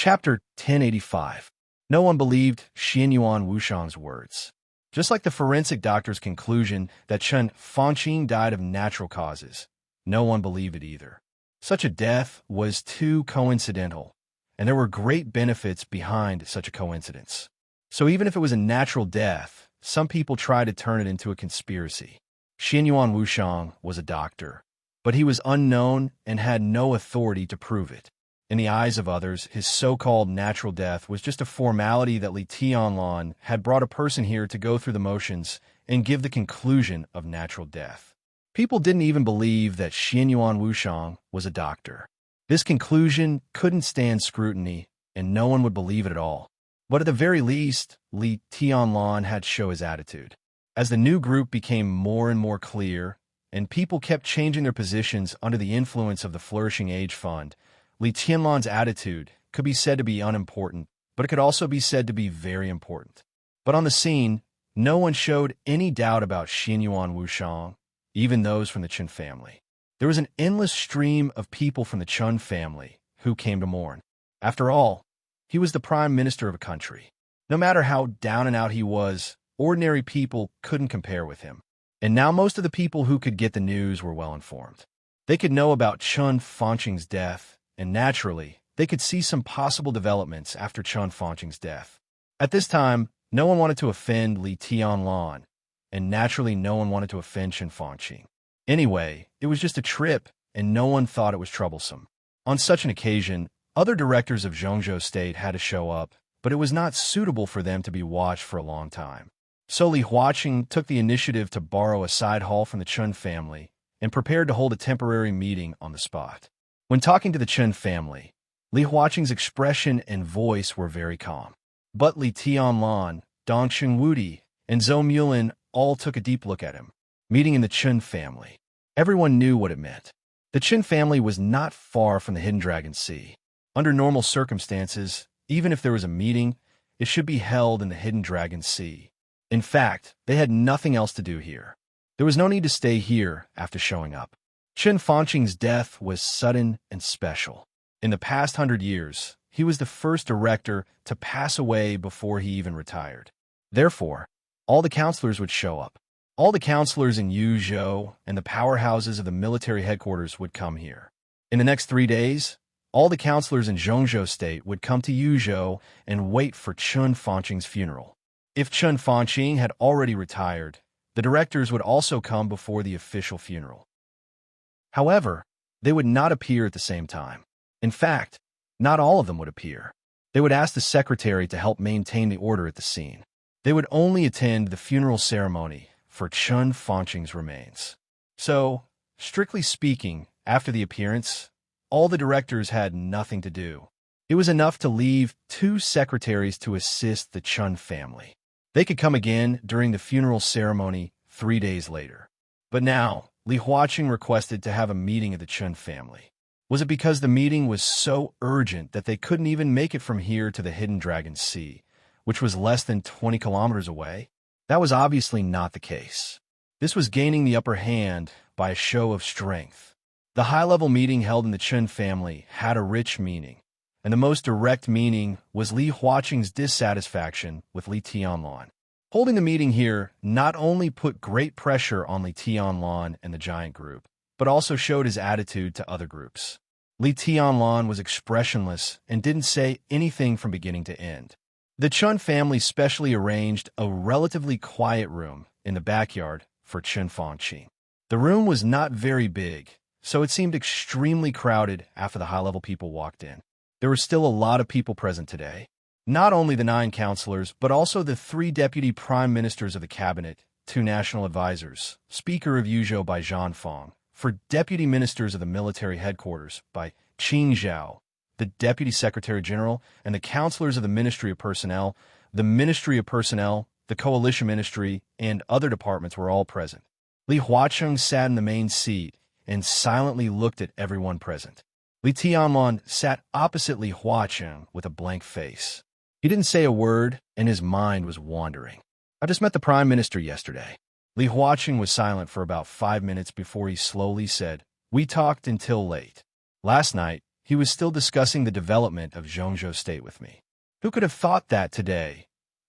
Chapter 1085. No one believed Xianyuan Wushang's words. Just like the forensic doctor's conclusion that Chen Fangqing died of natural causes, no one believed it either. Such a death was too coincidental, and there were great benefits behind such a coincidence. So even if it was a natural death, some people tried to turn it into a conspiracy. Xianyuan Wushang was a doctor, but he was unknown and had no authority to prove it. In the eyes of others, his so-called natural death was just a formality that Li Tianlan had brought a person here to go through the motions and give the conclusion of natural death. People didn't even believe that Xianyuan Wushang was a doctor. This conclusion couldn't stand scrutiny, and no one would believe it at all. But at the very least, Li Tianlan had to show his attitude. As the new group became more and more clear, and people kept changing their positions under the influence of the Flourishing Age Fund, Li Tianlan's attitude could be said to be unimportant, but it could also be said to be very important. But on the scene, no one showed any doubt about Xianyuan Wushang, even those from the Chen family. There was an endless stream of people from the Chen family who came to mourn. After all, he was the prime minister of a country. No matter how down and out he was, ordinary people couldn't compare with him. And now most of the people who could get the news were well informed. They could know about Chen Fangqing's death, and naturally, they could see some possible developments after Chen Fangqing's death. At this time, no one wanted to offend Li Tianlan, and naturally no one wanted to offend Chen Fangqing. Anyway, it was just a trip, and no one thought it was troublesome. On such an occasion, other directors of Zhongzhou State had to show up, but it was not suitable for them to be watched for a long time. So Li Huaqing took the initiative to borrow a side hall from the Chen family and prepared to hold a temporary meeting on the spot. When talking to the Chen family, Li Huaqing's expression and voice were very calm. But Li Tianlan, Dong Qingwudi, and Zhou Mulin all took a deep look at him. Meeting in the Chen family. Everyone knew what it meant. The Chen family was not far from the Hidden Dragon Sea. Under normal circumstances, even if there was a meeting, it should be held in the Hidden Dragon Sea. In fact, they had nothing else to do here. There was no need to stay here after showing up. Chen Fangqing's death was sudden and special. In the past 100 years, he was the first director to pass away before he even retired. Therefore, all the counselors would show up. All the counselors in Yuzhou and the powerhouses of the military headquarters would come here. In the next 3 days, all the counselors in Zhongzhou State would come to Yuzhou and wait for Chen Fangqing's funeral. If Chen Fangqing had already retired, the directors would also come before the official funeral. However, they would not appear at the same time. In fact, not all of them would appear. They would ask the secretary to help maintain the order at the scene. They would only attend the funeral ceremony for Chen Fangqing's remains. So, strictly speaking, after the appearance, all the directors had nothing to do. It was enough to leave 2 secretaries to assist the Chen family. They could come again during the funeral ceremony 3 days later. But now, Li Huaqing requested to have a meeting of the Chen family. Was it because the meeting was so urgent that they couldn't even make it from here to the Hidden Dragon Sea, which was less than 20 kilometers away? That was obviously not the case. This was gaining the upper hand by a show of strength. The high-level meeting held in the Chen family had a rich meaning, and the most direct meaning was Li Huaqing's dissatisfaction with Li Tianlan. Holding the meeting here not only put great pressure on Li Tianlan and the giant group, but also showed his attitude to other groups. Li Tianlan was expressionless and didn't say anything from beginning to end. The Chen family specially arranged a relatively quiet room in the backyard for Chen Fangqing. The room was not very big, so it seemed extremely crowded after the high-level people walked in. There were still a lot of people present today. Not only the 9 counselors, but also the 3 deputy prime ministers of the cabinet, 2 national advisors, Speaker of Yuzhou by Zhang Fang, for deputy ministers of the military headquarters by Qin Zhao, the deputy secretary general, and the counselors of the Ministry of Personnel, the Ministry of Personnel, the Coalition Ministry, and other departments were all present. Li Huaqing sat in the main seat and silently looked at everyone present. Li Tianlan sat opposite Li Huaqing with a blank face. He didn't say a word, and his mind was wandering. I just met the Prime Minister yesterday. Li Huaqing was silent for about 5 minutes before he slowly said, "We talked until late. Last night, he was still discussing the development of Zhongzhou State with me. Who could have thought that today?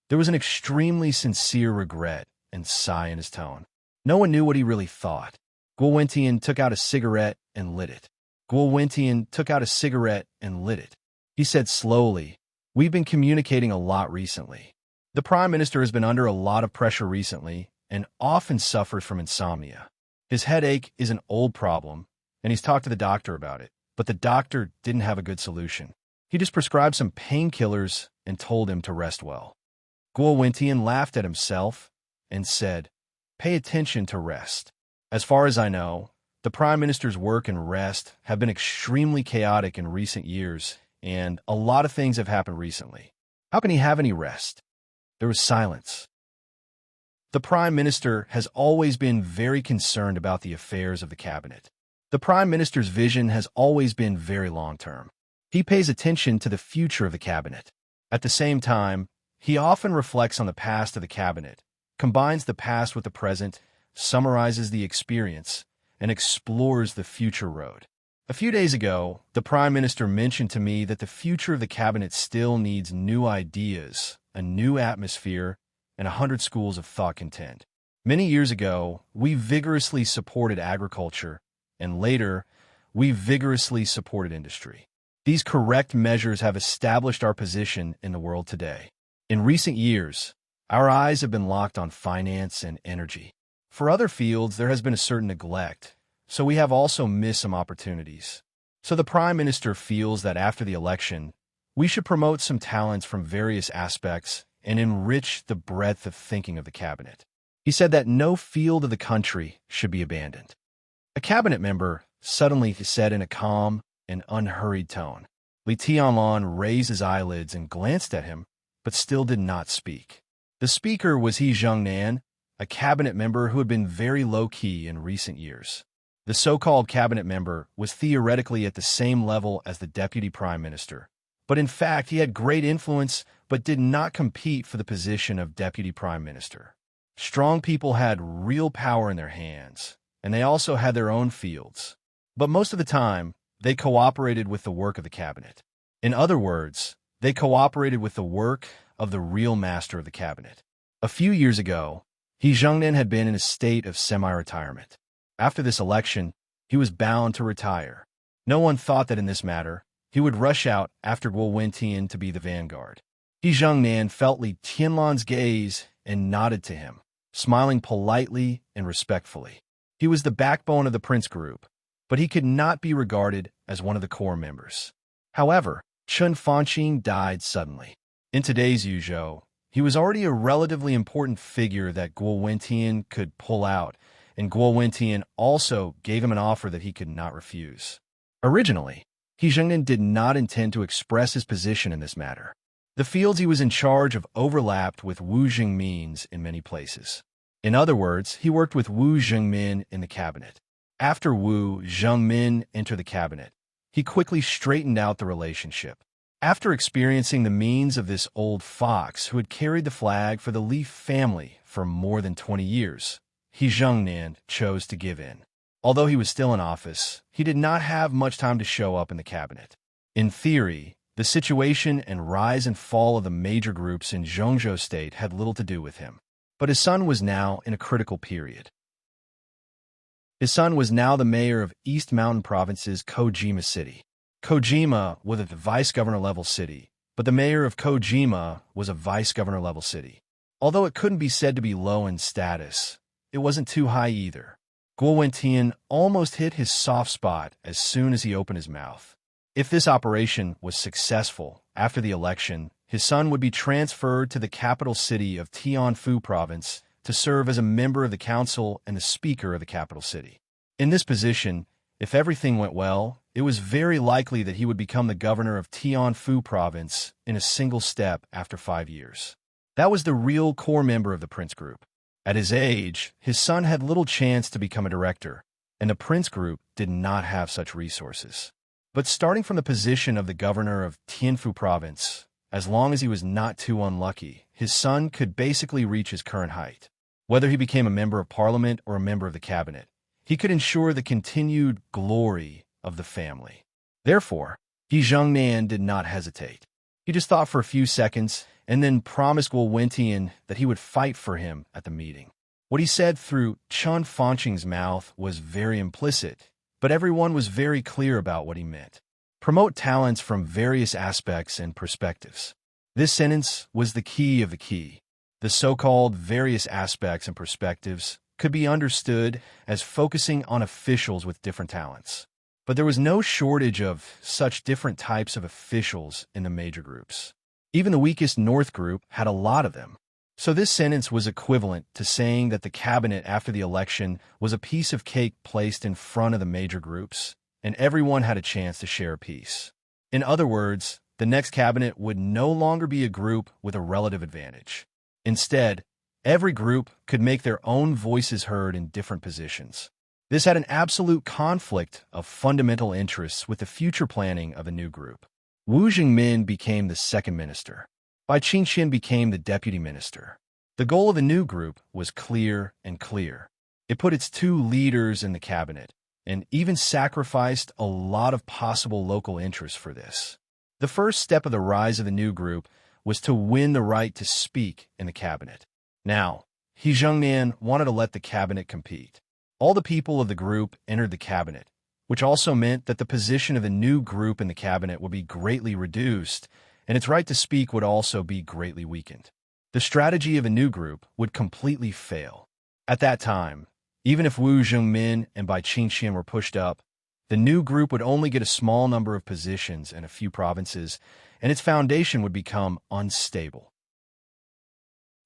There was an extremely sincere regret and sigh in his tone. No one knew what he really thought. Guo Wentian took out a cigarette and lit it. Guo Wentian took out a cigarette and lit it. He said slowly, "We've been communicating a lot recently. The Prime Minister has been under a lot of pressure recently and often suffers from insomnia. His headache is an old problem, and he's talked to the doctor about it, but the doctor didn't have a good solution. He just prescribed some painkillers and told him to rest well." Guo Wentian laughed at himself and said, "Pay attention to rest. As far as I know, the Prime Minister's work and rest have been extremely chaotic in recent years, and a lot of things have happened recently. How can he have any rest?" There was silence. The Prime Minister has always been very concerned about the affairs of the cabinet. The Prime Minister's vision has always been very long-term. He pays attention to the future of the cabinet. At the same time, he often reflects on the past of the cabinet, combines the past with the present, summarizes the experience, and explores the future road. A few days ago, the Prime Minister mentioned to me that the future of the cabinet still needs new ideas, a new atmosphere, and 100 schools of thought content. Many years ago, we vigorously supported agriculture, and later, we vigorously supported industry. These correct measures have established our position in the world today. In recent years, our eyes have been locked on finance and energy. For other fields, there has been a certain neglect, so we have also missed some opportunities. So the Prime Minister feels that after the election, we should promote some talents from various aspects and enrich the breadth of thinking of the cabinet. He said that no field of the country should be abandoned. A cabinet member suddenly said in a calm and unhurried tone. Li Tianlan raised his eyelids and glanced at him, but still did not speak. The speaker was He Zhongnan, a cabinet member who had been very low-key in recent years. The so-called cabinet member was theoretically at the same level as the deputy prime minister, but in fact he had great influence but did not compete for the position of deputy prime minister. Strong people had real power in their hands, and they also had their own fields, but most of the time they cooperated with the work of the cabinet. In other words, they cooperated with the work of the real master of the cabinet. A few years ago, He Zhongnan had been in a state of semi-retirement. After this election, he was bound to retire. No one thought that in this matter, he would rush out after Guo Wentian to be the vanguard. He Zhongnan felt Li Tianlan's gaze and nodded to him, smiling politely and respectfully. He was the backbone of the Prince Group, but he could not be regarded as one of the core members. However, Chen Fanqing died suddenly. In today's Yuzhou, he was already a relatively important figure that Guo Wentian could pull out, and Guo Wentian also gave him an offer that he could not refuse. Originally, He Zhongnan did not intend to express his position in this matter. The fields he was in charge of overlapped with Wu Zhengmin's in many places. In other words, he worked with Wu Zhengmin in the cabinet. After Wu Zhengmin entered the cabinet, he quickly straightened out the relationship. After experiencing the means of this old fox who had carried the flag for the Li family for more than 20 years, He Zhongnan chose to give in. Although he was still in office, he did not have much time to show up in the cabinet. In theory, the situation and rise and fall of the major groups in Zhongzhou State had little to do with him. But his son was now in a critical period. His son was now the mayor of East Mountain Province's Kojima City. Kojima was a vice-governor-level city, but the mayor of Kojima was a vice-governor-level city. Although it couldn't be said to be low in status, it wasn't too high either. Guo Wentian almost hit his soft spot as soon as he opened his mouth. If this operation was successful, after the election, his son would be transferred to the capital city of Tianfu Province to serve as a member of the council and the speaker of the capital city. In this position, if everything went well, it was very likely that he would become the governor of Tianfu Province in a single step after 5 years. That was the real core member of the Prince Group. At his age, his son had little chance to become a director, and the Prince Group did not have such resources. But starting from the position of the governor of Tianfu Province, as long as he was not too unlucky, his son could basically reach his current height. Whether he became a member of parliament or a member of the cabinet, he could ensure the continued glory of the family. Therefore, He Zhengnan did not hesitate. He just thought for a few seconds and then promised Guo Wentian that he would fight for him at the meeting. What he said through Chun Fanqing's mouth was very implicit, but everyone was very clear about what he meant. Promote talents from various aspects and perspectives. This sentence was the key of the key. The so-called various aspects and perspectives could be understood as focusing on officials with different talents. But there was no shortage of such different types of officials in the major groups. Even the weakest North group had a lot of them. So this sentence was equivalent to saying that the cabinet after the election was a piece of cake placed in front of the major groups, and everyone had a chance to share a piece. In other words, the next cabinet would no longer be a group with a relative advantage. Instead, every group could make their own voices heard in different positions. This had an absolute conflict of fundamental interests with the future planning of a new group. Wu Jingmin became the second minister. Bai Qingxian became the deputy minister. The goal of the new group was clear and clear. It put its two leaders in the cabinet, and even sacrificed a lot of possible local interests for this. The first step of the rise of the new group was to win the right to speak in the cabinet. Now, He Zhengnan wanted to let the cabinet compete. All the people of the group entered the cabinet, which also meant that the position of the new group in the cabinet would be greatly reduced, and its right to speak would also be greatly weakened. The strategy of a new group would completely fail. At that time, even if Wu Zhengmin and Bai Qingxian were pushed up, the new group would only get a small number of positions in a few provinces, and its foundation would become unstable.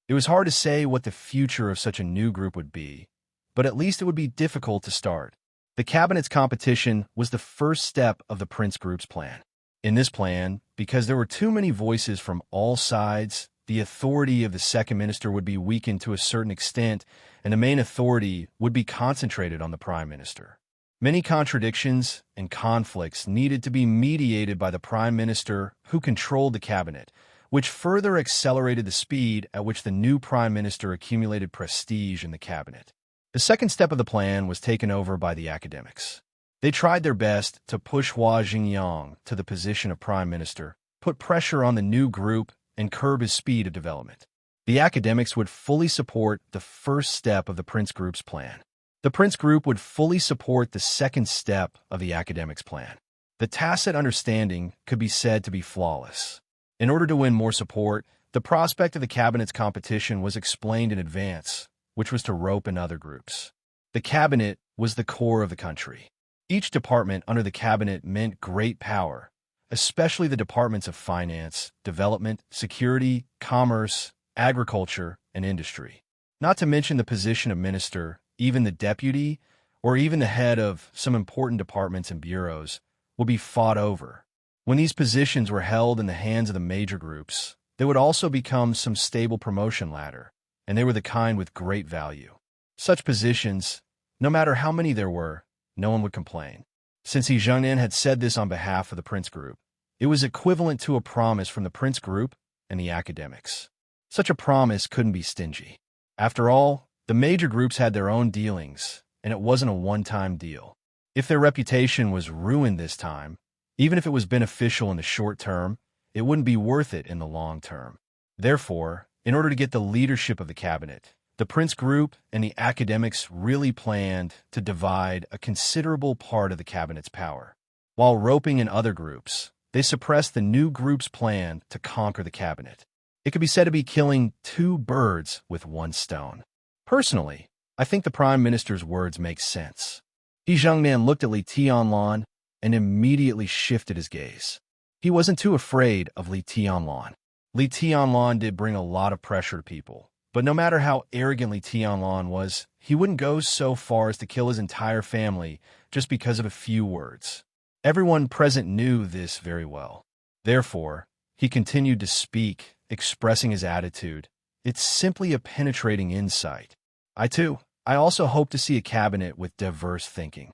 It was hard to say what the future of such a new group would be, but at least it would be difficult to start. The cabinet's competition was the first step of the Prince Group's plan. In this plan, because there were too many voices from all sides, the authority of the second minister would be weakened to a certain extent, and the main authority would be concentrated on the prime minister. Many contradictions and conflicts needed to be mediated by the prime minister who controlled the cabinet, which further accelerated the speed at which the new prime minister accumulated prestige in the cabinet. The second step of the plan was taken over by the academics. They tried their best to push Hua Jingyang to the position of prime minister, put pressure on the new group, and curb his speed of development. The academics would fully support the first step of the Prince Group's plan. The Prince Group would fully support the second step of the academics' plan. The tacit understanding could be said to be flawless. In order to win more support, the prospect of the cabinet's competition was explained in advance, which was to rope in other groups. The cabinet was the core of the country. Each department under the cabinet meant great power, especially the departments of finance, development, security, commerce, agriculture, and industry. Not to mention the position of minister, even the deputy, or even the head of some important departments and bureaus, would be fought over. When these positions were held in the hands of the major groups, they would also become some stable promotion ladder, and they were the kind with great value. Such positions, no matter how many there were, no one would complain. Since He Zhengnan had said this on behalf of the Prince Group, it was equivalent to a promise from the Prince Group and the academics. Such a promise couldn't be stingy. After all, the major groups had their own dealings, and it wasn't a one-time deal. If their reputation was ruined this time, even if it was beneficial in the short term, it wouldn't be worth it in the long term. Therefore, in order to get the leadership of the cabinet, the Prince Group and the academics really planned to divide a considerable part of the cabinet's power. While roping in other groups, they suppressed the new group's plan to conquer the cabinet. It could be said to be killing two birds with one stone. Personally, I think the Prime Minister's words make sense. He Zhengnan looked at Li Tianlan and immediately shifted his gaze. He wasn't too afraid of Li Tianlan. Li Tianlan did bring a lot of pressure to people, but no matter how arrogant Li Tianlan was, he wouldn't go so far as to kill his entire family just because of a few words. Everyone present knew this very well. Therefore, he continued to speak, expressing his attitude. It's simply a penetrating insight. I also hope to see a cabinet with diverse thinking.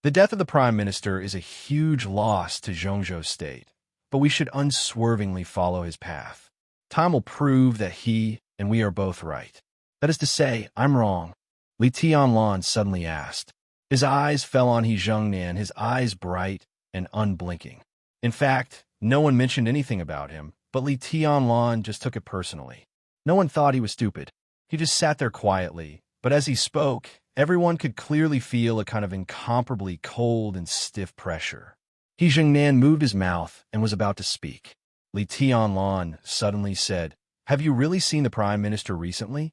The death of the Prime Minister is a huge loss to Zhongzhou State, but we should unswervingly follow his path. Time will prove that he and we are both right. That is to say, I'm wrong. Li Tianlan suddenly asked. His eyes fell on He Zhengnan, his eyes bright, and unblinking. In fact, no one mentioned anything about him, but Li Tianlan just took it personally. No one thought he was stupid. He just sat there quietly, but as he spoke, everyone could clearly feel a kind of incomparably cold and stiff pressure. He Zhengnan moved his mouth and was about to speak. Li Tianlan suddenly said, "Have you really seen the Prime Minister recently?"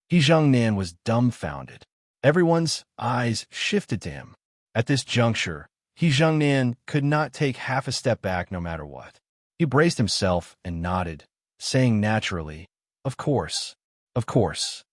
He Zhengnan was dumbfounded. Everyone's eyes shifted to him. At this juncture, He Zhengnan could not take half a step back no matter what. He braced himself and nodded, saying naturally, "Of course, of course."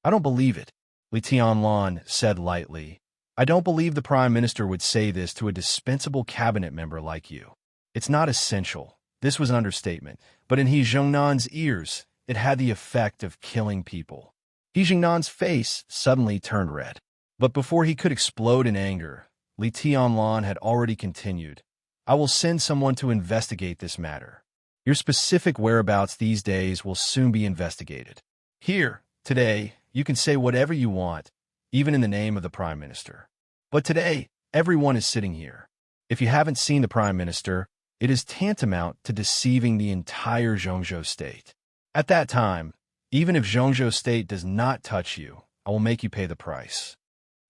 "I don't believe it," Li Tianlan said lightly. "I don't believe the Prime Minister would say this to a dispensable cabinet member like you. It's not essential." This was an understatement, but in He Zhengnan's ears, it had the effect of killing people. He Zhengnan's face suddenly turned red. But before he could explode in anger, Li Tianlan had already continued, "I will send someone to investigate this matter. Your specific whereabouts these days will soon be investigated. Here, today, you can say whatever you want, even in the name of the Prime Minister. But today, everyone is sitting here. If you haven't seen the Prime Minister, it is tantamount to deceiving the entire Zhongzhou state. At that time, even if Zhongzhou state does not touch you, I will make you pay the price."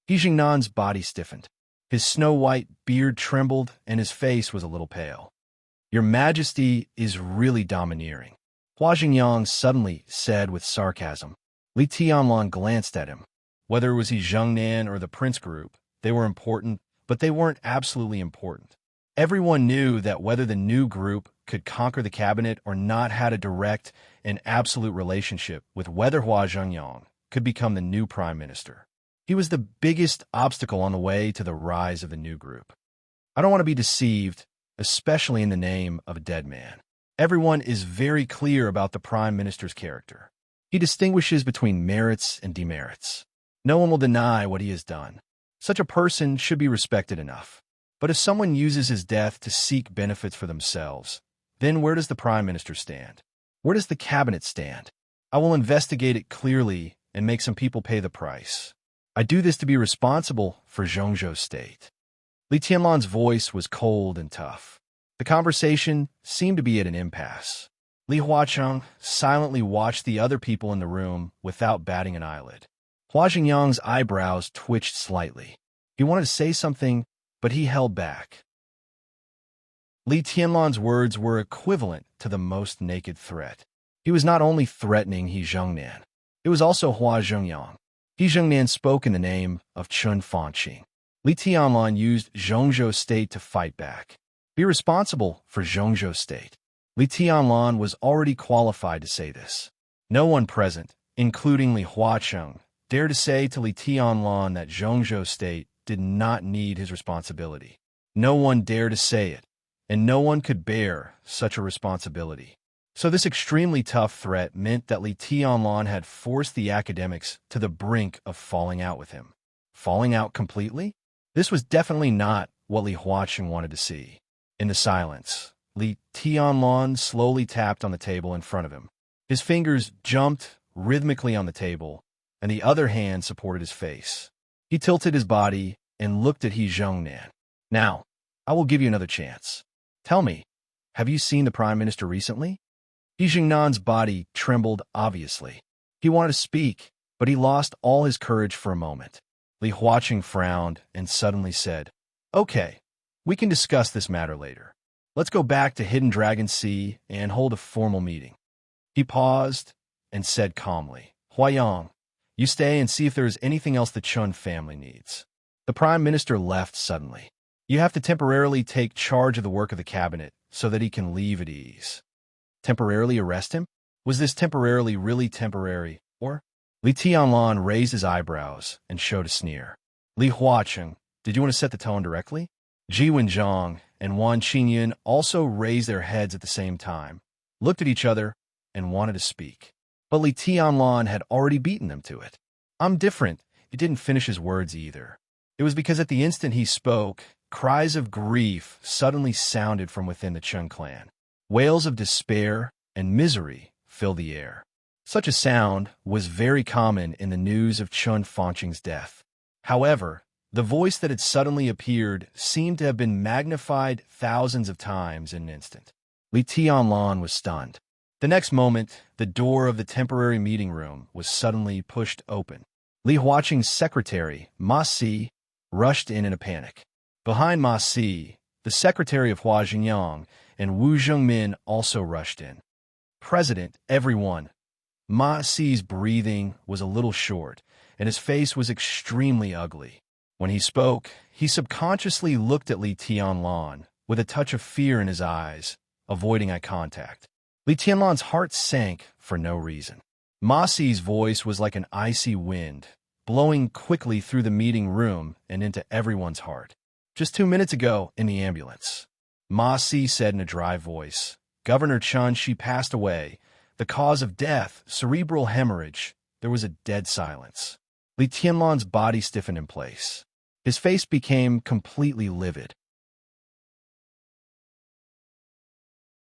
He Jingnan's body stiffened. His snow-white beard trembled, and his face was a little pale. "Your Majesty is really domineering," Hua Jingyang suddenly said with sarcasm. Li Tianlan glanced at him. Whether it was He Zhengnan or the Prince Group, they were important, but they weren't absolutely important. Everyone knew that whether the new group could conquer the cabinet or not had a direct and absolute relationship with whether Hua Zhengyang could become the new prime minister. He was the biggest obstacle on the way to the rise of the new group. I don't want to be deceived, especially in the name of a dead man. Everyone is very clear about the prime minister's character. He distinguishes between merits and demerits. No one will deny what he has done. Such a person should be respected enough. But if someone uses his death to seek benefits for themselves, then where does the prime minister stand? Where does the cabinet stand? I will investigate it clearly and make some people pay the price. I do this to be responsible for Zhongzhou state. Li Tianlan's voice was cold and tough. The conversation seemed to be at an impasse. Li Huacheng silently watched the other people in the room without batting an eyelid. Hua Jingyang's eyebrows twitched slightly. He wanted to say something, but he held back. Li Tianlan's words were equivalent to the most naked threat. He was not only threatening He Zhengnan, it was also Hua Zhengyang. He Zhengnan spoke in the name of Chun Fanqing. Li Tianlan used Zhongzhou state to fight back. Be responsible for Zhongzhou state. Li Tianlan was already qualified to say this. No one present, including Li Huacheng, dared to say to Li Tianlan that Zhongzhou state did not need his responsibility. No one dared to say it, and no one could bear such a responsibility. So this extremely tough threat meant that Li Tianlan had forced the academics to the brink of falling out with him. Falling out completely? This was definitely not what Li Huacheng wanted to see. In the silence, Li Tianlan slowly tapped on the table in front of him. His fingers jumped rhythmically on the table, and the other hand supported his face. He tilted his body and looked at He Zhengnan. "Now, I will give you another chance. Tell me, have you seen the Prime Minister recently?" He Zhengnan's body trembled obviously. He wanted to speak, but he lost all his courage for a moment. Li Huacheng frowned and suddenly said, "Okay, we can discuss this matter later. Let's go back to Hidden Dragon Sea and hold a formal meeting." He paused and said calmly, "Huayang, you stay and see if there is anything else the Chun family needs." The Prime Minister left suddenly. "You have to temporarily take charge of the work of the cabinet so that he can leave at ease." Temporarily arrest him? Was this temporarily really temporary, or? Li Tianlan raised his eyebrows and showed a sneer. "Li Huacheng, did you want to set the tone directly?" Ji Wenjiang and Wan Qingyun also raised their heads at the same time, looked at each other, and wanted to speak. But Li Tianlan had already beaten them to it. "I'm different." He didn't finish his words either. It was because at the instant he spoke, cries of grief suddenly sounded from within the Chun clan. Wails of despair and misery filled the air. Such a sound was very common in the news of Chun Fanqing's death. However, The voice that had suddenly appeared seemed to have been magnified thousands of times in an instant. Li Tianlan was stunned. The next moment, the door of the temporary meeting room was suddenly pushed open. Li Huaqing's secretary, Ma Si, rushed in a panic. Behind Ma Si, the secretary of Hua Jinyang and Wu Zhengmin also rushed in. President, everyone. Ma Si's breathing was a little short, and his face was extremely ugly. When he spoke, he subconsciously looked at Li Tianlan with a touch of fear in his eyes, avoiding eye contact. Li Tianlan's heart sank for no reason. Ma Si's voice was like an icy wind, blowing quickly through the meeting room and into everyone's heart. Just 2 minutes ago, in the ambulance, Ma Si said in a dry voice, Governor Chun, she passed away. The cause of death, cerebral hemorrhage. There was a dead silence. Li Tianlan's body stiffened in place. His face became completely livid.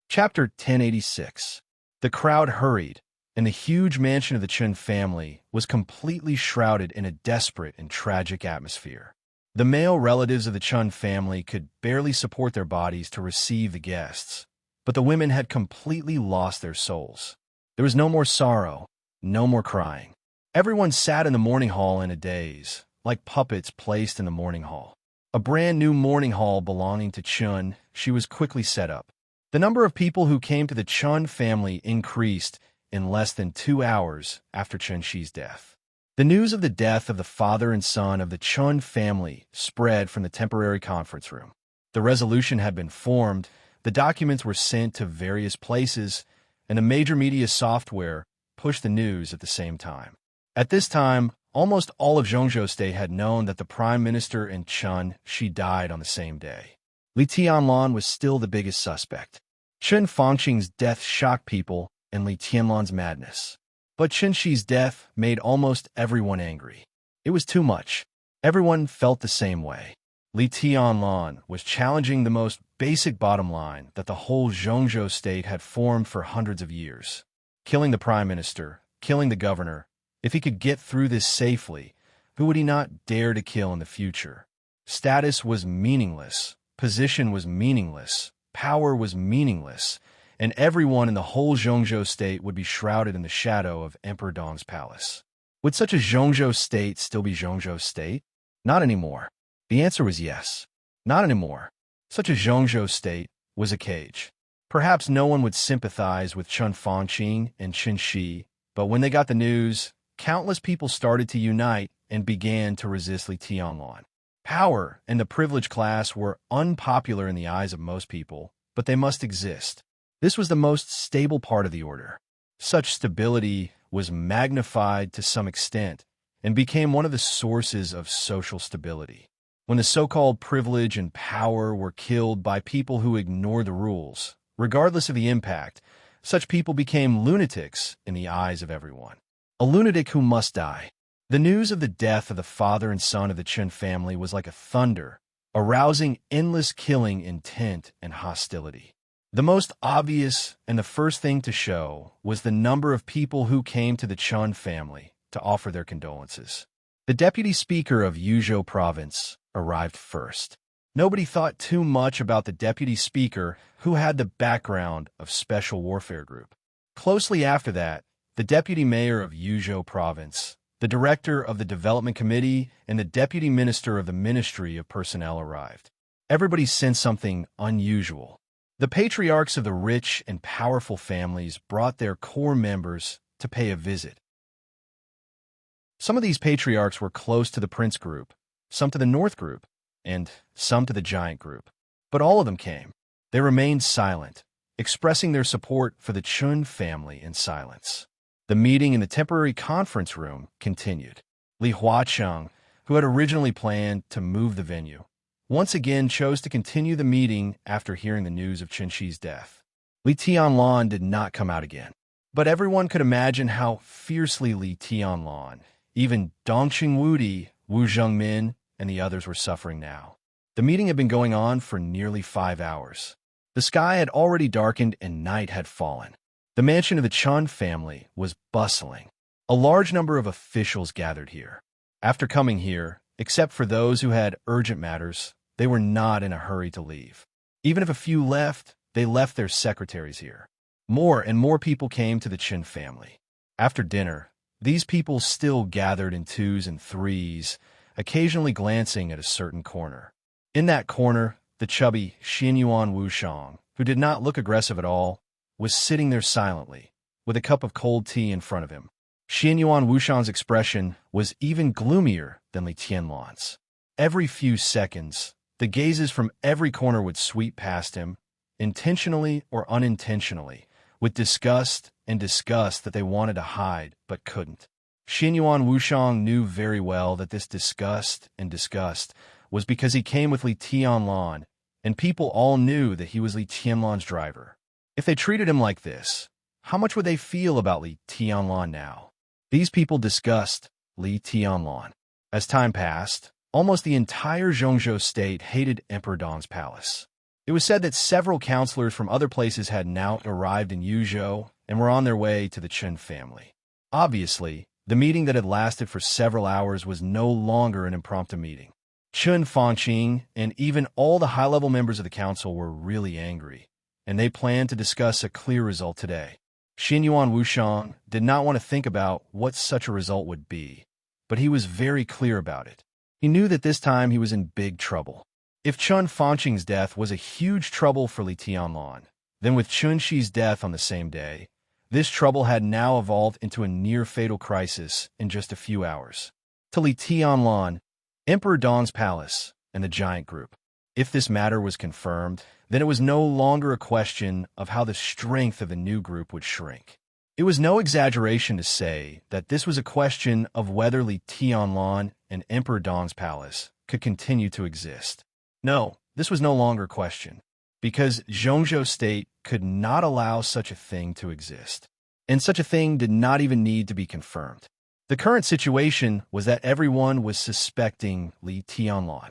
Chapter 1086. The crowd hurried, and the huge mansion of the Chun family was completely shrouded in a desperate and tragic atmosphere. The male relatives of the Chun family could barely support their bodies to receive the guests, but the women had completely lost their souls. There was no more sorrow, no more crying. Everyone sat in the mourning hall in a daze, like puppets placed in the mourning hall. A brand new mourning hall belonging to Chun, she was quickly set up. The number of people who came to the Chun family increased in less than 2 hours after Chun Shi's death. The news of the death of the father and son of the Chun family spread from the temporary conference room. The resolution had been formed, the documents were sent to various places, and the major media software pushed the news at the same time. At this time, almost all of Zhongzhou State had known that the Prime Minister and Chun Shi died on the same day. Li Tianlan was still the biggest suspect. Chen Fangqing's death shocked people and Li Tianlan's madness. But Chen Shi's death made almost everyone angry. It was too much. Everyone felt the same way. Li Tianlan was challenging the most basic bottom line that the whole Zhongzhou State had formed for hundreds of years. Killing the Prime Minister, killing the governor. If he could get through this safely, who would he not dare to kill in the future? Status was meaningless. Position was meaningless. Power was meaningless. And everyone in the whole Zhongzhou State would be shrouded in the shadow of Emperor Dong's palace. Would such a Zhongzhou State still be Zhongzhou State? Not anymore. The answer was yes. Not anymore. Such a Zhongzhou State was a cage. Perhaps no one would sympathize with Chun Fangqing and Chen Shi, but when they got the news, countless people started to unite and began to resist Li Tianlan. Power and the privileged class were unpopular in the eyes of most people, but they must exist. This was the most stable part of the order. Such stability was magnified to some extent and became one of the sources of social stability. When the so-called privilege and power were killed by people who ignored the rules, regardless of the impact, such people became lunatics in the eyes of everyone. A lunatic who must die. The news of the death of the father and son of the Chen family was like a thunder, arousing endless killing intent and hostility. The most obvious and the first thing to show was the number of people who came to the Chun family to offer their condolences. The deputy speaker of Yuzhou province arrived first. Nobody thought too much about the deputy speaker who had the background of Special Warfare Group. Closely after that, the deputy mayor of Yuzhou province, the director of the development committee, and the deputy minister of the Ministry of Personnel arrived. Everybody sensed something unusual. The patriarchs of the rich and powerful families brought their core members to pay a visit. Some of these patriarchs were close to the Prince group, some to the North group, and some to the Giant group. But all of them came. They remained silent, expressing their support for the Chun family in silence. The meeting in the temporary conference room continued. Li Huaqing, who had originally planned to move the venue, once again chose to continue the meeting after hearing the news of Chen Shi's death. Li Tianlan did not come out again. But everyone could imagine how fiercely Li Tianlan, even Dongqing Wudi, Wu Zhengmin, and the others were suffering now. The meeting had been going on for nearly 5 hours. The sky had already darkened and night had fallen. The mansion of the Chun family was bustling. A large number of officials gathered here. After coming here, Except for those who had urgent matters, they were not in a hurry to leave. Even if a few left, they left their secretaries here. More and more people came to the Chen family. After dinner, these people still gathered in twos and threes, occasionally glancing at a certain corner. In that corner, the chubby Xianyuan Wushang, who did not look aggressive at all, was sitting there silently, with a cup of cold tea in front of him. Xianyuan Wushang's expression was even gloomier than Li Tianlan's. Every few seconds, the gazes from every corner would sweep past him, intentionally or unintentionally, with disgust and disgust that they wanted to hide but couldn't. Xianyuan Wushang knew very well that this disgust and disgust was because he came with Li Tianlan, and people all knew that he was Li Tianlan's driver. If they treated him like this, how much would they feel about Li Tianlan now? These people discussed Li Tianlan. As time passed, almost the entire Zhongzhou state hated Emperor Dong's palace. It was said that several counselors from other places had now arrived in Yuzhou and were on their way to the Chen family. Obviously, the meeting that had lasted for several hours was no longer an impromptu meeting. Chen Fangqing and even all the high-level members of the council were really angry, and they planned to discuss a clear result today. Xianyuan Wushang did not want to think about what such a result would be, but he was very clear about it. He knew that this time he was in big trouble. If Chen Fangqing's death was a huge trouble for Li Tianlan, then with Chun Shi's death on the same day, this trouble had now evolved into a near-fatal crisis in just a few hours. To Li Tianlan, Emperor Dong's palace, and the giant group. If this matter was confirmed, then it was no longer a question of how the strength of the new group would shrink. It was no exaggeration to say that this was a question of whether Li Tianlan and Emperor Dong's palace could continue to exist. No, this was no longer a question, because Zhongzhou State could not allow such a thing to exist, and such a thing did not even need to be confirmed. The current situation was that everyone was suspecting Li Tianlan.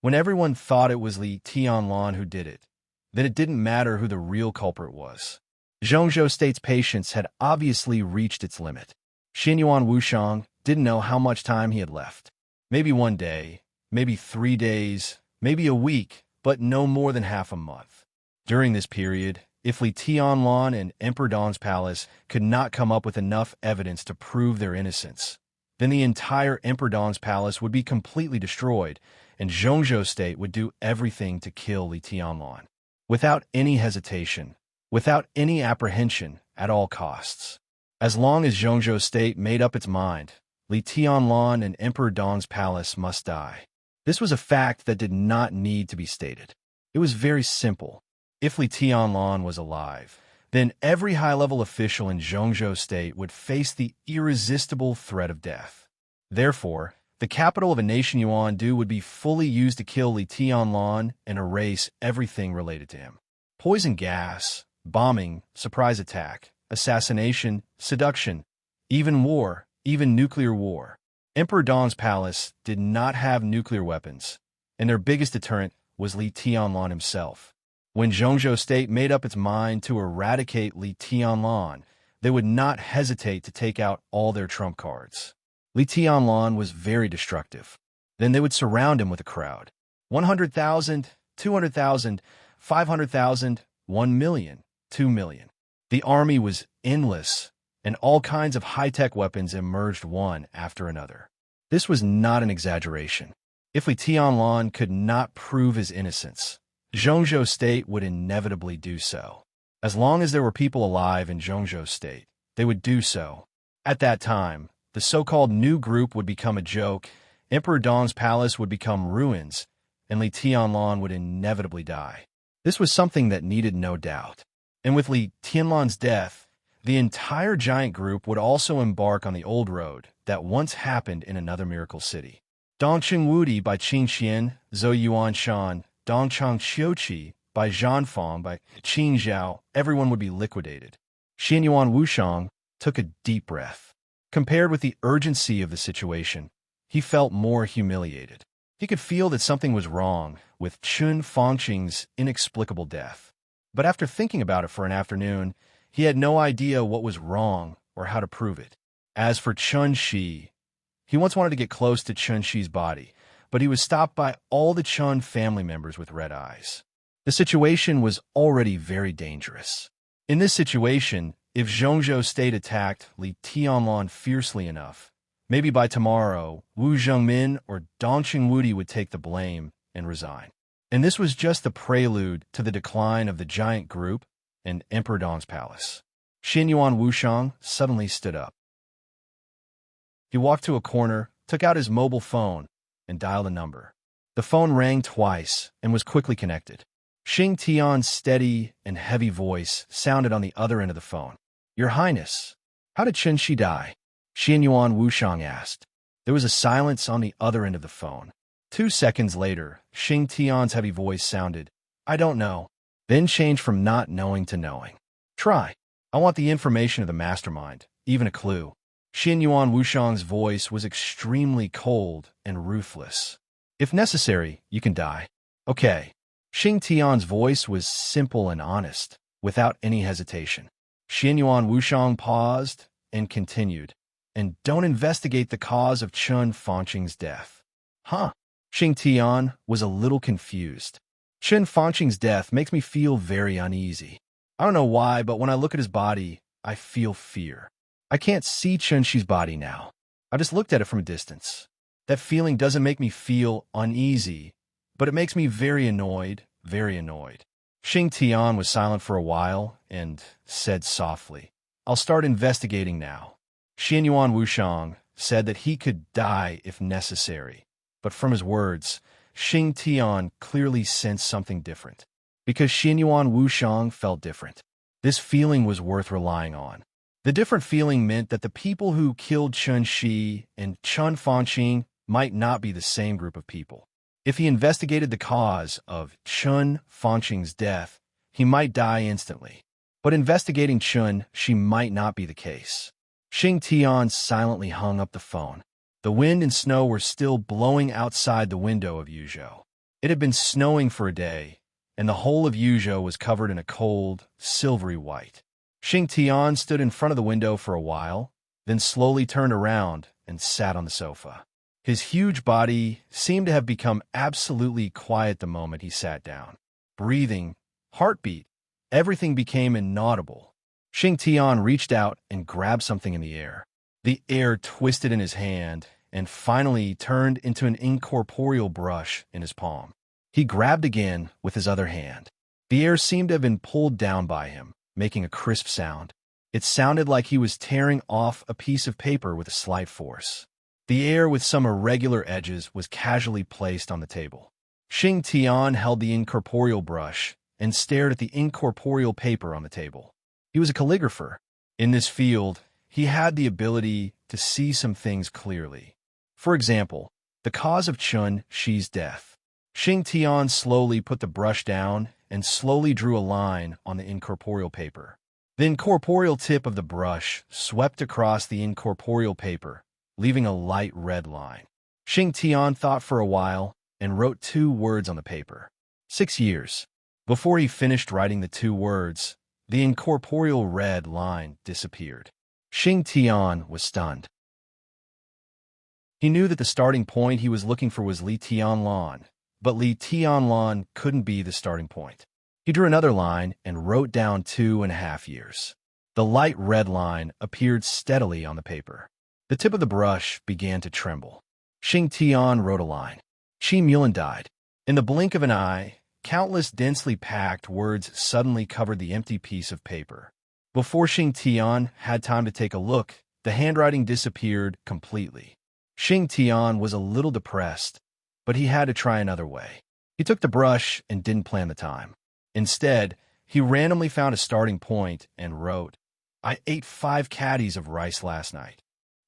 When everyone thought it was Li Tianlan who did it, then it didn't matter who the real culprit was. Zhongzhou State's patience had obviously reached its limit. Xianyuan Wushang didn't know how much time he had left. Maybe 1 day, maybe 3 days, maybe a week, but no more than half a month. During this period, if Li Tianlan and Emperor Dong's palace could not come up with enough evidence to prove their innocence, then the entire Emperor Dong's palace would be completely destroyed, and Zhongzhou State would do everything to kill Li Tianlan, without any hesitation, without any apprehension, at all costs. As long as Zhongzhou State made up its mind, Li Tianlan and Emperor Dong's palace must die. This was a fact that did not need to be stated. It was very simple. If Li Tianlan was alive, then every high-level official in Zhongzhou State would face the irresistible threat of death. Therefore, the capital of a nation Yuan-Du would be fully used to kill Li Tianlan and erase everything related to him. Poison gas, bombing, surprise attack, assassination, seduction, even war, even nuclear war. Emperor Dong's palace did not have nuclear weapons, and their biggest deterrent was Li Tianlan himself. When Zhongzhou State made up its mind to eradicate Li Tianlan, they would not hesitate to take out all their trump cards. Li Tianlan was very destructive. Then they would surround him with a crowd. 100,000, 200,000, 500,000, 1 million, 2 million. The army was endless, and all kinds of high-tech weapons emerged one after another. This was not an exaggeration. If Li Tianlan could not prove his innocence, Zhongzhou State would inevitably do so. As long as there were people alive in Zhongzhou State, they would do so. At that time, the so-called new group would become a joke, Emperor Dong's palace would become ruins, and Li Tianlan would inevitably die. This was something that needed no doubt. And with Li Tianlan's death, the entire giant group would also embark on the old road that once happened in another miracle city. Dongcheng Wudi by Qin Xian, Zhou Yuan Shan, Dongchang Xiuqi by Zhan Fang by Qin Zhao, everyone would be liquidated. Xianyuan Wushang took a deep breath. Compared with the urgency of the situation, he felt more humiliated. He could feel that something was wrong with Chen Fangqing's inexplicable death. But after thinking about it for an afternoon, he had no idea what was wrong or how to prove it. As for Chun Shi, He once wanted to get close to Chun Shi's body, but he was stopped by all the Chun family members with red eyes. The situation was already very dangerous. In this situation, if Zhongzhou stayed attacked Li Tianlan fiercely enough, maybe by tomorrow, Wu Zhengmin or Dongqing Wudi would take the blame and resign. And this was just the prelude to the decline of the giant group and Emperor Dong's palace. Xianyuan Wushang suddenly stood up. He walked to a corner, took out his mobile phone, and dialed a number. The phone rang twice and was quickly connected. Xing Tian's steady and heavy voice sounded on the other end of the phone. "Your Highness, how did Chun Shi die?" Xianyuan Wushang asked. There was a silence on the other end of the phone. 2 seconds later, Xing Tian's heavy voice sounded, "I don't know," then changed from not knowing to knowing. "Try. I want the information of the mastermind, even a clue." Xianyuan Wushang's voice was extremely cold and ruthless. "If necessary, you can die." "Okay." Xing Tian's voice was simple and honest, without any hesitation. Xianyuan Wushang paused and continued, "And don't investigate the cause of Chun Fanqing's death." "Huh?" Xing Tian was a little confused. "Chun Fanqing's death makes me feel very uneasy. I don't know why, but when I look at his body, I feel fear. I can't see Chun Shi's body now. I just looked at it from a distance. That feeling doesn't make me feel uneasy, but it makes me very annoyed, very annoyed." Xing Tian was silent for a while and said softly, "I'll start investigating now." Xianyuan Wushang said that he could die if necessary, but from his words, Xing Tian clearly sensed something different. Because Xianyuan Wushang felt different. This feeling was worth relying on. The different feeling meant that the people who killed Chun Shi and Chun Fanqing might not be the same group of people. If he investigated the cause of Chun Fanqing's death, he might die instantly. But investigating Chun Shi might not be the case. Xing Tian silently hung up the phone. The wind and snow were still blowing outside the window of Yuzhou. It had been snowing for a day, and the whole of Yuzhou was covered in a cold, silvery white. Xing Tian stood in front of the window for a while, then slowly turned around and sat on the sofa. His huge body seemed to have become absolutely quiet the moment he sat down. Breathing, heartbeat, everything became inaudible. Xing Tian reached out and grabbed something in the air. The air twisted in his hand and finally turned into an incorporeal brush in his palm. He grabbed again with his other hand. The air seemed to have been pulled down by him, making a crisp sound. It sounded like he was tearing off a piece of paper with a slight force. The air with some irregular edges was casually placed on the table. Xing Tian held the incorporeal brush and stared at the incorporeal paper on the table. He was a calligrapher. In this field, he had the ability to see some things clearly. For example, the cause of Chun Shi's death. Xing Tian slowly put the brush down and slowly drew a line on the incorporeal paper. The incorporeal tip of the brush swept across the incorporeal paper, leaving a light red line. Xing Tian thought for a while and wrote 2 words on the paper. 6 years. Before he finished writing the 2 words, the incorporeal red line disappeared. Xing Tian was stunned. He knew that the starting point he was looking for was Li Tianlan, but Li Tianlan couldn't be the starting point. He drew another line and wrote down 2.5 years. The light red line appeared steadily on the paper. The tip of the brush began to tremble. Xing Tian wrote a line. Qi Mulan died. In the blink of an eye, countless densely packed words suddenly covered the empty piece of paper. Before Xing Tian had time to take a look, the handwriting disappeared completely. Xing Tian was a little depressed, but he had to try another way. He took the brush and didn't plan the time. Instead, he randomly found a starting point and wrote, "I ate 5 caddies of rice last night."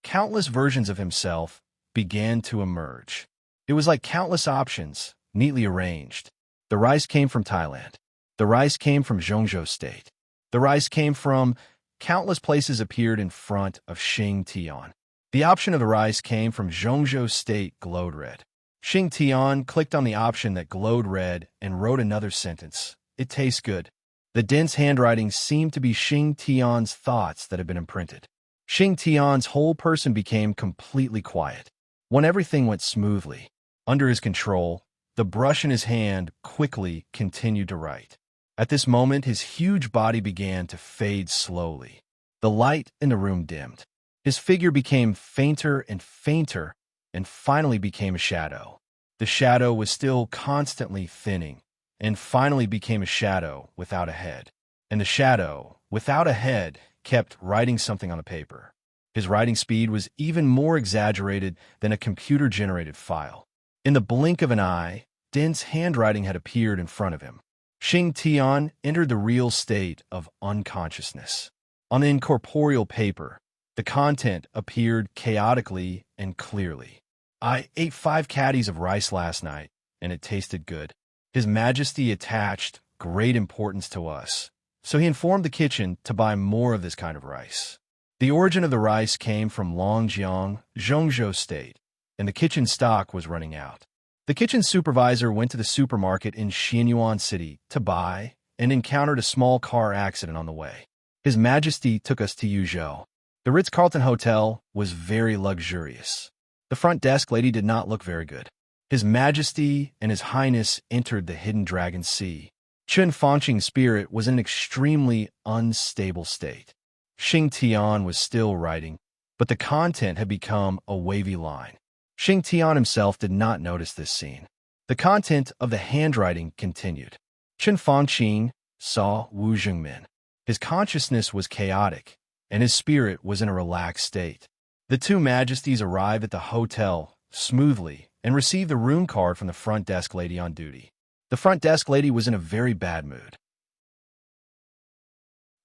Countless versions of himself began to emerge. It was like countless options, neatly arranged. The rice came from Thailand. The rice came from Zhongzhou State. The rice came from countless places appeared in front of Xing Tian. The option of the rice came from Zhongzhou State glowed red. Xing Tian clicked on the option that glowed red and wrote another sentence. "It tastes good." The dense handwriting seemed to be Xing Tian's thoughts that had been imprinted. Xing Tian's whole person became completely quiet. When everything went smoothly, under his control, the brush in his hand quickly continued to write. At this moment, his huge body began to fade slowly. The light in the room dimmed. His figure became fainter and fainter, and finally became a shadow. The shadow was still constantly thinning, and finally became a shadow without a head. And the shadow, without a head, kept writing something on the paper. His writing speed was even more exaggerated than a computer-generated file. In the blink of an eye, dense handwriting had appeared in front of him. Xing Tian entered the real state of unconsciousness. On the incorporeal paper, the content appeared chaotically and clearly. I ate 5 caddies of rice last night, and it tasted good. His Majesty attached great importance to us, so he informed the kitchen to buy more of this kind of rice. The origin of the rice came from Longjiang, Zhongzhou State, and the kitchen stock was running out. The kitchen supervisor went to the supermarket in Xianyuan City to buy and encountered a small car accident on the way. His Majesty took us to Yuzhou. The Ritz-Carlton Hotel was very luxurious. The front desk lady did not look very good. His Majesty and His Highness entered the Hidden Dragon Sea. Chen Fangqing's spirit was in an extremely unstable state. Xing Tian was still writing, but the content had become a wavy line. Xing Tian himself did not notice this scene. The content of the handwriting continued. Chen Fangqing saw Wu Jingmin. His consciousness was chaotic, and his spirit was in a relaxed state. The two majesties arrived at the hotel smoothly and received the room card from the front desk lady on duty. The front desk lady was in a very bad mood.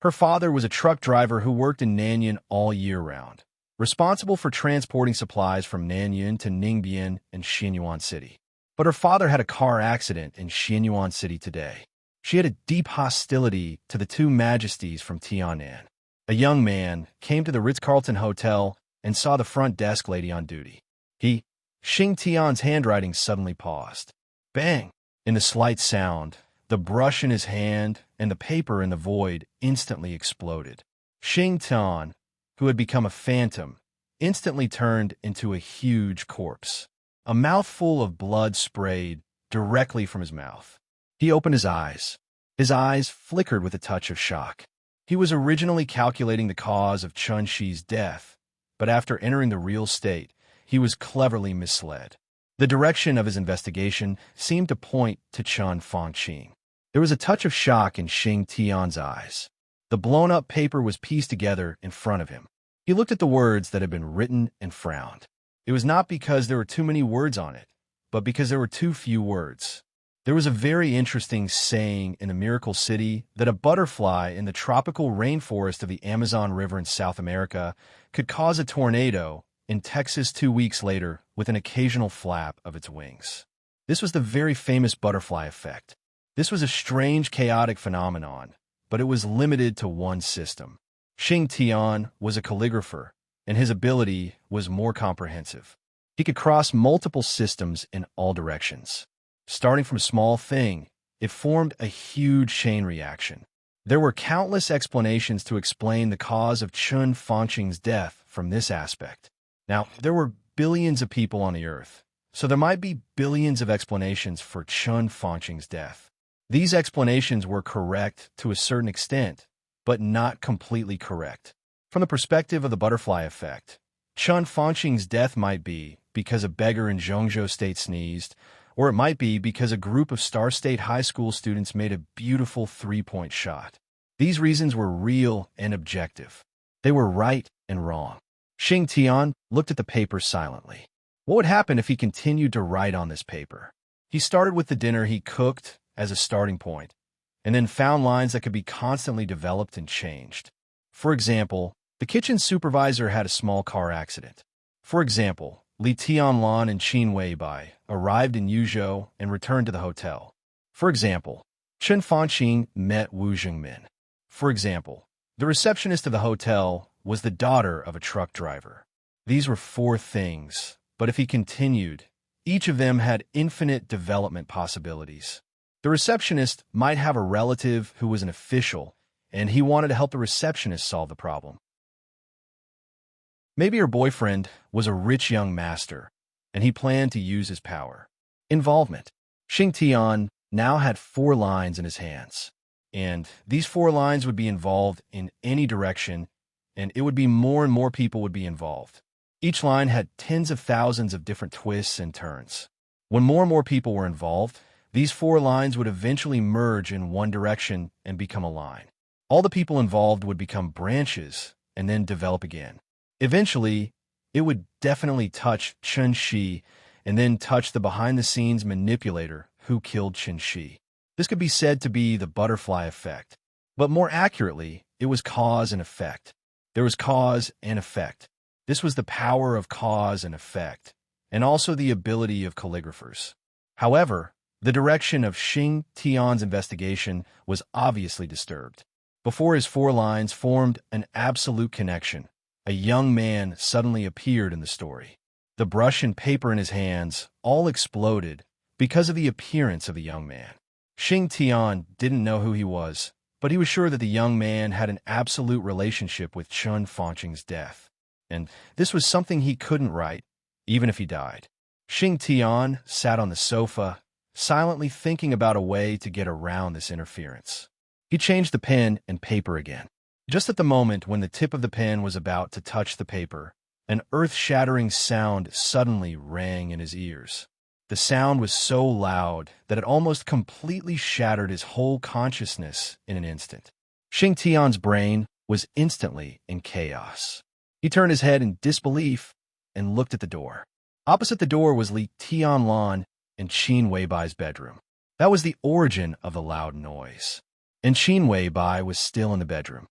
Her father was a truck driver who worked in Nanyan all year round, responsible for transporting supplies from Nanyan to Ningbian and Xianyuan City. But her father had a car accident in Xianyuan City today. She had a deep hostility to the two majesties from Tianan. A young man came to the Ritz-Carlton Hotel and saw the front desk lady on duty. Xing Tian's handwriting suddenly paused. Bang! In the slight sound, the brush in his hand and the paper in the void instantly exploded. Xing Tian, who had become a phantom, instantly turned into a huge corpse. A mouthful of blood sprayed directly from his mouth. He opened his eyes. His eyes flickered with a touch of shock. He was originally calculating the cause of Chun Shi's death, but after entering the real state, he was cleverly misled. The direction of his investigation seemed to point to Chen Fangqing. There was a touch of shock in Xing Tian's eyes. The blown-up paper was pieced together in front of him. He looked at the words that had been written and frowned. It was not because there were too many words on it, but because there were too few words. There was a very interesting saying in the Miracle City that a butterfly in the tropical rainforest of the Amazon River in South America could cause a tornado in Texas 2 weeks later with an occasional flap of its wings. This was the very famous butterfly effect. This was a strange, chaotic phenomenon, but it was limited to one system. Xing Tian was a calligrapher, and his ability was more comprehensive. He could cross multiple systems in all directions. Starting from a small thing, it formed a huge chain reaction. There were countless explanations to explain the cause of Chen Fangqing's death from this aspect. Now, there were billions of people on the earth, so there might be billions of explanations for Chen Fangqing's death. These explanations were correct to a certain extent, but not completely correct. From the perspective of the butterfly effect, Chen Fangqing's death might be because a beggar in Zhongzhou State sneezed, or it might be because a group of Star State High School students made a beautiful three-point shot. These reasons were real and objective. They were right and wrong. Xing Tian looked at the paper silently. What would happen if he continued to write on this paper? He started with the dinner he cooked as a starting point, and then found lines that could be constantly developed and changed. For example, the kitchen supervisor had a small car accident. For example, Li Tianlan and Qin Weibai arrived in Yuzhou and returned to the hotel. For example, Chen Fangqing met Wu Jingmin. For example, the receptionist of the hotel was the daughter of a truck driver. These were 4 things, but if he continued, each of them had infinite development possibilities. The receptionist might have a relative who was an official, and he wanted to help the receptionist solve the problem. Maybe her boyfriend was a rich young master, and he planned to use his power. Involvement. Xing Tian now had 4 lines in his hands, and these 4 lines would be involved in any direction, and it would be more and more people would be involved. Each line had tens of thousands of different twists and turns. When more and more people were involved, these 4 lines would eventually merge in one direction and become a line. All the people involved would become branches and then develop again. Eventually, it would definitely touch Chen Shi and then touch the behind-the-scenes manipulator who killed Chen Shi. This could be said to be the butterfly effect, but more accurately, it was cause and effect. There was cause and effect. This was the power of cause and effect, and also the ability of calligraphers. However, the direction of Xing Tian's investigation was obviously disturbed. Before his 4 lines formed an absolute connection, a young man suddenly appeared in the story. The brush and paper in his hands all exploded because of the appearance of the young man. Xing Tian didn't know who he was, but he was sure that the young man had an absolute relationship with Chen Fangqing's death, and this was something he couldn't write, even if he died. Xing Tian sat on the sofa, silently thinking about a way to get around this interference. He changed the pen and paper again. Just at the moment when the tip of the pen was about to touch the paper, an earth-shattering sound suddenly rang in his ears. The sound was so loud that it almost completely shattered his whole consciousness in an instant. Xing Tian's brain was instantly in chaos. He turned his head in disbelief and looked at the door. Opposite the door was Li Tianlan in Qin Weibai's bedroom. That was the origin of the loud noise. And Qin Weibai was still in the bedroom.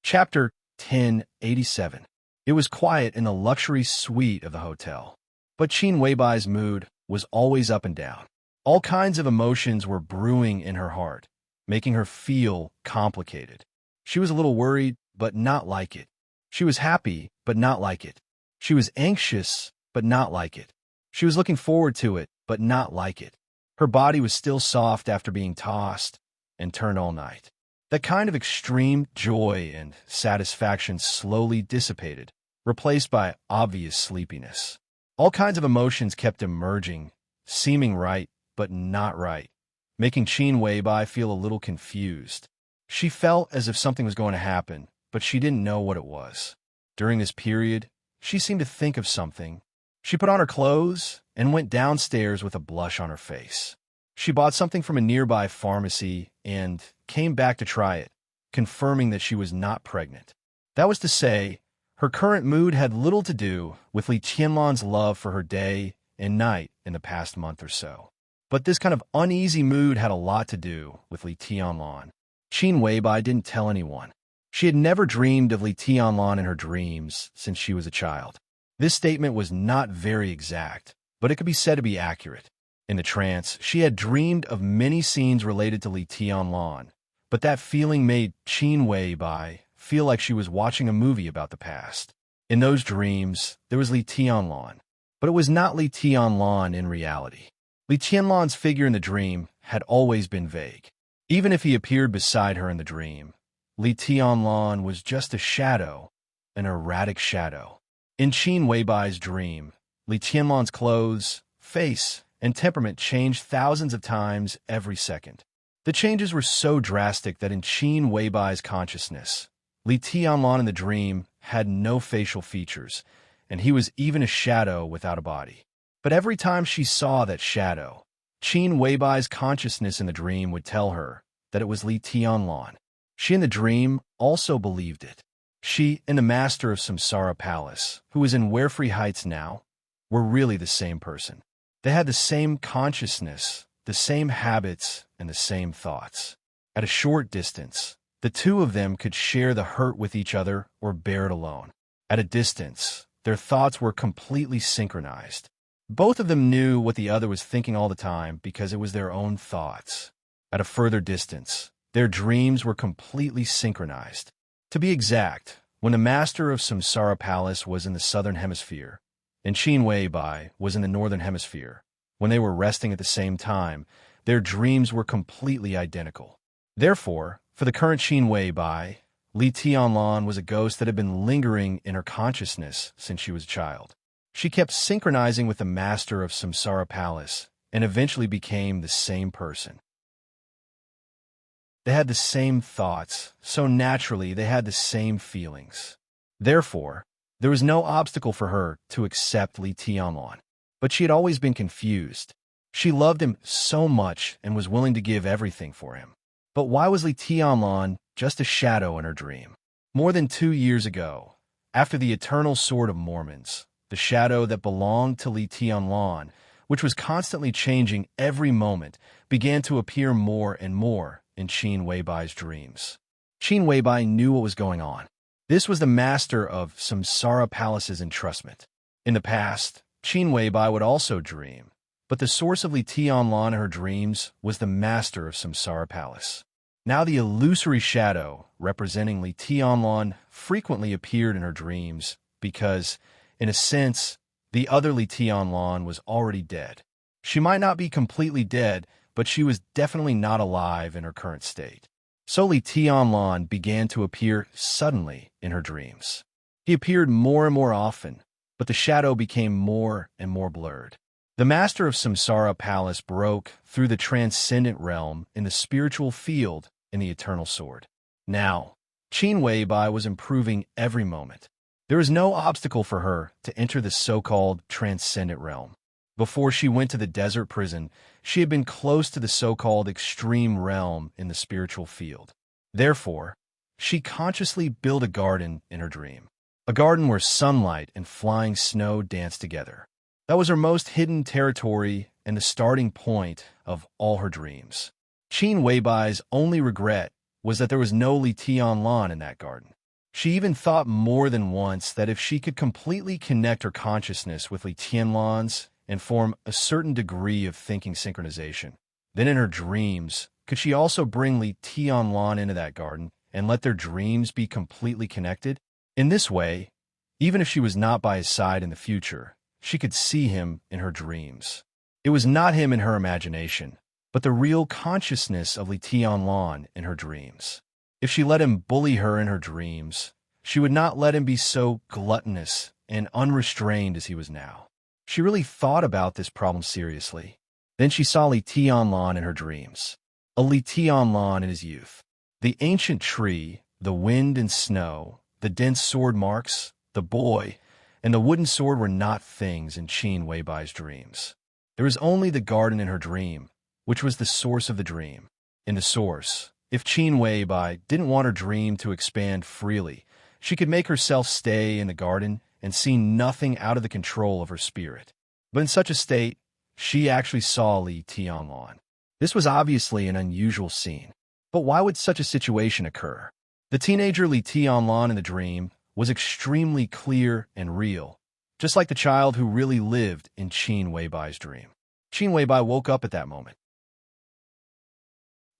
Chapter 1087. It was quiet in the luxury suite of the hotel, but Qin Weibai's mood was always up and down. All kinds of emotions were brewing in her heart, making her feel complicated. She was a little worried, but not like it. She was happy, but not like it. She was anxious, but not like it. She was looking forward to it, but not like it. Her body was still soft after being tossed and turned all night. That kind of extreme joy and satisfaction slowly dissipated, replaced by obvious sleepiness. All kinds of emotions kept emerging, seeming right, but not right, making Qin Weibai feel a little confused. She felt as if something was going to happen, but she didn't know what it was. During this period, she seemed to think of something. She put on her clothes and went downstairs with a blush on her face. She bought something from a nearby pharmacy and came back to try it, confirming that she was not pregnant. That was to say, her current mood had little to do with Li Tianlan's love for her day and night in the past month or so. But this kind of uneasy mood had a lot to do with Li Tianlan. Qin Weibai didn't tell anyone. She had never dreamed of Li Tianlan in her dreams since she was a child. This statement was not very exact, but it could be said to be accurate. In the trance, she had dreamed of many scenes related to Li Tianlan, but that feeling made Qin Weibai feel like she was watching a movie about the past. In those dreams, there was Li Tianlan, but it was not Li Tianlan in reality. Li Tianlan's figure in the dream had always been vague. Even if he appeared beside her in the dream, Li Tianlan was just a shadow, an erratic shadow. In Qin Weibai's dream, Li Tianlan's clothes, face, and temperament changed thousands of times every second. The changes were so drastic that in Qin Weibai's consciousness, Li Tianlan in the dream had no facial features, and he was even a shadow without a body. But every time she saw that shadow, Qin Weibai's consciousness in the dream would tell her that it was Li Tianlan. She in the dream also believed it. She and the master of Samsara Palace, who was in Warefree Heights now, were really the same person. They had the same consciousness, the same habits, and the same thoughts. At a short distance, the two of them could share the hurt with each other or bear it alone. At a distance, their thoughts were completely synchronized. Both of them knew what the other was thinking all the time because it was their own thoughts. At a further distance, their dreams were completely synchronized. To be exact, when the master of Samsara Palace was in the southern hemisphere, and Qin Weibai was in the northern hemisphere, when they were resting at the same time, their dreams were completely identical. Therefore, for the current Qin Weibai, Li Tianlan was a ghost that had been lingering in her consciousness since she was a child. She kept synchronizing with the master of Samsara Palace and eventually became the same person. They had the same thoughts, so naturally they had the same feelings. Therefore, there was no obstacle for her to accept Li Tianlan. But she had always been confused. She loved him so much and was willing to give everything for him. But why was Li Tianlan just a shadow in her dream? More than 2 years ago, after the Eternal Sword of Mormons, the shadow that belonged to Li Tianlan, which was constantly changing every moment, began to appear more and more in Qin Weibai's dreams. Qin Weibai knew what was going on. This was the master of Samsara Palace's entrustment. In the past, Qin Weibai would also dream, but the source of Li Tianlan in her dreams was the master of Samsara Palace. Now the illusory shadow representing Li Tianlan frequently appeared in her dreams because, in a sense, the other Li Tianlan was already dead. She might not be completely dead, but she was definitely not alive in her current state. So Li Tianlan began to appear suddenly in her dreams. He appeared more and more often, but the shadow became more and more blurred. The master of Samsara Palace broke through the transcendent realm in the spiritual field in the Eternal Sword. Now, Qin Weibai was improving every moment. There was no obstacle for her to enter the so-called transcendent realm. Before she went to the desert prison, she had been close to the so-called extreme realm in the spiritual field. Therefore, she consciously built a garden in her dream. A garden where sunlight and flying snow danced together. That was her most hidden territory and the starting point of all her dreams. Qin Weibai's only regret was that there was no Li Tianlan in that garden. She even thought more than once that if she could completely connect her consciousness with Li Tianlan's and form a certain degree of thinking synchronization, then in her dreams, could she also bring Li Tianlan into that garden and let their dreams be completely connected? In this way, even if she was not by his side in the future, she could see him in her dreams. It was not him in her imagination, but the real consciousness of Li Tianlan in her dreams. If she let him bully her in her dreams, she would not let him be so gluttonous and unrestrained as he was now. She really thought about this problem seriously. Then she saw Li Tianlan in her dreams. A Li Tianlan in his youth. The ancient tree, the wind and snow, the dense sword marks, the boy, and the wooden sword were not things in Qin Weibai's dreams. There was only the garden in her dream, which was the source of the dream. In the source, if Qin Weibai didn't want her dream to expand freely, she could make herself stay in the garden and see nothing out of the control of her spirit. But in such a state, she actually saw Li Tianlan. This was obviously an unusual scene. But why would such a situation occur? The teenager Li Tianlan in the dream was extremely clear and real, just like the child who really lived in Qin Weibai's dream. Qin Weibai woke up at that moment.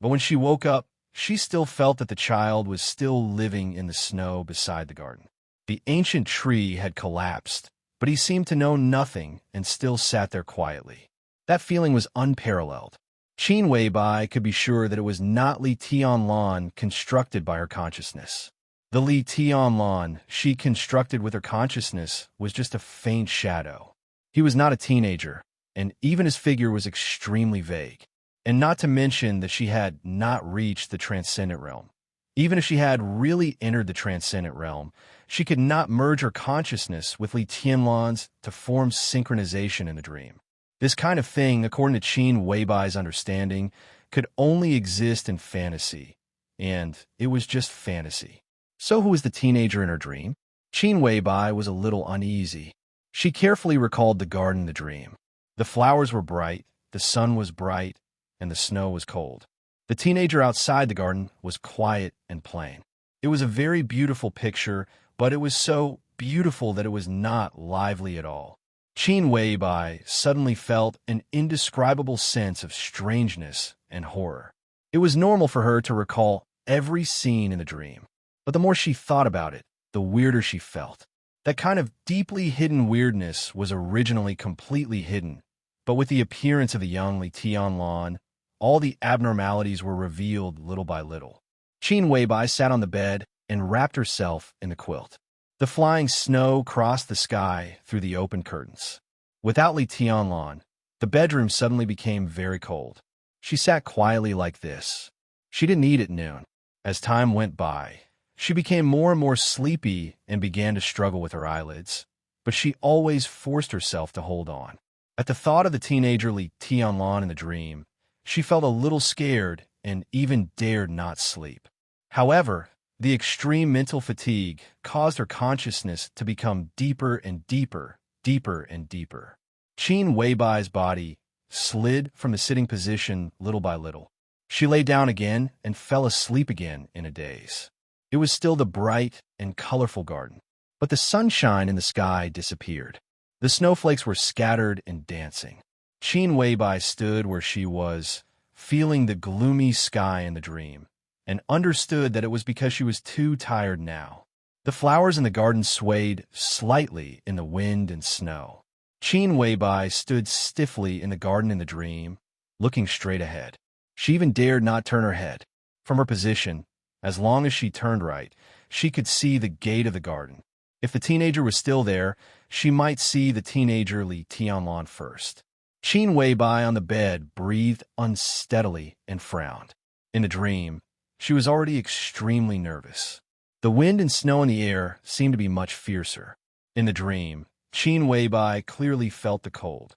But when she woke up, she still felt that the child was still living in the snow beside the garden. The ancient tree had collapsed, but he seemed to know nothing and still sat there quietly. That feeling was unparalleled. Qin Weibai could be sure that it was not Li Tianlan constructed by her consciousness. The Li Tianlan she constructed with her consciousness was just a faint shadow. He was not a teenager, and even his figure was extremely vague. And not to mention that she had not reached the transcendent realm. Even if she had really entered the transcendent realm, she could not merge her consciousness with Li Tianlan's to form synchronization in the dream. This kind of thing, according to Qin Weibai's understanding, could only exist in fantasy, and it was just fantasy. So who was the teenager in her dream? Qin Weibai was a little uneasy. She carefully recalled the garden in the dream. The flowers were bright, the sun was bright, and the snow was cold. The teenager outside the garden was quiet and plain. It was a very beautiful picture, but it was so beautiful that it was not lively at all. Qin Weibai suddenly felt an indescribable sense of strangeness and horror. It was normal for her to recall every scene in the dream, but the more she thought about it, the weirder she felt. That kind of deeply hidden weirdness was originally completely hidden, but with the appearance of the young Li Tianlan, all the abnormalities were revealed little by little. Qin Weibai sat on the bed and wrapped herself in the quilt. The flying snow crossed the sky through the open curtains. Without Li Tianlan, the bedroom suddenly became very cold. She sat quietly like this. She didn't eat at noon. As time went by, she became more and more sleepy and began to struggle with her eyelids, but she always forced herself to hold on. At the thought of the teenager Li Tianlan in the dream, she felt a little scared and even dared not sleep. However, the extreme mental fatigue caused her consciousness to become deeper and deeper, deeper and deeper. Qin Weibai's body slid from the sitting position little by little. She lay down again and fell asleep again in a daze. It was still the bright and colorful garden, but the sunshine in the sky disappeared. The snowflakes were scattered and dancing. Qin Weibai stood where she was, feeling the gloomy sky in the dream, and understood that it was because she was too tired now. The flowers in the garden swayed slightly in the wind and snow. Qin Weibai stood stiffly in the garden in the dream, looking straight ahead. She even dared not turn her head. From her position, as long as she turned right, she could see the gate of the garden. If the teenager was still there, she might see the teenager Li Tianlan first. Qin Weibai on the bed breathed unsteadily and frowned. In the dream, she was already extremely nervous. The wind and snow in the air seemed to be much fiercer. In the dream, Qin Weibai clearly felt the cold.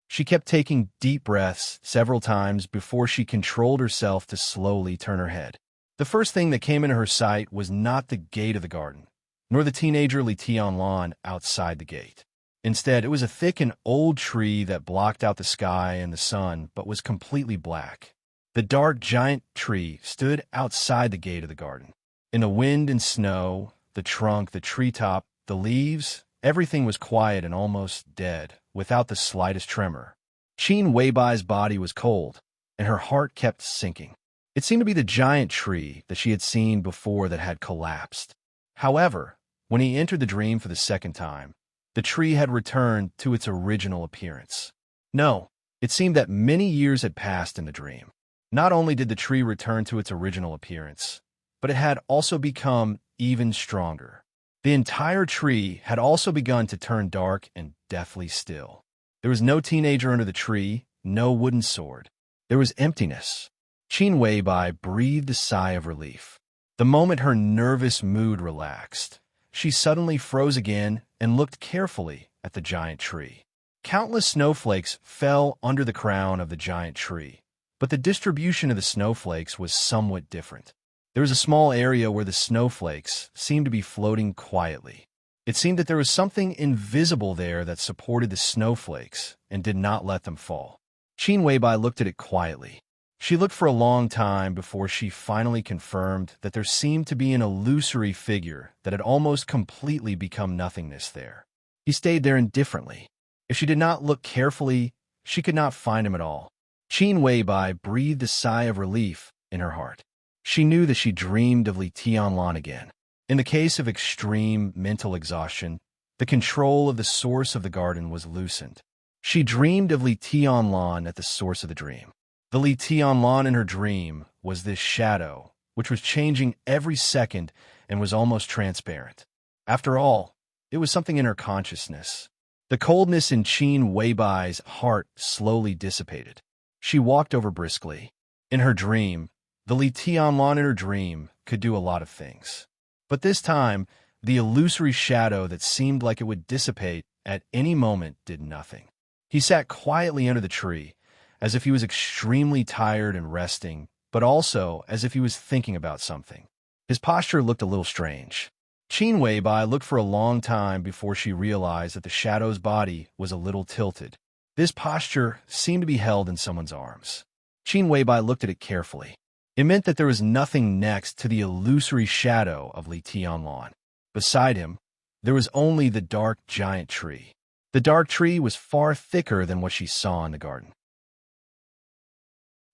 She kept taking deep breaths several times before she controlled herself to slowly turn her head. The first thing that came into her sight was not the gate of the garden, nor the teenager Li Tianlan outside the gate. Instead, it was a thick and old tree that blocked out the sky and the sun, but was completely black. The dark giant tree stood outside the gate of the garden. In the wind and snow, the trunk, the treetop, the leaves, everything was quiet and almost dead, without the slightest tremor. Qin Weibai's body was cold, and her heart kept sinking. It seemed to be the giant tree that she had seen before that had collapsed. However, when he entered the dream for the second time, the tree had returned to its original appearance. No, it seemed that many years had passed in the dream. Not only did the tree return to its original appearance, but it had also become even stronger. The entire tree had also begun to turn dark and deathly still. There was no teenager under the tree, no wooden sword. There was emptiness. Qin Weibai breathed a sigh of relief. The moment her nervous mood relaxed, she suddenly froze again and looked carefully at the giant tree. Countless snowflakes fell under the crown of the giant tree, but the distribution of the snowflakes was somewhat different. There was a small area where the snowflakes seemed to be floating quietly. It seemed that there was something invisible there that supported the snowflakes and did not let them fall. Qin Weibai looked at it quietly. She looked for a long time before she finally confirmed that there seemed to be an illusory figure that had almost completely become nothingness there. He stayed there indifferently. If she did not look carefully, she could not find him at all. Qin Weibai breathed a sigh of relief in her heart. She knew that she dreamed of Li Tianlan again. In the case of extreme mental exhaustion, the control of the source of the garden was loosened. She dreamed of Li Tianlan at the source of the dream. The Li Tianlan in her dream was this shadow, which was changing every second and was almost transparent. After all, it was something in her consciousness. The coldness in Qin Weibai's heart slowly dissipated. She walked over briskly. In her dream, the Li Tianlan in her dream could do a lot of things. But this time, the illusory shadow that seemed like it would dissipate at any moment did nothing. He sat quietly under the tree, as if he was extremely tired and resting, but also as if he was thinking about something. His posture looked a little strange. Qin Weibai looked for a long time before she realized that the shadow's body was a little tilted. This posture seemed to be held in someone's arms. Qin Weibai looked at it carefully. It meant that there was nothing next to the illusory shadow of Li Tianlan. Beside him, there was only the dark giant tree. The dark tree was far thicker than what she saw in the garden.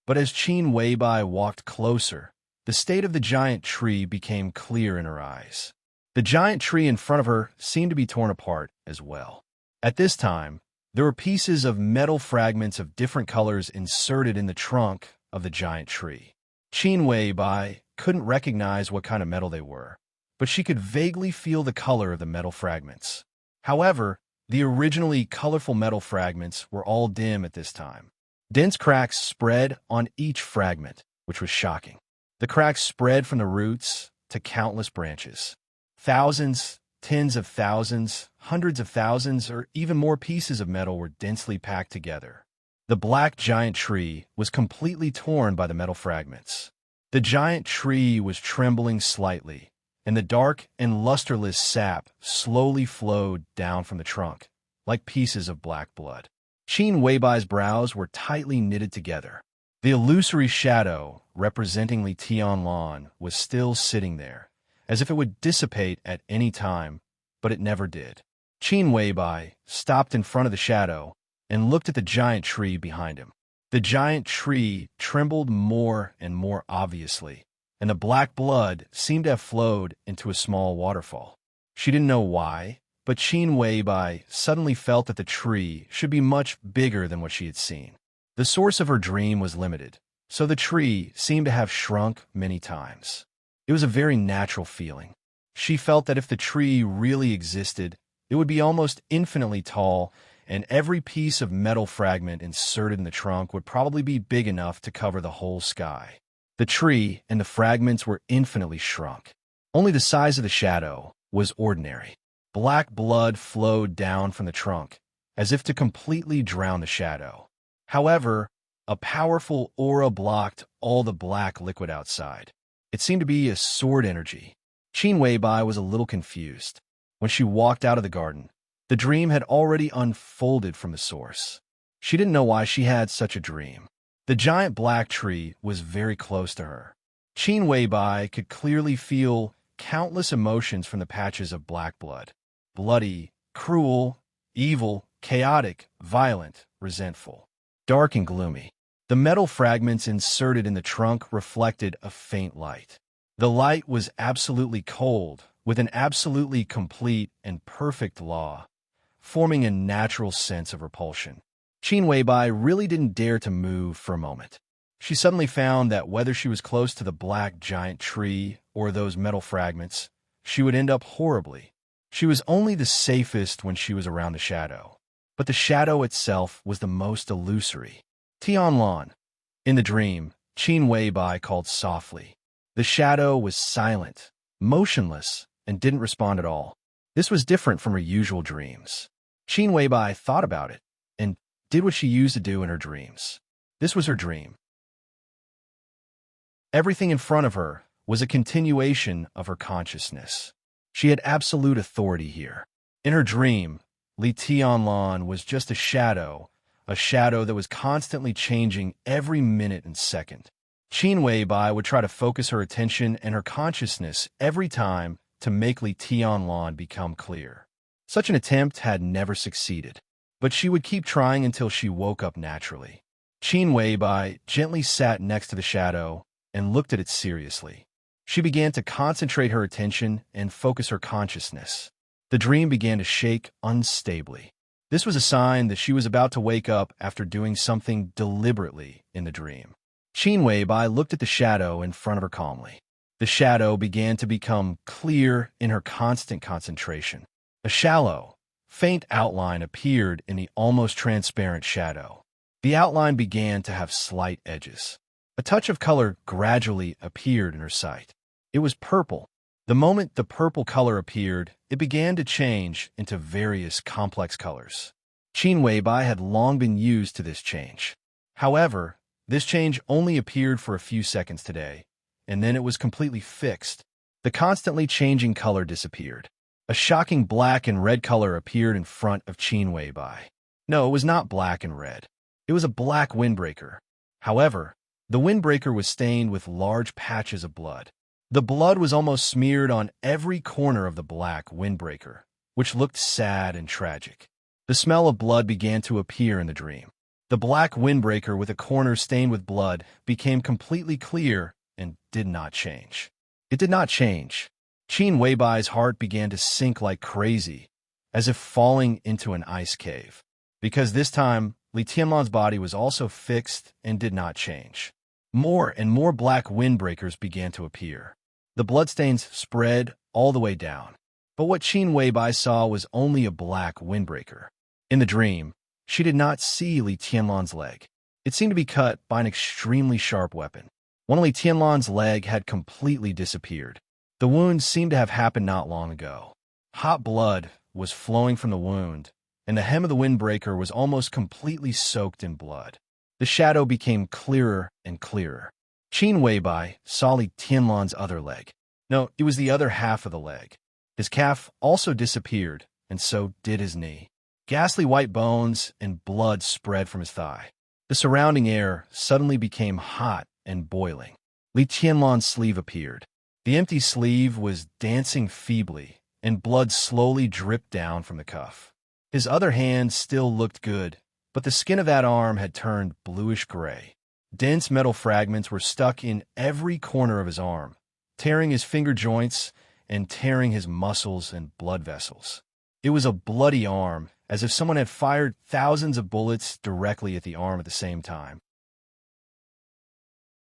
But as Qin Weibai walked closer, the state of the giant tree became clear in her eyes. The giant tree in front of her seemed to be torn apart as well. At this time, there were pieces of metal fragments of different colors inserted in the trunk of the giant tree. Qin Wei Bai couldn't recognize what kind of metal they were, but she could vaguely feel the color of the metal fragments. However, the originally colorful metal fragments were all dim at this time. Dense cracks spread on each fragment, which was shocking. The cracks spread from the roots to countless branches. Thousands, tens of thousands, hundreds of thousands, or even more pieces of metal were densely packed together. The black giant tree was completely torn by the metal fragments. The giant tree was trembling slightly, and the dark and lusterless sap slowly flowed down from the trunk, like pieces of black blood. Qin Weibai's brows were tightly knitted together. The illusory shadow, representing Li Tianlan, was still sitting there, as if it would dissipate at any time, but it never did. Qin Weibai stopped in front of the shadow and looked at the giant tree behind him. The giant tree trembled more and more obviously, and the black blood seemed to have flowed into a small waterfall. She didn't know why, but Qin Weibai suddenly felt that the tree should be much bigger than what she had seen. The source of her dream was limited, so the tree seemed to have shrunk many times. It was a very natural feeling. She felt that if the tree really existed, it would be almost infinitely tall, and every piece of metal fragment inserted in the trunk would probably be big enough to cover the whole sky. The tree and the fragments were infinitely shrunk. Only the size of the shadow was ordinary. Black blood flowed down from the trunk, as if to completely drown the shadow. However, a powerful aura blocked all the black liquid outside. It seemed to be a sword energy. Qin Weibai was a little confused. When she walked out of the garden, the dream had already unfolded from the source. She didn't know why she had such a dream. The giant black tree was very close to her. Qin Weibai could clearly feel countless emotions from the patches of black blood. Bloody, cruel, evil, chaotic, violent, resentful, dark and gloomy. The metal fragments inserted in the trunk reflected a faint light. The light was absolutely cold, with an absolutely complete and perfect law, forming a natural sense of repulsion. Qin Weibai really didn't dare to move for a moment. She suddenly found that whether she was close to the black giant tree or those metal fragments, she would end up horribly. She was only the safest when she was around the shadow, but the shadow itself was the most illusory. Tianlan. In the dream, Qin Weibai called softly. The shadow was silent, motionless, and didn't respond at all. This was different from her usual dreams. Qin Weibai thought about it and did what she used to do in her dreams. This was her dream. Everything in front of her was a continuation of her consciousness. She had absolute authority here. In her dream, Li Tianlan was just a shadow that was constantly changing every minute and second. Qin Weibai would try to focus her attention and her consciousness every time to make Li Tianlan become clear. Such an attempt had never succeeded, but she would keep trying until she woke up naturally. Qin Weibai gently sat next to the shadow and looked at it seriously. She began to concentrate her attention and focus her consciousness. The dream began to shake unstably. This was a sign that she was about to wake up after doing something deliberately in the dream. Qin Weibai looked at the shadow in front of her calmly. The shadow began to become clear in her constant concentration. A shallow, faint outline appeared in the almost transparent shadow. The outline began to have slight edges. A touch of color gradually appeared in her sight. It was purple. The moment the purple color appeared, it began to change into various complex colors. Qin Weibai had long been used to this change. However, this change only appeared for a few seconds today, and then it was completely fixed. The constantly changing color disappeared. A shocking black and red color appeared in front of Qin Weibai. No, it was not black and red. It was a black windbreaker. However, the windbreaker was stained with large patches of blood. The blood was almost smeared on every corner of the black windbreaker, which looked sad and tragic. The smell of blood began to appear in the dream. The black windbreaker with a corner stained with blood became completely clear and did not change. It did not change. Qin Weibai's heart began to sink like crazy, as if falling into an ice cave. Because this time, Li Tianlan's body was also fixed and did not change. More and more black windbreakers began to appear. The bloodstains spread all the way down. But what Qin Weibai saw was only a black windbreaker. In the dream, she did not see Li Tianlan's leg. It seemed to be cut by an extremely sharp weapon. One Li Tianlan's leg had completely disappeared. The wound seemed to have happened not long ago. Hot blood was flowing from the wound, and the hem of the windbreaker was almost completely soaked in blood. The shadow became clearer and clearer. Qin Weibai saw Li Tianlan's other leg. No, it was the other half of the leg. His calf also disappeared, and so did his knee. Ghastly white bones and blood spread from his thigh. The surrounding air suddenly became hot and boiling. Li Tianlan's sleeve appeared. The empty sleeve was dancing feebly, and blood slowly dripped down from the cuff. His other hand still looked good, but the skin of that arm had turned bluish-gray. Dense metal fragments were stuck in every corner of his arm, tearing his finger joints and tearing his muscles and blood vessels. It was a bloody arm, as if someone had fired thousands of bullets directly at the arm at the same time.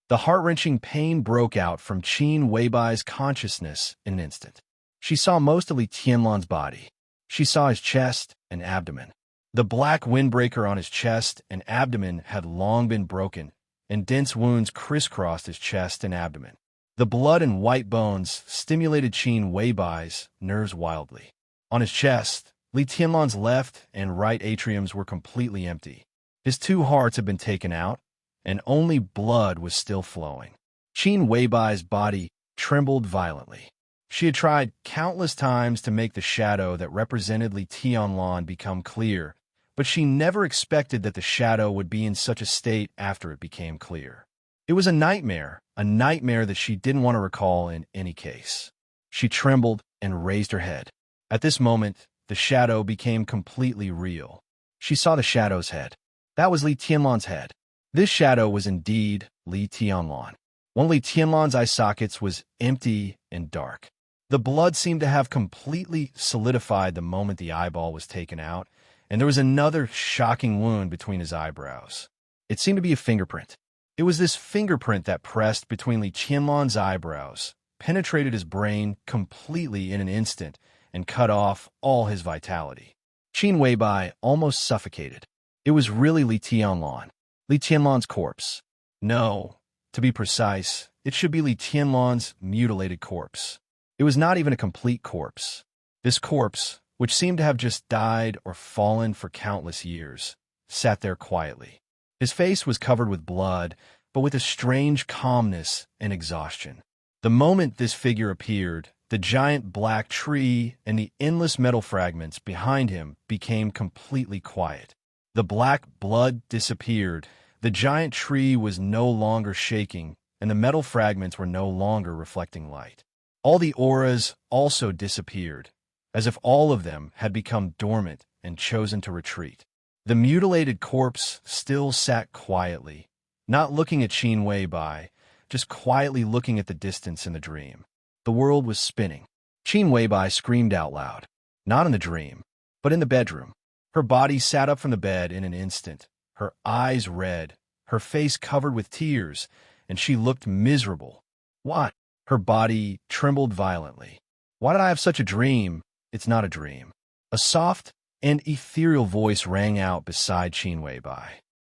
The heart-wrenching pain broke out from Qin Weibai's consciousness in an instant. She saw most of Li Tianlan's body. She saw his chest and abdomen. The black windbreaker on his chest and abdomen had long been broken, and dense wounds crisscrossed his chest and abdomen. The blood and white bones stimulated Qin Weibai's nerves wildly. On his chest, Li Tianlan's left and right atriums were completely empty. His two hearts had been taken out, and only blood was still flowing. Qin Weibai's body trembled violently. She had tried countless times to make the shadow that represented Li Tianlan become clear, but she never expected that the shadow would be in such a state after it became clear. It was a nightmare that she didn't want to recall in any case. She trembled and raised her head. At this moment, the shadow became completely real. She saw the shadow's head. That was Li Tianlan's head. This shadow was indeed Li Tianlan. One of Li Tianlan's eye sockets was empty and dark. The blood seemed to have completely solidified the moment the eyeball was taken out, and there was another shocking wound between his eyebrows. It seemed to be a fingerprint. It was this fingerprint that pressed between Li Tianlan's eyebrows, penetrated his brain completely in an instant, and cut off all his vitality. Qin Weibai almost suffocated. It was really Li Tianlan. Li Tianlan's corpse. No, to be precise, it should be Li Tianlan's mutilated corpse. It was not even a complete corpse. This corpse, which seemed to have just died or fallen for countless years, sat there quietly. His face was covered with blood, but with a strange calmness and exhaustion. The moment this figure appeared, the giant black tree and the endless metal fragments behind him became completely quiet. The black blood disappeared, the giant tree was no longer shaking, and the metal fragments were no longer reflecting light. All the auras also disappeared, as if all of them had become dormant and chosen to retreat. The mutilated corpse still sat quietly, not looking at Qin Weibai, just quietly looking at the distance in the dream. The world was spinning. Qin Weibai screamed out loud, not in the dream, but in the bedroom. Her body sat up from the bed in an instant, her eyes red, her face covered with tears, and she looked miserable. What? Her body trembled violently. Why did I have such a dream? It's not a dream. A soft and ethereal voice rang out beside Qin Weibai.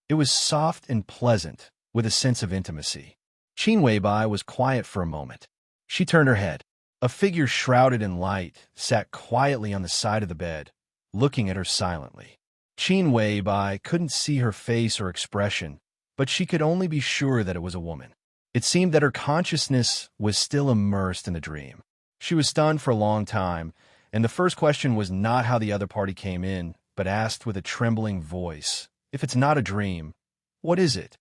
It was soft and pleasant, with a sense of intimacy. Qin Weibai was quiet for a moment. She turned her head. A figure shrouded in light sat quietly on the side of the bed, looking at her silently. Qin Weibai couldn't see her face or expression, but she could only be sure that it was a woman. It seemed that her consciousness was still immersed in the dream. She was stunned for a long time, and the first question was not how the other party came in, but asked with a trembling voice, "If it's not a dream, what is it?"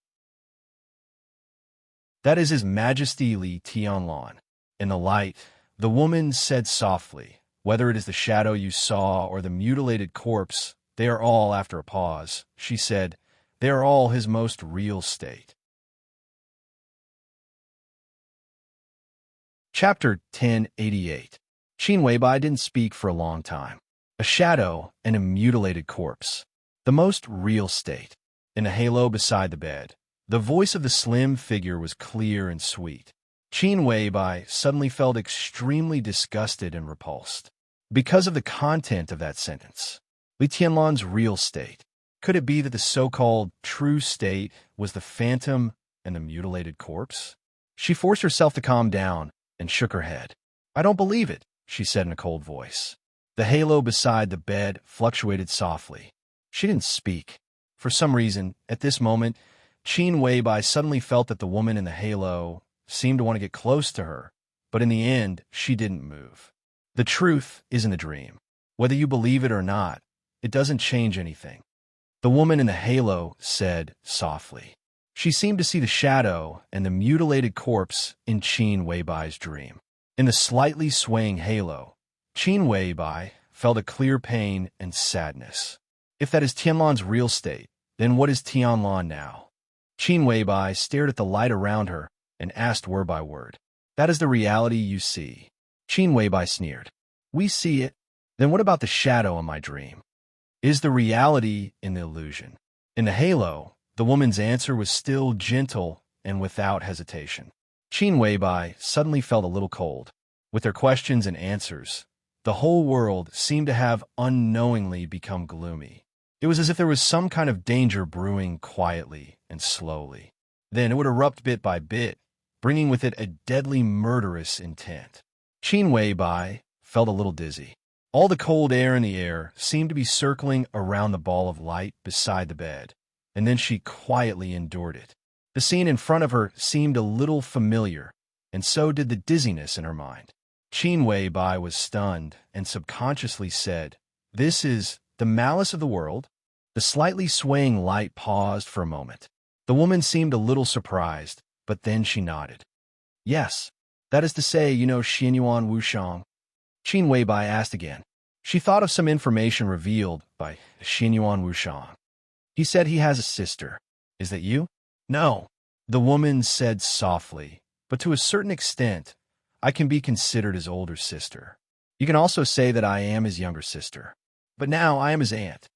"That is His Majesty Li Tianlan." In the light, the woman said softly, "Whether it is the shadow you saw or the mutilated corpse, they are all," after a pause, she said, "they are all his most real state." Chapter 1088. Qin Weibai didn't speak for a long time. A shadow and a mutilated corpse. The most real state. In a halo beside the bed, The voice of the slim figure was clear and sweet. Qin Weibai suddenly felt extremely disgusted and repulsed. Because of the content of that sentence. Li Tianlan's real state. Could it be that the so-called true state was the phantom and the mutilated corpse? She forced herself to calm down and shook her head. I don't believe it, she said in a cold voice. The halo beside the bed fluctuated softly. She didn't speak. For some reason, at this moment, Qin Weibai suddenly felt that the woman in the halo seemed to want to get close to her, but in the end, she didn't move. The truth isn't a dream. Whether you believe it or not, it doesn't change anything. The woman in the halo said softly. She seemed to see the shadow and the mutilated corpse in Qin Weibai's dream. In the slightly swaying halo, Qin Weibai felt a clear pain and sadness. If that is Tianlan's real state, then what is Tianlan now? Qin Weibai stared at the light around her and asked word by word. That is the reality you see. Qin Weibai sneered. We see it. Then what about the shadow in my dream? Is the reality in the illusion? In the halo, the woman's answer was still gentle and without hesitation. Qin Weibai suddenly felt a little cold. With her questions and answers, the whole world seemed to have unknowingly become gloomy. It was as if there was some kind of danger brewing quietly and slowly. Then it would erupt bit by bit, bringing with it a deadly murderous intent. Qin Weibai felt a little dizzy. All the cold air in the air seemed to be circling around the ball of light beside the bed, and then she quietly endured it. The scene in front of her seemed a little familiar, and so did the dizziness in her mind. Qin Weibai was stunned and subconsciously said, This is the malice of the world? The slightly swaying light paused for a moment. The woman seemed a little surprised, but then she nodded. Yes, that is to say, you know Xianyuan Wushang? Qin Weibai asked again. She thought of some information revealed by Xianyuan Wushang. He said he has a sister. Is that you? No, the woman said softly, but to a certain extent, I can be considered his older sister. You can also say that I am his younger sister. But now I am his aunt.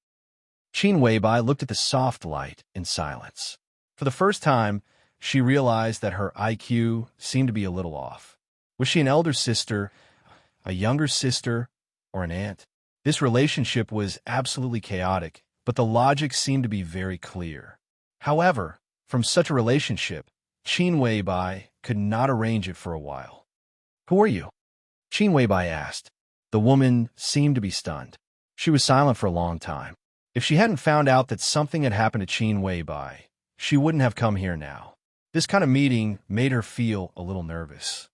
Qin Weibai looked at the soft light in silence. For the first time, she realized that her IQ seemed to be a little off. Was she an elder sister, a younger sister, or an aunt? This relationship was absolutely chaotic, but the logic seemed to be very clear. However, from such a relationship, Qin Weibai could not arrange it for a while. Who are you? Qin Weibai asked. The woman seemed to be stunned. She was silent for a long time. If she hadn't found out that something had happened to Qin Weibai, she wouldn't have come here now. This kind of meeting made her feel a little nervous.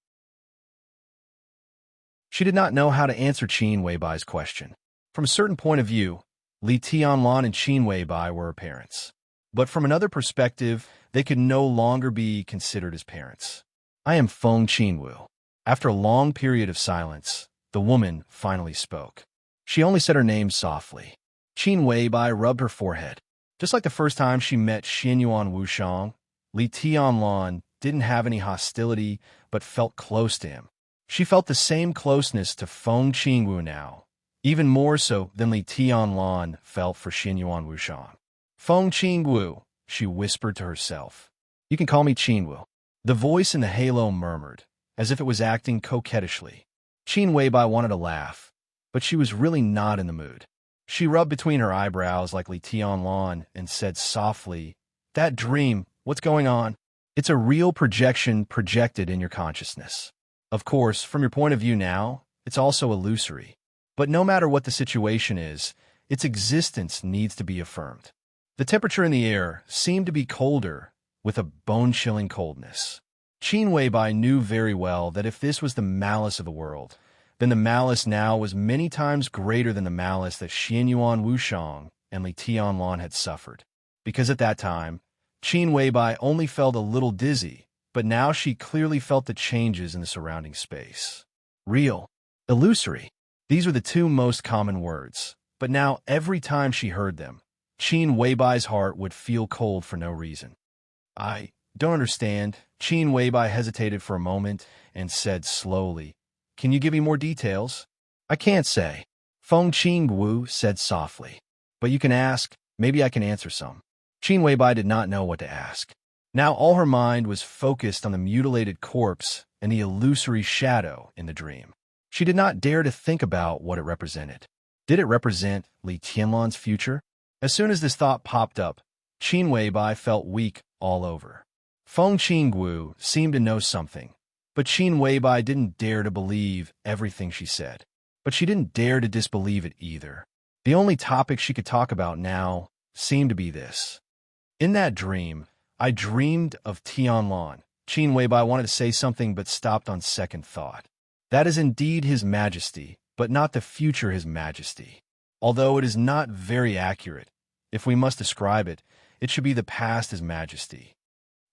She did not know how to answer Qin Weibai's question. From a certain point of view, Li Tianlan and Qin Weibai were her parents. But from another perspective, they could no longer be considered as parents. I am Feng Qinwu. After a long period of silence, the woman finally spoke. She only said her name softly. Qin Weibai rubbed her forehead. Just like the first time she met Xianyuan Wushang, Li Tianlan didn't have any hostility but felt close to him. She felt the same closeness to Feng Qinwu now, even more so than Li Tianlan felt for Xianyuan Wushang. Feng Qinwu, she whispered to herself. You can call me Qinwu. The voice in the halo murmured, as if it was acting coquettishly. Qin Weibai wanted to laugh, but she was really not in the mood. She rubbed between her eyebrows like Li Tianlan and said softly, That dream, what's going on? It's a real projection projected in your consciousness. Of course, from your point of view now, it's also illusory. But no matter what the situation is, its existence needs to be affirmed. The temperature in the air seemed to be colder, with a bone-chilling coldness. Qin Weibai knew very well that if this was the malice of the world, then the malice now was many times greater than the malice that Xianyuan Wushang and Li Tianlan had suffered. Because at that time, Qin Weibai only felt a little dizzy, but now she clearly felt the changes in the surrounding space. Real, illusory. These were the two most common words, but now every time she heard them, Qin Weibai's heart would feel cold for no reason. I don't understand. Qin Weibai hesitated for a moment and said slowly, Can you give me more details? I can't say. Feng Qinwu said softly. But you can ask, maybe I can answer some. Qin Weibai did not know what to ask. Now all her mind was focused on the mutilated corpse and the illusory shadow in the dream. She did not dare to think about what it represented. Did it represent Li Tianlan's future? As soon as this thought popped up, Qin Weibai felt weak all over. Feng Qinggu seemed to know something, but Qin Weibai didn't dare to believe everything she said. But she didn't dare to disbelieve it either. The only topic she could talk about now seemed to be this. In that dream, I dreamed of Tianlan. Qin Weibai wanted to say something but stopped on second thought. That is indeed His Majesty, but not the future His Majesty. Although it is not very accurate, if we must describe it, it should be the past His Majesty.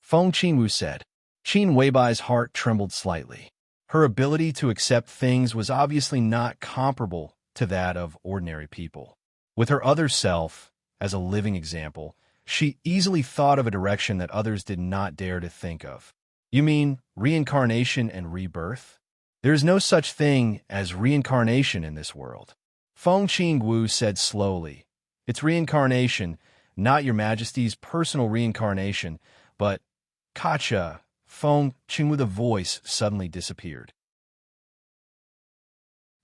Feng Qingwu said. Qin Weibai's heart trembled slightly. Her ability to accept things was obviously not comparable to that of ordinary people. With her other self, as a living example, she easily thought of a direction that others did not dare to think of. You mean reincarnation and rebirth? There is no such thing as reincarnation in this world. Feng Qingwu said slowly. It's reincarnation, not your Majesty's personal reincarnation, but Kacha. Feng Qingwu's voice suddenly disappeared.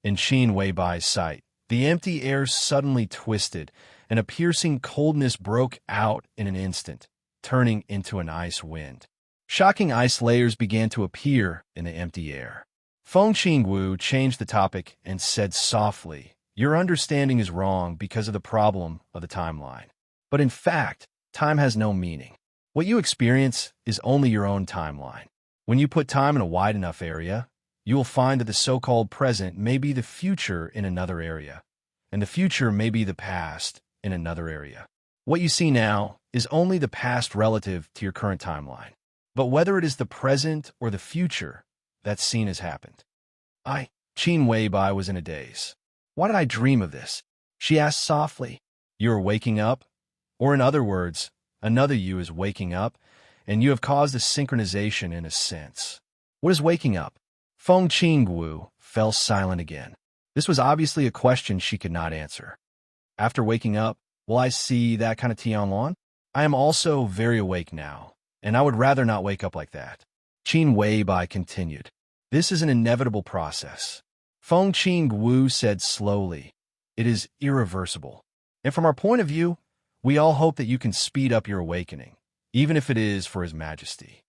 In Qin Weibai's sight, the empty air suddenly twisted, and a piercing coldness broke out in an instant, turning into an ice wind. Shocking ice layers began to appear in the empty air. Feng Qingwu changed the topic and said softly, "Your understanding is wrong because of the problem of the timeline. But in fact, time has no meaning. What you experience is only your own timeline. When you put time in a wide enough area, you will find that the so-called present may be the future in another area, and the future may be the past in another area. What you see now is only the past relative to your current timeline. But whether it is the present or the future, that scene has happened." Qin Weibai was in a daze. "Why did I dream of this?" she asked softly. "You are waking up? Or in other words, another you is waking up, and you have caused a synchronization in a sense. What is waking up?" Feng Qingwu fell silent again. This was obviously a question she could not answer. "After waking up, will I see that kind of Tianlan? I am also very awake now, and I would rather not wake up like that." Qin Weibai continued. "This is an inevitable process." Feng Qingwu said slowly, "It is irreversible. And from our point of view, we all hope that you can speed up your awakening, even if it is for His Majesty."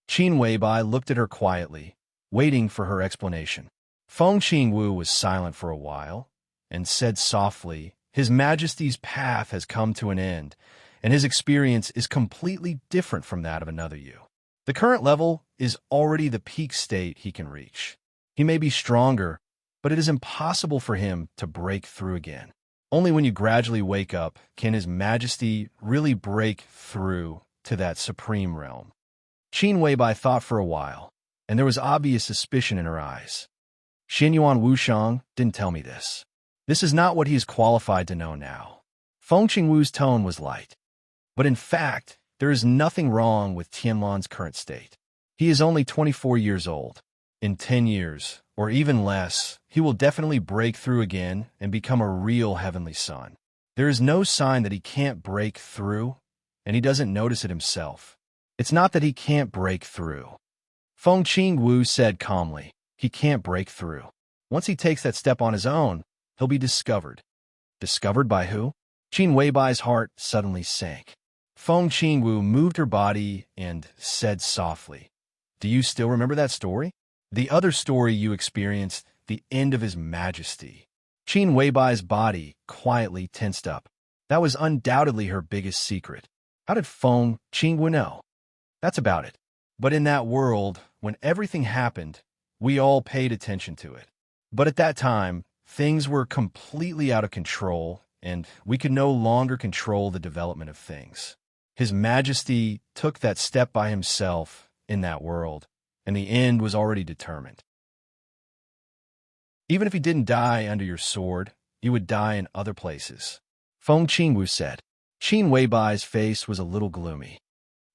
Qin Weibai looked at her quietly, waiting for her explanation. Feng Qingwu was silent for a while, and said softly, "His Majesty's path has come to an end, and his experience is completely different from that of another you. The current level is already the peak state he can reach. He may be stronger, but it is impossible for him to break through again. Only when you gradually wake up can His Majesty really break through to that supreme realm." Qin Weibai thought for a while, and there was obvious suspicion in her eyes. "Xianyuan Wushang didn't tell me this. This is not what he is qualified to know now." Feng Qingwu's tone was light. "But in fact, there is nothing wrong with Tianlan's current state. He is only 24 years old. In 10 years, or even less, he will definitely break through again and become a real heavenly son. There is no sign that he can't break through, and he doesn't notice it himself. It's not that he can't break through." Feng Qingwu said calmly, "He can't break through. Once he takes that step on his own, he'll be discovered." "Discovered by who?" Qin Weibai's heart suddenly sank. Feng Qingwu moved her body and said softly, "Do you still remember that story? The other story you experienced, the end of His Majesty." Qin Weibai's body quietly tensed up. That was undoubtedly her biggest secret. How did Feng Qingwu know? That's about it. But in that world, when everything happened, we all paid attention to it. But at that time, things were completely out of control, and we could no longer control the development of things. His Majesty took that step by himself in that world, and the end was already determined. Even if he didn't die under your sword, he would die in other places," Feng Qingwu said. Qin Weibai's face was a little gloomy.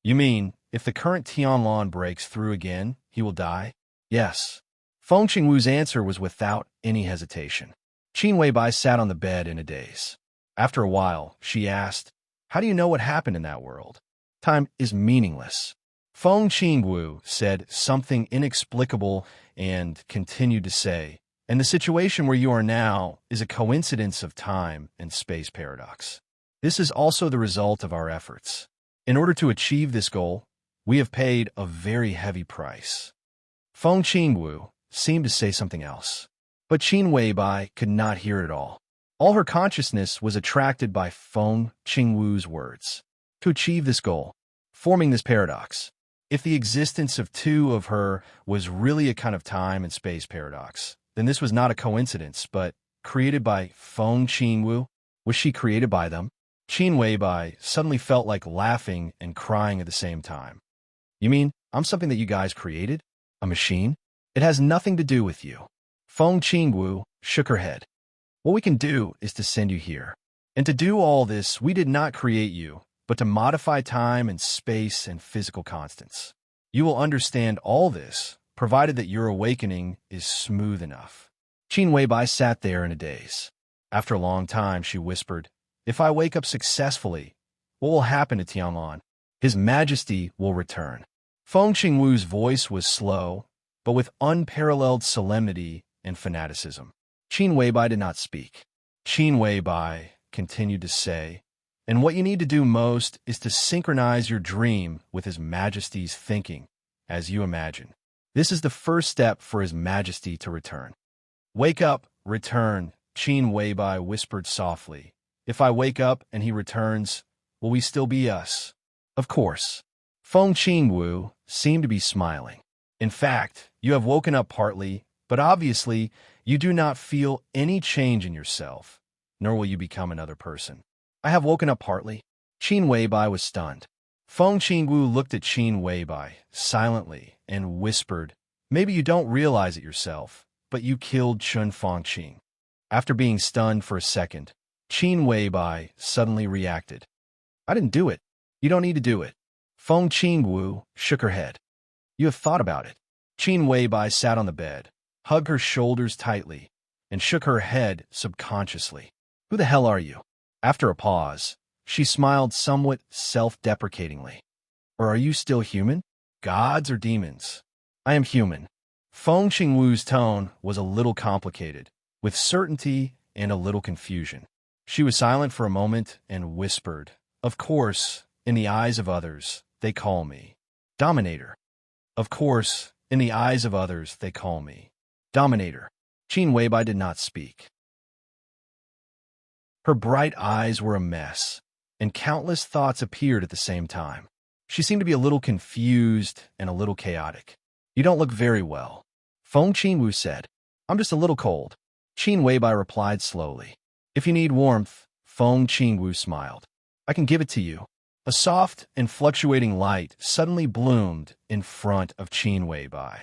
"You mean, if the current Tianlan breaks through again, he will die?" "Yes." Feng Qingwu's answer was without any hesitation. Qin Weibai sat on the bed in a daze. After a while, she asked, "How do you know what happened in that world?" "Time is meaningless. Feng Qingwu said something inexplicable and continued to say, and the situation where you are now is a coincidence of time and space paradox. This is also the result of our efforts. In order to achieve this goal, we have paid a very heavy price. Feng Qingwu seemed to say something else, but Qin Weibai could not hear it at all. All her consciousness was attracted by Feng Qingwu's words. To achieve this goal, forming this paradox, if the existence of two of her was really a kind of time and space paradox, then this was not a coincidence, but created by Feng Qingwu. Was she created by them? Qin Weibai suddenly felt like laughing and crying at the same time. You mean I'm something that you guys created? A machine? It has nothing to do with you. Feng Qingwu shook her head. What we can do is to send you here. And to do all this, we did not create you, but to modify time and space and physical constants. You will understand all this, provided that your awakening is smooth enough. Qin Weibai sat there in a daze. After a long time, she whispered, if I wake up successfully, what will happen to Tianlan? His Majesty will return. Feng Qingwu's voice was slow, but with unparalleled solemnity and fanaticism. Qin Weibai did not speak. Qin Weibai continued to say, and what you need to do most is to synchronize your dream with His Majesty's thinking, as you imagine. This is the first step for His Majesty to return. Wake up, return, Qin Weibai whispered softly. If I wake up and he returns, will we still be us? Of course. Feng Qingwu seemed to be smiling. In fact, you have woken up partly, but obviously you do not feel any change in yourself, nor will you become another person. I have woken up partly. Qin Weibai was stunned. Feng Qingwu looked at Qin Weibai silently and whispered, maybe you don't realize it yourself, but you killed Chun Fangqing. After being stunned for a second, Qin Weibai suddenly reacted. I didn't do it. You don't need to do it. Feng Qingwu shook her head. You have thought about it. Qin Weibai sat on the bed, hugged her shoulders tightly, and shook her head subconsciously. Who the hell are you? After a pause, she smiled somewhat self-deprecatingly. Or are you still human? Gods or demons? I am human. Feng Qingwu's tone was a little complicated, with certainty and a little confusion. She was silent for a moment and whispered, of course, in the eyes of others, they call me Dominator. Of course, in the eyes of others, they call me Dominator. Qin Weibai did not speak. Her bright eyes were a mess, and countless thoughts appeared at the same time. She seemed to be a little confused and a little chaotic. You don't look very well, Feng Qingwu said. I'm just a little cold. Qin Weibai replied slowly. If you need warmth, Feng Qingwu smiled. I can give it to you. A soft and fluctuating light suddenly bloomed in front of Qin Weibai.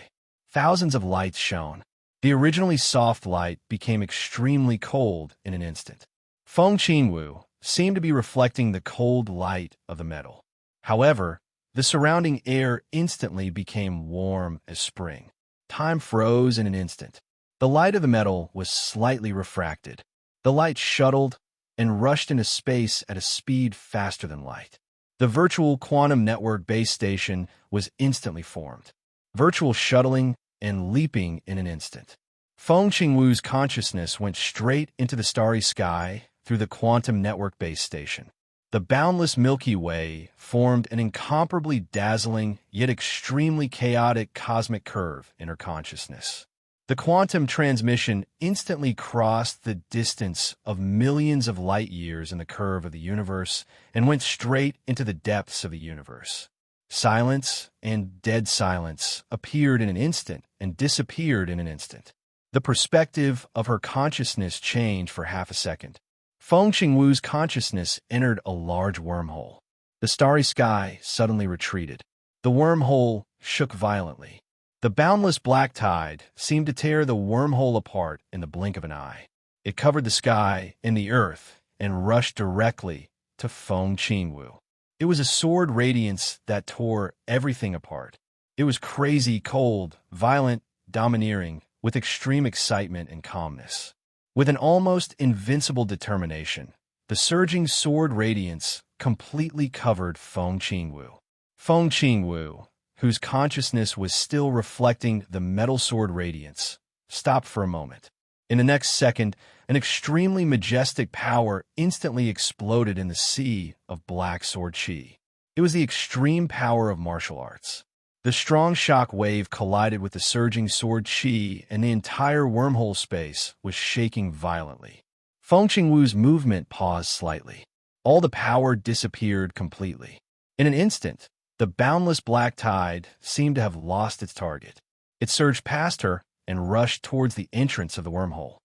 Thousands of lights shone. The originally soft light became extremely cold in an instant. Feng Qingwu seemed to be reflecting the cold light of the metal. However, the surrounding air instantly became warm as spring. Time froze in an instant. The light of the metal was slightly refracted. The light shuttled and rushed into space at a speed faster than light. The virtual quantum network base station was instantly formed, virtual shuttling and leaping in an instant. Feng Qingwu's consciousness went straight into the starry sky through the quantum network base station. The boundless Milky Way formed an incomparably dazzling yet extremely chaotic cosmic curve in her consciousness. The quantum transmission instantly crossed the distance of millions of light years in the curve of the universe and went straight into the depths of the universe. Silence and dead silence appeared in an instant and disappeared in an instant. The perspective of her consciousness changed for half a second. Feng Qingwu's consciousness entered a large wormhole. The starry sky suddenly retreated. The wormhole shook violently. The boundless black tide seemed to tear the wormhole apart in the blink of an eye. It covered the sky and the earth and rushed directly to Feng Qingwu. It was a sword radiance that tore everything apart. It was crazy, cold, violent, domineering, with extreme excitement and calmness. With an almost invincible determination, the surging sword radiance completely covered Feng Qingwu. Feng Qingwu whose consciousness was still reflecting the metal sword radiance, stopped for a moment. In the next second, an extremely majestic power instantly exploded in the sea of black sword chi. It was the extreme power of martial arts. The strong shock wave collided with the surging sword chi, and the entire wormhole space was shaking violently. Feng Qingwu's movement paused slightly. All the power disappeared completely. In an instant, the boundless black tide seemed to have lost its target. It surged past her and rushed towards the entrance of the wormhole.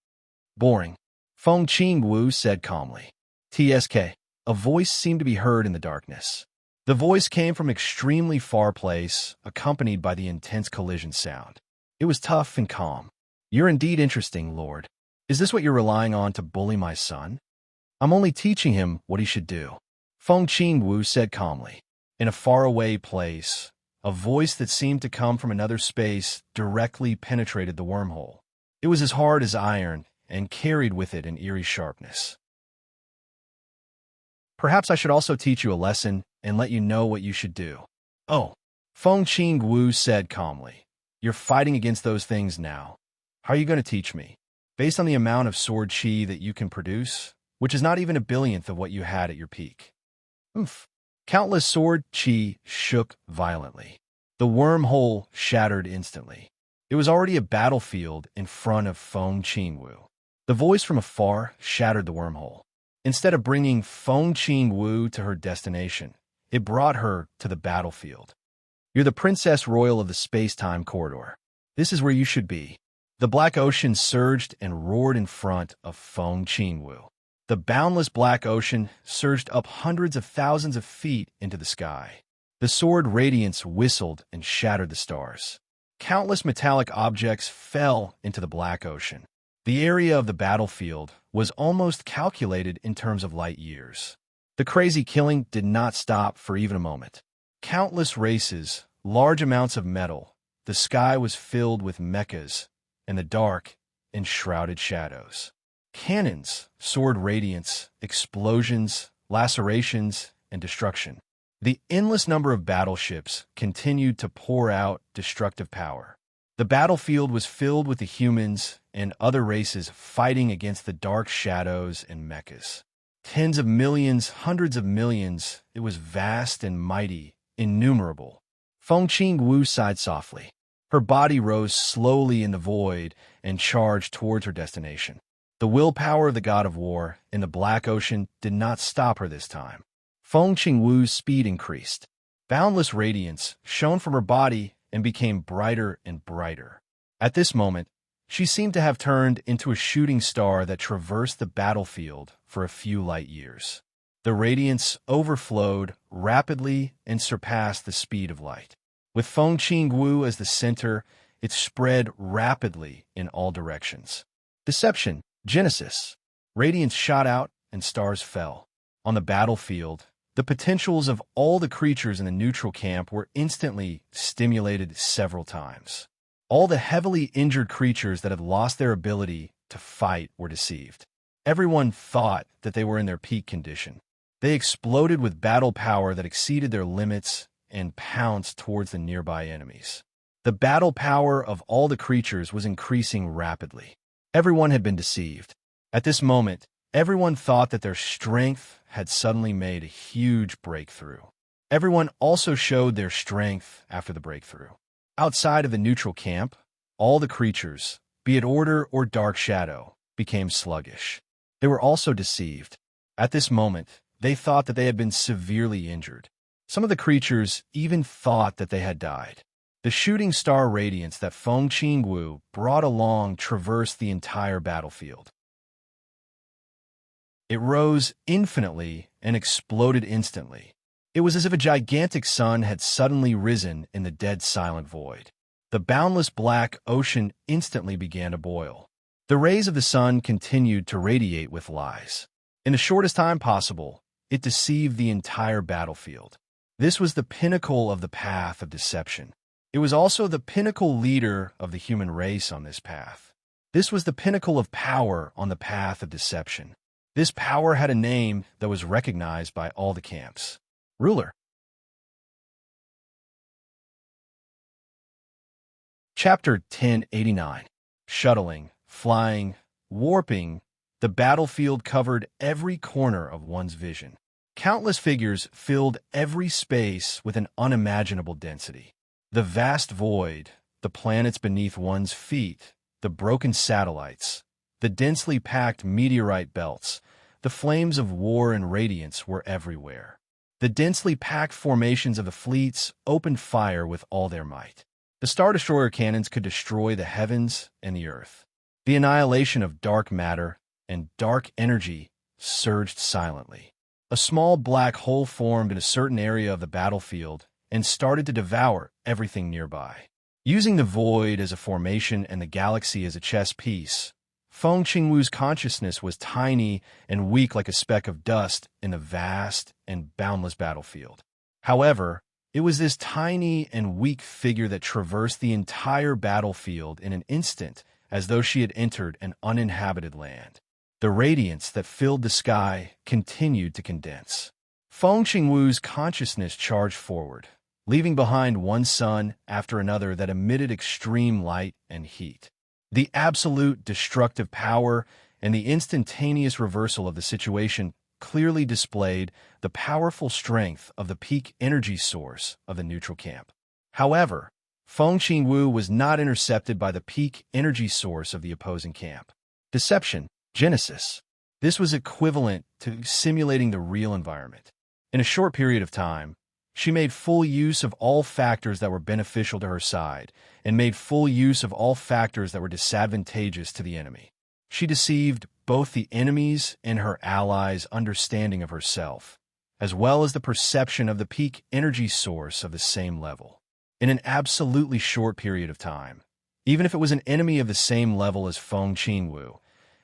Boring, Feng Qingwu said calmly. TSK. A voice seemed to be heard in the darkness. The voice came from an extremely far place, accompanied by the intense collision sound. It was tough and calm. You're indeed interesting, Lord. Is this what you're relying on to bully my son? I'm only teaching him what he should do. Feng Qingwu said calmly. In a faraway place, a voice that seemed to come from another space directly penetrated the wormhole. It was as hard as iron and carried with it an eerie sharpness. Perhaps I should also teach you a lesson and let you know what you should do. Oh, Feng Qingwu said calmly. You're fighting against those things now. How are you going to teach me? Based on the amount of sword chi that you can produce, which is not even a billionth of what you had at your peak. Oof. Countless sword chi shook violently. The wormhole shattered instantly. It was already a battlefield in front of Feng Qingwu. The voice from afar shattered the wormhole. Instead of bringing Feng Qingwu to her destination, it brought her to the battlefield. You're the Princess Royal of the space-time corridor. This is where you should be. The black ocean surged and roared in front of Feng Qingwu. The boundless black ocean surged up hundreds of thousands of feet into the sky. The sword radiance whistled and shattered the stars. Countless metallic objects fell into the black ocean. The area of the battlefield was almost calculated in terms of light years. The crazy killing did not stop for even a moment. Countless races, large amounts of metal, the sky was filled with mechas, and the dark, enshrouded shadows. Cannons, sword radiance, explosions, lacerations, and destruction. The endless number of battleships continued to pour out destructive power. The battlefield was filled with the humans and other races fighting against the dark shadows and mechas. Tens of millions, hundreds of millions, it was vast and mighty, innumerable. Feng Qingwu sighed softly. Her body rose slowly in the void and charged towards her destination. The willpower of the god of war in the black ocean did not stop her this time. Feng Qingwu's speed increased. Boundless radiance shone from her body and became brighter and brighter. At this moment, she seemed to have turned into a shooting star that traversed the battlefield for a few light years. The radiance overflowed rapidly and surpassed the speed of light. With Feng Qingwu as the center, it spread rapidly in all directions. Deception. Genesis. Radiance shot out and stars fell. On the battlefield, the potentials of all the creatures in the neutral camp were instantly stimulated several times. All the heavily injured creatures that had lost their ability to fight were deceived. Everyone thought that they were in their peak condition. They exploded with battle power that exceeded their limits and pounced towards the nearby enemies. The battle power of all the creatures was increasing rapidly. Everyone had been deceived. At this moment, everyone thought that their strength had suddenly made a huge breakthrough. Everyone also showed their strength after the breakthrough. Outside of the neutral camp, all the creatures, be it order or dark shadow, became sluggish. They were also deceived. At this moment, they thought that they had been severely injured. Some of the creatures even thought that they had died. The shooting star radiance that Feng Qingwu brought along traversed the entire battlefield. It rose infinitely and exploded instantly. It was as if a gigantic sun had suddenly risen in the dead silent void. The boundless black ocean instantly began to boil. The rays of the sun continued to radiate with lies. In the shortest time possible, it deceived the entire battlefield. This was the pinnacle of the path of deception. It was also the pinnacle leader of the human race on this path. This was the pinnacle of power on the path of deception. This power had a name that was recognized by all the camps. Ruler. Chapter 1089. Shuttling, flying, warping, the battlefield covered every corner of one's vision. Countless figures filled every space with an unimaginable density. The vast void, the planets beneath one's feet, the broken satellites, the densely packed meteorite belts, the flames of war and radiance were everywhere. The densely packed formations of the fleets opened fire with all their might. The Star Destroyer cannons could destroy the heavens and the earth. The annihilation of dark matter and dark energy surged silently. A small black hole formed in a certain area of the battlefield and started to devour everything nearby. Using the void as a formation and the galaxy as a chess piece, Feng Qingwu's consciousness was tiny and weak like a speck of dust in the vast and boundless battlefield. However, it was this tiny and weak figure that traversed the entire battlefield in an instant, as though she had entered an uninhabited land. The radiance that filled the sky continued to condense. Feng Qingwu's consciousness charged forward, leaving behind one sun after another that emitted extreme light and heat. The absolute destructive power and the instantaneous reversal of the situation clearly displayed the powerful strength of the peak energy source of the neutral camp. However, Feng Qingwu was not intercepted by the peak energy source of the opposing camp. Deception, Genesis. This was equivalent to simulating the real environment. In a short period of time, she made full use of all factors that were beneficial to her side and made full use of all factors that were disadvantageous to the enemy. She deceived both the enemy's and her allies' understanding of herself, as well as the perception of the peak energy source of the same level. In an absolutely short period of time, even if it was an enemy of the same level as Feng Qingwu,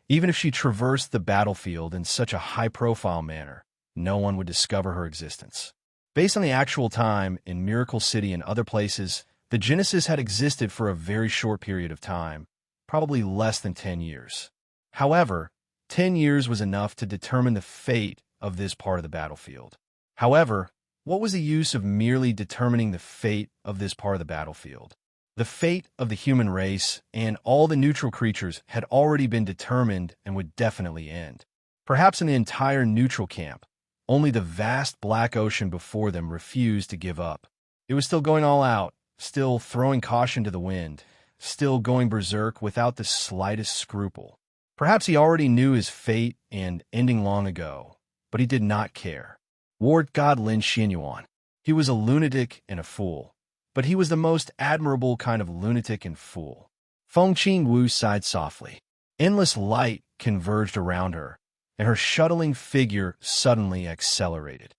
even if she traversed the battlefield in such a high-profile manner, no one would discover her existence. Based on the actual time in Miracle City and other places, the Genesis had existed for a very short period of time, probably less than 10 years. However, 10 years was enough to determine the fate of this part of the battlefield. However, what was the use of merely determining the fate of this part of the battlefield? The fate of the human race and all the neutral creatures had already been determined and would definitely end. Perhaps in the entire neutral camp, only the vast black ocean before them refused to give up. It was still going all out, still throwing caution to the wind, still going berserk without the slightest scruple. Perhaps he already knew his fate and ending long ago, but he did not care. Ward God Lin Xianyuan. He was a lunatic and a fool, but he was the most admirable kind of lunatic and fool. Feng Qingwu sighed softly. Endless light converged around her, and her shuttling figure suddenly accelerated.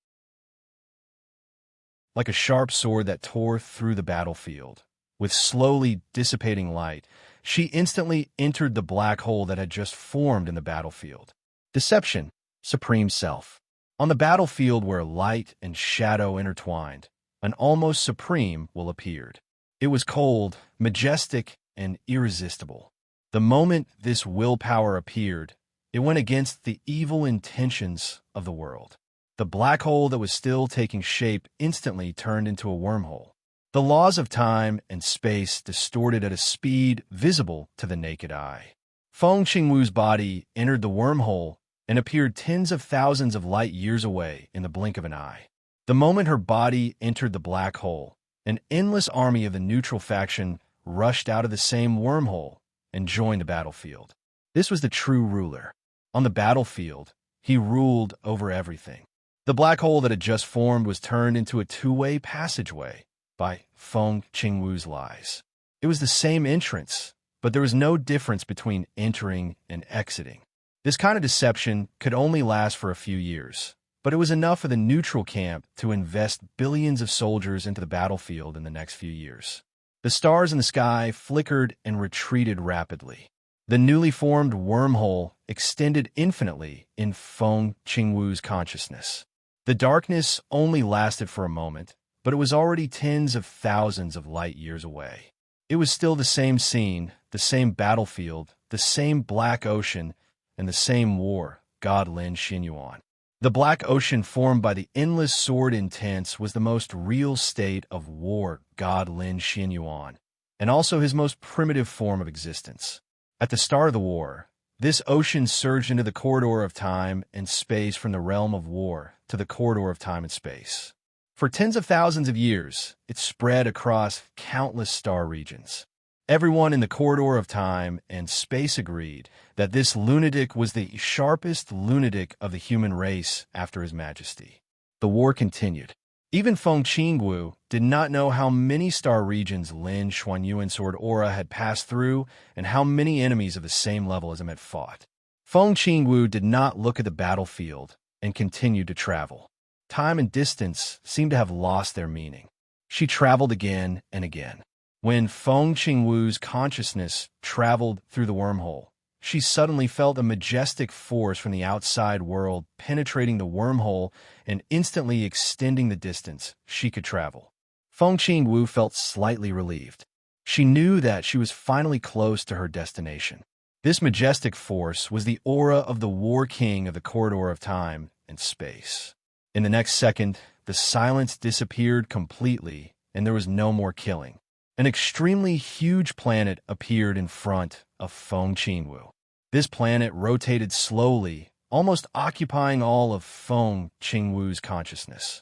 Like a sharp sword that tore through the battlefield, with slowly dissipating light, she instantly entered the black hole that had just formed in the battlefield. Deception, Supreme Self. On the battlefield where light and shadow intertwined, an almost supreme will appeared. It was cold, majestic, and irresistible. The moment this willpower appeared, it went against the evil intentions of the world. The black hole that was still taking shape instantly turned into a wormhole. The laws of time and space distorted at a speed visible to the naked eye. Feng Qingwu's body entered the wormhole and appeared tens of thousands of light years away in the blink of an eye. The moment her body entered the black hole, an endless army of the neutral faction rushed out of the same wormhole and joined the battlefield. This was the true ruler. On the battlefield, he ruled over everything. The black hole that had just formed was turned into a two-way passageway by Feng Qingwu's lies. It was the same entrance, but there was no difference between entering and exiting. This kind of deception could only last for a few years, but it was enough for the neutral camp to invest billions of soldiers into the battlefield in the next few years. The stars in the sky flickered and retreated rapidly. The newly formed wormhole extended infinitely in Feng Qingwu's consciousness. The darkness only lasted for a moment, but it was already tens of thousands of light years away. It was still the same scene, the same battlefield, the same black ocean, and the same war, God Lin Xianyuan. The black ocean formed by the endless sword intense was the most real state of war, God Lin Xianyuan. and also his most primitive form of existence. At the start of the war, this ocean surged into the corridor of time and space from the realm of war to the corridor of time and space. For tens of thousands of years, it spread across countless star regions. Everyone in the corridor of time and space agreed that this lunatic was the sharpest lunatic of the human race after His Majesty. The war continued. Even Feng Qingwu did not know how many star regions Lin Xuanyuan's sword aura had passed through and how many enemies of the same level as him had fought. Feng Qingwu did not look at the battlefield and continued to travel. Time and distance seemed to have lost their meaning. She traveled again and again. When Feng Qingwu's consciousness traveled through the wormhole, she suddenly felt a majestic force from the outside world penetrating the wormhole and instantly extending the distance she could travel. Feng Qingwu felt slightly relieved. She knew that she was finally close to her destination. This majestic force was the aura of the War King of the corridor of time and space. In the next second, the silence disappeared completely and there was no more killing. An extremely huge planet appeared in front of Feng Qingwu. This planet rotated slowly, almost occupying all of Feng Qingwu's consciousness.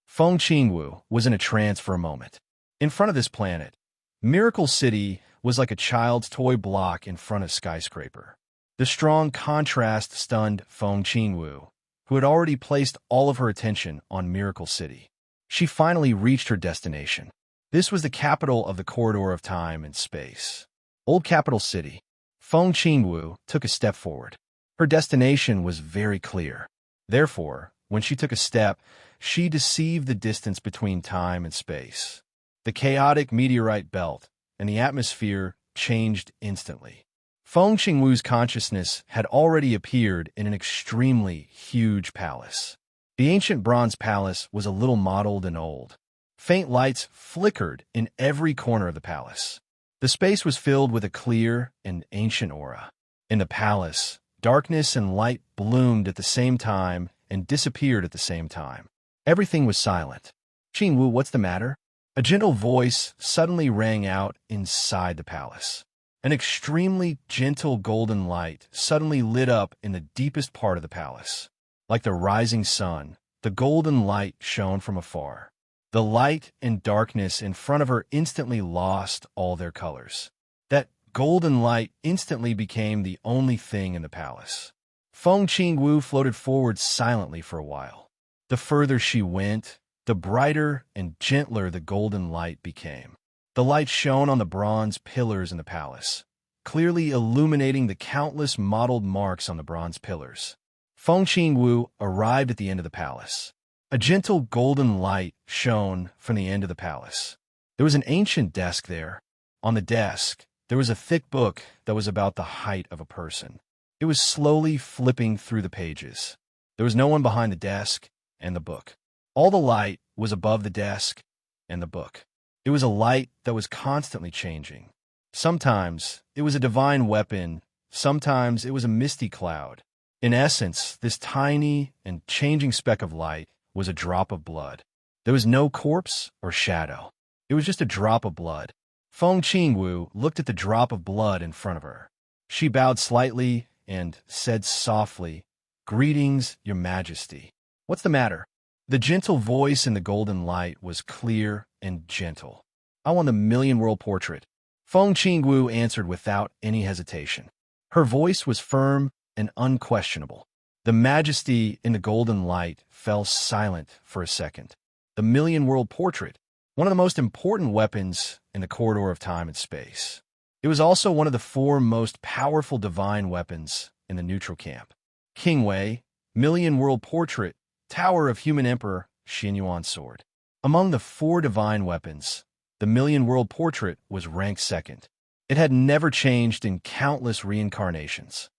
Feng Qingwu was in a trance for a moment. In front of this planet, Miracle City was like a child's toy block in front of skyscraper. The strong contrast stunned Feng Qingwu, who had already placed all of her attention on Miracle City. She finally reached her destination. This was the capital of the corridor of time and space. Old Capital City. Feng Qingwu took a step forward. Her destination was very clear. Therefore, when she took a step, she deceived the distance between time and space. The chaotic meteorite belt and the atmosphere changed instantly. Feng Qingwu's consciousness had already appeared in an extremely huge palace. The ancient bronze palace was a little mottled and old. Faint lights flickered in every corner of the palace. The space was filled with a clear and ancient aura. In the palace, darkness and light bloomed at the same time and disappeared at the same time. Everything was silent. Qingwu, what's the matter? A gentle voice suddenly rang out inside the palace. An extremely gentle golden light suddenly lit up in the deepest part of the palace. Like the rising sun, the golden light shone from afar. The light and darkness in front of her instantly lost all their colors. That golden light instantly became the only thing in the palace. Feng Qingwu floated forward silently for a while. The further she went, the brighter and gentler the golden light became. The light shone on the bronze pillars in the palace, clearly illuminating the countless mottled marks on the bronze pillars. Feng Qingwu arrived at the end of the palace. A gentle golden light shone from the end of the palace. There was an ancient desk there. On the desk, there was a thick book that was about the height of a person. It was slowly flipping through the pages. There was no one behind the desk and the book. All the light was above the desk and the book. It was a light that was constantly changing. Sometimes it was a divine weapon, sometimes it was a misty cloud. In essence, this tiny and changing speck of light was a drop of blood. There was no corpse or shadow. It was just a drop of blood. Feng Qingwu looked at the drop of blood in front of her. She bowed slightly and said softly, "Greetings, Your Majesty." "What's the matter?" The gentle voice in the golden light was clear and gentle. "I want the million-world portrait." Feng Qingwu answered without any hesitation. Her voice was firm and unquestionable. The majesty in the golden light fell silent for a second. The million-world portrait, one of the most important weapons in the corridor of time and space. It was also one of the 4 most powerful divine weapons in the neutral camp. King Wei, million-world portrait, Tower of Human Emperor, Xianyuan sword. Among the 4 divine weapons, the million-world portrait was ranked second. It had never changed in countless reincarnations.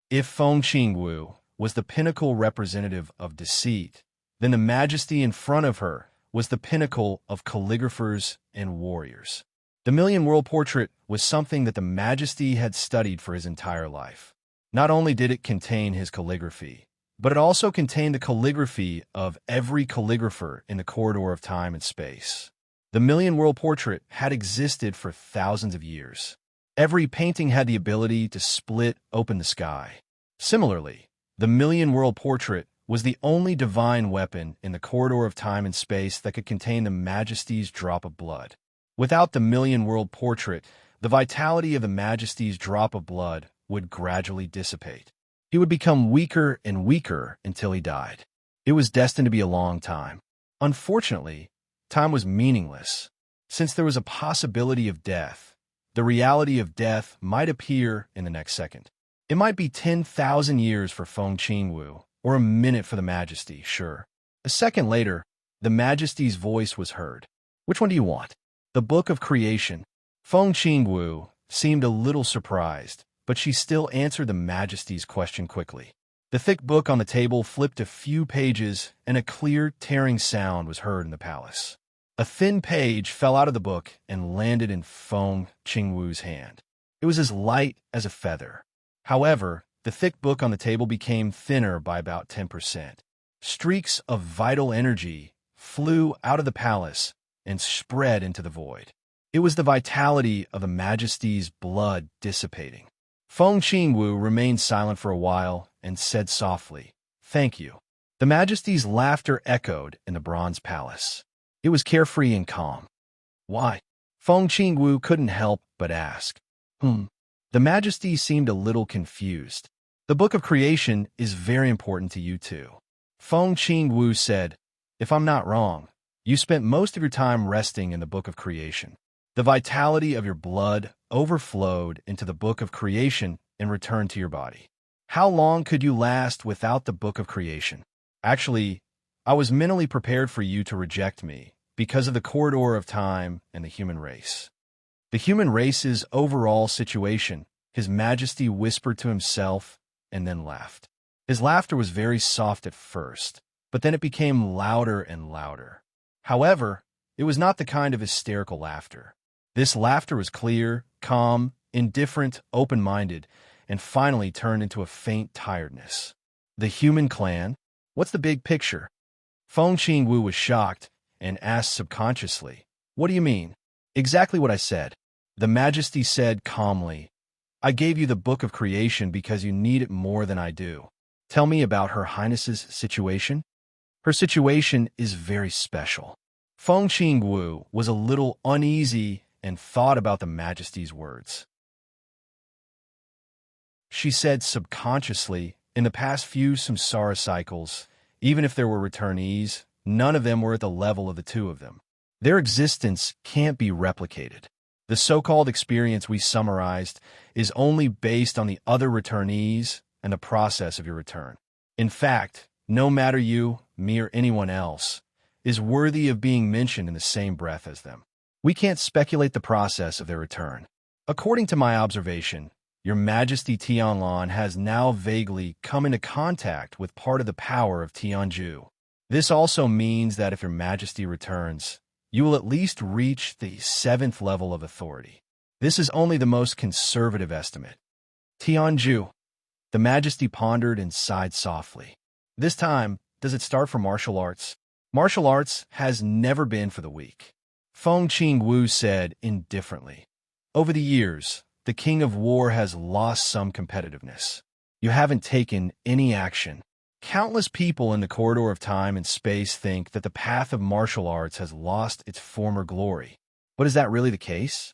If Feng Qingwu was the pinnacle representative of deceit, then the majesty in front of her was the pinnacle of calligraphers and warriors. The million-world portrait was something that the majesty had studied for his entire life. Not only did it contain his calligraphy, but it also contained the calligraphy of every calligrapher in the corridor of time and space. The million-world portrait had existed for thousands of years. Every painting had the ability to split open the sky. Similarly, the million-world portrait was the only divine weapon in the corridor of time and space that could contain the Majesty's drop of blood. Without the million-world portrait, the vitality of the Majesty's drop of blood would gradually dissipate. He would become weaker and weaker until he died. It was destined to be a long time. Unfortunately, time was meaningless. Since there was a possibility of death, the reality of death might appear in the next second. It might be 10,000 years for Feng Qingwu, or a minute for the Majesty, sure. A second later, the Majesty's voice was heard. Which one do you want? The Book of Creation. Feng Qingwu seemed a little surprised, but she still answered the Majesty's question quickly. The thick book on the table flipped a few pages, and a clear, tearing sound was heard in the palace. A thin page fell out of the book and landed in Feng Qingwu's hand. It was as light as a feather. However, the thick book on the table became thinner by about 10%. Streaks of vital energy flew out of the palace and spread into the void. It was the vitality of the Majesty's blood dissipating. Feng Qingwu remained silent for a while and said softly, "Thank you." The Majesty's laughter echoed in the bronze palace. It was carefree and calm. Why? Feng Qingwu couldn't help but ask. The Majesty seemed a little confused. The Book of Creation is very important to you too. Feng Qingwu said, "If I'm not wrong, you spent most of your time resting in the Book of Creation. The vitality of your blood overflowed into the Book of Creation and returned to your body. How long could you last without the Book of Creation? Actually, I was mentally prepared for you to reject me because of the corridor of time and the human race. The human race's overall situation," His Majesty whispered to himself and then laughed. His laughter was very soft at first, but then it became louder and louder. However, it was not the kind of hysterical laughter. This laughter was clear, calm, indifferent, open-minded, and finally turned into a faint tiredness. The human clan? What's the big picture? Feng Qingwu was shocked and asked subconsciously, "What do you mean?" "Exactly what I said." The Majesty said calmly, "I gave you the Book of Creation because you need it more than I do. Tell me about Her Highness's situation." "Her situation is very special." Feng Qingwu was a little uneasy and thought about the Majesty's words. She said subconsciously, "In the past few samsara cycles, even if there were returnees, none of them were at the level of the two of them. Their existence can't be replicated. The so-called experience we summarized is only based on the other returnees and the process of your return. In fact, no matter you, me, or anyone else, is worthy of being mentioned in the same breath as them. We can't speculate the process of their return. According to my observation, Your Majesty Tianlan has now vaguely come into contact with part of the power of Tianju. This also means that if Your Majesty returns, you will at least reach the 7th level of authority. This is only the most conservative estimate." Tianju. The Majesty pondered and sighed softly. "This time, does it start for martial arts?" "Martial arts has never been for the weak," Feng Qingwu said indifferently. "Over the years, the King of War has lost some competitiveness. You haven't taken any action. Countless people in the corridor of time and space think that the path of martial arts has lost its former glory. But is that really the case?"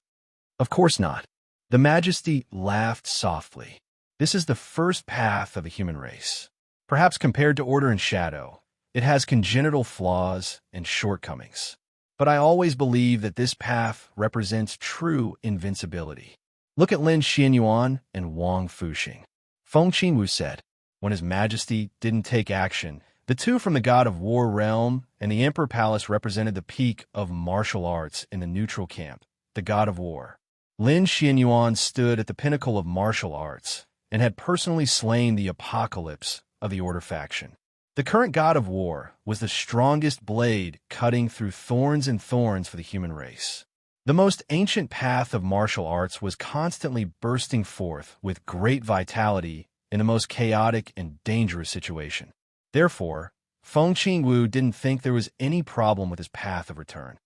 "Of course not." The Majesty laughed softly. "This is the first path of the human race. Perhaps compared to Order and Shadow, it has congenital flaws and shortcomings. But I always believe that this path represents true invincibility. Look at Lin Xianyuan and Wang Fuxing," Feng Qingwu said. When His Majesty didn't take action, the two from the God of War realm and the Emperor Palace represented the peak of martial arts in the neutral camp, the God of War. Lin Xianyuan stood at the pinnacle of martial arts and had personally slain the apocalypse of the Order faction. The current God of War was the strongest blade cutting through thorns and thorns for the human race. The most ancient path of martial arts was constantly bursting forth with great vitality in the most chaotic and dangerous situation. Therefore, Feng Qingwu didn't think there was any problem with his path of return.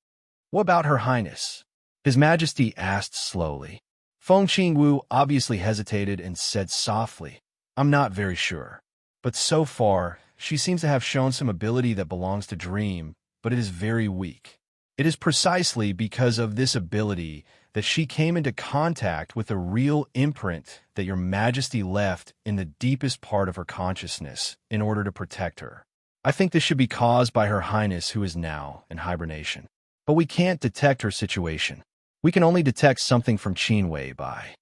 What about Her Highness? His Majesty asked slowly. Feng Qingwu obviously hesitated and said softly, I'm not very sure. But so far, she seems to have shown some ability that belongs to Dream, but it is very weak. It is precisely because of this ability that she came into contact with a real imprint that your Majesty left in the deepest part of her consciousness in order to protect her. I think this should be caused by Her Highness, who is now in hibernation. But we can't detect her situation. We can only detect something from Qin Wei Bai.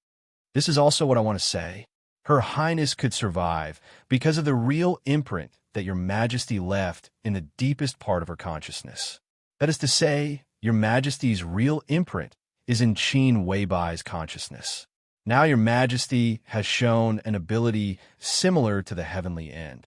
This is also what I want to say. Her Highness could survive because of the real imprint that your Majesty left in the deepest part of her consciousness. That is to say, your Majesty's real imprint is in Qin Wei Bai's consciousness. Now your Majesty has shown an ability similar to the heavenly end.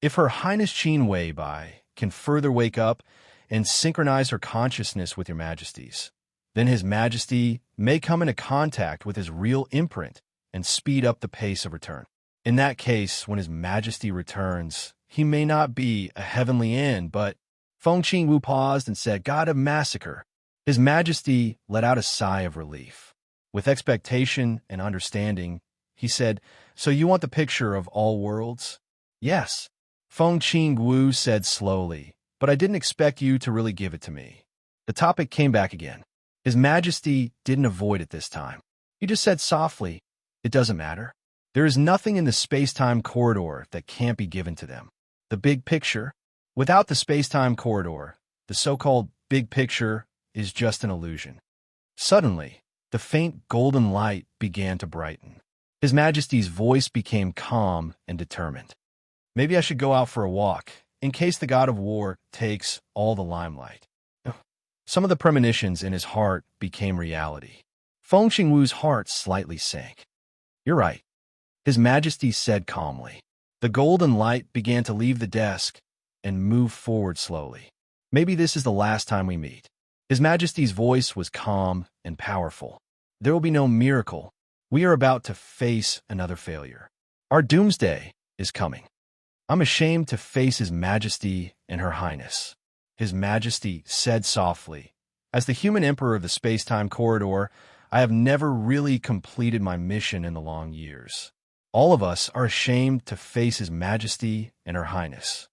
If Her Highness Qin Wei Bai can further wake up and synchronize her consciousness with your Majesty's, then His Majesty may come into contact with his real imprint and speed up the pace of return. In that case, when His Majesty returns, he may not be a heavenly end, but Feng Qingwu paused and said, God of Massacre. His Majesty let out a sigh of relief. With expectation and understanding, he said, So you want the picture of all worlds? Yes. Feng Qingwu said slowly, but I didn't expect you to really give it to me. The topic came back again. His Majesty didn't avoid it this time. He just said softly, It doesn't matter. There is nothing in the space-time corridor that can't be given to them. The big picture, without the space-time corridor, the so-called big picture is just an illusion. Suddenly, the faint golden light began to brighten. His Majesty's voice became calm and determined. Maybe I should go out for a walk, in case the God of War takes all the limelight. Some of the premonitions in his heart became reality. Feng Qingwu's heart slightly sank. You're right, His Majesty said calmly. The golden light began to leave the desk and move forward slowly. Maybe this is the last time we meet. His Majesty's voice was calm and powerful. There will be no miracle. We are about to face another failure. Our doomsday is coming. I'm ashamed to face His Majesty and Her Highness. His Majesty said softly, As the human emperor of the space-time corridor, I have never really completed my mission in the long years. All of us are ashamed to face His Majesty and Her Highness.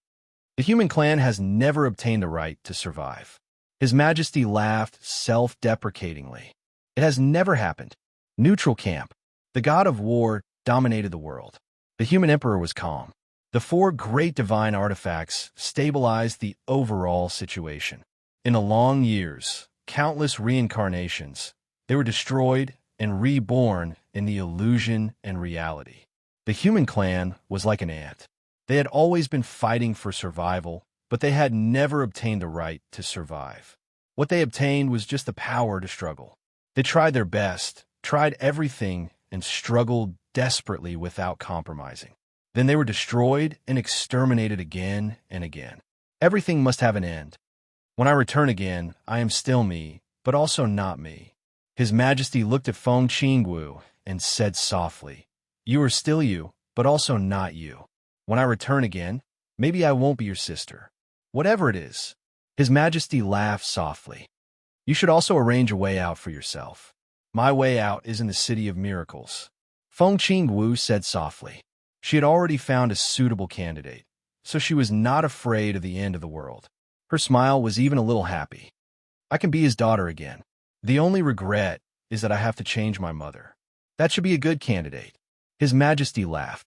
The human clan has never obtained the right to survive. His Majesty laughed self-deprecatingly. It has never happened. Neutral camp. The God of War dominated the world. The human emperor was calm. The 4 great divine artifacts stabilized the overall situation. In the long years, countless reincarnations, they were destroyed and reborn in the illusion and reality. The human clan was like an ant. They had always been fighting for survival, but they had never obtained the right to survive. What they obtained was just the power to struggle. They tried their best, tried everything, and struggled desperately without compromising. Then they were destroyed and exterminated again and again. Everything must have an end. When I return again, I am still me, but also not me. His Majesty looked at Feng Qingwu and said softly, You are still you, but also not you. When I return again, maybe I won't be your sister. Whatever it is. His Majesty laughed softly. You should also arrange a way out for yourself. My way out is in the City of Miracles. Feng Qingwu said softly. She had already found a suitable candidate, so she was not afraid of the end of the world. Her smile was even a little happy. I can be his daughter again. The only regret is that I have to change my mother. That should be a good candidate. His Majesty laughed.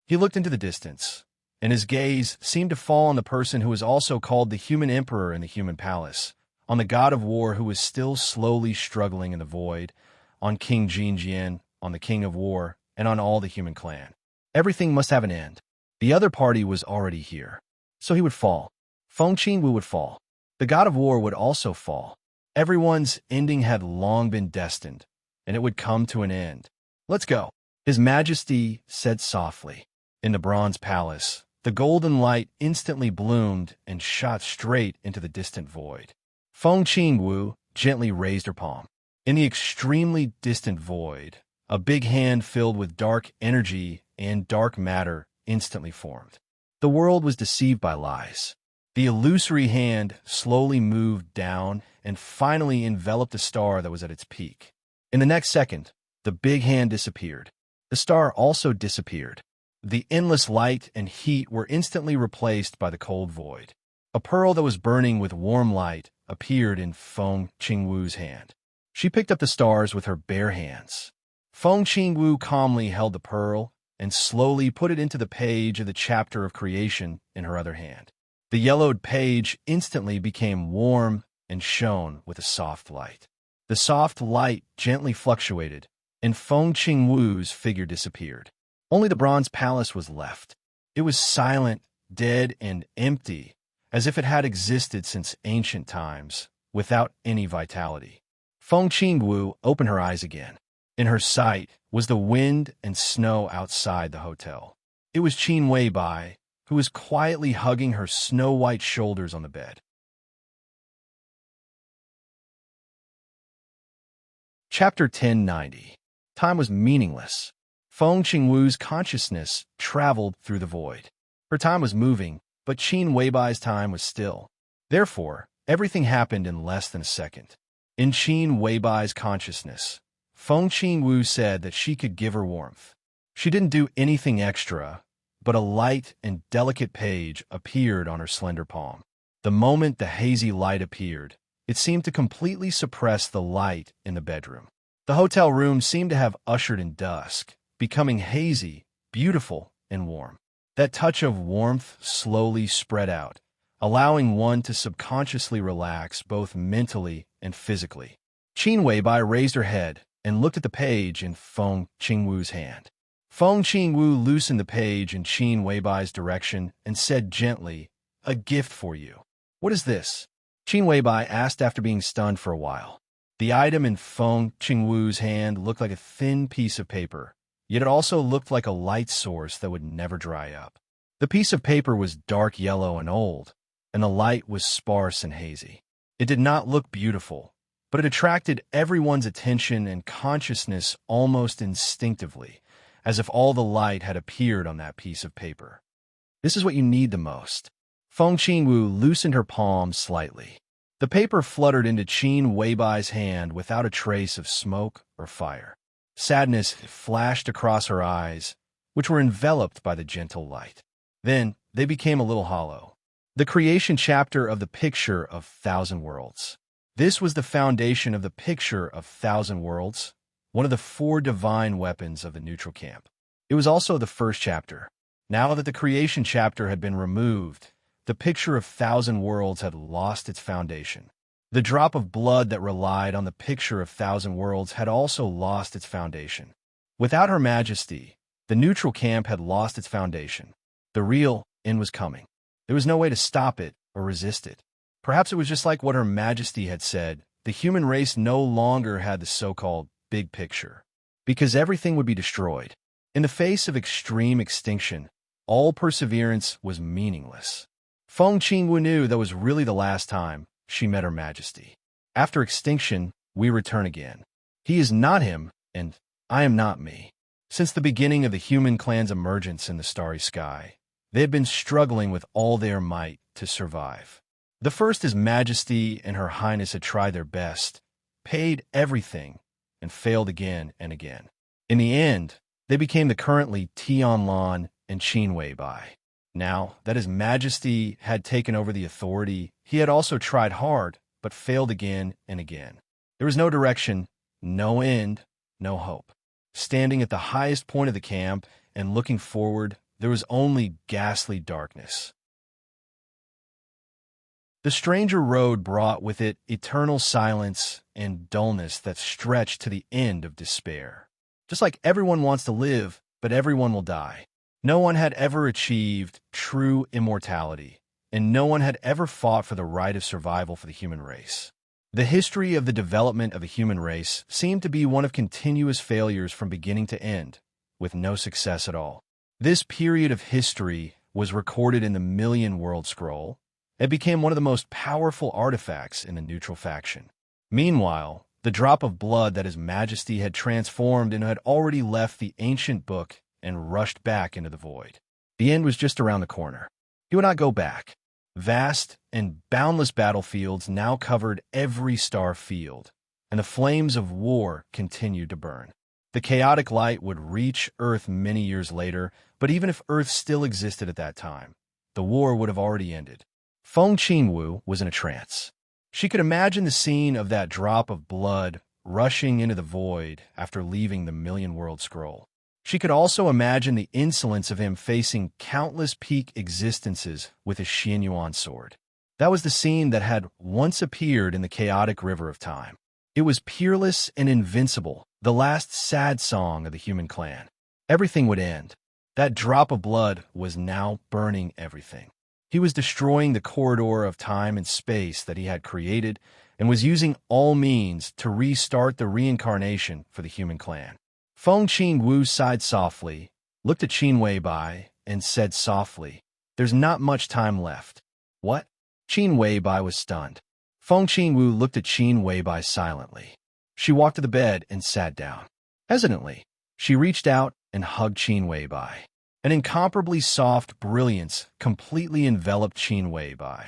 He looked into the distance, and his gaze seemed to fall on the person who was also called the human emperor in the human palace, on the God of War who was still slowly struggling in the void, on King Jinjian, on the King of War, and on all the human clan. Everything must have an end. The other party was already here, so he would fall. Feng Qingwu would fall. The God of War would also fall. Everyone's ending had long been destined, and it would come to an end. Let's go. His Majesty said softly. In the Bronze Palace, the golden light instantly bloomed and shot straight into the distant void. Feng Qingwu gently raised her palm. In the extremely distant void, A big hand filled with dark energy and dark matter instantly formed. The world was deceived by lies. The illusory hand slowly moved down and finally enveloped the star that was at its peak. In the next second, the big hand disappeared. The star also disappeared. The endless light and heat were instantly replaced by the cold void. A pearl that was burning with warm light appeared in Feng Qingwu's hand. She picked up the stars with her bare hands. Feng Qingwu calmly held the pearl and slowly put it into the page of the chapter of creation in her other hand. The yellowed page instantly became warm and shone with a soft light. The soft light gently fluctuated, and Feng Qingwu's figure disappeared. Only the bronze palace was left. It was silent, dead, and empty, as if it had existed since ancient times, without any vitality. Feng Qingwu opened her eyes again. In her sight was the wind and snow outside the hotel. It was Qin Weibai, who was quietly hugging her snow-white shoulders on the bed. Chapter 1090. Time was meaningless. Feng Qingwu's consciousness traveled through the void. Her time was moving, but Qin Weibai's time was still. Therefore, everything happened in less than a second. In Qin Weibai's consciousness, Feng Qingwu said that she could give her warmth. She didn't do anything extra, but a light and delicate page appeared on her slender palm. The moment the hazy light appeared, it seemed to completely suppress the light in the bedroom. The hotel room seemed to have ushered in dusk, becoming hazy, beautiful, and warm. That touch of warmth slowly spread out, allowing one to subconsciously relax both mentally and physically. Qin Weibai raised her head and looked at the page in Feng Qingwu's hand. Feng Qingwu loosened the page in Qin Weibai's direction and said gently, "A gift for you." "What is this?" Qin Weibai asked after being stunned for a while. The item in Feng Qingwu's hand looked like a thin piece of paper, yet it also looked like a light source that would never dry up. The piece of paper was dark yellow and old, and the light was sparse and hazy. It did not look beautiful, but it attracted everyone's attention and consciousness almost instinctively, as if all the light had appeared on that piece of paper. "This is what you need the most." Feng Qingwu loosened her palm slightly. The paper fluttered into Qin Weibai's hand without a trace of smoke or fire. Sadness flashed across her eyes, which were enveloped by the gentle light. Then they became a little hollow. The creation chapter of the picture of Thousand Worlds. This was the foundation of the picture of Thousand Worlds, one of the 4 divine weapons of the neutral camp. It was also the first chapter. Now that the creation chapter had been removed, the picture of Thousand Worlds had lost its foundation. The drop of blood that relied on the picture of Thousand Worlds had also lost its foundation. Without Her Majesty, the neutral camp had lost its foundation. The real end was coming. There was no way to stop it or resist it. Perhaps it was just like what Her Majesty had said. The human race no longer had the so-called big picture, because everything would be destroyed. In the face of extreme extinction, all perseverance was meaningless. Feng Qingwu knew that was really the last time she met Her Majesty. After extinction, we return again. He is not him, and I am not me. Since the beginning of the human clan's emergence in the starry sky, they had been struggling with all their might to survive. The first His Majesty and Her Highness had tried their best, paid everything, and failed again and again. In the end, they became the currently Tianlan and Qin Weibai. Now that His Majesty had taken over the authority, he had also tried hard, but failed again and again. There was no direction, no end, no hope. Standing at the highest point of the camp and looking forward, there was only ghastly darkness. The stranger road brought with it eternal silence and dullness that stretched to the end of despair. Just like everyone wants to live, but everyone will die. No one had ever achieved true immortality, and no one had ever fought for the right of survival for the human race. The history of the development of the human race seemed to be one of continuous failures from beginning to end, with no success at all. This period of history was recorded in the Million World Scroll. It became one of the most powerful artifacts in the neutral faction. Meanwhile, the drop of blood that His Majesty had transformed and had already left the ancient book and rushed back into the void. The end was just around the corner. He would not go back. Vast and boundless battlefields now covered every star field, and the flames of war continued to burn. The chaotic light would reach Earth many years later, but even if Earth still existed at that time, the war would have already ended. Feng Qingwu was in a trance. She could imagine the scene of that drop of blood rushing into the void after leaving the Million-World Scroll. She could also imagine the insolence of him facing countless peak existences with his Xianyuan sword. That was the scene that had once appeared in the chaotic river of time. It was peerless and invincible, the last sad song of the human clan. Everything would end. That drop of blood was now burning everything. He was destroying the corridor of time and space that he had created and was using all means to restart the reincarnation for the human clan. Feng Qingwu sighed softly, looked at Qin Weibai, and said softly, "There's not much time left." "What?" Qin Weibai was stunned. Feng Qingwu looked at Qin Weibai silently. She walked to the bed and sat down. Hesitantly, she reached out and hugged Qin Weibai. An incomparably soft brilliance completely enveloped Qin Weibai.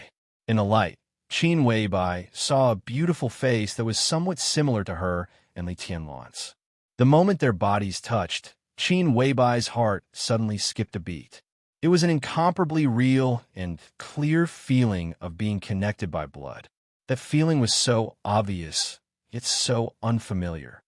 In the light, Qin Weibai saw a beautiful face that was somewhat similar to her and Li Tianluan's. The moment their bodies touched, Qin Weibai's heart suddenly skipped a beat. It was an incomparably real and clear feeling of being connected by blood. That feeling was so obvious, yet so unfamiliar.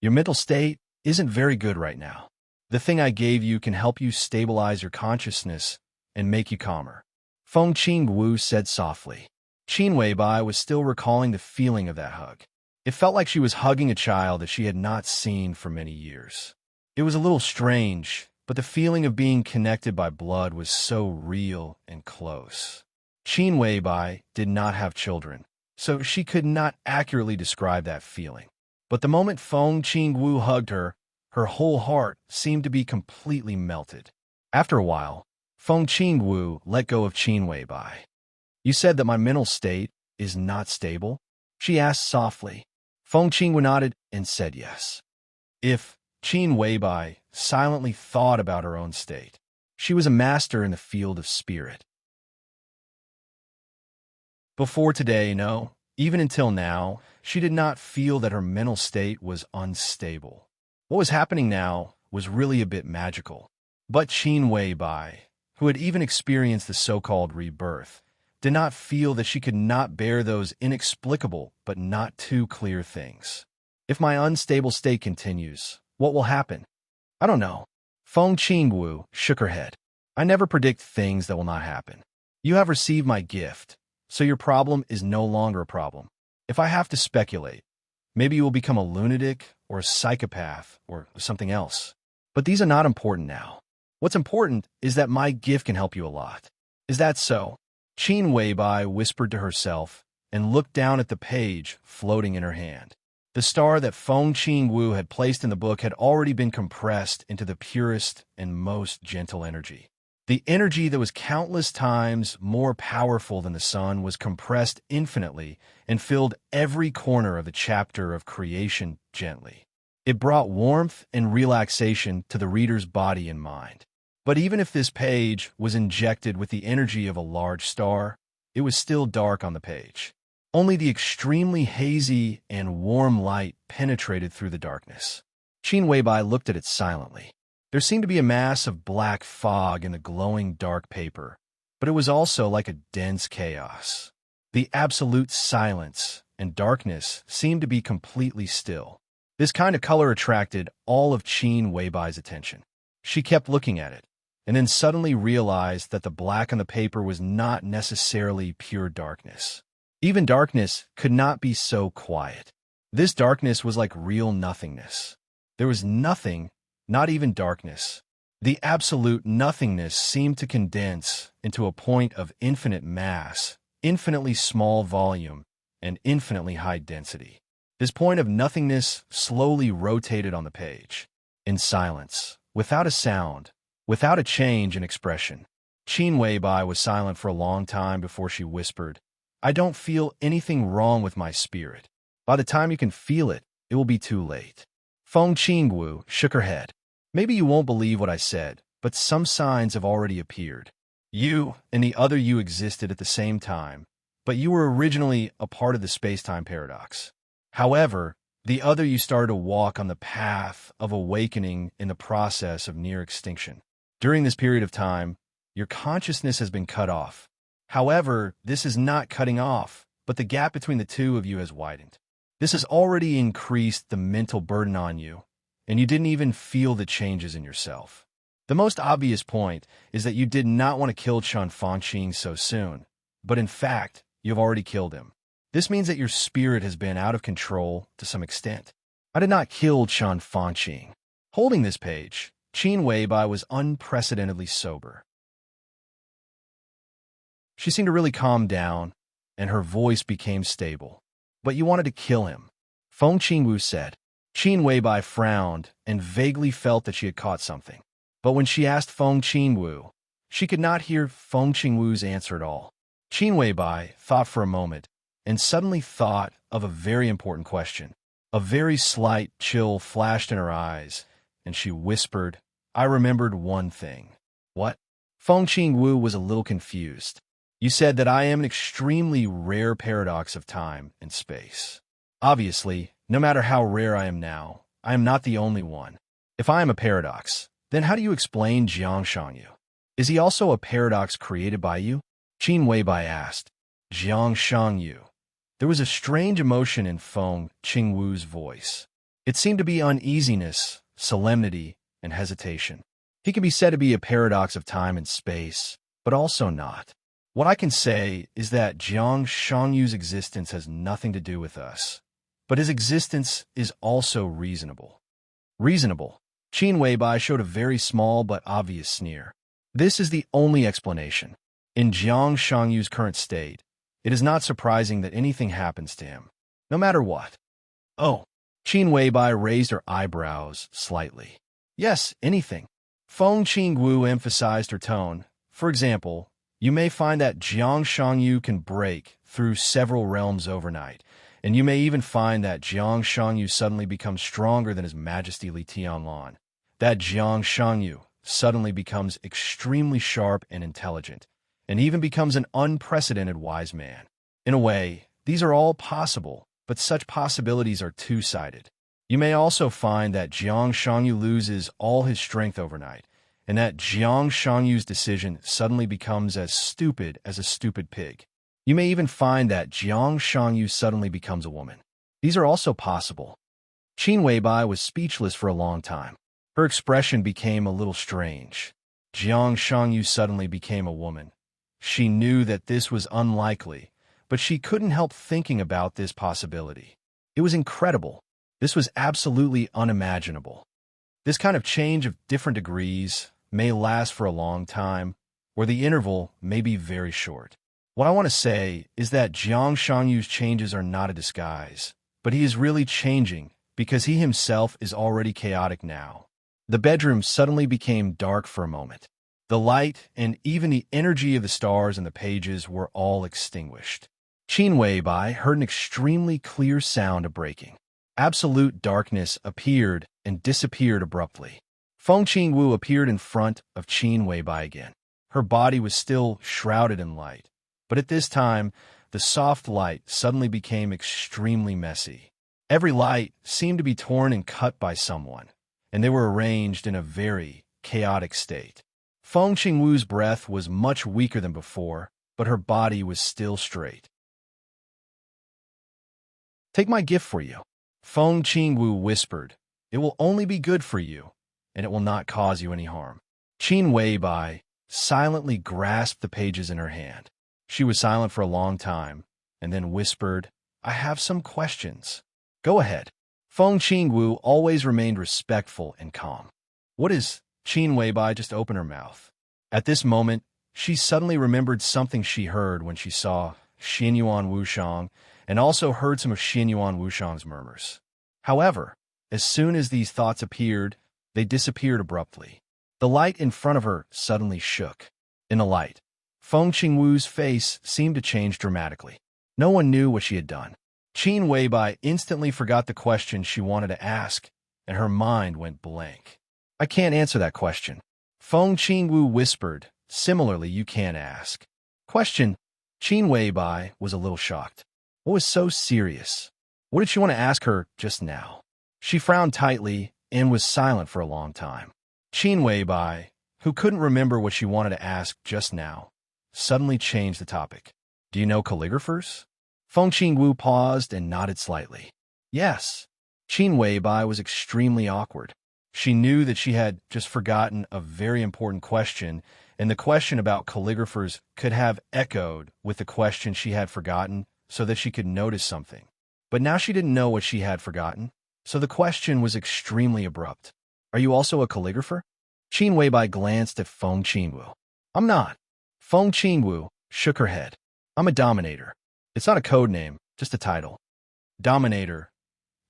"Your mental state isn't very good right now. The thing I gave you can help you stabilize your consciousness and make you calmer," Feng Qingwu said softly. Qin Weibai was still recalling the feeling of that hug. It felt like she was hugging a child that she had not seen for many years. It was a little strange, but the feeling of being connected by blood was so real and close. Qin Weibai did not have children, so she could not accurately describe that feeling. But the moment Feng Qingwu hugged her, her whole heart seemed to be completely melted. After a while, Feng Qingwu let go of Qin Weibai. "You said that my mental state is not stable?" she asked softly. Feng Qingwu nodded and said yes. If Qin Weibai silently thought about her own state, she was a master in the field of spirit. Before today, no, even until now, she did not feel that her mental state was unstable. What was happening now was really a bit magical. But Qin Weibai, who had even experienced the so-called rebirth, did not feel that she could not bear those inexplicable but not too clear things. "If my unstable state continues, what will happen?" "I don't know." Feng Qingwu shook her head. "I never predict things that will not happen. You have received my gift, so your problem is no longer a problem. If I have to speculate, maybe you will become a lunatic or a psychopath or something else. But these are not important now. What's important is that my gift can help you a lot. Is that so?" Qin Weibai whispered to herself and looked down at the page floating in her hand. The star that Feng Qingwu had placed in the book had already been compressed into the purest and most gentle energy. The energy that was countless times more powerful than the sun was compressed infinitely and filled every corner of the chapter of creation gently. It brought warmth and relaxation to the reader's body and mind. But even if this page was injected with the energy of a large star, it was still dark on the page. Only the extremely hazy and warm light penetrated through the darkness. Qin Weibai looked at it silently. There seemed to be a mass of black fog in the glowing dark paper, but it was also like a dense chaos. The absolute silence and darkness seemed to be completely still. This kind of color attracted all of Qin Weibai's attention. She kept looking at it, and then suddenly realized that the black on the paper was not necessarily pure darkness. Even darkness could not be so quiet. This darkness was like real nothingness. There was nothing, not even darkness. The absolute nothingness seemed to condense into a point of infinite mass, infinitely small volume, and infinitely high density. This point of nothingness slowly rotated on the page. In silence, without a sound, without a change in expression. Qin Weibai was silent for a long time before she whispered, "I don't feel anything wrong with my spirit. By the time you can feel it, it will be too late. Feng Qingwu shook her head. Maybe you won't believe what I said, but some signs have already appeared. You and the other you existed at the same time, but you were originally a part of the space-time paradox. However, the other you started to walk on the path of awakening in the process of near extinction. During this period of time, your consciousness has been cut off. However, this is not cutting off, but the gap between the two of you has widened. This has already increased the mental burden on you, and you didn't even feel the changes in yourself. The most obvious point is that you did not want to kill Chen Fangqing so soon, but in fact, you have already killed him. This means that your spirit has been out of control to some extent. I did not kill Chen Fangqing. Holding this page, Qin Weibai was unprecedentedly sober. She seemed to really calm down, and her voice became stable. But you wanted to kill him, Feng Qingwu said. Qin Weibai frowned and vaguely felt that she had caught something. But when she asked Feng Qingwu, she could not hear Feng Qingwu's answer at all. Qin Weibai thought for a moment, and suddenly thought of a very important question. A very slight chill flashed in her eyes, and she whispered, I remembered one thing. What? Feng Qingwu was a little confused. You said that I am an extremely rare paradox of time and space. Obviously, no matter how rare I am now, I am not the only one. If I am a paradox, then how do you explain Jiang Shangyu? Is he also a paradox created by you? Qin Weibai asked. Jiang Shangyu. There was a strange emotion in Feng Qingwu's voice. It seemed to be uneasiness, solemnity, and hesitation. He can be said to be a paradox of time and space, but also not. What I can say is that Jiang Shangyu's existence has nothing to do with us, but his existence is also reasonable. Reasonable. Qin Weibai showed a very small but obvious sneer. This is the only explanation. In Jiang Shangyu's current state, it is not surprising that anything happens to him, no matter what. Oh. Qin Weibai raised her eyebrows slightly. Yes, anything. Feng Qingwu emphasized her tone. For example, you may find that Jiang Shangyu can break through several realms overnight, and you may even find that Jiang Shangyu suddenly becomes stronger than His Majesty Li Tianlan. That Jiang Shangyu suddenly becomes extremely sharp and intelligent, and even becomes an unprecedented wise man. In a way, these are all possible, but such possibilities are two-sided. You may also find that Jiang Shangyu loses all his strength overnight, and that Jiang Shangyu's decision suddenly becomes as stupid as a stupid pig. You may even find that Jiang Shangyu suddenly becomes a woman. These are also possible. Qin Weibai was speechless for a long time. Her expression became a little strange. Jiang Shangyu suddenly became a woman. She knew that this was unlikely, but she couldn't help thinking about this possibility. It was incredible. This was absolutely unimaginable. This kind of change of different degrees may last for a long time, or the interval may be very short. What I want to say is that Jiang Shangyu's changes are not a disguise, but he is really changing because he himself is already chaotic now. The bedroom suddenly became dark for a moment. The light and even the energy of the stars and the pages were all extinguished. Qin Weibai heard an extremely clear sound of breaking. Absolute darkness appeared and disappeared abruptly. Feng Qingwu appeared in front of Qin Weibai again. Her body was still shrouded in light, but at this time, the soft light suddenly became extremely messy. Every light seemed to be torn and cut by someone, and they were arranged in a very chaotic state. Feng Qingwu's breath was much weaker than before, but her body was still straight. Take my gift for you, Feng Qingwu whispered. It will only be good for you, and it will not cause you any harm. Qin Weibai silently grasped the pages in her hand. She was silent for a long time, and then whispered, I have some questions. Go ahead. Feng Qingwu always remained respectful and calm. What is? Qin Weibai just opened her mouth. At this moment, she suddenly remembered something she heard when she saw Xinyuan Wushang, and also heard some of Xinyuan Wushang's murmurs. However, as soon as these thoughts appeared, they disappeared abruptly. The light in front of her suddenly shook. In the light, Feng Qingwu's face seemed to change dramatically. No one knew what she had done. Qin Weibai instantly forgot the question she wanted to ask, and her mind went blank. I can't answer that question. Feng Qingwu whispered, similarly, you can't ask. Question. Qin Weibai was a little shocked. What was so serious? What did she want to ask her just now? She frowned tightly and was silent for a long time. Qin Weibai, who couldn't remember what she wanted to ask just now, suddenly changed the topic. Do you know calligraphers? Feng Qingwu paused and nodded slightly. Yes. Qin Weibai was extremely awkward. She knew that she had just forgotten a very important question, and the question about calligraphers could have echoed with the question she had forgotten so that she could notice something. But now she didn't know what she had forgotten, so the question was extremely abrupt. Are you also a calligrapher? Qin Weibai glanced at Feng Qingwu. I'm not. Feng Qingwu shook her head. I'm a dominator. It's not a code name, just a title. Dominator.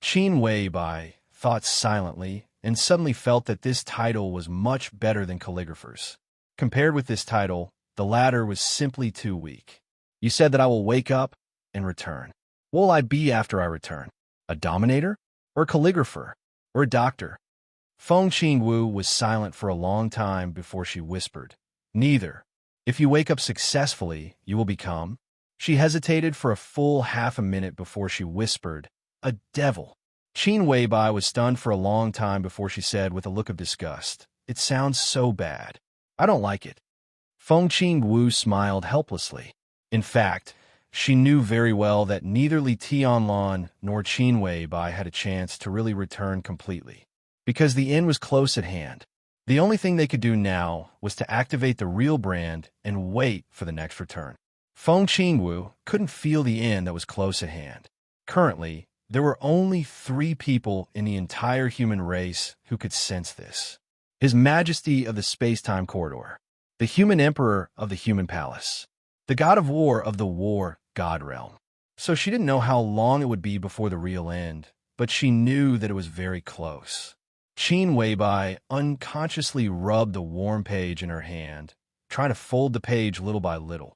Qin Weibai thought silently and suddenly felt that this title was much better than calligraphers. Compared with this title, the latter was simply too weak. You said that I will wake up and return. What will I be after I return? A dominator? Or a calligrapher? Or a doctor? Feng Qingwu was silent for a long time before she whispered. Neither. If you wake up successfully, you will become... She hesitated for a full half a minute before she whispered, a devil. Qin Weibai was stunned for a long time before she said with a look of disgust, it sounds so bad. I don't like it. Feng Qingwu smiled helplessly. In fact, she knew very well that neither Li Tianlan nor Qin Weibai had a chance to really return completely, because the end was close at hand. The only thing they could do now was to activate the real brand and wait for the next return. Feng Qingwu couldn't feel the end that was close at hand. Currently, there were only 3 people in the entire human race who could sense this. His Majesty of the Space-Time Corridor, the Human Emperor of the Human Palace, the God of War of the War God Realm. So she didn't know how long it would be before the real end, but she knew that it was very close. Qin Weibai unconsciously rubbed the warm page in her hand, trying to fold the page little by little.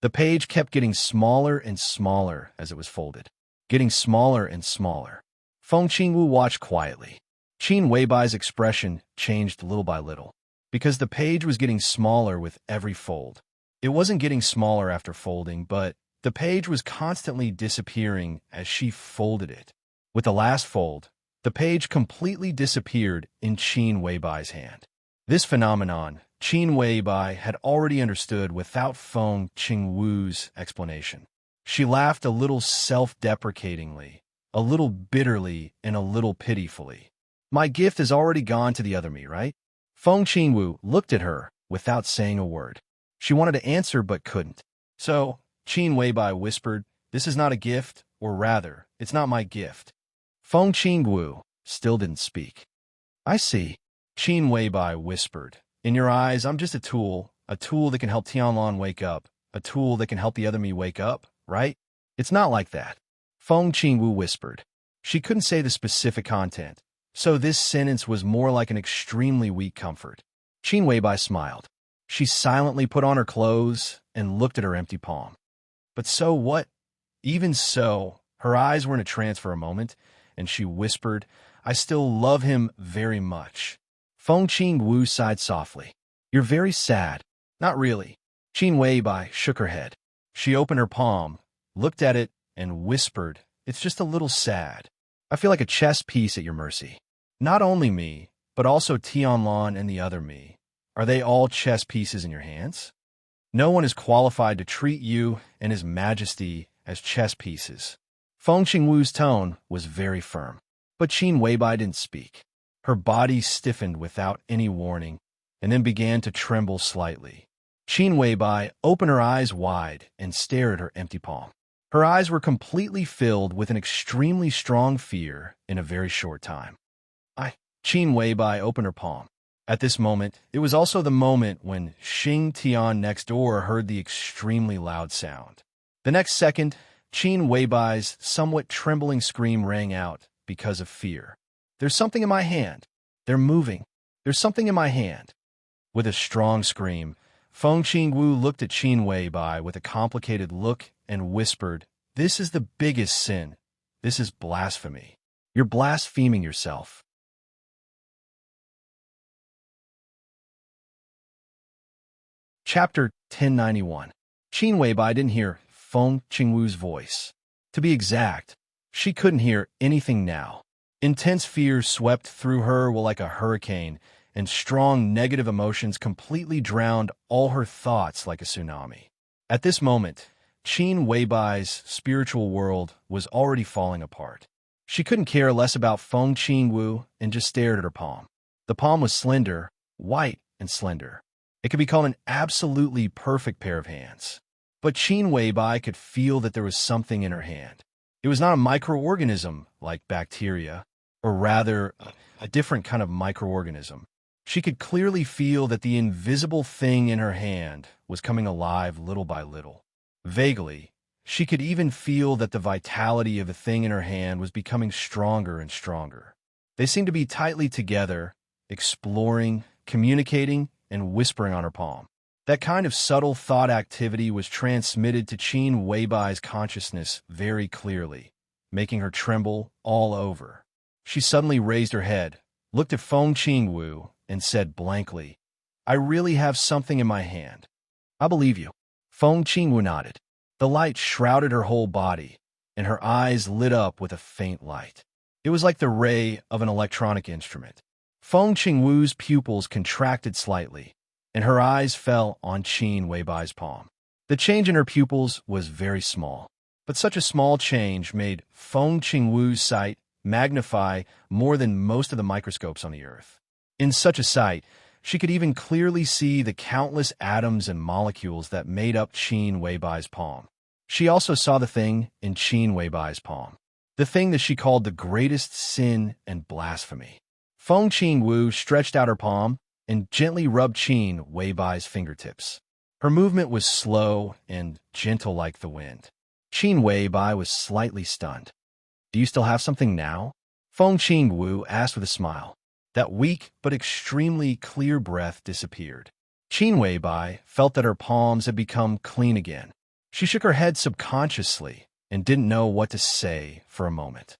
The page kept getting smaller and smaller as it was folded, getting smaller and smaller. Feng Qingwu watched quietly. Qin Weibai's expression changed little by little, because the page was getting smaller with every fold. It wasn't getting smaller after folding, but the page was constantly disappearing as she folded it. With the last fold, the page completely disappeared in Qin Weibai's hand. This phenomenon, Qin Weibai had already understood without Feng Qingwu's explanation. She laughed a little self-deprecatingly, a little bitterly, and a little pitifully. My gift has already gone to the other me, right? Feng Qingwu looked at her without saying a word. She wanted to answer but couldn't. So, Qin Weibai whispered, this is not a gift, or rather, it's not my gift. Feng Qingwu still didn't speak. I see. Qin Weibai whispered. In your eyes, I'm just a tool that can help Tianlan wake up, a tool that can help the other me wake up, right? It's not like that. Feng Qingwu whispered. She couldn't say the specific content, so this sentence was more like an extremely weak comfort. Qin Weibai smiled. She silently put on her clothes and looked at her empty palm. But so what? Even so, her eyes were in a trance for a moment, and she whispered, I still love him very much. Feng Qingwu sighed softly. You're very sad. Not really. Qin Weibai shook her head. She opened her palm, looked at it, and whispered, it's just a little sad. I feel like a chess piece at your mercy. Not only me, but also Tianlan and the other me. Are they all chess pieces in your hands? No one is qualified to treat you and His Majesty as chess pieces. Feng Qingwu's tone was very firm, but Qin Weibai didn't speak. Her body stiffened without any warning, and then began to tremble slightly. Qin Weibai opened her eyes wide and stared at her empty palm. Her eyes were completely filled with an extremely strong fear in a very short time. Qin Weibai opened her palm. At this moment, it was also the moment when Xing Tian next door heard the extremely loud sound. The next second, Qin Weibai's somewhat trembling scream rang out because of fear. There's something in my hand. They're moving. There's something in my hand. With a strong scream, Feng Qingwu looked at Qin Weibai with a complicated look and whispered, "This is the biggest sin. This is blasphemy. You're blaspheming yourself." Chapter 1091. Qin Weibai didn't hear Feng Qingwu's voice. To be exact, she couldn't hear anything now. Intense fear swept through her like a hurricane, and strong negative emotions completely drowned all her thoughts like a tsunami. At this moment, Qin Weibai's spiritual world was already falling apart. She couldn't care less about Feng Qingwu and just stared at her palm. The palm was slender, white, and slender. It could be called an absolutely perfect pair of hands. But Qin Weibai could feel that there was something in her hand. It was not a microorganism like bacteria, or rather, a different kind of microorganism. She could clearly feel that the invisible thing in her hand was coming alive little by little. Vaguely, she could even feel that the vitality of the thing in her hand was becoming stronger and stronger. They seemed to be tightly together, exploring, communicating, and whispering on her palm. That kind of subtle thought activity was transmitted to Qin Weibai's consciousness very clearly, making her tremble all over. She suddenly raised her head, looked at Feng Qingwu, and said blankly, "I really have something in my hand." "I believe you." Feng Qingwu nodded. The light shrouded her whole body, and her eyes lit up with a faint light. It was like the ray of an electronic instrument. Feng Qingwu's pupils contracted slightly, and her eyes fell on Qin Weibai's palm. The change in her pupils was very small, but such a small change made Feng Qingwu's sight magnify more than most of the microscopes on the earth. In such a sight, she could even clearly see the countless atoms and molecules that made up Qin Weibai's palm. She also saw the thing in Qin Weibai's palm, the thing that she called the greatest sin and blasphemy. Feng Qingwu stretched out her palm and gently rubbed Qin Weibai's fingertips. Her movement was slow and gentle like the wind. Qin Weibai was slightly stunned. "Do you still have something now?" Feng Qingwu asked with a smile. That weak but extremely clear breath disappeared. Qin Weibai felt that her palms had become clean again. She shook her head subconsciously and didn't know what to say for a moment.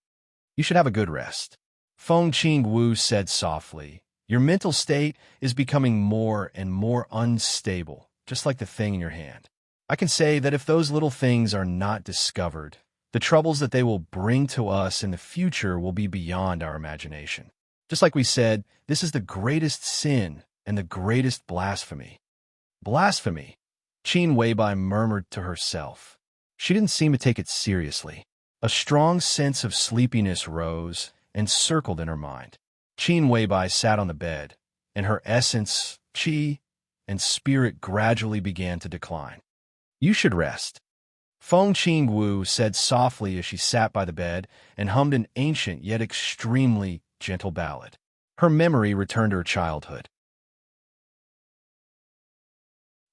"You should have a good rest," Feng Qingwu said softly. "Your mental state is becoming more and more unstable, just like the thing in your hand. I can say that if those little things are not discovered, the troubles that they will bring to us in the future will be beyond our imagination. Just like we said, this is the greatest sin and the greatest blasphemy." "Blasphemy," Qin Weibai murmured to herself. She didn't seem to take it seriously. A strong sense of sleepiness rose and circled in her mind. Qin Weibai sat on the bed, and her essence, qi, and spirit gradually began to decline. "You should rest," Feng Qingwu said softly as she sat by the bed and hummed an ancient yet extremely gentle ballad. Her memory returned to her childhood.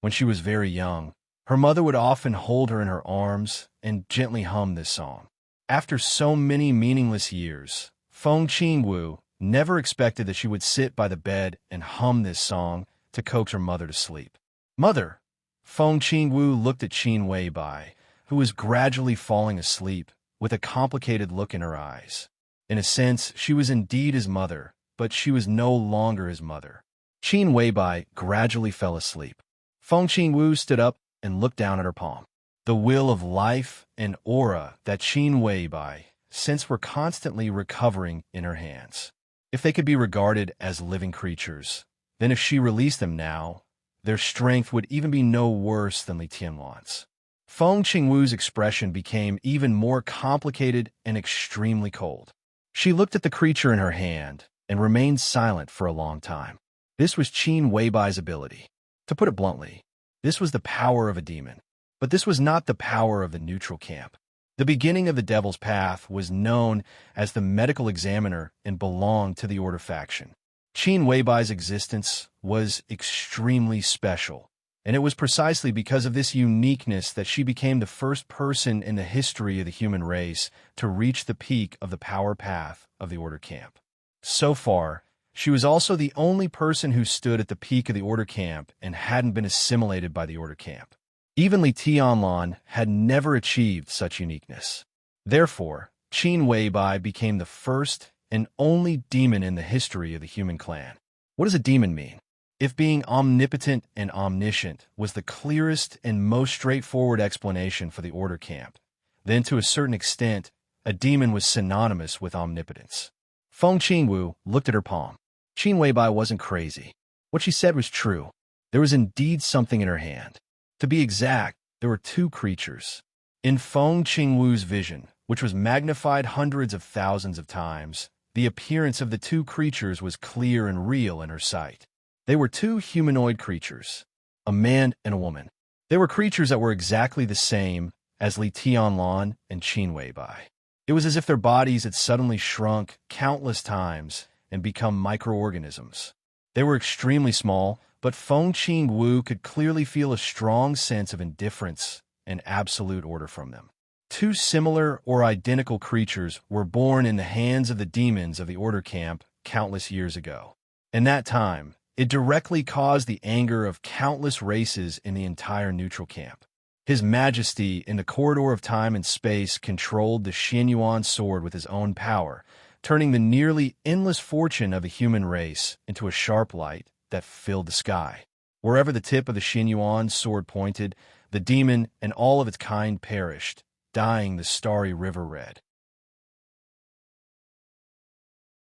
When she was very young, her mother would often hold her in her arms and gently hum this song. After so many meaningless years, Feng Qingwu never expected that she would sit by the bed and hum this song to coax her mother to sleep. "Mother!" Feng Qingwu looked at Qin Weibai, who was gradually falling asleep, with a complicated look in her eyes. In a sense, she was indeed his mother, but she was no longer his mother. Qin Weibai gradually fell asleep. Feng Qingwu stood up and looked down at her palm. The will of life and aura that Qin Weibai sensed were constantly recovering in her hands. If they could be regarded as living creatures, then if she released them now, their strength would even be no worse than Li Tianluan's. Feng Qingwu's expression became even more complicated and extremely cold. She looked at the creature in her hand and remained silent for a long time. This was Qin Weibai's ability. To put it bluntly, this was the power of a demon. But this was not the power of the neutral camp. The beginning of the Devil's Path was known as the medical examiner and belonged to the Order faction. Qin Weibai's existence was extremely special, and it was precisely because of this uniqueness that she became the first person in the history of the human race to reach the peak of the power path of the Order camp. So far, she was also the only person who stood at the peak of the Order camp and hadn't been assimilated by the Order camp. Even Li Tianlan had never achieved such uniqueness. Therefore, Qin Weibai became the first and only demon in the history of the human clan. What does a demon mean? If being omnipotent and omniscient was the clearest and most straightforward explanation for the order camp, then to a certain extent, a demon was synonymous with omnipotence. Feng Qingwu looked at her palm. Qin Weibai wasn't crazy. What she said was true. There was indeed something in her hand. To be exact, there were two creatures. In Feng Qingwu's vision, which was magnified hundreds of thousands of times, the appearance of the two creatures was clear and real in her sight. They were two humanoid creatures, a man and a woman. They were creatures that were exactly the same as Li Tianlan and Qin Weibai. It was as if their bodies had suddenly shrunk countless times and become microorganisms. They were extremely small, but Feng Qingwu could clearly feel a strong sense of indifference and absolute order from them. Two similar or identical creatures were born in the hands of the demons of the Order Camp countless years ago. In that time, it directly caused the anger of countless races in the entire neutral camp. His Majesty, in the corridor of time and space, controlled the Xianyuan sword with his own power, turning the nearly endless fortune of the human race into a sharp light that filled the sky. Wherever the tip of the Xianyuan sword pointed, the demon and all of its kind perished, dyeing the starry river red.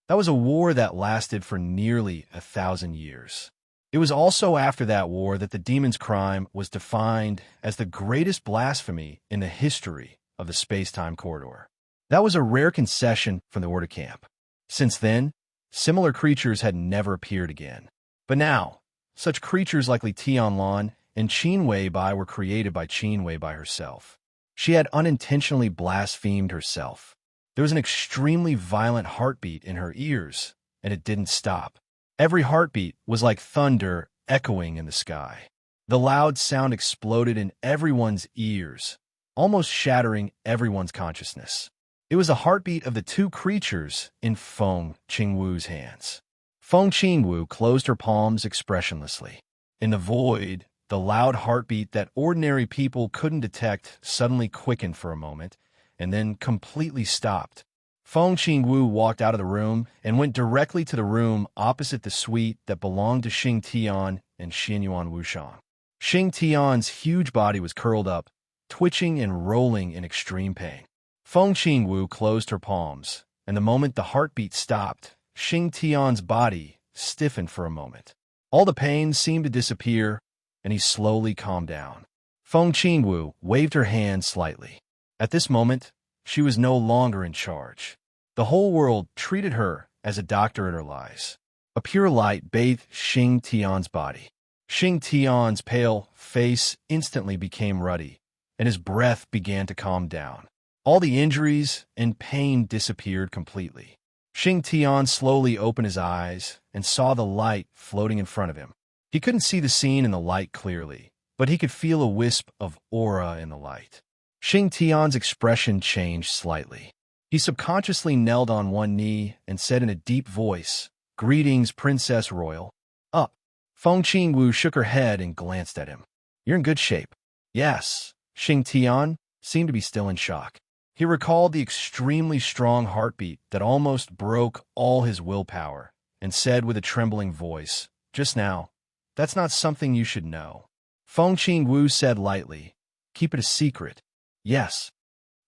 That was a war that lasted for nearly 1,000 years. It was also after that war that the demon's crime was defined as the greatest blasphemy in the history of the space-time corridor. That was a rare concession from the Order Camp. Since then, similar creatures had never appeared again. But now, such creatures like Li Tianlan and Qin Weibai were created by Qin Weibai herself. She had unintentionally blasphemed herself. There was an extremely violent heartbeat in her ears, and it didn't stop. Every heartbeat was like thunder echoing in the sky. The loud sound exploded in everyone's ears, almost shattering everyone's consciousness. It was the heartbeat of the two creatures in Feng Qingwu's hands. Feng Qingwu closed her palms expressionlessly. In the void, the loud heartbeat that ordinary people couldn't detect suddenly quickened for a moment, and then completely stopped. Feng Qingwu walked out of the room and went directly to the room opposite the suite that belonged to Xing Tian and Xianyuan Wushang. Xing Tian's huge body was curled up, twitching and rolling in extreme pain. Feng Qingwu closed her palms, and the moment the heartbeat stopped, Xing Tian's body stiffened for a moment. All the pain seemed to disappear, and he slowly calmed down. Feng Qingwu waved her hand slightly. At this moment, she was no longer in charge. The whole world treated her as a doctor at her lies. A pure light bathed Xing Tian's body. Xing Tian's pale face instantly became ruddy, and his breath began to calm down. All the injuries and pain disappeared completely. Xing Tian slowly opened his eyes and saw the light floating in front of him. He couldn't see the scene in the light clearly, but he could feel a wisp of aura in the light. Xing Tian's expression changed slightly. He subconsciously knelt on one knee and said in a deep voice, "Greetings, Princess Royal." Up. Feng Qingwu shook her head and glanced at him. "You're in good shape." "Yes." Xing Tian seemed to be still in shock. He recalled the extremely strong heartbeat that almost broke all his willpower and said with a trembling voice, "Just now, that's not something you should know." Feng Qingwu said lightly, "Keep it a secret." "Yes."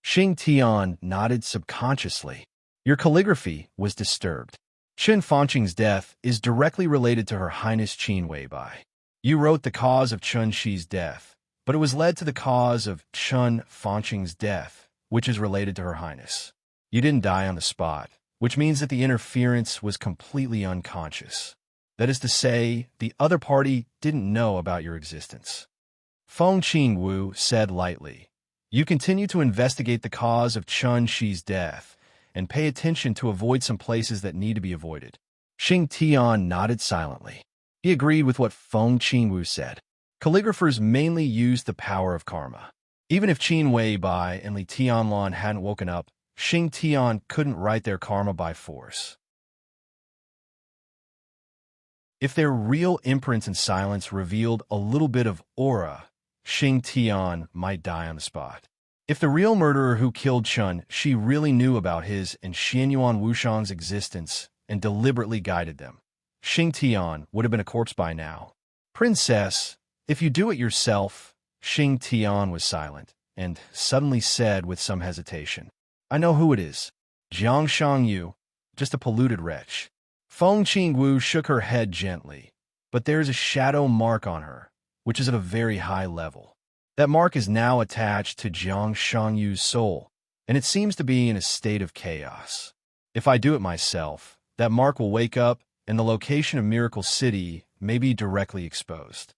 Xing Tian nodded subconsciously. "Your calligraphy was disturbed. Chen Fanqing's death is directly related to Her Highness Qin Weibai. You wrote the cause of Chen Shi's death, but it was led to the cause of Chen Fanqing's death, which is related to Her Highness. You didn't die on the spot, which means that the interference was completely unconscious. That is to say, the other party didn't know about your existence." Feng Qingwu said lightly, "You continue to investigate the cause of Chen Shi's death, and pay attention to avoid some places that need to be avoided." Xing Tian nodded silently. He agreed with what Feng Qingwu said. Calligraphers mainly used the power of karma. Even if Qin Weibai and Li Tianlan hadn't woken up, Xing Tian couldn't write their karma by force. If their real imprints in silence revealed a little bit of aura, Xing Tian might die on the spot. If the real murderer who killed Chun Shi really knew about his and Xianyuan Wushang's existence and deliberately guided them, Xing Tian would have been a corpse by now. Princess, if you do it yourself, Xing Tian was silent and suddenly said with some hesitation, I know who it is. Jiang Shangyu, just a polluted wretch. Feng Qingwu shook her head gently, but there's a shadow mark on her, which is at a very high level. That mark is now attached to Jiang Shangyu's soul, and it seems to be in a state of chaos. If I do it myself, that mark will wake up, and the location of Miracle City may be directly exposed.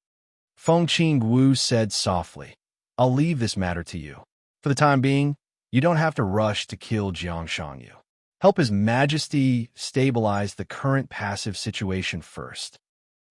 Feng Qingwu said softly, I'll leave this matter to you. For the time being, you don't have to rush to kill Jiang Shangyu. Help His Majesty stabilize the current passive situation first.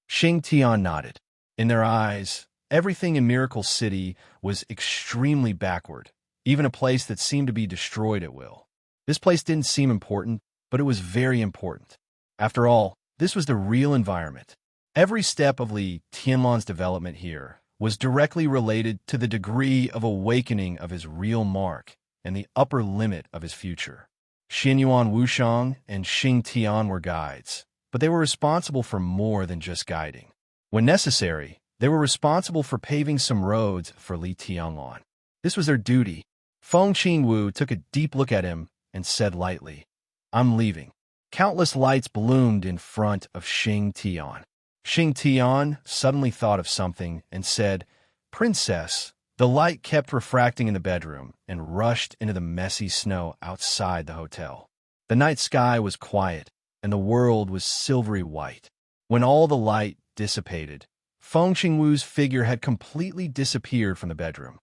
Xing Tian nodded. In their eyes, everything in Miracle City was extremely backward, even a place that seemed to be destroyed at will. This place didn't seem important, but it was very important. After all, this was the real environment. Every step of Li Tianlan's development here was directly related to the degree of awakening of his real mark and the upper limit of his future. Xianyuan Wushang and Xing Tian were guides, but they were responsible for more than just guiding. When necessary, they were responsible for paving some roads for Li Tianlan. This was their duty. Feng Qingwu took a deep look at him and said lightly, I'm leaving. Countless lights bloomed in front of Xing Tian. Xing Tian suddenly thought of something and said, Princess. The light kept refracting in the bedroom and rushed into the messy snow outside the hotel. The night sky was quiet, and the world was silvery white. When all the light dissipated, Feng Qingwu's figure had completely disappeared from the bedroom.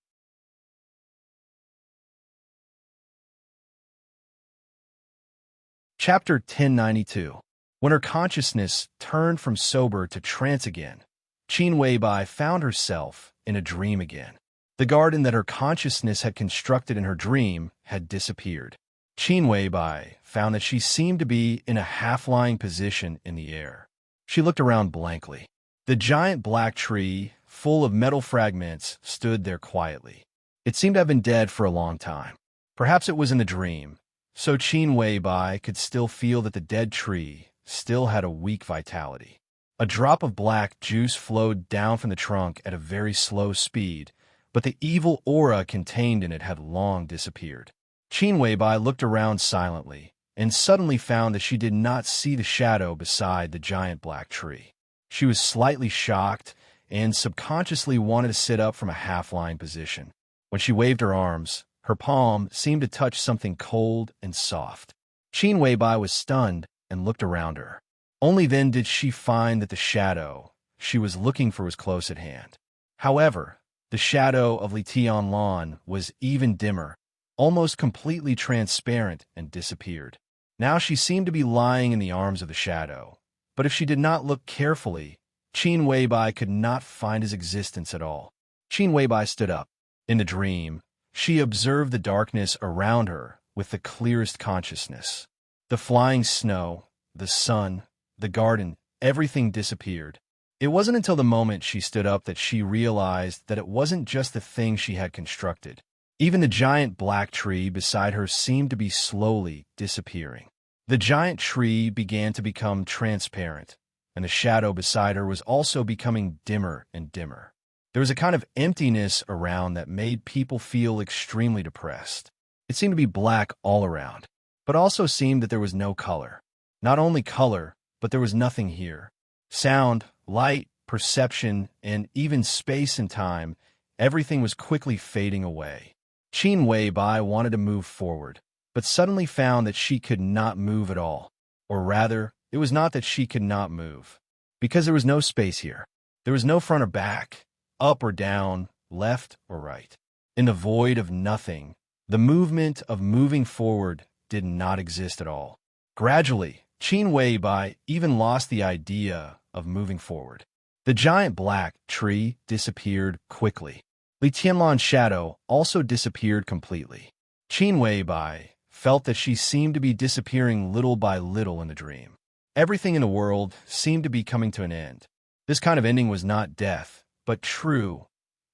Chapter 1092. When her consciousness turned from sober to trance again, Qin Weibai found herself in a dream again. The garden that her consciousness had constructed in her dream had disappeared. Qin Weibai found that she seemed to be in a half-lying position in the air. She looked around blankly. The giant black tree, full of metal fragments, stood there quietly. It seemed to have been dead for a long time. Perhaps it was in the dream, so Qin Weibai could still feel that the dead tree still had a weak vitality. A drop of black juice flowed down from the trunk at a very slow speed, but the evil aura contained in it had long disappeared. Qin Weibai looked around silently, and suddenly found that she did not see the shadow beside the giant black tree. She was slightly shocked, and subconsciously wanted to sit up from a half-lying position. When she waved her arms, her palm seemed to touch something cold and soft. Qin Weibai was stunned and looked around her. Only then did she find that the shadow she was looking for was close at hand. However, the shadow of Li Tianlan was even dimmer, almost completely transparent, and disappeared. Now she seemed to be lying in the arms of the shadow, but if she did not look carefully, Qin Weibai could not find his existence at all. Qin Weibai stood up. In the dream, she observed the darkness around her with the clearest consciousness. The flying snow, the sun, the garden, everything disappeared. It wasn't until the moment she stood up that she realized that it wasn't just the thing she had constructed. Even the giant black tree beside her seemed to be slowly disappearing. The giant tree began to become transparent, and the shadow beside her was also becoming dimmer and dimmer. There was a kind of emptiness around that made people feel extremely depressed. It seemed to be black all around, but also seemed that there was no color. Not only color, but there was nothing here. Sound, light, perception, and even space and time, everything was quickly fading away. Qin Weibai wanted to move forward, but suddenly found that she could not move at all. Or rather, it was not that she could not move, because there was no space here. There was no front or back, up or down, left or right. In the void of nothing, the movement of moving forward did not exist at all. Gradually, Qin Weibai even lost the idea of moving forward. The giant black tree disappeared quickly. Li Tianlan's shadow also disappeared completely. Qin Weibai felt that she seemed to be disappearing little by little in the dream. Everything in the world seemed to be coming to an end. This kind of ending was not death, but true,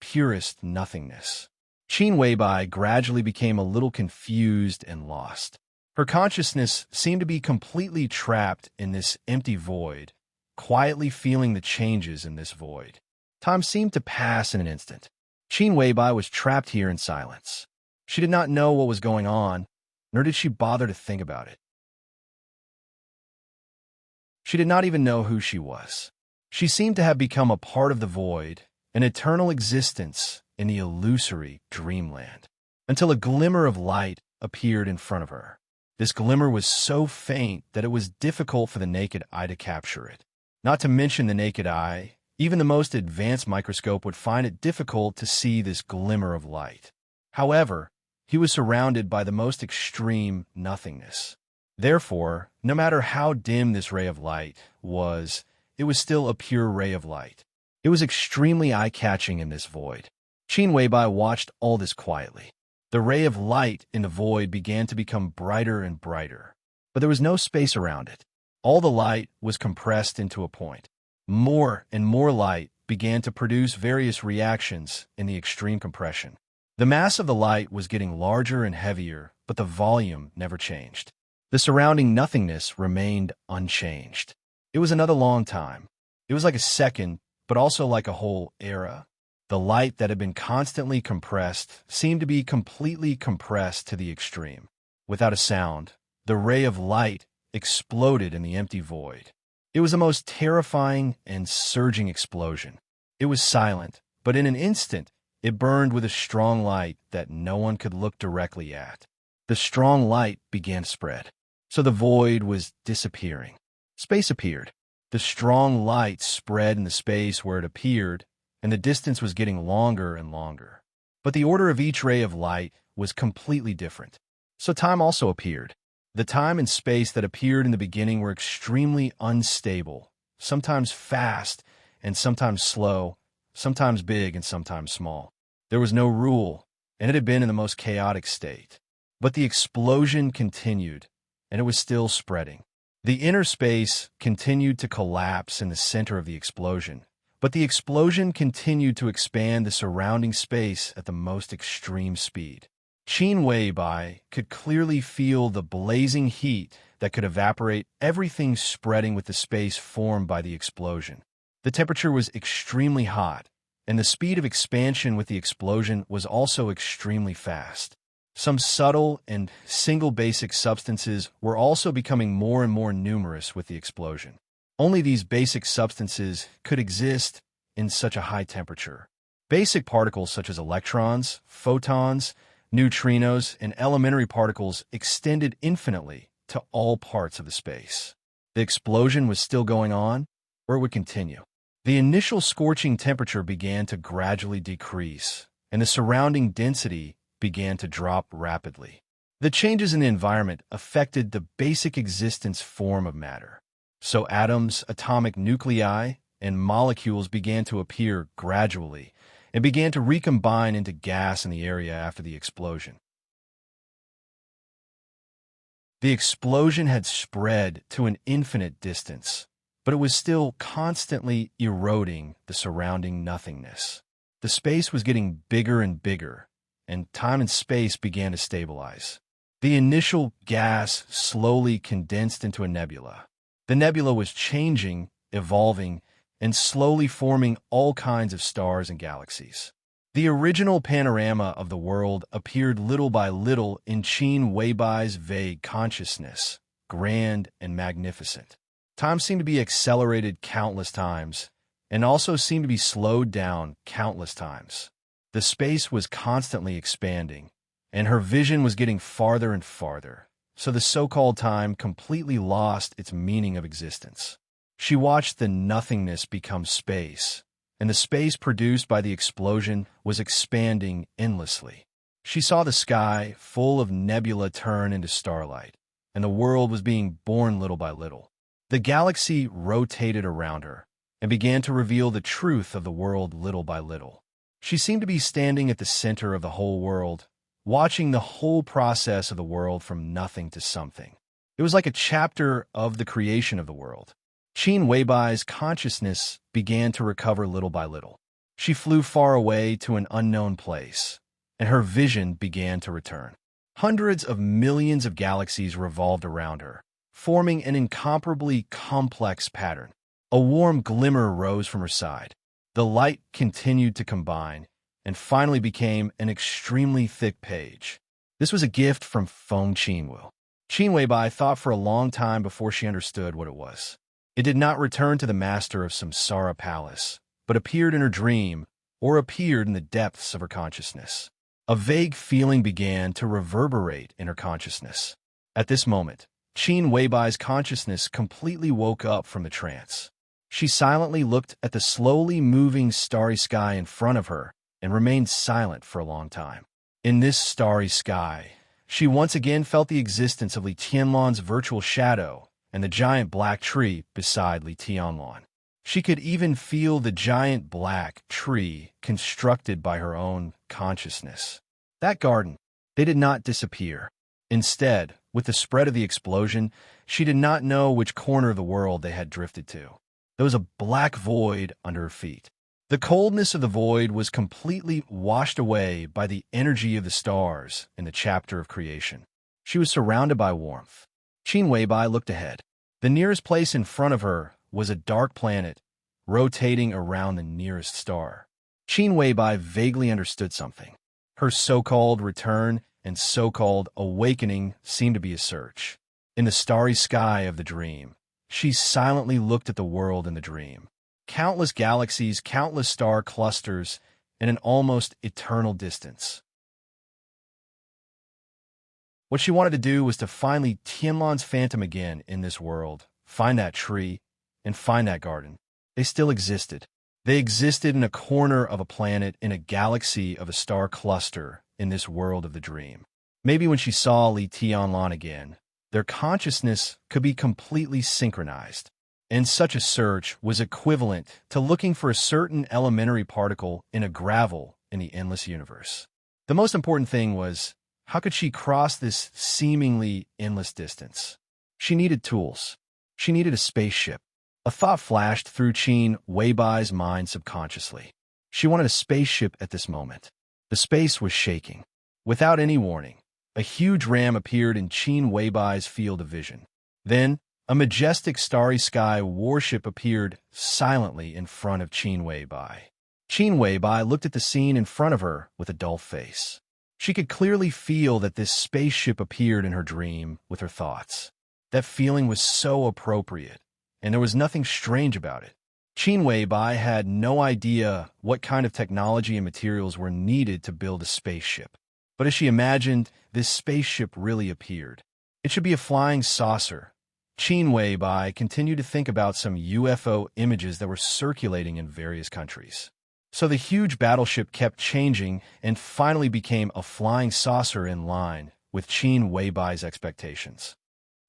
purest nothingness. Qin Weibai gradually became a little confused and lost. Her consciousness seemed to be completely trapped in this empty void, quietly feeling the changes in this void. Time seemed to pass in an instant. Qin Weibai was trapped here in silence. She did not know what was going on, nor did she bother to think about it. She did not even know who she was. She seemed to have become a part of the void, an eternal existence in the illusory dreamland, until a glimmer of light appeared in front of her. This glimmer was so faint that it was difficult for the naked eye to capture it. Not to mention the naked eye, even the most advanced microscope would find it difficult to see this glimmer of light. However, he was surrounded by the most extreme nothingness. Therefore, no matter how dim this ray of light was, it was still a pure ray of light. It was extremely eye-catching in this void. Qin Weibai watched all this quietly. The ray of light in the void began to become brighter and brighter, but there was no space around it. All the light was compressed into a point. More and more light began to produce various reactions in the extreme compression. The mass of the light was getting larger and heavier, but the volume never changed. The surrounding nothingness remained unchanged. It was another long time. It was like a second, but also like a whole era. The light that had been constantly compressed seemed to be completely compressed to the extreme. Without a sound, the ray of light exploded in the empty void. It was the most terrifying and surging explosion. It was silent, but in an instant, it burned with a strong light that no one could look directly at. The strong light began to spread, so the void was disappearing. Space appeared. The strong light spread in the space where it appeared, and the distance was getting longer and longer. But the order of each ray of light was completely different. So time also appeared. The time and space that appeared in the beginning were extremely unstable, sometimes fast and sometimes slow, sometimes big and sometimes small. There was no rule, and it had been in the most chaotic state. But the explosion continued, and it was still spreading. The inner space continued to collapse in the center of the explosion, but the explosion continued to expand the surrounding space at the most extreme speed. Qin Weibai could clearly feel the blazing heat that could evaporate everything spreading with the space formed by the explosion. The temperature was extremely hot, and the speed of expansion with the explosion was also extremely fast. Some subtle and single basic substances were also becoming more and more numerous with the explosion. Only these basic substances could exist in such a high temperature. Basic particles such as electrons, photons, neutrinos, and elementary particles extended infinitely to all parts of the space. The explosion was still going on, or it would continue. The initial scorching temperature began to gradually decrease, and the surrounding density began to drop rapidly. The changes in the environment affected the basic existence form of matter. So atoms, atomic nuclei, and molecules began to appear gradually and began to recombine into gas in the area after the explosion. The explosion had spread to an infinite distance, but it was still constantly eroding the surrounding nothingness. The space was getting bigger and bigger, and time and space began to stabilize. The initial gas slowly condensed into a nebula. The nebula was changing, evolving, and slowly forming all kinds of stars and galaxies. The original panorama of the world appeared little by little in Qin Weibai's vague consciousness, grand and magnificent. Time seemed to be accelerated countless times, and also seemed to be slowed down countless times. The space was constantly expanding, and her vision was getting farther and farther, so the so-called time completely lost its meaning of existence. She watched the nothingness become space, and the space produced by the explosion was expanding endlessly. She saw the sky full of nebula turn into starlight, and the world was being born little by little. The galaxy rotated around her and began to reveal the truth of the world little by little. She seemed to be standing at the center of the whole world, watching the whole process of the world from nothing to something. It was like a chapter of the creation of the world. Qin Weibai's consciousness began to recover little by little. She flew far away to an unknown place, and her vision began to return. Hundreds of millions of galaxies revolved around her, forming an incomparably complex pattern. A warm glimmer rose from her side. The light continued to combine, and finally became an extremely thick page. This was a gift from Feng Qinwu. Qin Weibai thought for a long time before she understood what it was. It did not return to the master of Samsara Palace, but appeared in her dream, or appeared in the depths of her consciousness. A vague feeling began to reverberate in her consciousness. At this moment, Qin Weibai's consciousness completely woke up from the trance. She silently looked at the slowly moving starry sky in front of her and remained silent for a long time. In this starry sky, she once again felt the existence of Li Tianlan's virtual shadow and the giant black tree beside Li Tianlan. She could even feel the giant black tree constructed by her own consciousness. That garden, they did not disappear. Instead, with the spread of the explosion, she did not know which corner of the world they had drifted to. There was a black void under her feet. The coldness of the void was completely washed away by the energy of the stars in the chapter of creation. She was surrounded by warmth. Qin Weibai looked ahead. The nearest place in front of her was a dark planet rotating around the nearest star. Qin Weibai vaguely understood something. Her so-called return and so-called awakening seemed to be a search. In the starry sky of the dream, she silently looked at the world in the dream. Countless galaxies, countless star clusters, and an almost eternal distance. What she wanted to do was to find Li Tianlan's phantom again in this world, find that tree, and find that garden. They still existed. They existed in a corner of a planet in a galaxy of a star cluster in this world of the dream. Maybe when she saw Li Tianlan again, their consciousness could be completely synchronized. And such a search was equivalent to looking for a certain elementary particle in a gravel in the endless universe. The most important thing was, how could she cross this seemingly endless distance? She needed tools. She needed a spaceship. A thought flashed through Qin Weibai's mind subconsciously. She wanted a spaceship at this moment. The space was shaking. Without any warning, a huge ram appeared in Qin Weibai's field of vision. Then, a majestic starry sky warship appeared silently in front of Qin Weibai. Qin Weibai looked at the scene in front of her with a dull face. She could clearly feel that this spaceship appeared in her dream with her thoughts. That feeling was so appropriate, and there was nothing strange about it. Qin Weibai had no idea what kind of technology and materials were needed to build a spaceship. But as she imagined, this spaceship really appeared. It should be a flying saucer. Qin Weibai continued to think about some UFO images that were circulating in various countries. So the huge battleship kept changing and finally became a flying saucer in line with Qin Weibai's expectations.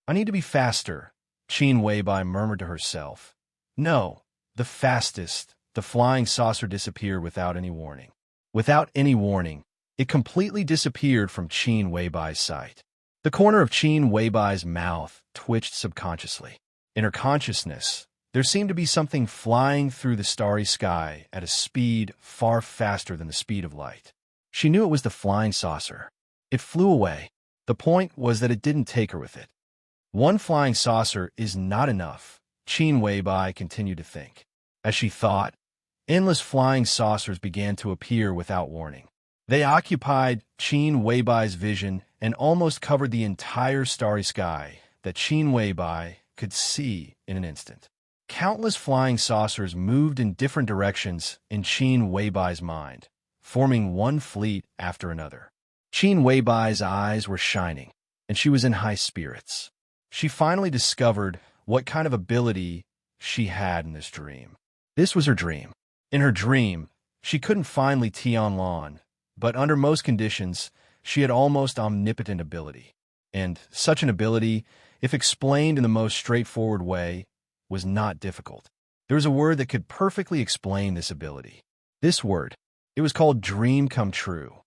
I need to be faster, Qin Weibai murmured to herself. No, the fastest. The flying saucer disappeared without any warning. Without any warning, it completely disappeared from Qin Weibai's sight. The corner of Qin Weibai's mouth twitched subconsciously. In her consciousness, there seemed to be something flying through the starry sky at a speed far faster than the speed of light. She knew it was the flying saucer. It flew away. The point was that it didn't take her with it. One flying saucer is not enough, Qin Weibai continued to think. As she thought, endless flying saucers began to appear without warning. They occupied Qin Weibai's vision and almost covered the entire starry sky that Qin Weibai could see in an instant. Countless flying saucers moved in different directions in Qin Weibai's mind, forming one fleet after another. Qin Weibai's eyes were shining, and she was in high spirits. She finally discovered what kind of ability she had in this dream. This was her dream. In her dream, she couldn't find Li Tianlan, but under most conditions, she had almost omnipotent ability. And such an ability, if explained in the most straightforward way, was not difficult. There was a word that could perfectly explain this ability. This word, it was called dream come true.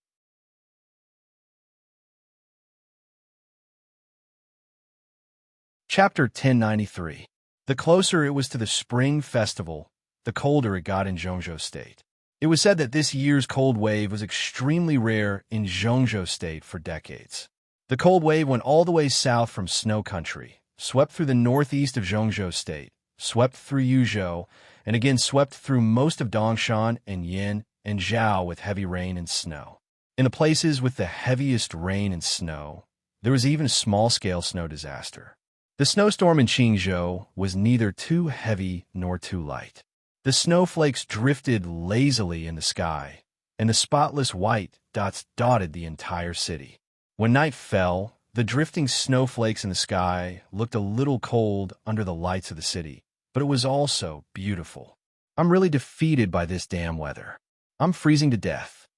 Chapter 1093. The closer it was to the Spring Festival, the colder it got in Zhongzhou State. It was said that this year's cold wave was extremely rare in Zhongzhou State for decades. The cold wave went all the way south from snow country, swept through the northeast of Zhongzhou State, swept through Yuzhou, and again swept through most of Dongshan and Yin and Zhao with heavy rain and snow. In the places with the heaviest rain and snow, there was even a small-scale snow disaster. The snowstorm in Qingzhou was neither too heavy nor too light. The snowflakes drifted lazily in the sky, and the spotless white dots dotted the entire city. When night fell, the drifting snowflakes in the sky looked a little cold under the lights of the city, but it was also beautiful. I'm really defeated by this damn weather. I'm freezing to death.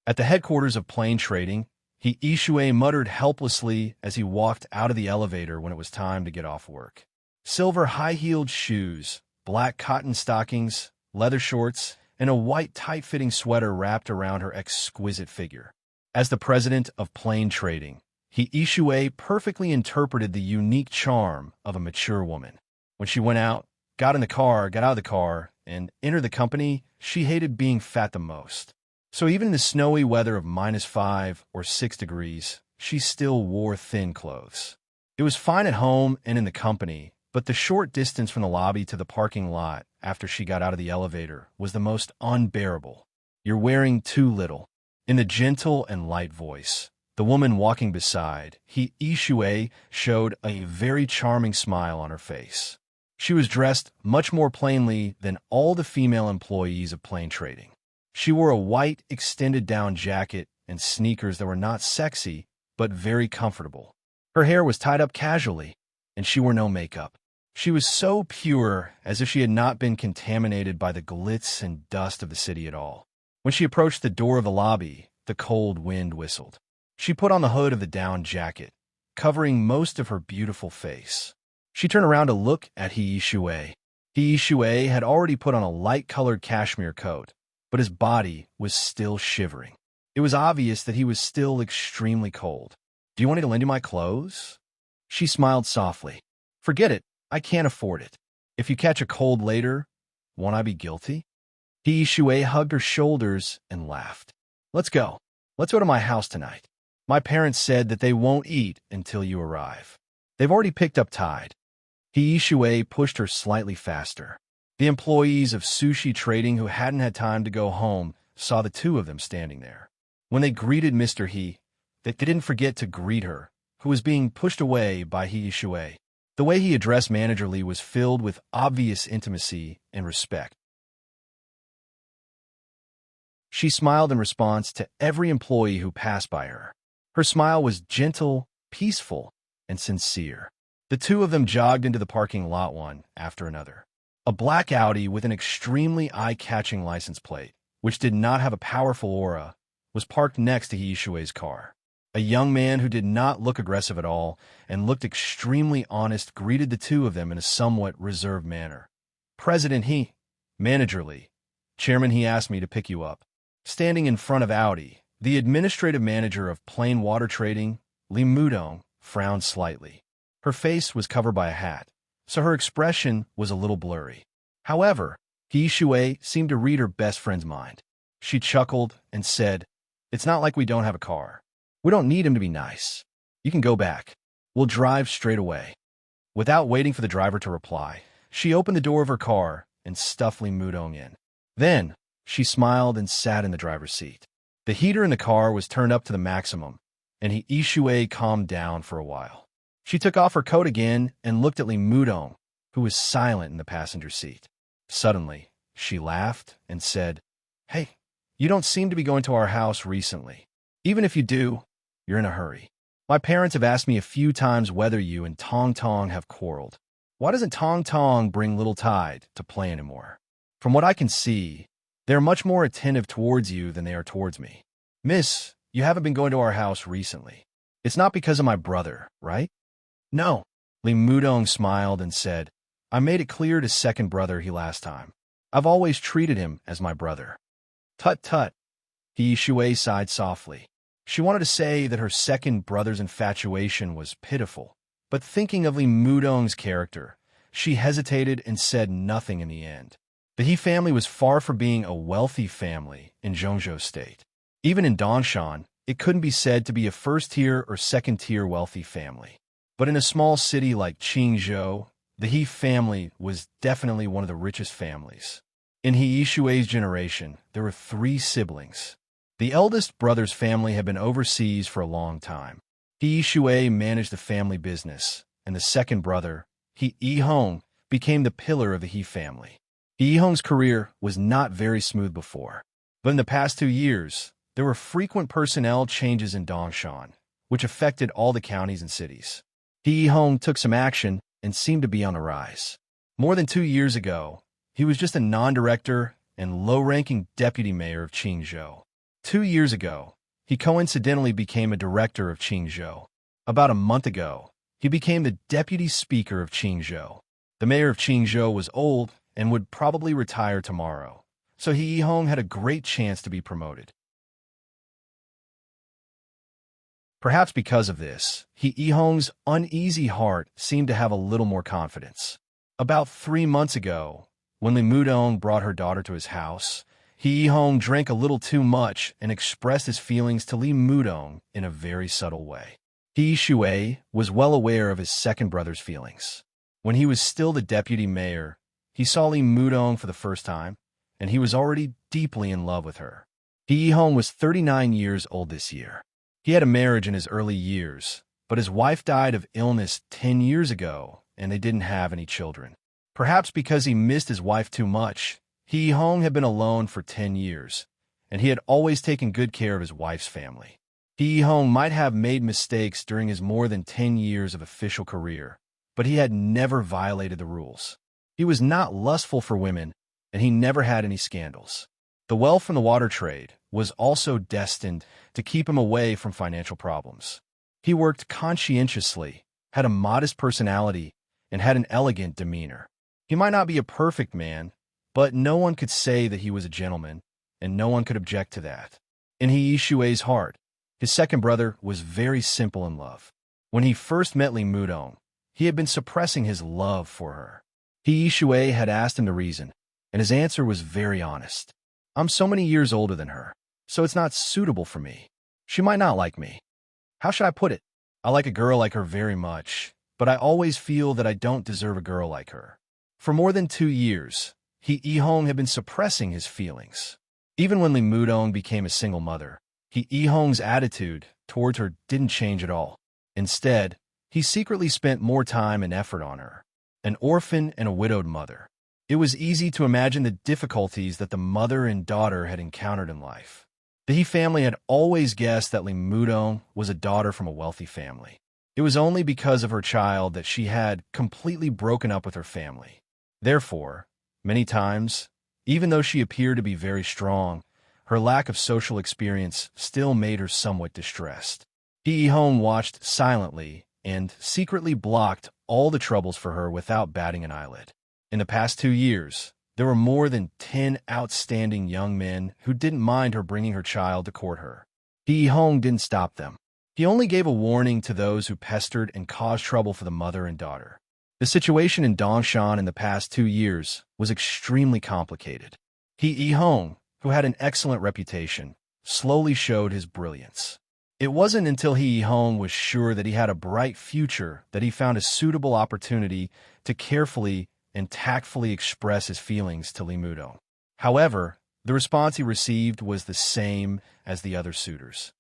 At the headquarters of plane trading, He Yishui muttered helplessly as he walked out of the elevator when it was time to get off work. Silver high-heeled shoes, black cotton stockings, leather shorts, and a white tight-fitting sweater wrapped around her exquisite figure. As the president of plane trading, He Yishui perfectly interpreted the unique charm of a mature woman. When she went out, got out of the car, and entered the company, she hated being fat the most. So even in the snowy weather of -5 or 6 degrees, she still wore thin clothes. It was fine at home and in the company, but the short distance from the lobby to the parking lot after she got out of the elevator was the most unbearable. "You're wearing too little." In the gentle and light voice, the woman walking beside, He Yishui showed a very charming smile on her face. She was dressed much more plainly than all the female employees of plane trading. She wore a white, extended-down jacket and sneakers that were not sexy, but very comfortable. Her hair was tied up casually, and she wore no makeup. She was so pure, as if she had not been contaminated by the glitz and dust of the city at all. When she approached the door of the lobby, the cold wind whistled. She put on the hood of the down jacket, covering most of her beautiful face. She turned around to look at He Yishui. He Yishui had already put on a light-colored cashmere coat, but his body was still shivering. It was obvious that he was still extremely cold. "Do you want me to lend you my clothes?" She smiled softly. "Forget it. I can't afford it. If you catch a cold later, won't I be guilty?" He Yishui hugged her shoulders and laughed. Let's go to my house tonight. My parents said that they won't eat until you arrive. They've already picked up Tide." He Yishui pushed her slightly faster. The employees of sushi trading who hadn't had time to go home saw the two of them standing there. When they greeted Mr. He, they didn't forget to greet her, who was being pushed away by He Yishui. The way he addressed Manager Lee was filled with obvious intimacy and respect. She smiled in response to every employee who passed by her. Her smile was gentle, peaceful, and sincere. The two of them jogged into the parking lot one after another. A black Audi with an extremely eye-catching license plate, which did not have a powerful aura, was parked next to He Yishui's car. A young man who did not look aggressive at all and looked extremely honest greeted the two of them in a somewhat reserved manner. "President He, Manager Lee, Chairman He asked me to pick you up." Standing in front of Audi, the administrative manager of plain water trading, Li Mudong, frowned slightly. Her face was covered by a hat, so her expression was a little blurry. However, He Yishui seemed to read her best friend's mind. She chuckled and said, "It's not like we don't have a car. We don't need him to be nice. You can go back. We'll drive straight away." Without waiting for the driver to reply, she opened the door of her car and stuffed Li Mudong in. Then, she smiled and sat in the driver's seat. The heater in the car was turned up to the maximum, and He Yishui calmed down for a while. She took off her coat again and looked at Li Mudong, who was silent in the passenger seat. Suddenly, she laughed and said, "Hey, you don't seem to be going to our house recently. Even if you do, you're in a hurry. My parents have asked me a few times whether you and Tong Tong have quarreled. Why doesn't Tong Tong bring little Tide to play anymore? From what I can see, they're much more attentive towards you than they are towards me. Miss, you haven't been going to our house recently. It's not because of my brother, right?" "No." Li Mudong smiled and said, "I made it clear to second brother He last time. I've always treated him as my brother." "Tut tut." He Yishui sighed softly. She wanted to say that her second brother's infatuation was pitiful, but thinking of Li Mudong's character, she hesitated and said nothing in the end. The He family was far from being a wealthy family in Zhongzhou State. Even in Dongshan, it couldn't be said to be a first-tier or second-tier wealthy family. But in a small city like Qingzhou, the He family was definitely one of the richest families. In He Yishui's generation, there were 3 siblings. The eldest brother's family had been overseas for a long time. He Yishui managed the family business, and the second brother, He Yihong, became the pillar of the He family. He Yihong's career was not very smooth before, but in the past 2 years, there were frequent personnel changes in Dongshan, which affected all the counties and cities. He Yihong took some action and seemed to be on the rise. More than 2 years ago, he was just a non-director and low-ranking deputy mayor of Qingzhou. 2 years ago, he coincidentally became a director of Qingzhou. About a month ago, he became the deputy speaker of Qingzhou. The mayor of Qingzhou was old and would probably retire tomorrow, so He Yihong had a great chance to be promoted. Perhaps because of this, He Yihong's uneasy heart seemed to have a little more confidence. About 3 months ago, when Li Mudong brought her daughter to his house, He Yihong drank a little too much and expressed his feelings to Li Mudong in a very subtle way. He Shui was well aware of his second brother's feelings. When he was still the deputy mayor, he saw Li Mudong for the first time, and he was already deeply in love with her. He Yihong was 39 years old this year. He had a marriage in his early years, but his wife died of illness 10 years ago, and they didn't have any children. Perhaps because he missed his wife too much, He Yihong had been alone for 10 years, and he had always taken good care of his wife's family. He Yihong might have made mistakes during his more than 10 years of official career, but he had never violated the rules. He was not lustful for women, and he never had any scandals. The wealth from the water trade was also destined to keep him away from financial problems. He worked conscientiously, had a modest personality, and had an elegant demeanor. He might not be a perfect man, but no one could say that he was a gentleman, and no one could object to that. In He Yishui's heart, his second brother was very simple in love. When he first met Li Mudong, he had been suppressing his love for her. He Yishui had asked him the reason, and his answer was very honest. I'm so many years older than her, so it's not suitable for me. She might not like me. How should I put it? I like a girl like her very much, but I always feel that I don't deserve a girl like her. For more than 2 years, He Yihong had been suppressing his feelings. Even when Li Mudong became a single mother, He Yihong's attitude towards her didn't change at all. Instead, he secretly spent more time and effort on her. An orphan and a widowed mother. It was easy to imagine the difficulties that the mother and daughter had encountered in life. The He family had always guessed that Li Mudong was a daughter from a wealthy family. It was only because of her child that she had completely broken up with her family. Therefore, many times, even though she appeared to be very strong, her lack of social experience still made her somewhat distressed. He Yihong watched silently and secretly blocked all the troubles for her without batting an eyelid. In the past 2 years, there were more than 10 outstanding young men who didn't mind her bringing her child to court her. He Yihong didn't stop them. He only gave a warning to those who pestered and caused trouble for the mother and daughter. The situation in Dongshan in the past 2 years was extremely complicated. He Yihong, who had an excellent reputation, slowly showed his brilliance. It wasn't until He Yihong was sure that he had a bright future that he found a suitable opportunity to carefully and tactfully express his feelings to Li Mudong. However, the response he received was the same as the other suitors.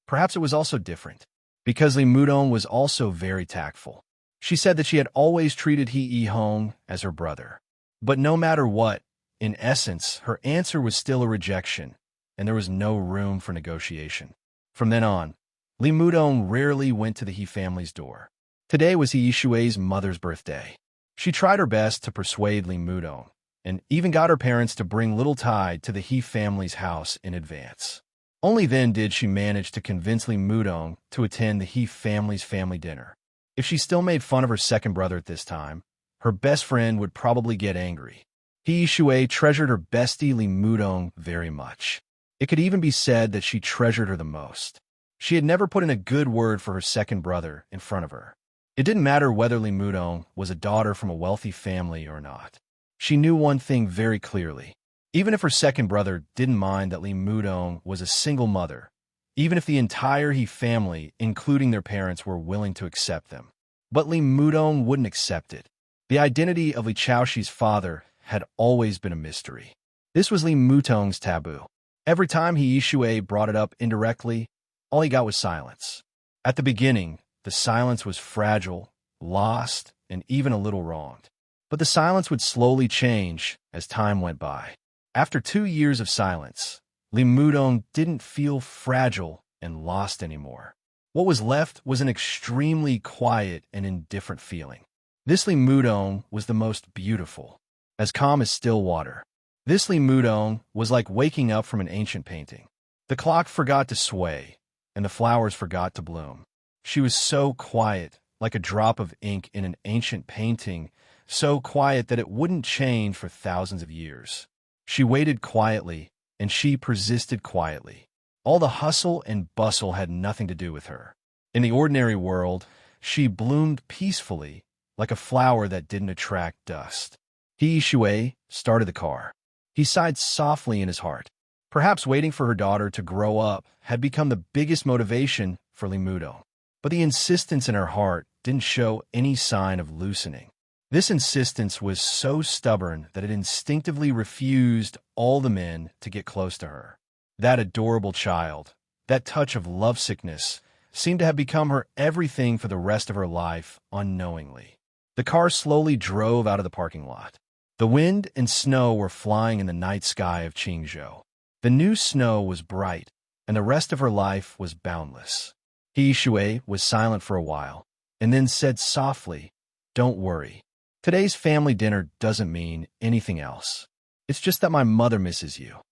Perhaps it was also different, because Li Mudong was also very tactful. She said that she had always treated He Yihong as her brother. But no matter what, in essence, her answer was still a rejection, and there was no room for negotiation. From then on, Li Mudong rarely went to the He family's door. Today was He Yishui's mother's birthday. She tried her best to persuade Li Mudong, and even got her parents to bring little Tide to the He family's house in advance. Only then did she manage to convince Li Mudong to attend the He family's family dinner. If she still made fun of her second brother at this time, her best friend would probably get angry. He Yishui treasured her bestie Li Mudong very much. It could even be said that she treasured her the most. She had never put in a good word for her second brother in front of her. It didn't matter whether Li Mudong was a daughter from a wealthy family or not. She knew one thing very clearly. Even if her second brother didn't mind that Li Mudong was a single mother, even if the entire He family, including their parents, were willing to accept them. But Li Mudong wouldn't accept it. The identity of Li Chaoxi's father had always been a mystery. This was Li Mudong's taboo. Every time He Yishui brought it up indirectly, all he got was silence. At the beginning, the silence was fragile, lost, and even a little wronged. But the silence would slowly change as time went by. After 2 years of silence, Li Mudong didn't feel fragile and lost anymore. What was left was an extremely quiet and indifferent feeling. This Li Mudong was the most beautiful, as calm as still water. This Li Mudong was like waking up from an ancient painting. The clock forgot to sway, and the flowers forgot to bloom. She was so quiet, like a drop of ink in an ancient painting, so quiet that it wouldn't change for thousands of years. She waited quietly, and she persisted quietly. All the hustle and bustle had nothing to do with her. In the ordinary world, she bloomed peacefully, like a flower that didn't attract dust. He Yishui started the car. He sighed softly in his heart. Perhaps waiting for her daughter to grow up had become the biggest motivation for Li Mudong. But the insistence in her heart didn't show any sign of loosening. This insistence was so stubborn that it instinctively refused all the men to get close to her. That adorable child, that touch of lovesickness, seemed to have become her everything for the rest of her life unknowingly. The car slowly drove out of the parking lot. The wind and snow were flying in the night sky of Qingzhou. The new snow was bright, and the rest of her life was boundless. He Yishui was silent for a while, and then said softly, "Don't worry. Today's family dinner doesn't mean anything else. It's just that my mother misses you."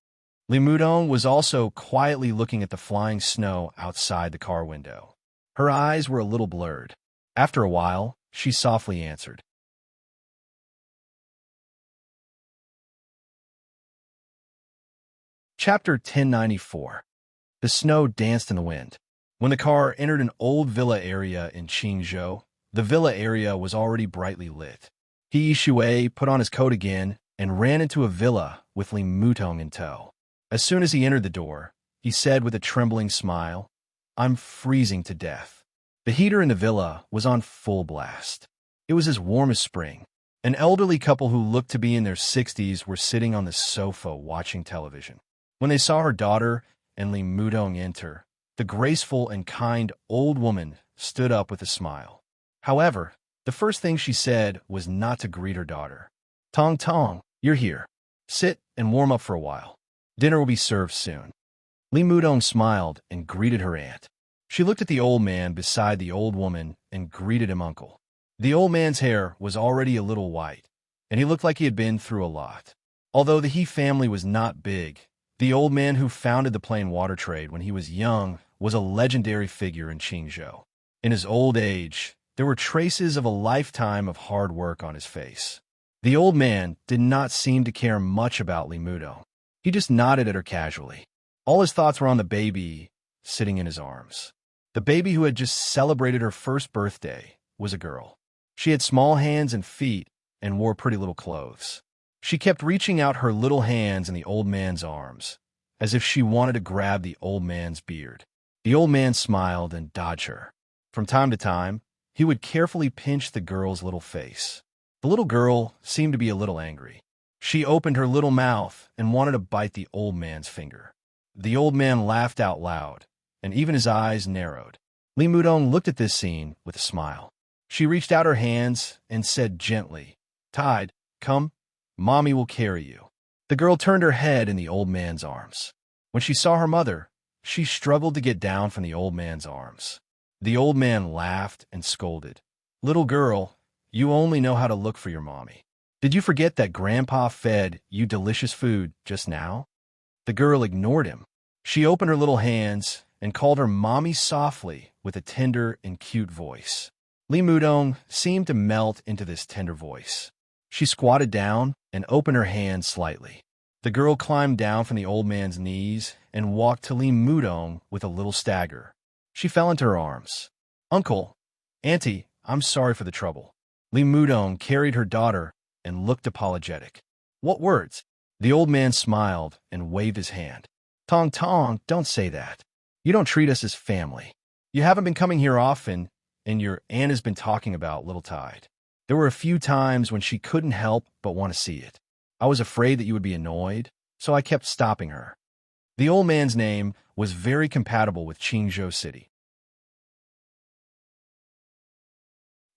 Li Mudong was also quietly looking at the flying snow outside the car window. Her eyes were a little blurred. After a while, she softly answered. Chapter 1094. The snow danced in the wind. When the car entered an old villa area in Qingzhou, the villa area was already brightly lit. He Yishui put on his coat again and ran into a villa with Li Mudong in tow. As soon as he entered the door, he said with a trembling smile, "I'm freezing to death." The heater in the villa was on full blast. It was as warm as spring. An elderly couple who looked to be in their 60s were sitting on the sofa watching television. When they saw her daughter and Li Mudong enter, the graceful and kind old woman stood up with a smile. However, the first thing she said was not to greet her daughter. "Tong Tong, you're here. Sit and warm up for a while. Dinner will be served soon." Li Mudong smiled and greeted her aunt. She looked at the old man beside the old woman and greeted him uncle. The old man's hair was already a little white, and he looked like he had been through a lot. Although the He family was not big, the old man who founded the plain water trade when he was young was a legendary figure in Qingzhou. In his old age, there were traces of a lifetime of hard work on his face. The old man did not seem to care much about Li Mudong. He just nodded at her casually. All his thoughts were on the baby sitting in his arms. The baby who had just celebrated her first birthday was a girl. She had small hands and feet and wore pretty little clothes. She kept reaching out her little hands in the old man's arms, as if she wanted to grab the old man's beard. The old man smiled and dodged her. From time to time, he would carefully pinch the girl's little face. The little girl seemed to be a little angry. She opened her little mouth and wanted to bite the old man's finger. The old man laughed out loud, and even his eyes narrowed. Li Mudong looked at this scene with a smile. She reached out her hands and said gently, "Tide, come, Mommy will carry you." The girl turned her head in the old man's arms. When she saw her mother, she struggled to get down from the old man's arms. The old man laughed and scolded. "Little girl, you only know how to look for your mommy. Did you forget that Grandpa fed you delicious food just now?" The girl ignored him. She opened her little hands and called her mommy softly with a tender and cute voice. Li Mudong seemed to melt into this tender voice. She squatted down and opened her hands slightly. The girl climbed down from the old man's knees and walked to Li Mudong with a little stagger. She fell into her arms. "Uncle, Auntie, I'm sorry for the trouble. Li Mudong carried her daughter and looked apologetic. What words? The old man smiled and waved his hand. Tong Tong, don't say that. You don't treat us as family. You haven't been coming here often, and your aunt has been talking about Little Tide. There were a few times when she couldn't help but want to see it. I was afraid that you would be annoyed, so I kept stopping her. The old man's name was very compatible with Qingzhou City.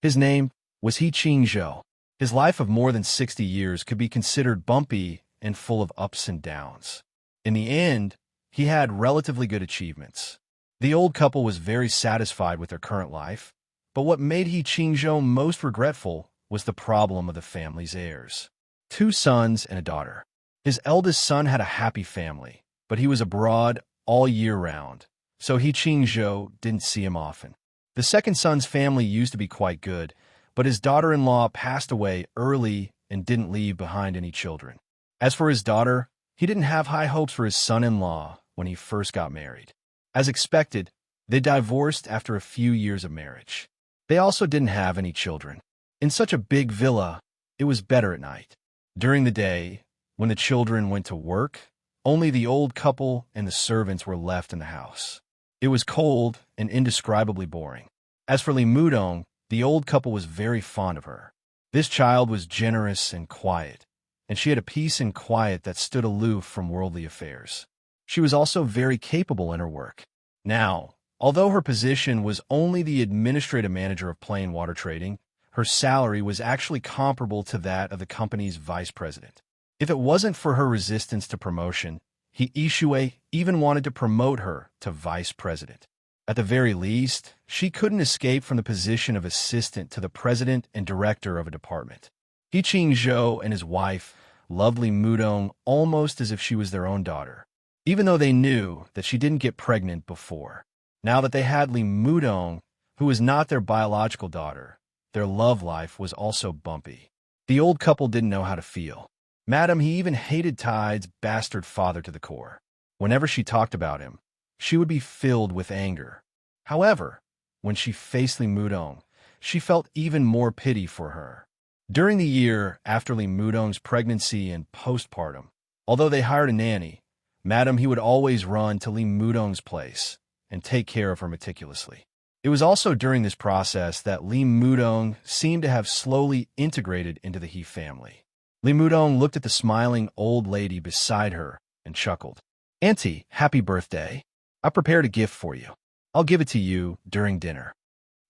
His name was He Qingzhou. His life of more than 60 years could be considered bumpy and full of ups and downs. In the end, he had relatively good achievements. The old couple was very satisfied with their current life, but what made He Qingzhou most regretful was the problem of the family's heirs. 2 sons and a daughter. His eldest son had a happy family, but he was abroad all year round, so He Qingzhou didn't see him often. The second son's family used to be quite good, but his daughter-in-law passed away early and didn't leave behind any children. As for his daughter, he didn't have high hopes for his son-in-law when he first got married. As expected, they divorced after a few years of marriage. They also didn't have any children. In such a big villa, it was better at night. During the day, when the children went to work, only the old couple and the servants were left in the house. It was cold and indescribably boring. As for Li Mudong, the old couple was very fond of her. This child was generous and quiet, and she had a peace and quiet that stood aloof from worldly affairs. She was also very capable in her work. Now, although her position was only the administrative manager of plain water trading, her salary was actually comparable to that of the company's vice president. If it wasn't for her resistance to promotion, He Ishui even wanted to promote her to vice president. At the very least, she couldn't escape from the position of assistant to the president and director of a department. He Qingzhou and his wife loved Li Mudong almost as if she was their own daughter, even though they knew that she didn't get pregnant before. Now that they had Li Mudong, who was not their biological daughter, their love life was also bumpy. The old couple didn't know how to feel. Madam, he even hated Tide's bastard father to the core. Whenever she talked about him, she would be filled with anger. However, when she faced Li Mudong, she felt even more pity for her. During the year after Li Mudong's pregnancy and postpartum, although they hired a nanny, Madam, he would always run to Li Mudong's place and take care of her meticulously. It was also during this process that Li Mudong seemed to have slowly integrated into the He family. Li Mudong looked at the smiling old lady beside her and chuckled. Auntie, happy birthday. I prepared a gift for you. I'll give it to you during dinner.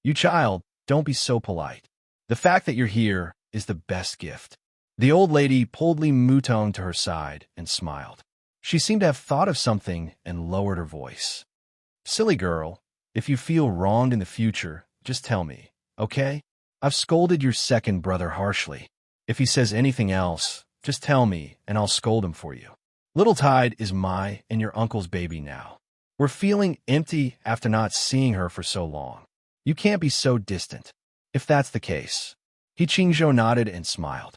You child, don't be so polite. The fact that you're here is the best gift. The old lady pulled Li Mudong to her side and smiled. She seemed to have thought of something and lowered her voice. Silly girl, if you feel wronged in the future, just tell me, okay? I've scolded your second brother harshly. If he says anything else, just tell me and I'll scold him for you. Little Tide is my and your uncle's baby now. We're feeling empty after not seeing her for so long. You can't be so distant. If that's the case. He Qingzhou nodded and smiled.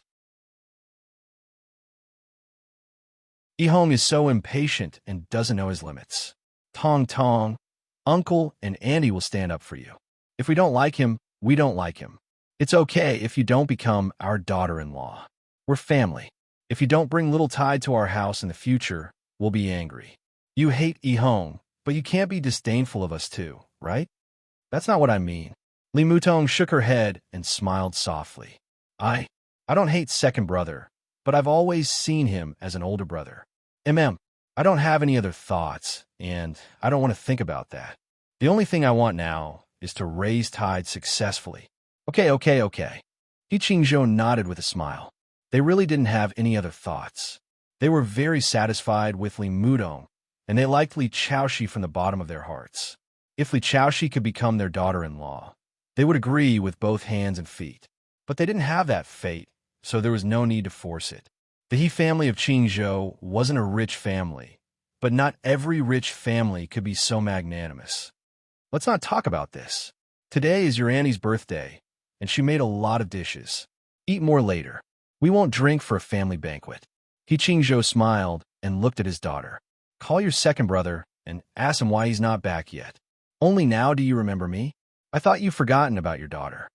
Yihong is so impatient and doesn't know his limits. Tong Tong, Uncle and Andy will stand up for you. If we don't like him, we don't like him. It's okay if you don't become our daughter-in-law. We're family. If you don't bring Little Tide to our house in the future, we'll be angry. You hate Yihong, but you can't be disdainful of us too, right? That's not what I mean. Li Mudong shook her head and smiled softly. I don't hate second brother, but I've always seen him as an older brother. I don't have any other thoughts, and I don't want to think about that. The only thing I want now is to raise Tide successfully. Okay. He Qingzhou nodded with a smile. They really didn't have any other thoughts. They were very satisfied with Li Mudong, and they liked Li Chaoshi from the bottom of their hearts. If Li Chaoshi could become their daughter-in-law, they would agree with both hands and feet. But they didn't have that fate, so there was no need to force it. The He family of Qingzhou wasn't a rich family, but not every rich family could be so magnanimous. Let's not talk about this. Today is your Annie's birthday, and she made a lot of dishes. Eat more later. We won't drink for a family banquet. He Qingzhou smiled and looked at his daughter. Call your second brother and ask him why he's not back yet. Only now do you remember me? I thought you'd forgotten about your daughter.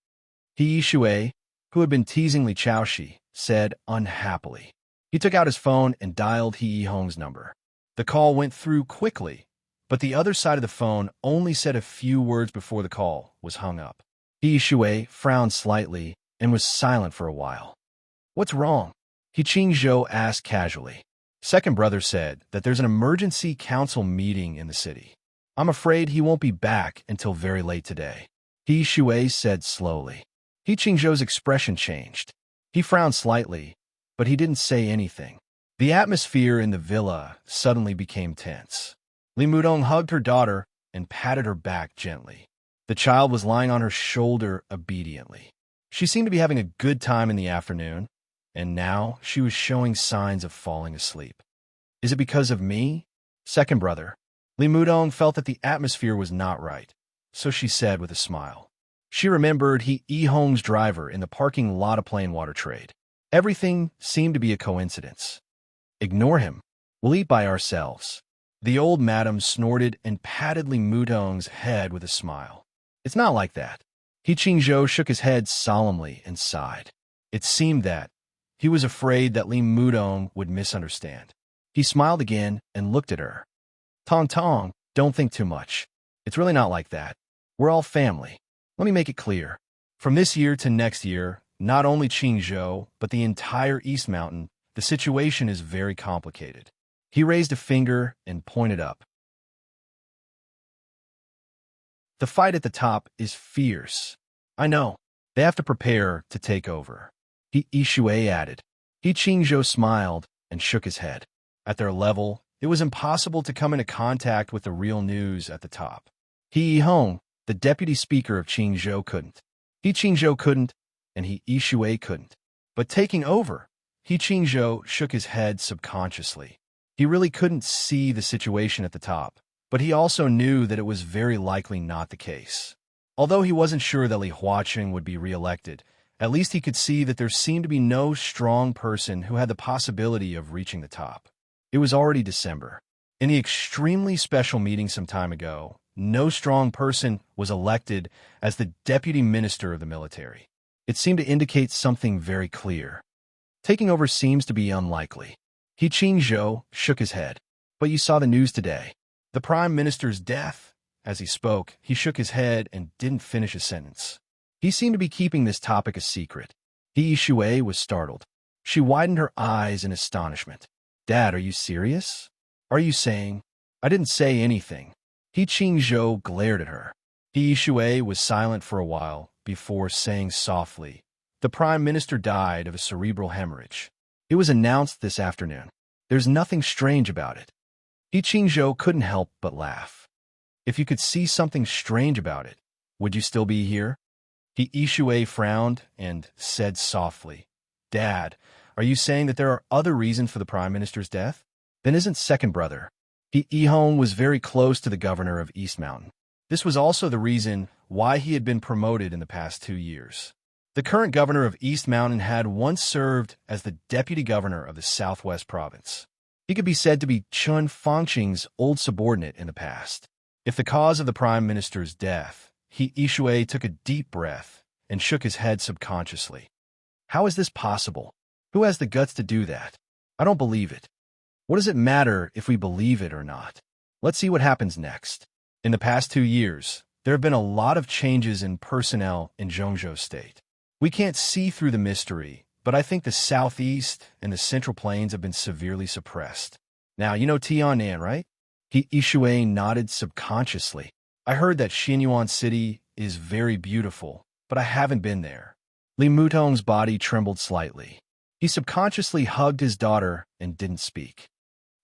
He Yishui, who had been teasing Li Chaoshi, said unhappily. He took out his phone and dialed He Yihong's number. The call went through quickly, but the other side of the phone only said a few words before the call was hung up. He Yishui frowned slightly and was silent for a while. "What's wrong?" He Qingzhou asked casually. Second brother said that there's an emergency council meeting in the city. I'm afraid he won't be back until very late today. He Shui said slowly. He Qingzhou's expression changed. He frowned slightly, but he didn't say anything. The atmosphere in the villa suddenly became tense. Li Mudong hugged her daughter and patted her back gently. The child was lying on her shoulder obediently. She seemed to be having a good time in the afternoon, and now she was showing signs of falling asleep. Is it because of me? Second brother. Li Mudong felt that the atmosphere was not right, so she said with a smile. She remembered He Yihong's driver in the parking lot of Plain Water Trade. Everything seemed to be a coincidence. Ignore him. We'll eat by ourselves. The old madam snorted and patted Li Mudong's head with a smile. It's not like that. He Qingzhou shook his head solemnly and sighed. It seemed that he was afraid that Li Mudong would misunderstand. He smiled again and looked at her. Tong Tong, don't think too much. It's really not like that. We're all family. Let me make it clear. From this year to next year, not only Qingzhou, but the entire East Mountain, the situation is very complicated. He raised a finger and pointed up. The fight at the top is fierce. I know. They have to prepare to take over. He Yishui added. He Qingzhou smiled and shook his head. At their level, it was impossible to come into contact with the real news at the top. He Yihong, the deputy speaker of Qingzhou, couldn't. He Qingzhou couldn't, and He Yishui couldn't. But taking over, He Qingzhou shook his head subconsciously. He really couldn't see the situation at the top, but he also knew that it was very likely not the case. Although he wasn't sure that Li Huaqing would be re-elected, at least he could see that there seemed to be no strong person who had the possibility of reaching the top. It was already December. In the extremely special meeting some time ago, no strong person was elected as the deputy minister of the military. It seemed to indicate something very clear. Taking over seems to be unlikely. He Qingzhou shook his head. But you saw the news today. The prime minister's death. As he spoke, he shook his head and didn't finish a sentence. He seemed to be keeping this topic a secret. He Yishui was startled. She widened her eyes in astonishment. Dad, are you serious? Are you saying? I didn't say anything. He Qingzhou glared at her. He Yishui was silent for a while before saying softly, the prime minister died of a cerebral hemorrhage. It was announced this afternoon. There's nothing strange about it. He Qingzhou couldn't help but laugh. If you could see something strange about it, would you still be here? He Yishui frowned and said softly, Dad, are you saying that there are other reasons for the prime minister's death? Then isn't second brother. He Yihong was very close to the governor of East Mountain. This was also the reason why he had been promoted in the past 2 years. The current governor of East Mountain had once served as the deputy governor of the Southwest Province. He could be said to be Chun Fangqing's old subordinate in the past. If the cause of the prime minister's death, He Yishui took a deep breath and shook his head subconsciously. How is this possible? Who has the guts to do that? I don't believe it. What does it matter if we believe it or not? Let's see what happens next. In the past 2 years, there have been a lot of changes in personnel in Zhongzhou State. We can't see through the mystery, but I think the southeast and the central plains have been severely suppressed. Now, you know Tianan, right? He Yishui nodded subconsciously. I heard that Xianyuan City is very beautiful, but I haven't been there. Li Mudong's body trembled slightly. He subconsciously hugged his daughter and didn't speak.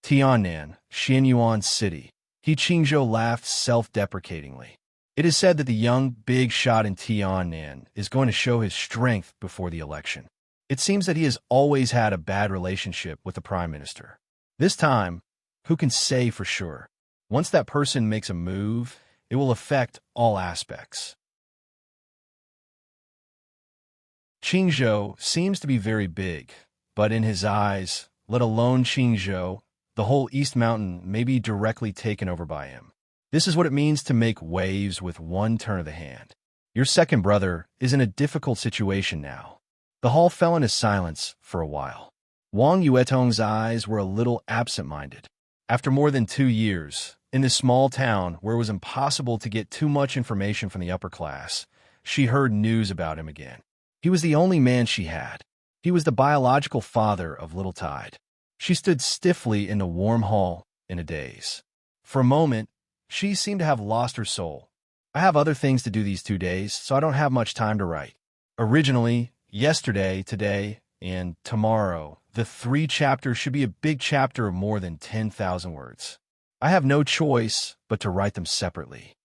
Tianan, Xianyuan City. He Qingzhou laughed self-deprecatingly. It is said that the young big shot in Tianan is going to show his strength before the election. It seems that he has always had a bad relationship with the prime minister. This time, who can say for sure? Once that person makes a move, it will affect all aspects. Qingzhou seems to be very big, but in his eyes, let alone Qingzhou, the whole East Mountain may be directly taken over by him. This is what it means to make waves with one turn of the hand. Your second brother is in a difficult situation now. The hall fell into silence for a while. Wang Yuetong's eyes were a little absent-minded. After more than 2 years, in this small town where it was impossible to get too much information from the upper class, she heard news about him again. He was the only man she had. He was the biological father of Little Tide. She stood stiffly in the warm hall in a daze. For a moment, she seemed to have lost her soul. I have other things to do these 2 days, so I don't have much time to write. Originally, yesterday, today, and tomorrow, the 3 chapters should be a big chapter of more than 10,000 words. I have no choice but to write them separately.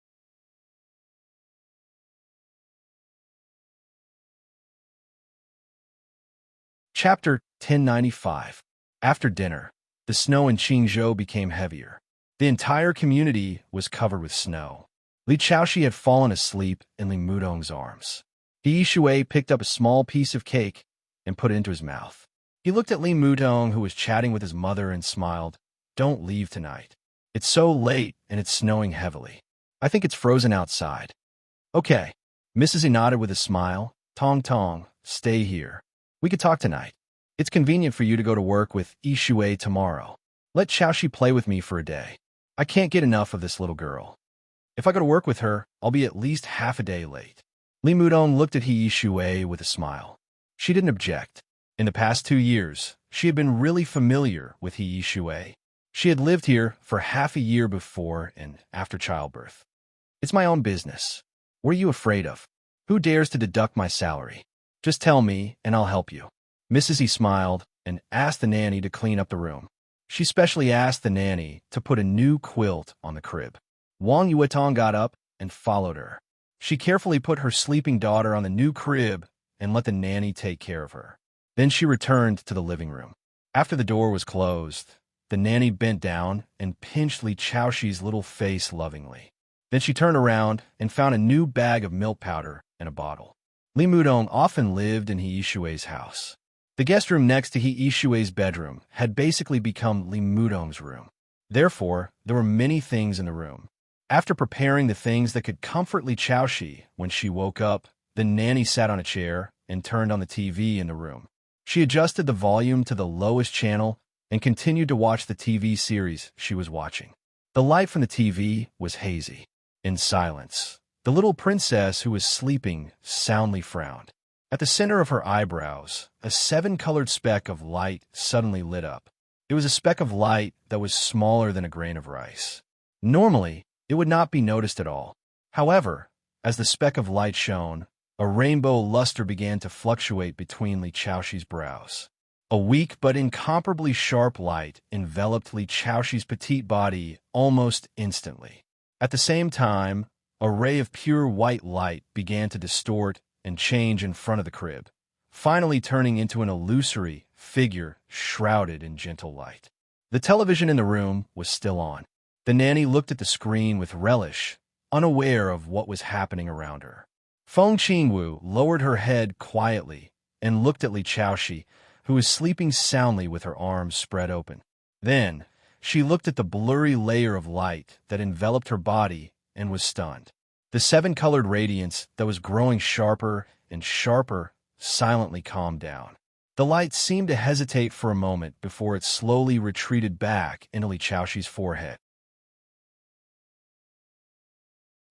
Chapter 1095. After dinner, the snow in Qingzhou became heavier. The entire community was covered with snow. Li Chaoxi had fallen asleep in Li Mudong's arms. He Yishui picked up a small piece of cake and put it into his mouth. He looked at Li Mudong, who was chatting with his mother, and smiled. Don't leave tonight. It's so late and it's snowing heavily. I think it's frozen outside. Okay. Mrs. Yi nodded with a smile. Tong Tong, stay here. We could talk tonight. It's convenient for you to go to work with Yishui tomorrow. Let Chaoxi play with me for a day. I can't get enough of this little girl. If I go to work with her, I'll be at least half a day late. Li Mudong looked at He Yishui with a smile. She didn't object. In the past 2 years, she had been really familiar with He Yishui. She had lived here for half a year before and after childbirth. It's my own business. What are you afraid of? Who dares to deduct my salary? Just tell me, and I'll help you. Mrs. E smiled and asked the nanny to clean up the room. She specially asked the nanny to put a new quilt on the crib. Wang Yuetong got up and followed her. She carefully put her sleeping daughter on the new crib and let the nanny take care of her. Then she returned to the living room. After the door was closed, the nanny bent down and pinched Li Chaoxi's little face lovingly. Then she turned around and found a new bag of milk powder and a bottle. Li Mudong often lived in He Yishui's house. The guest room next to He Yishui's bedroom had basically become Li Mudong's room. Therefore, there were many things in the room. After preparing the things that could comfort Li Chaoxi when she woke up, the nanny sat on a chair and turned on the TV in the room. She adjusted the volume to the lowest channel and continued to watch the TV series she was watching. The light from the TV was hazy. In silence, the little princess who was sleeping soundly frowned. At the center of her eyebrows, a 7-colored speck of light suddenly lit up. It was a speck of light that was smaller than a grain of rice. Normally, it would not be noticed at all. However, as the speck of light shone, a rainbow luster began to fluctuate between Li Chaoxi's brows. A weak but incomparably sharp light enveloped Li Chaoxi's petite body almost instantly. At the same time, a ray of pure white light began to distort and change in front of the crib, finally turning into an illusory figure shrouded in gentle light. The television in the room was still on. The nanny looked at the screen with relish, unaware of what was happening around her. Feng Qingwu lowered her head quietly and looked at Li Chaoxi, who was sleeping soundly with her arms spread open. Then, she looked at the blurry layer of light that enveloped her body and was stunned. The 7-colored radiance that was growing sharper and sharper silently calmed down. The light seemed to hesitate for a moment before it slowly retreated back into Li Chaoxi's forehead.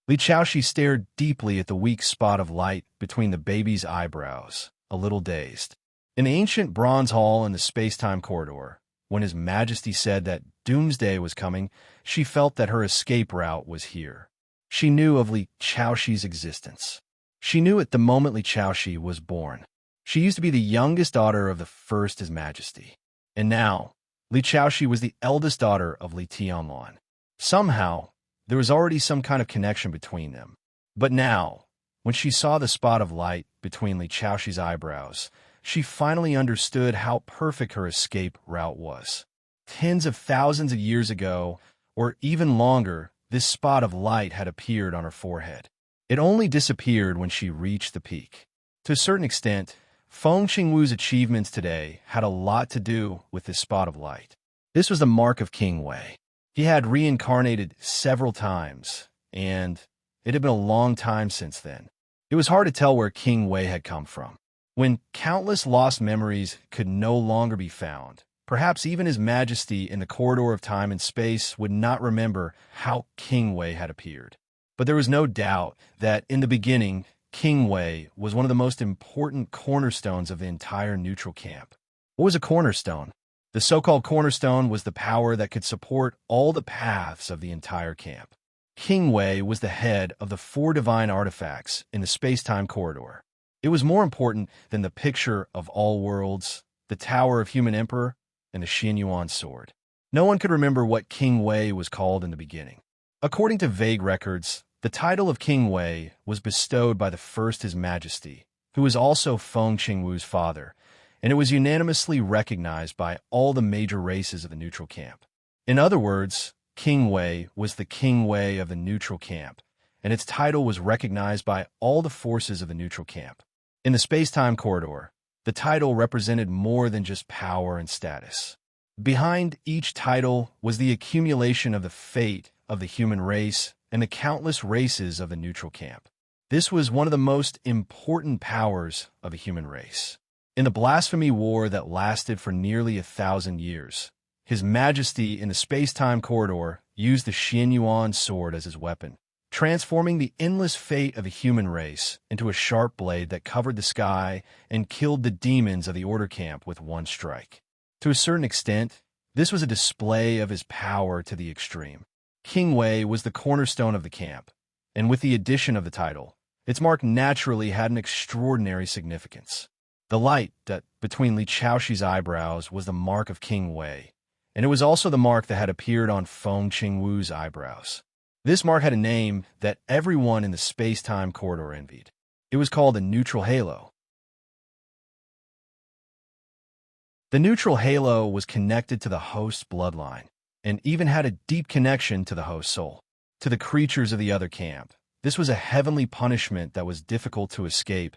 Li Chaoxi stared deeply at the weak spot of light between the baby's eyebrows, a little dazed. In the ancient bronze hall in the space-time corridor, when His Majesty said that doomsday was coming, she felt that her escape route was here. She knew of Li Chaoxi's existence. She knew it the moment Li Chaoxi was born. She used to be the youngest daughter of the first His Majesty. And now, Li Chaoxi was the eldest daughter of Li Tianluan. Somehow, there was already some kind of connection between them. But now, when she saw the spot of light between Li Chaoxi's eyebrows, she finally understood how perfect her escape route was. Tens of thousands of years ago, or even longer, this spot of light had appeared on her forehead. It only disappeared when she reached the peak. To a certain extent, Feng Qingwu's achievements today had a lot to do with this spot of light. This was the mark of King Wei. He had reincarnated several times, and it had been a long time since then. It was hard to tell where King Wei had come from. When countless lost memories could no longer be found, perhaps even His Majesty in the corridor of time and space would not remember how King Wei had appeared. But there was no doubt that, in the beginning, King Wei was one of the most important cornerstones of the entire neutral camp. What was a cornerstone? The so-called cornerstone was the power that could support all the paths of the entire camp. King Wei was the head of the 4 divine artifacts in the space-time corridor. It was more important than the picture of all worlds, the Tower of Human Emperor, and the Xianyuan sword. No one could remember what King Wei was called in the beginning. According to vague records, the title of King Wei was bestowed by the first His Majesty, who was also Feng Qingwu's father, and it was unanimously recognized by all the major races of the neutral camp. In other words, King Wei was the King Wei of the neutral camp, and its title was recognized by all the forces of the neutral camp. In the space-time corridor, the title represented more than just power and status. Behind each title was the accumulation of the fate of the human race and the countless races of the neutral camp. This was one of the most important powers of a human race. In the blasphemy war that lasted for nearly 1,000 years, His Majesty in the space-time corridor used the Xianyuan sword as his weapon, transforming the endless fate of a human race into a sharp blade that covered the sky and killed the demons of the Order camp with one strike. To a certain extent, this was a display of his power to the extreme. King Wei was the cornerstone of the camp, and with the addition of the title, its mark naturally had an extraordinary significance. The light that between Li Chaoxi's eyebrows was the mark of King Wei, and it was also the mark that had appeared on Feng Qingwu's eyebrows. This mark had a name that everyone in the space-time corridor envied. It was called the neutral halo. The neutral halo was connected to the host's bloodline, and even had a deep connection to the host's soul. To the creatures of the other camp, this was a heavenly punishment that was difficult to escape,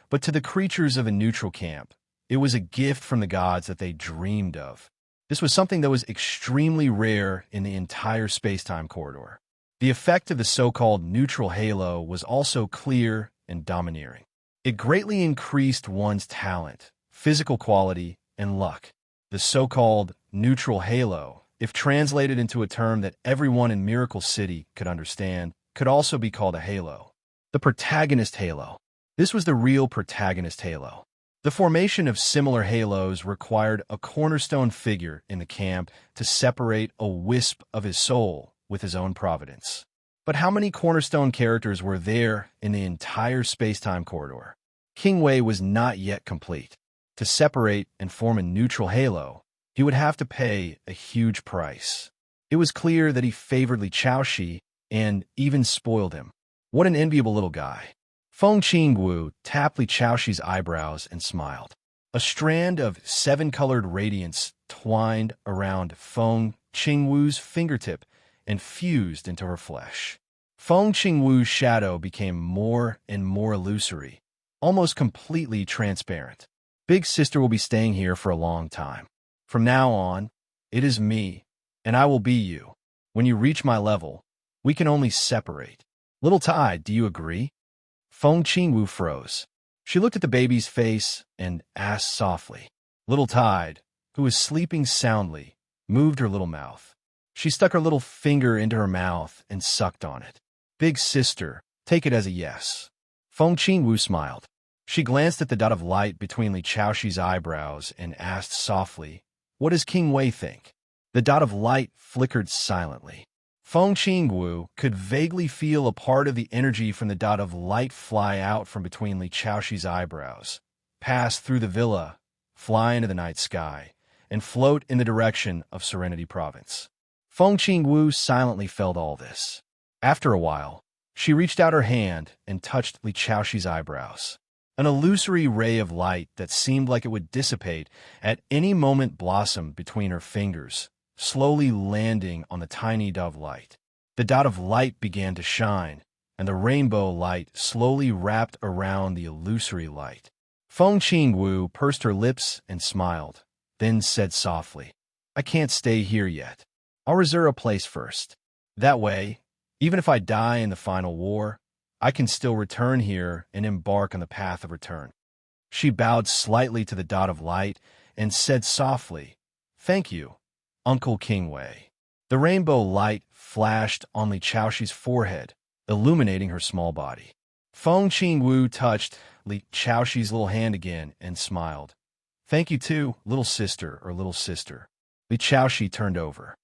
but to the creatures of a neutral camp, it was a gift from the gods that they dreamed of. This was something that was extremely rare in the entire space-time corridor. The effect of the so-called neutral halo was also clear and domineering. It greatly increased one's talent, physical quality, and luck. The so-called neutral halo, if translated into a term that everyone in Miracle City could understand, could also be called a halo. The protagonist halo. This was the real protagonist halo. The formation of similar halos required a cornerstone figure in the camp to separate a wisp of his soul with his own providence. But how many cornerstone characters were there in the entire space-time corridor? King Wei was not yet complete. To separate and form a neutral halo, he would have to pay a huge price. It was clear that he favored Li Chaoxi and even spoiled him. What an enviable little guy. Feng Qingwu tapped Li Chaoxi's eyebrows and smiled. A strand of 7-colored radiance twined around Feng Qingwu's fingertip and fused into her flesh. Feng Qingwu's shadow became more and more illusory, almost completely transparent. Big Sister will be staying here for a long time. From now on, it is me, and I will be you. When you reach my level, we can only separate. Little Tide, do you agree? Feng Qingwu froze. She looked at the baby's face and asked softly. Little Tide, who was sleeping soundly, moved her little mouth. She stuck her little finger into her mouth and sucked on it. Big Sister, take it as a yes. Feng Qingwu smiled. She glanced at the dot of light between Li Chaoxi's eyebrows and asked softly, what does King Wei think? The dot of light flickered silently. Feng Qingwu could vaguely feel a part of the energy from the dot of light fly out from between Li Chaoxi's eyebrows, pass through the villa, fly into the night sky, and float in the direction of Serenity Province. Feng Qingwu silently felt all this. After a while, she reached out her hand and touched Li Chaoxi's eyebrows. An illusory ray of light that seemed like it would dissipate at any moment blossomed between her fingers, slowly landing on the tiny dot of light. The dot of light began to shine, and the rainbow light slowly wrapped around the illusory light. Feng Qingwu pursed her lips and smiled, then said softly, I can't stay here yet. I'll reserve a place first. That way, even if I die in the final war, I can still return here and embark on the path of return. She bowed slightly to the dot of light and said softly, "Thank you, Uncle Kingway." The rainbow light flashed on Li Chaoxi's forehead, illuminating her small body. Feng Qingwu touched Li Chaoxi's little hand again and smiled. "Thank you too, little sister or little sister." Li Chaoxi turned over.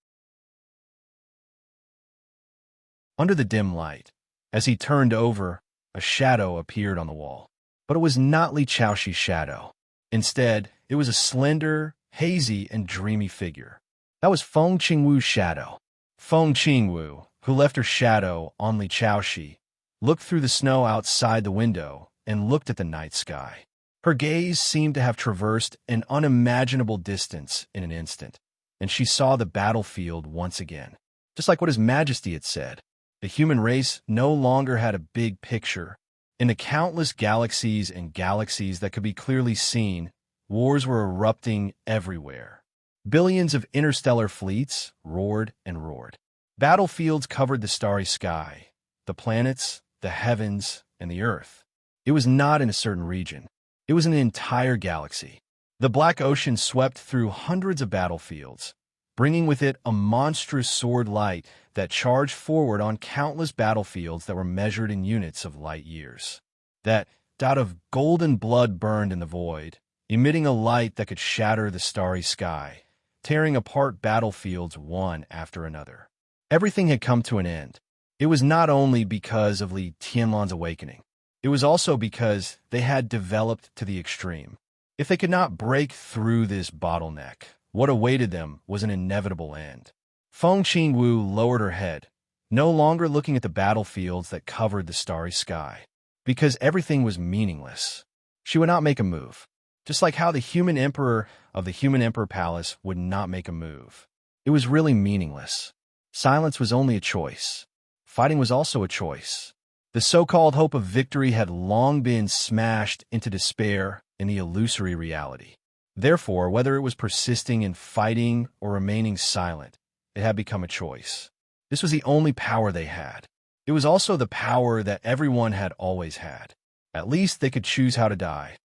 Under the dim light, as he turned over, a shadow appeared on the wall. But it was not Li Chaoxi's shadow. Instead, it was a slender, hazy, and dreamy figure. That was Feng Qingwu's shadow. Feng Qingwu, who left her shadow on Li Chaoxi, looked through the snow outside the window and looked at the night sky. Her gaze seemed to have traversed an unimaginable distance in an instant, and she saw the battlefield once again. Just like what His Majesty had said, the human race no longer had a big picture. In the countless galaxies and galaxies that could be clearly seen, wars were erupting everywhere. Billions of interstellar fleets roared and roared. Battlefields covered the starry sky, the planets, the heavens, and the earth. It was not in a certain region. It was in an entire galaxy. The Black Ocean swept through hundreds of battlefields, bringing with it a monstrous sword light that charged forward on countless battlefields that were measured in units of light years. That dot of golden blood burned in the void, emitting a light that could shatter the starry sky, tearing apart battlefields one after another. Everything had come to an end. It was not only because of Li Tianlan's awakening. It was also because they had developed to the extreme. If they could not break through this bottleneck, what awaited them was an inevitable end. Feng Qingwu lowered her head, no longer looking at the battlefields that covered the starry sky. Because everything was meaningless. She would not make a move, just like how the human emperor of the Human Emperor Palace would not make a move. It was really meaningless. Silence was only a choice. Fighting was also a choice. The so-called hope of victory had long been smashed into despair in the illusory reality. Therefore, whether it was persisting in fighting or remaining silent, it had become a choice. This was the only power they had. It was also the power that everyone had always had. At least they could choose how to die.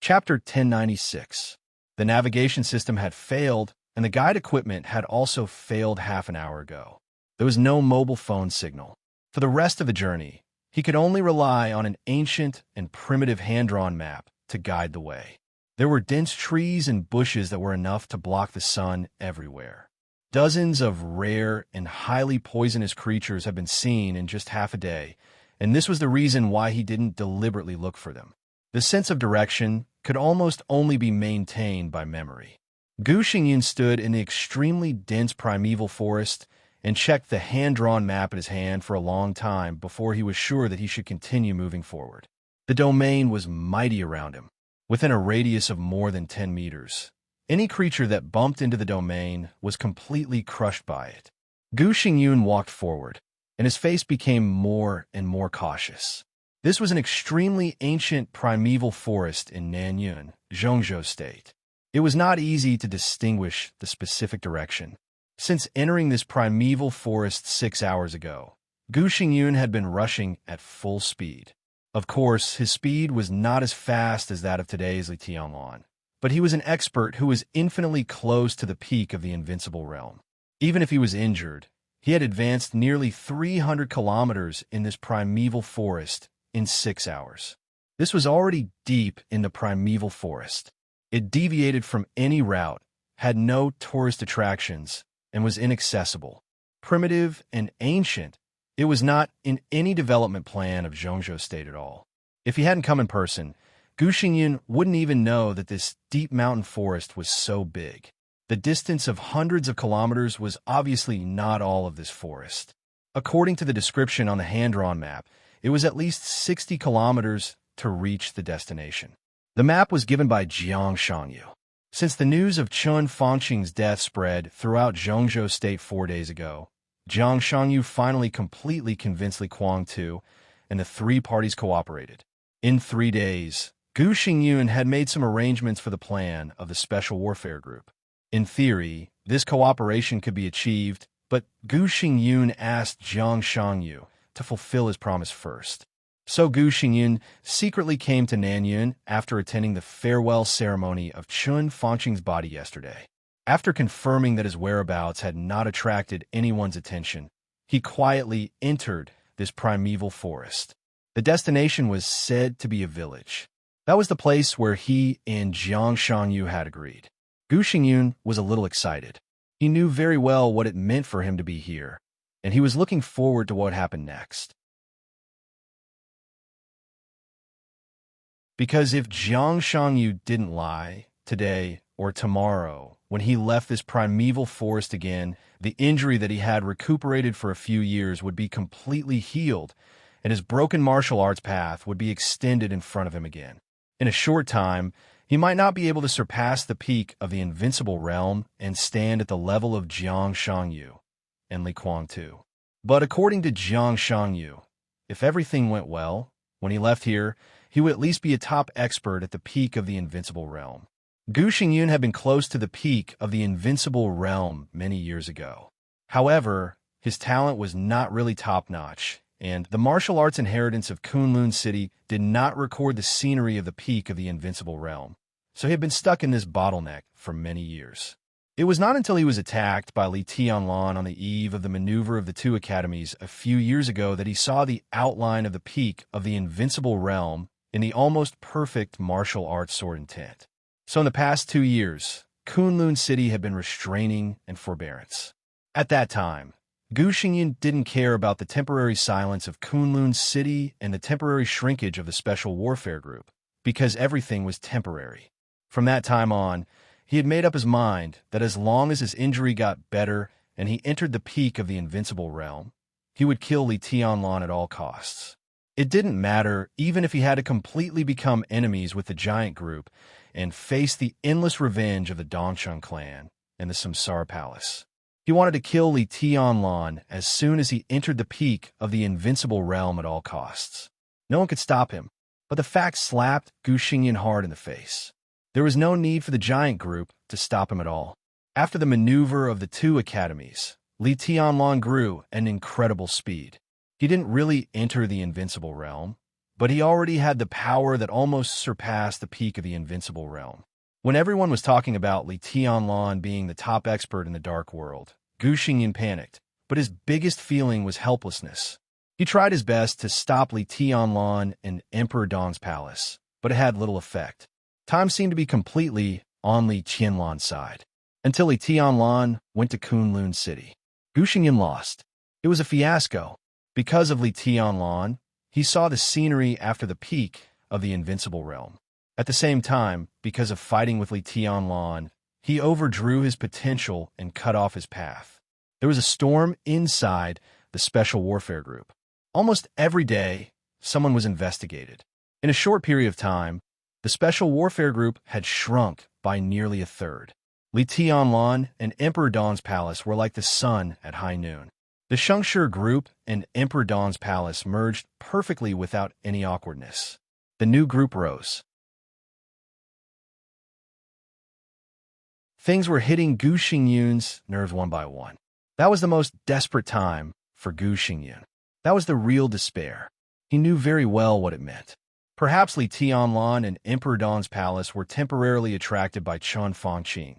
Chapter 1096. The navigation system had failed, and the guide equipment had also failed half an hour ago. There was no mobile phone signal. For the rest of the journey, he could only rely on an ancient and primitive hand-drawn map to guide the way. There were dense trees and bushes that were enough to block the sun everywhere. Dozens of rare and highly poisonous creatures had been seen in just half a day, and this was the reason why he didn't deliberately look for them. The sense of direction could almost only be maintained by memory. Gu Xingyun stood in the extremely dense primeval forest and checked the hand-drawn map in his hand for a long time before he was sure that he should continue moving forward. The domain was mighty around him, within a radius of more than 10 meters. Any creature that bumped into the domain was completely crushed by it. Gu Xingyun walked forward, and his face became more and more cautious. This was an extremely ancient primeval forest in Nanyun, Zhongzhou State. It was not easy to distinguish the specific direction. Since entering this primeval forest 6 hours ago, Gu Xingyun had been rushing at full speed. Of course, his speed was not as fast as that of today's Li Tianlan, but he was an expert who was infinitely close to the peak of the invincible realm. Even if he was injured, he had advanced nearly 300 kilometers in this primeval forest in 6 hours. This was already deep in the primeval forest. It deviated from any route, had no tourist attractions, and was inaccessible. Primitive and ancient, it was not in any development plan of Zhongzhou State at all. If he hadn't come in person, Gu Xingyun wouldn't even know that this deep mountain forest was so big. The distance of hundreds of kilometers was obviously not all of this forest. According to the description on the hand-drawn map, it was at least 60 kilometers to reach the destination. The map was given by Jiang Shangyu. Since the news of Chun Fangqing's death spread throughout Zhongzhou State 4 days ago, Jiang Shangyu finally completely convinced Li Kuang-tu, and the three parties cooperated. In 3 days, Gu Xingyun had made some arrangements for the plan of the Special Warfare Group. In theory, this cooperation could be achieved, but Gu Xingyun asked Jiang Shangyu to fulfill his promise first. So Gu Xingyun secretly came to Nanyun after attending the farewell ceremony of Chun Fangqing's body yesterday. After confirming that his whereabouts had not attracted anyone's attention, he quietly entered this primeval forest. The destination was said to be a village. That was the place where he and Jiang Shangyu had agreed. Gu Xingyun was a little excited. He knew very well what it meant for him to be here, and he was looking forward to what happened next. Because if Jiang Shangyu didn't lie, today or tomorrow, when he left this primeval forest again, the injury that he had recuperated for a few years would be completely healed, and his broken martial arts path would be extended in front of him again. In a short time, he might not be able to surpass the peak of the invincible realm and stand at the level of Jiang Shangyu and Li Kuang too. But according to Jiang Shangyu, if everything went well, when he left here, he would at least be a top expert at the peak of the invincible realm. Gu Xingyun had been close to the peak of the invincible realm many years ago. However, his talent was not really top-notch, and the martial arts inheritance of Kunlun City did not record the scenery of the peak of the invincible realm, so he had been stuck in this bottleneck for many years. It was not until he was attacked by Li Tianlan on the eve of the maneuver of the two academies a few years ago that he saw the outline of the peak of the invincible realm in the almost perfect martial arts sword intent. So in the past 2 years, Kunlun City had been restraining and forbearance. At that time, Gu Xingyun didn't care about the temporary silence of Kunlun City and the temporary shrinkage of the Special Warfare Group, because everything was temporary. From that time on, he had made up his mind that as long as his injury got better and he entered the peak of the invincible realm, he would kill Li Tianlan at all costs. It didn't matter even if he had to completely become enemies with the giant group and face the endless revenge of the Dongcheng clan and the Samsara Palace. He wanted to kill Li Tianlan as soon as he entered the peak of the invincible realm at all costs. No one could stop him, but the fact slapped Gu Xingyun hard in the face. There was no need for the giant group to stop him at all. After the maneuver of the two academies, Li Tianlan grew at an incredible speed. He didn't really enter the invincible realm, but he already had the power that almost surpassed the peak of the invincible realm. When everyone was talking about Li Tianlan being the top expert in the dark world, Gu Xingyun panicked, but his biggest feeling was helplessness. He tried his best to stop Li Tianlan in Emperor Dong's palace, but it had little effect. Time seemed to be completely on Li Tianlan's side, until Li Tianlan went to Kunlun City. Gu Xingyun lost. It was a fiasco. Because of Li Tianlan, he saw the scenery after the peak of the invincible realm. At the same time, because of fighting with Li Tianlan, he overdrew his potential and cut off his path. There was a storm inside the Special Warfare Group. Almost every day, someone was investigated. In a short period of time, the Special Warfare Group had shrunk by nearly a third. Li Tianlan and Emperor Dong's palace were like the sun at high noon. The Shengshi Group and Emperor Dong's palace merged perfectly without any awkwardness. The new group rose. Things were hitting Gu Xingyun's nerves one by one. That was the most desperate time for Gu Xingyun. That was the real despair. He knew very well what it meant. Perhaps Li Tianlan and Emperor Dong's palace were temporarily attracted by Chun Fangqing,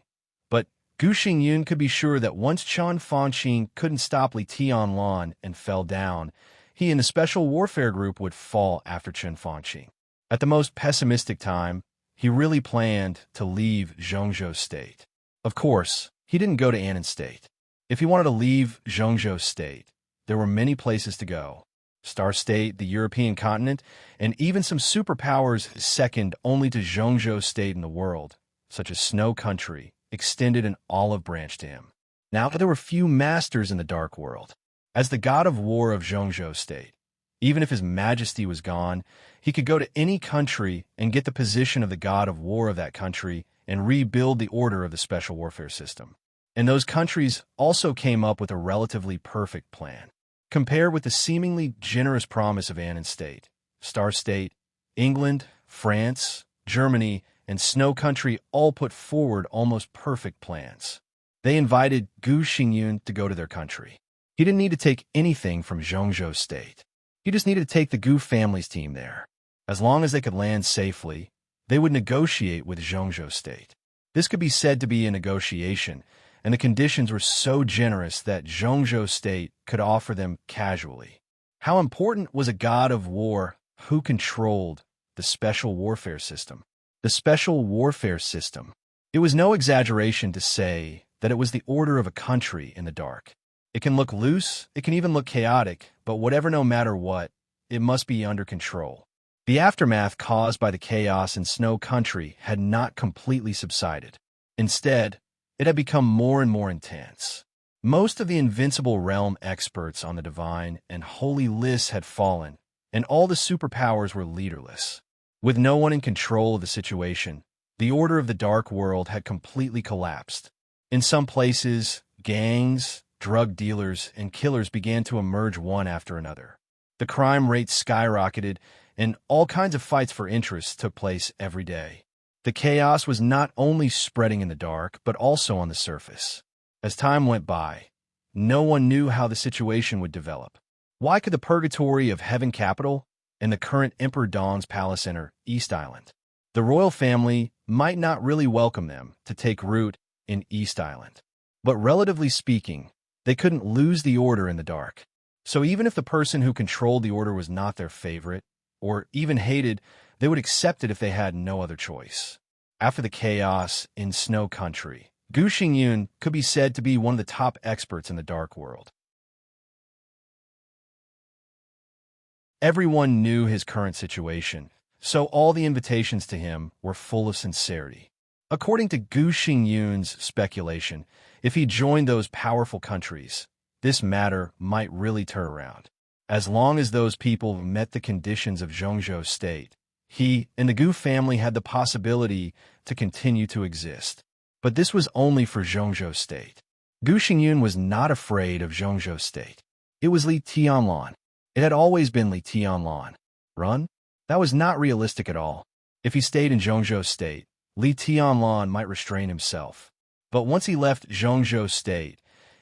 but Gu Xingyun could be sure that once Chun Fangqing couldn't stop Li Tianlan and fell down, he and the Special Warfare Group would fall after Chun Fangqing. At the most pessimistic time, he really planned to leave Zhongzhou State. Of course, he didn't go to Annan State. If he wanted to leave Zhongzhou State, there were many places to go. Star State, the European continent, and even some superpowers second only to Zhongzhou State in the world, such as Snow Country, extended an olive branch to him. Now there were few masters in the dark world. As the god of war of Zhongzhou State, even if his majesty was gone, he could go to any country and get the position of the god of war of that country and rebuild the order of the special warfare system. And those countries also came up with a relatively perfect plan. Compared with the seemingly generous promise of Annan State, Star State, England, France, Germany, and Snow Country all put forward almost perfect plans. They invited Gu Xingyun to go to their country. He didn't need to take anything from Zhongzhou State. He just needed to take the Gu family's team there. As long as they could land safely, they would negotiate with Zhongzhou State. This could be said to be a negotiation, and the conditions were so generous that Zhongzhou State could offer them casually. How important was a god of war who controlled the special warfare system? The special warfare system. It was no exaggeration to say that it was the order of a country in the dark. It can look loose, it can even look chaotic, but whatever, no matter what, it must be under control. The aftermath caused by the chaos in Snow Country had not completely subsided. Instead, it had become more and more intense. Most of the Invincible Realm experts on the divine and holy lists had fallen, and all the superpowers were leaderless. With no one in control of the situation, the order of the dark world had completely collapsed. In some places, gangs, drug dealers, and killers began to emerge one after another. The crime rate skyrocketed, and all kinds of fights for interest took place every day. The chaos was not only spreading in the dark, but also on the surface. As time went by, no one knew how the situation would develop. Why could the purgatory of Heaven Capital and the current Emperor Dawn's palace enter East Island? The royal family might not really welcome them to take root in East Island. But relatively speaking, they couldn't lose the order in the dark. So even if the person who controlled the order was not their favorite, or even hated, they would accept it if they had no other choice. After the chaos in Snow Country, Gu Xingyun could be said to be one of the top experts in the dark world. Everyone knew his current situation, so all the invitations to him were full of sincerity. According to Gu Xingyun's speculation, if he joined those powerful countries, this matter might really turn around. As long as those people met the conditions of Zhongzhou State, he and the Gu family had the possibility to continue to exist. But this was only for Zhongzhou State. Gu Xingyun was not afraid of Zhongzhou State. It was Li Tianlan. It had always been Li Tianlan. Run? That was not realistic at all. If he stayed in Zhongzhou State, Li Tianlan might restrain himself. But once he left Zhongzhou State,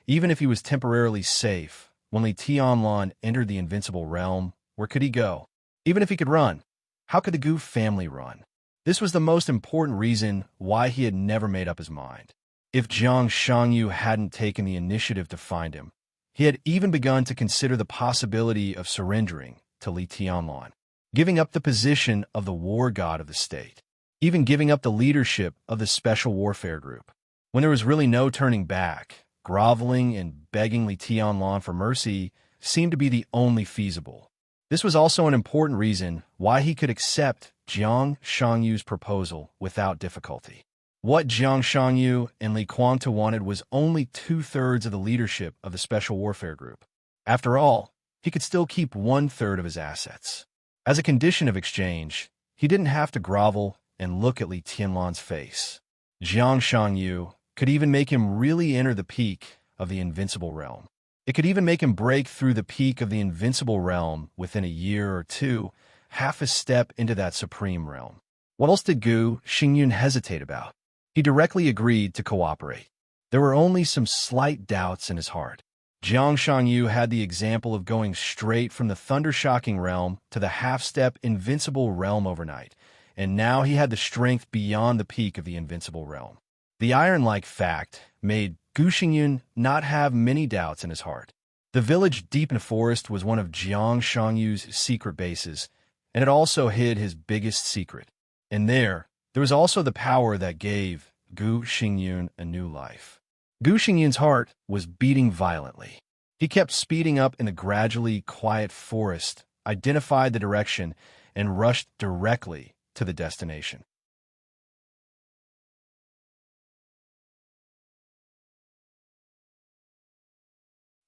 even if he was temporarily safe, when Li Tianlan entered the Invincible Realm, where could he go? Even if he could run, how could the Gu family run? This was the most important reason why he had never made up his mind. If Jiang Shangyu hadn't taken the initiative to find him, he had even begun to consider the possibility of surrendering to Li Tianlan, giving up the position of the war god of the state, even giving up the leadership of the special warfare group. When there was really no turning back, groveling and begging Li Tianlan for mercy seemed to be the only feasible. This was also an important reason why he could accept Jiang Shangyu's proposal without difficulty. What Jiang Shangyu and Li Guangtu wanted was only 2/3 of the leadership of the Special Warfare Group. After all, he could still keep 1/3 of his assets. As a condition of exchange, he didn't have to grovel and look at Li Tianlan's face. Jiang Shangyu could even make him really enter the peak of the Invincible Realm. It could even make him break through the peak of the Invincible Realm within a year or two, half a step into that Supreme Realm. What else did Gu Xingyun hesitate about? He directly agreed to cooperate. There were only some slight doubts in his heart. Jiang Shangyu had the example of going straight from the thunder-shocking realm to the half-step Invincible Realm overnight, and now he had the strength beyond the peak of the Invincible Realm. The iron-like fact made Gu Xingyun not have many doubts in his heart. The village deep in the forest was one of Jiang Shangyu's secret bases, and it also hid his biggest secret. And there was also the power that gave Gu Xingyun a new life. Gu Xingyun's heart was beating violently. He kept speeding up in the gradually quiet forest, identified the direction, and rushed directly to the destination.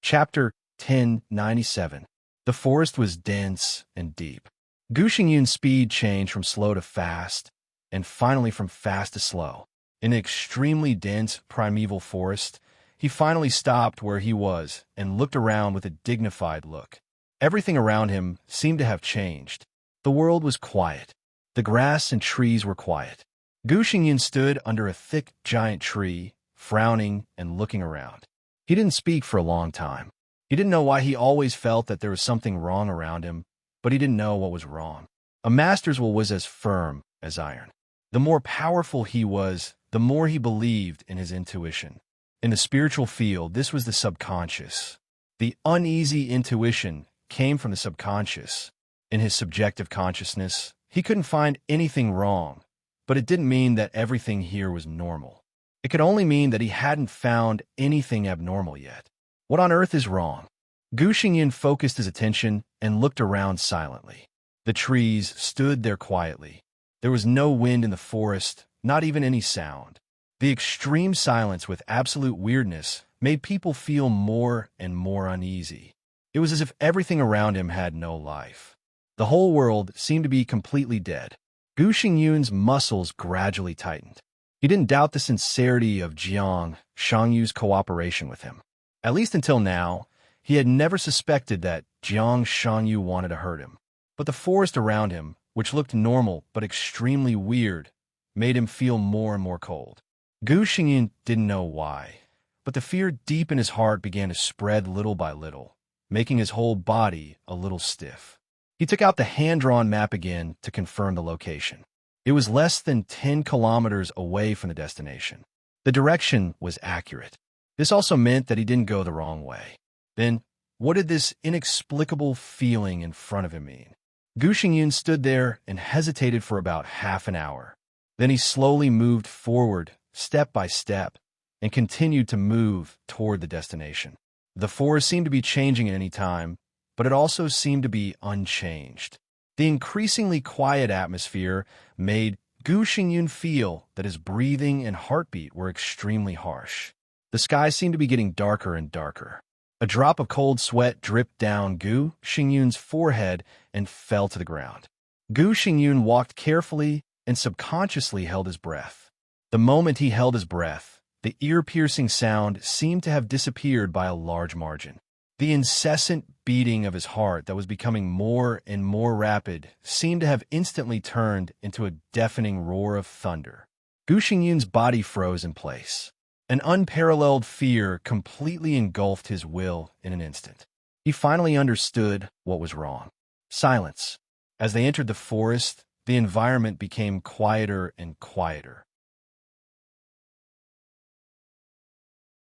Chapter 1097. The forest was dense and deep. Gu Xingyun's speed changed from slow to fast, and finally from fast to slow. In an extremely dense primeval forest, he finally stopped where he was and looked around with a dignified look. Everything around him seemed to have changed. The world was quiet. The grass and trees were quiet. Gu Xingyin stood under a thick, giant tree, frowning and looking around. He didn't speak for a long time. He didn't know why he always felt that there was something wrong around him, but he didn't know what was wrong. A master's will was as firm as iron. The more powerful he was, the more he believed in his intuition. In the spiritual field, this was the subconscious. The uneasy intuition came from the subconscious. In his subjective consciousness, he couldn't find anything wrong, but it didn't mean that everything here was normal. It could only mean that he hadn't found anything abnormal yet. What on earth is wrong? Gu Xingyin focused his attention and looked around silently. The trees stood there quietly. There was no wind in the forest, not even any sound. The extreme silence with absolute weirdness made people feel more and more uneasy. It was as if everything around him had no life. The whole world seemed to be completely dead. Gu Xingyun's muscles gradually tightened. He didn't doubt the sincerity of Jiang Shangyu's cooperation with him. At least until now, he had never suspected that Jiang Shangyu wanted to hurt him. But the forest around him, which looked normal but extremely weird, made him feel more and more cold. Gu Xingyin didn't know why, but the fear deep in his heart began to spread little by little, making his whole body a little stiff. He took out the hand-drawn map again to confirm the location. It was less than 10 kilometers away from the destination. The direction was accurate. This also meant that he didn't go the wrong way. Then, what did this inexplicable feeling in front of him mean? Gu Xingyun stood there and hesitated for about half an hour. Then he slowly moved forward, step by step, and continued to move toward the destination. The forest seemed to be changing at any time, but it also seemed to be unchanged. The increasingly quiet atmosphere made Gu Xingyun feel that his breathing and heartbeat were extremely harsh. The sky seemed to be getting darker and darker. A drop of cold sweat dripped down Gu Xingyun's forehead and fell to the ground. Gu Xingyun walked carefully and subconsciously held his breath. The moment he held his breath, the ear-piercing sound seemed to have disappeared by a large margin. The incessant beating of his heart that was becoming more and more rapid seemed to have instantly turned into a deafening roar of thunder. Gu Xingyun's body froze in place. An unparalleled fear completely engulfed his will in an instant. He finally understood what was wrong. Silence. As they entered the forest, the environment became quieter and quieter.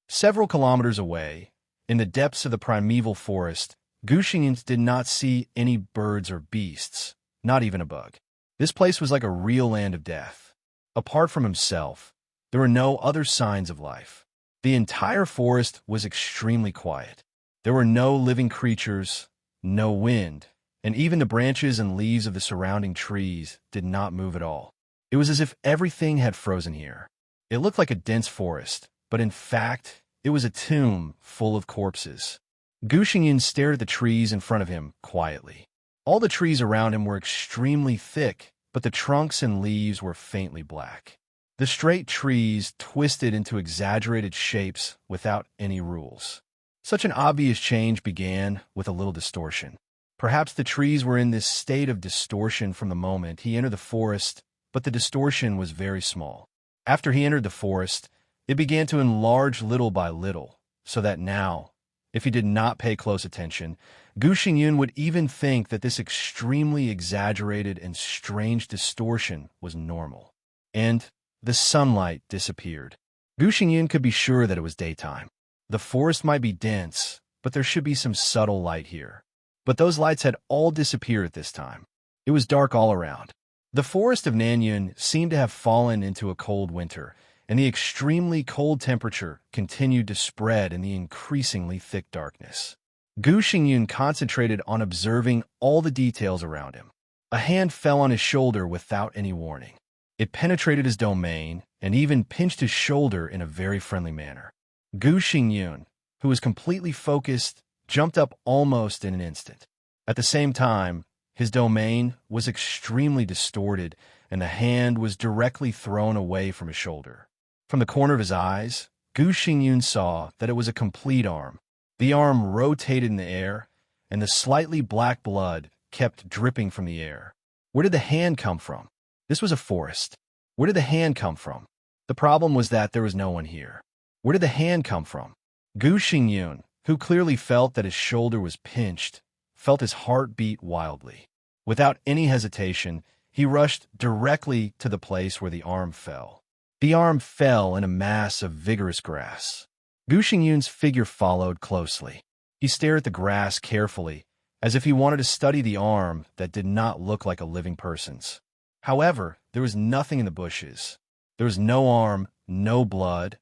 Several kilometers away, in the depths of the primeval forest, Gu Xingyin did not see any birds or beasts, not even a bug. This place was like a real land of death. Apart from himself, there were no other signs of life. The entire forest was extremely quiet. There were no living creatures, no wind, and even the branches and leaves of the surrounding trees did not move at all. It was as if everything had frozen here. It looked like a dense forest, but in fact, it was a tomb full of corpses. Gu Xingyin stared at the trees in front of him quietly. All the trees around him were extremely thick, but the trunks and leaves were faintly black. The straight trees twisted into exaggerated shapes without any rules. Such an obvious change began with a little distortion. Perhaps the trees were in this state of distortion from the moment he entered the forest, but the distortion was very small. After he entered the forest, it began to enlarge little by little, so that now, if he did not pay close attention, Gu Xingyun would even think that this extremely exaggerated and strange distortion was normal. And the sunlight disappeared. Gu Xingyun could be sure that it was daytime. The forest might be dense, but there should be some subtle light here. But those lights had all disappeared at this time. It was dark all around. The forest of Nanyun seemed to have fallen into a cold winter, and the extremely cold temperature continued to spread in the increasingly thick darkness. Gu Xingyun concentrated on observing all the details around him. A hand fell on his shoulder without any warning. It penetrated his domain and even pinched his shoulder in a very friendly manner. Gu Xingyun, who was completely focused, jumped up almost in an instant. At the same time, his domain was extremely distorted and the hand was directly thrown away from his shoulder. From the corner of his eyes, Gu Xingyun saw that it was a complete arm. The arm rotated in the air, and the slightly black blood kept dripping from the air. Where did the hand come from? This was a forest. Where did the hand come from? The problem was that there was no one here. Where did the hand come from? Gu Xingyun, who clearly felt that his shoulder was pinched, felt his heart beat wildly. Without any hesitation, he rushed directly to the place where the arm fell. The arm fell in a mass of vigorous grass. Gu Xingyun's figure followed closely. He stared at the grass carefully, as if he wanted to study the arm that did not look like a living person's. However, there was nothing in the bushes. There was no arm, no blood,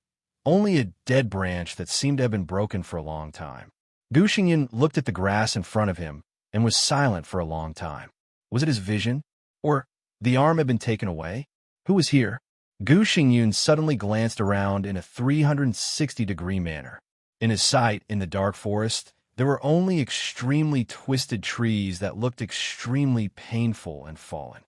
only a dead branch that seemed to have been broken for a long time. Gu Xingyun looked at the grass in front of him and was silent for a long time. Was it his vision? Or the arm had been taken away? Who was here? Gu Xingyun suddenly glanced around in a 360-degree manner. In his sight, in the dark forest, there were only extremely twisted trees that looked extremely painful and fallen.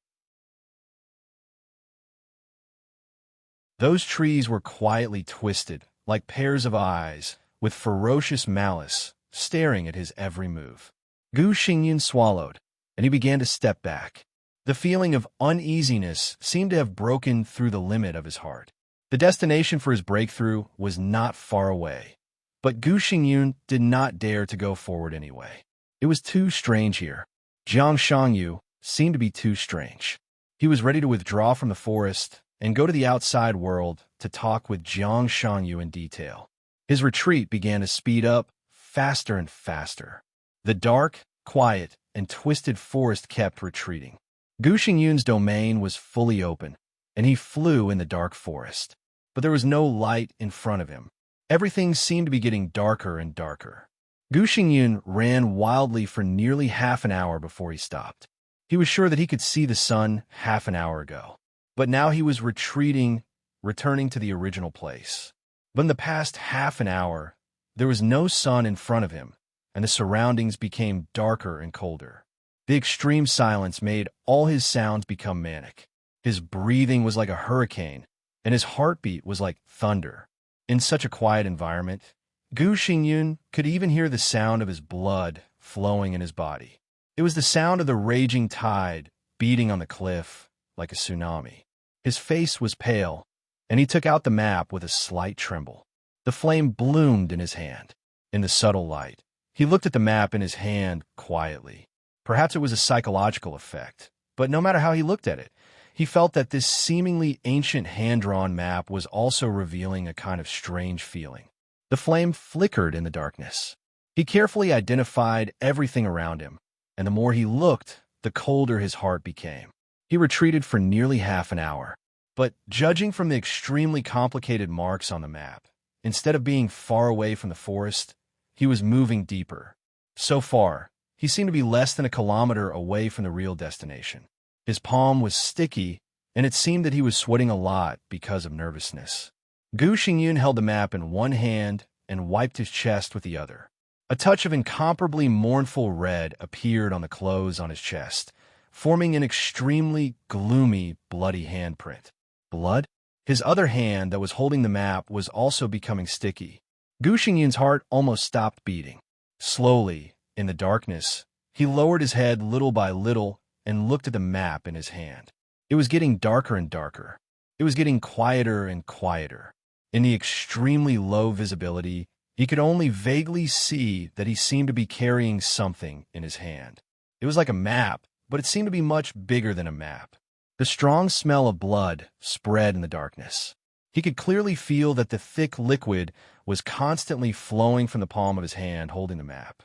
Those trees were quietly twisted, like pairs of eyes, with ferocious malice, staring at his every move. Gu Xingyun swallowed, and he began to step back. The feeling of uneasiness seemed to have broken through the limit of his heart. The destination for his breakthrough was not far away, but Gu Xingyun did not dare to go forward anyway. It was too strange here. Jiang Shangyu seemed to be too strange. He was ready to withdraw from the forest and go to the outside world to talk with Jiang Shangyu in detail. His retreat began to speed up faster and faster. The dark, quiet, and twisted forest kept retreating. Gu Xingyun's domain was fully open, and he flew in the dark forest. But there was no light in front of him. Everything seemed to be getting darker and darker. Gu Xingyun ran wildly for nearly half an hour before he stopped. He was sure that he could see the sun half an hour ago. But now he was retreating, returning to the original place. But in the past half an hour, there was no sun in front of him, and the surroundings became darker and colder. The extreme silence made all his sounds become manic. His breathing was like a hurricane, and his heartbeat was like thunder. In such a quiet environment, Gu Xingyun could even hear the sound of his blood flowing in his body. It was the sound of the raging tide beating on the cliff like a tsunami. His face was pale, and he took out the map with a slight tremble. The flame bloomed in his hand. In the subtle light, he looked at the map in his hand quietly. Perhaps it was a psychological effect, but no matter how he looked at it, he felt that this seemingly ancient hand-drawn map was also revealing a kind of strange feeling. The flame flickered in the darkness. He carefully identified everything around him, and the more he looked, the colder his heart became. He retreated for nearly half an hour, but judging from the extremely complicated marks on the map, instead of being far away from the forest, he was moving deeper. So far, he seemed to be less than a kilometer away from the real destination. His palm was sticky, and it seemed that he was sweating a lot because of nervousness. Gu Xingyun held the map in one hand and wiped his chest with the other. A touch of incomparably mournful red appeared on the clothes on his chest, forming an extremely gloomy, bloody handprint. Blood? His other hand that was holding the map was also becoming sticky. Gu Xingyun's heart almost stopped beating. Slowly, in the darkness, he lowered his head little by little and looked at the map in his hand. It was getting darker and darker. It was getting quieter and quieter. In the extremely low visibility, he could only vaguely see that he seemed to be carrying something in his hand. It was like a map, but it seemed to be much bigger than a map. The strong smell of blood spread in the darkness. He could clearly feel that the thick liquid was constantly flowing from the palm of his hand holding the map.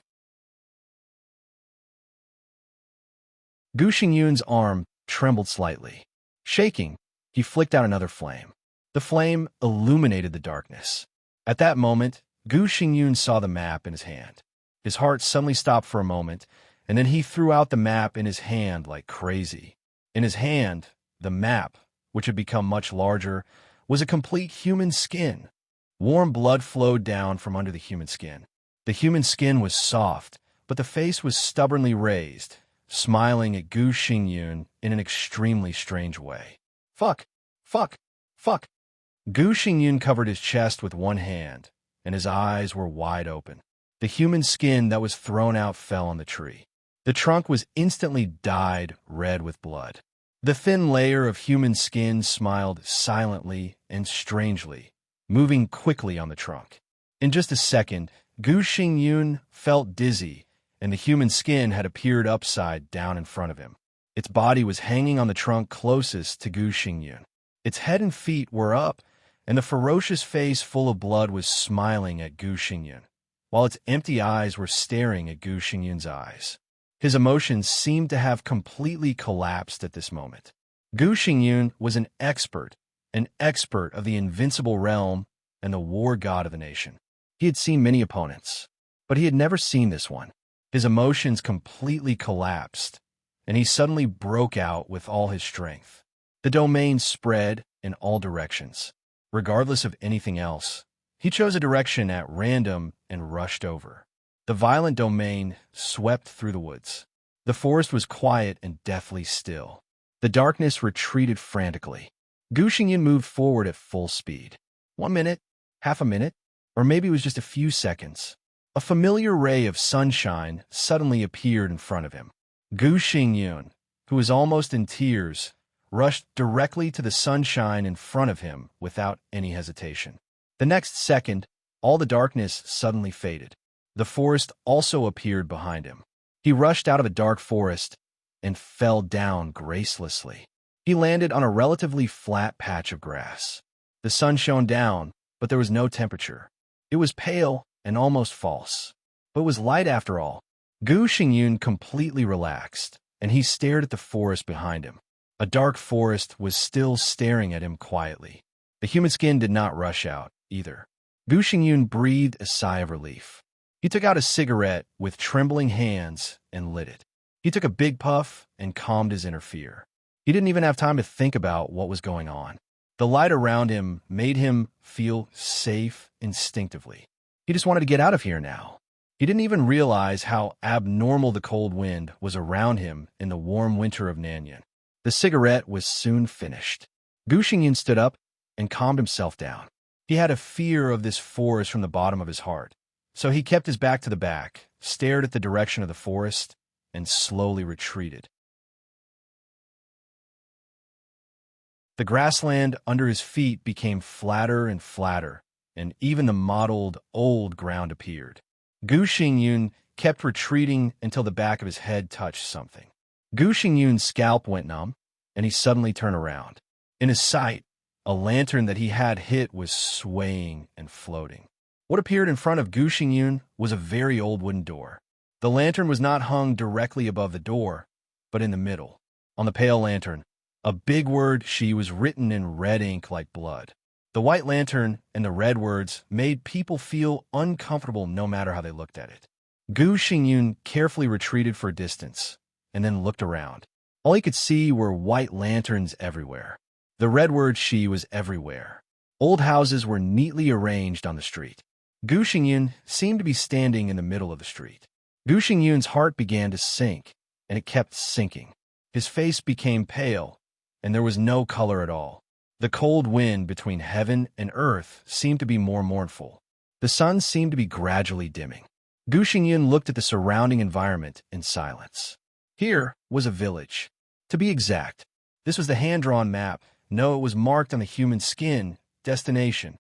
Gu Xingyun's arm trembled slightly. Shaking, he flicked out another flame. The flame illuminated the darkness. At that moment, Gu Xingyun saw the map in his hand. His heart suddenly stopped for a moment, and then he threw out the map in his hand like crazy. In his hand, the map, which had become much larger, was a complete human skin. Warm blood flowed down from under the human skin. The human skin was soft, but the face was stubbornly raised, smiling at Gu Xingyun in an extremely strange way. Fuck! Fuck! Fuck! Gu Xingyun covered his chest with one hand, and his eyes were wide open. The human skin that was thrown out fell on the tree. The trunk was instantly dyed red with blood. The thin layer of human skin smiled silently and strangely, moving quickly on the trunk. In just a second, Gu Xingyun felt dizzy, and the human skin had appeared upside down in front of him. Its body was hanging on the trunk closest to Gu Xingyun. Its head and feet were up, and the ferocious face full of blood was smiling at Gu Xingyun, while its empty eyes were staring at Gu Xingyun's eyes. His emotions seemed to have completely collapsed at this moment. Gu Xingyun was an expert of the invincible realm and the war god of the nation. He had seen many opponents, but he had never seen this one. His emotions completely collapsed, and he suddenly broke out with all his strength. The domain spread in all directions. Regardless of anything else, he chose a direction at random and rushed over. The violent domain swept through the woods. The forest was quiet and deathly still. The darkness retreated frantically. Gu Xingyun moved forward at full speed. 1 minute, half a minute, or maybe it was just a few seconds. A familiar ray of sunshine suddenly appeared in front of him. Gu Xingyun, who was almost in tears, rushed directly to the sunshine in front of him without any hesitation. The next second, all the darkness suddenly faded. The forest also appeared behind him. He rushed out of a dark forest and fell down gracelessly. He landed on a relatively flat patch of grass. The sun shone down, but there was no temperature. It was pale and almost false, but it was light after all. Gu Xingyun completely relaxed, and he stared at the forest behind him. A dark forest was still staring at him quietly. The human skin did not rush out, either. Gu Xingyun breathed a sigh of relief. He took out a cigarette with trembling hands and lit it. He took a big puff and calmed his inner fear. He didn't even have time to think about what was going on. The light around him made him feel safe instinctively. He just wanted to get out of here now. He didn't even realize how abnormal the cold wind was around him in the warm winter of Nanyan. The cigarette was soon finished. Gu Xingyun stood up and calmed himself down. He had a fear of this forest from the bottom of his heart, so he kept his back to the back, stared at the direction of the forest, and slowly retreated. The grassland under his feet became flatter and flatter, and even the mottled, old ground appeared. Gu Xingyun kept retreating until the back of his head touched something. Gu Xingyun's scalp went numb, and he suddenly turned around. In his sight, a lantern that he had hit was swaying and floating. What appeared in front of Gu Xingyun was a very old wooden door. The lantern was not hung directly above the door, but in the middle. On the pale lantern, a big word "she" was written in red ink like blood. The white lantern and the red words made people feel uncomfortable no matter how they looked at it. Gu Xingyun carefully retreated for a distance, and then looked around. All he could see were white lanterns everywhere. The red word "she" was everywhere. Old houses were neatly arranged on the street. Gu Xingyun seemed to be standing in the middle of the street. Gu Xingyun's heart began to sink, and it kept sinking. His face became pale, and there was no color at all. The cold wind between heaven and earth seemed to be more mournful. The sun seemed to be gradually dimming. Gu Xingyun looked at the surrounding environment in silence. Here was a village. To be exact, this was the hand-drawn map. No, it was marked on the human skin. Destination.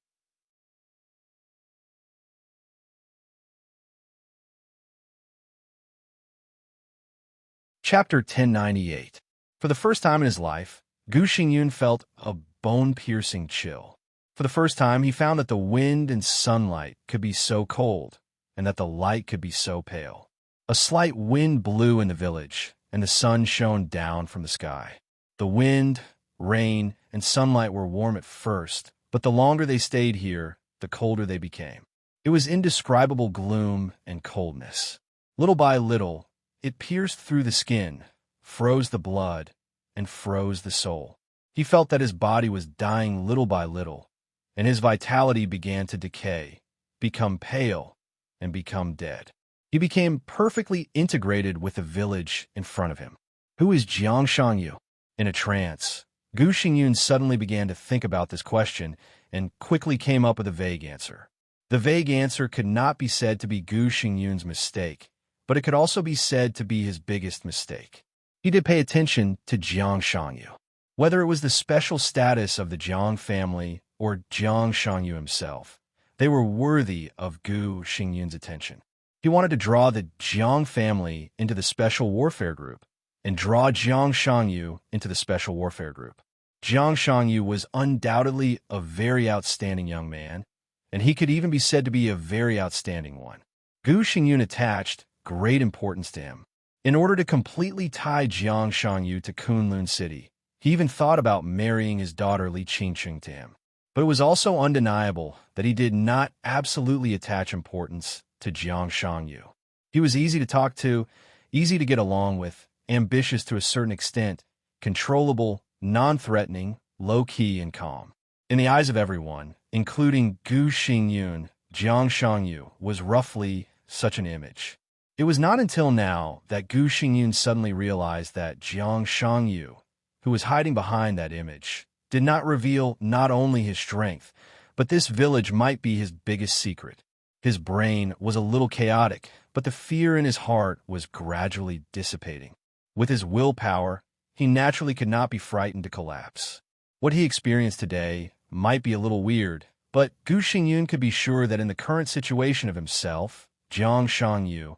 Chapter 1098. For the first time in his life, Gu Xingyun felt a bone-piercing chill. For the first time, he found that the wind and sunlight could be so cold, and that the light could be so pale. A slight wind blew in the village, and the sun shone down from the sky. The wind, rain, and sunlight were warm at first, but the longer they stayed here, the colder they became. It was indescribable gloom and coldness. Little by little, it pierced through the skin, froze the blood, and froze the soul. He felt that his body was dying little by little, and his vitality began to decay, become pale, and become dead. He became perfectly integrated with the village in front of him. Who is Jiang Shangyu? In a trance, Gu Xingyun suddenly began to think about this question and quickly came up with a vague answer. The vague answer could not be said to be Gu Xingyun's mistake, but it could also be said to be his biggest mistake. He did pay attention to Jiang Shangyu. Whether it was the special status of the Jiang family or Jiang Shangyu himself, they were worthy of Gu Xingyun's attention. He wanted to draw the Jiang family into the Special Warfare Group and draw Jiang Shangyu into the Special Warfare Group. Jiang Shangyu was undoubtedly a very outstanding young man, and he could even be said to be a very outstanding one. Gu Xingyun attached great importance to him. In order to completely tie Jiang Shangyu to Kunlun City, he even thought about marrying his daughter Li Qingqing to him. But it was also undeniable that he did not absolutely attach importance to Jiang Shangyu. He was easy to talk to, easy to get along with, ambitious to a certain extent, controllable, non-threatening, low-key, and calm. In the eyes of everyone, including Gu Xingyun, Jiang Shangyu was roughly such an image. It was not until now that Gu Xingyun suddenly realized that Jiang Shangyu, who was hiding behind that image, did not reveal not only his strength, but this village might be his biggest secret. His brain was a little chaotic, but the fear in his heart was gradually dissipating. With his willpower, he naturally could not be frightened to collapse. What he experienced today might be a little weird, but Gu Xingyun could be sure that in the current situation of himself, Jiang Shangyu,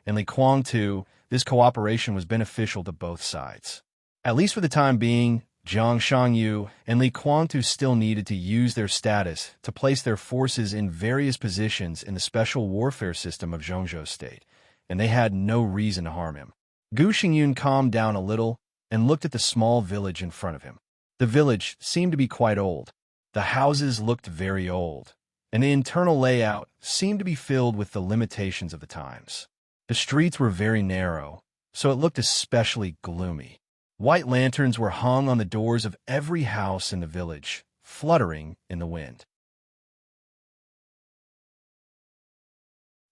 and Li Kuang-tu, this cooperation was beneficial to both sides. At least for the time being, Jiang Shangyu and Li Kuang-tu still needed to use their status to place their forces in various positions in the special warfare system of Zhongzhou State, and they had no reason to harm him. Gu Xingyun calmed down a little and looked at the small village in front of him. The village seemed to be quite old. The houses looked very old, and the internal layout seemed to be filled with the limitations of the times. The streets were very narrow, so it looked especially gloomy. White lanterns were hung on the doors of every house in the village, fluttering in the wind.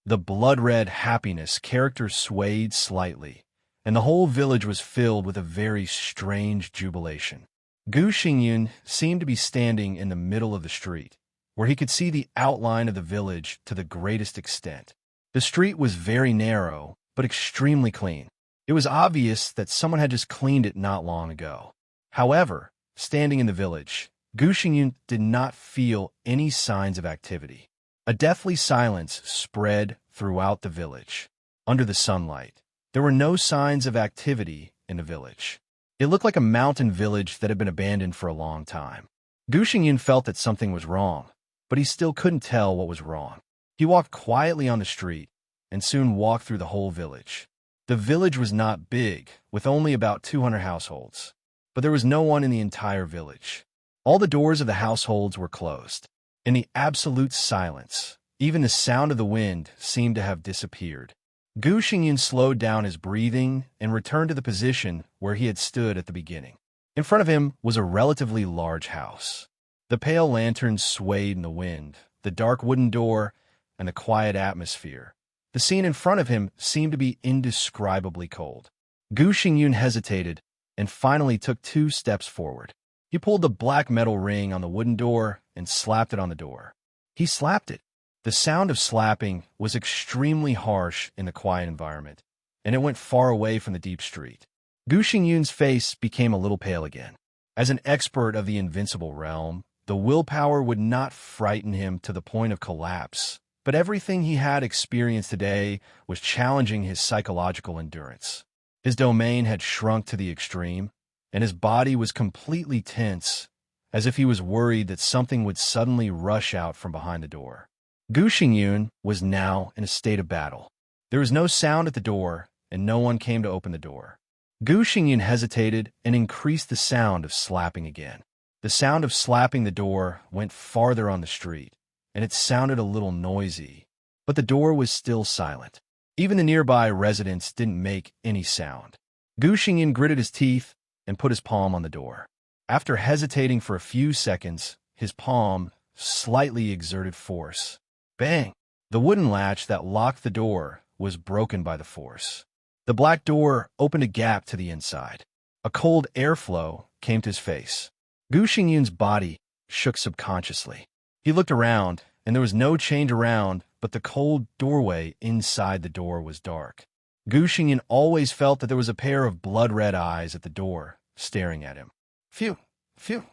The blood-red happiness character swayed slightly, and the whole village was filled with a very strange jubilation. Gu Xingyun seemed to be standing in the middle of the street, where he could see the outline of the village to the greatest extent. The street was very narrow, but extremely clean. It was obvious that someone had just cleaned it not long ago. However, standing in the village, Gu Xingyun did not feel any signs of activity. A deathly silence spread throughout the village. Under the sunlight, there were no signs of activity in the village. It looked like a mountain village that had been abandoned for a long time. Gu Xingyun felt that something was wrong, but he still couldn't tell what was wrong. He walked quietly on the street and soon walked through the whole village. The village was not big, with only about 200 households, but there was no one in the entire village. All the doors of the households were closed. In the absolute silence, even the sound of the wind seemed to have disappeared. Gu Xingyun slowed down his breathing and returned to the position where he had stood at the beginning. In front of him was a relatively large house. The pale lanterns swayed in the wind, the dark wooden door, and the quiet atmosphere. The scene in front of him seemed to be indescribably cold. Gu Xingyun hesitated and finally took 2 steps forward. He pulled the black metal ring on the wooden door and slapped it on the door. He slapped it. The sound of slapping was extremely harsh in the quiet environment, and it went far away from the deep street. Gu Xingyun's face became a little pale again. As an expert of the invincible realm, the willpower would not frighten him to the point of collapse, but everything he had experienced today was challenging his psychological endurance. His domain had shrunk to the extreme, and his body was completely tense, as if he was worried that something would suddenly rush out from behind the door. Gu Xingyun was now in a state of battle. There was no sound at the door, and no one came to open the door. Gu Xingyun hesitated and increased the sound of slapping again. The sound of slapping the door went farther on the street, and it sounded a little noisy, but the door was still silent. Even the nearby residents didn't make any sound. Gu Xingyun gritted his teeth and put his palm on the door. After hesitating for a few seconds, his palm slightly exerted force. Bang! The wooden latch that locked the door was broken by the force. The black door opened a gap to the inside. A cold airflow came to his face. Gu Xingyun's body shook subconsciously. He looked around, and there was no change around, but the cold doorway inside the door was dark. Gu Xingyan always felt that there was a pair of blood-red eyes at the door, staring at him. Phew, phew.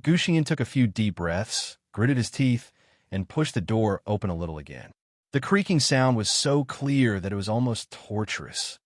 Gu Xingyan took a few deep breaths, gritted his teeth, and pushed the door open a little again. The creaking sound was so clear that it was almost torturous.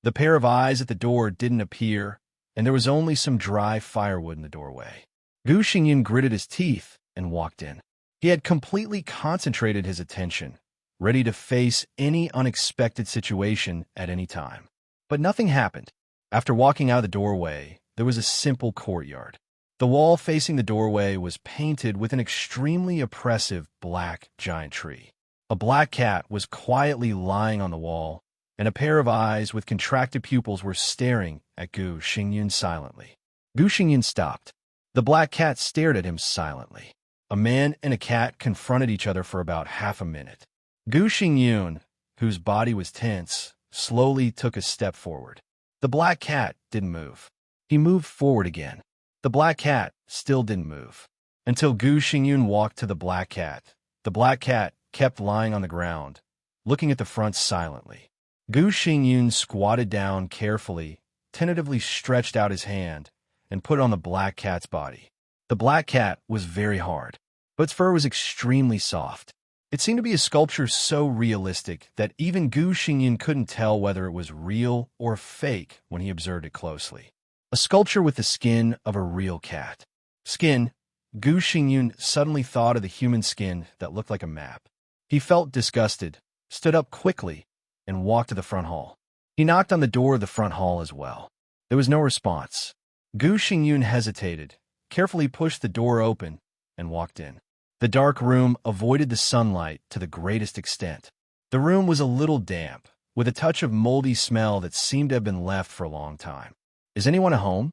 The pair of eyes at the door didn't appear, and there was only some dry firewood in the doorway. Gu Xingyan gritted his teeth and walked in. He had completely concentrated his attention, ready to face any unexpected situation at any time. But nothing happened. After walking out of the doorway, there was a simple courtyard. The wall facing the doorway was painted with an extremely oppressive black giant tree. A black cat was quietly lying on the wall, and a pair of eyes with contracted pupils were staring at Gu Xingyan silently. Gu Xingyan stopped. The black cat stared at him silently. A man and a cat confronted each other for about half a minute. Gu Xingyan, whose body was tense, slowly took a step forward. The black cat didn't move. He moved forward again. The black cat still didn't move. Until Gu Xingyan walked to the black cat. The black cat kept lying on the ground, looking at the front silently. Gu Xingyan squatted down carefully, tentatively stretched out his hand, and put it on the black cat's body. The black cat was very hard, but its fur was extremely soft. It seemed to be a sculpture so realistic that even Gu Xingyan couldn't tell whether it was real or fake when he observed it closely. A sculpture with the skin of a real cat. Skin. Gu Xingyan suddenly thought of the human skin that looked like a map. He felt disgusted, stood up quickly, and walked to the front hall. He knocked on the door of the front hall as well. There was no response. Gu Xingyan hesitated, carefully pushed the door open, and walked in. The dark room avoided the sunlight to the greatest extent. The room was a little damp, with a touch of moldy smell that seemed to have been left for a long time. Is anyone at home?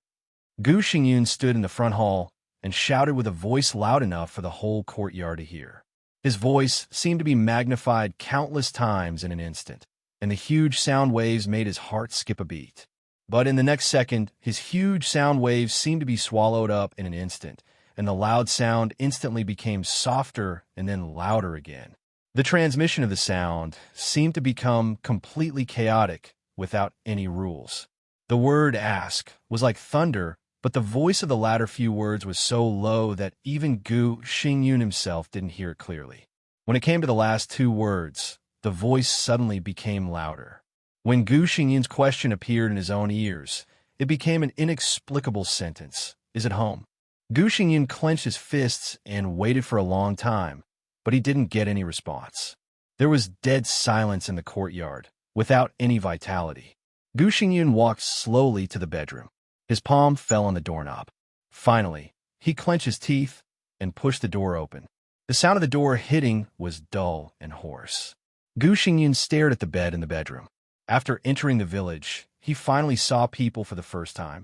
Gu Xingyan stood in the front hall and shouted with a voice loud enough for the whole courtyard to hear. His voice seemed to be magnified countless times in an instant, and the huge sound waves made his heart skip a beat. But in the next second, his huge sound waves seemed to be swallowed up in an instant, and the loud sound instantly became softer and then louder again. The transmission of the sound seemed to become completely chaotic without any rules. The word ask was like thunder, but the voice of the latter few words was so low that even Gu Xingyan himself didn't hear it clearly. When it came to the last two words, the voice suddenly became louder. When Gu Xingyan's question appeared in his own ears, it became an inexplicable sentence. Is it home? Gu Xingyan clenched his fists and waited for a long time, but he didn't get any response. There was dead silence in the courtyard, without any vitality. Gu Xingyan walked slowly to the bedroom. His palm fell on the doorknob. Finally, he clenched his teeth and pushed the door open. The sound of the door hitting was dull and hoarse. Gu Xingyan stared at the bed in the bedroom. After entering the village, he finally saw people for the first time.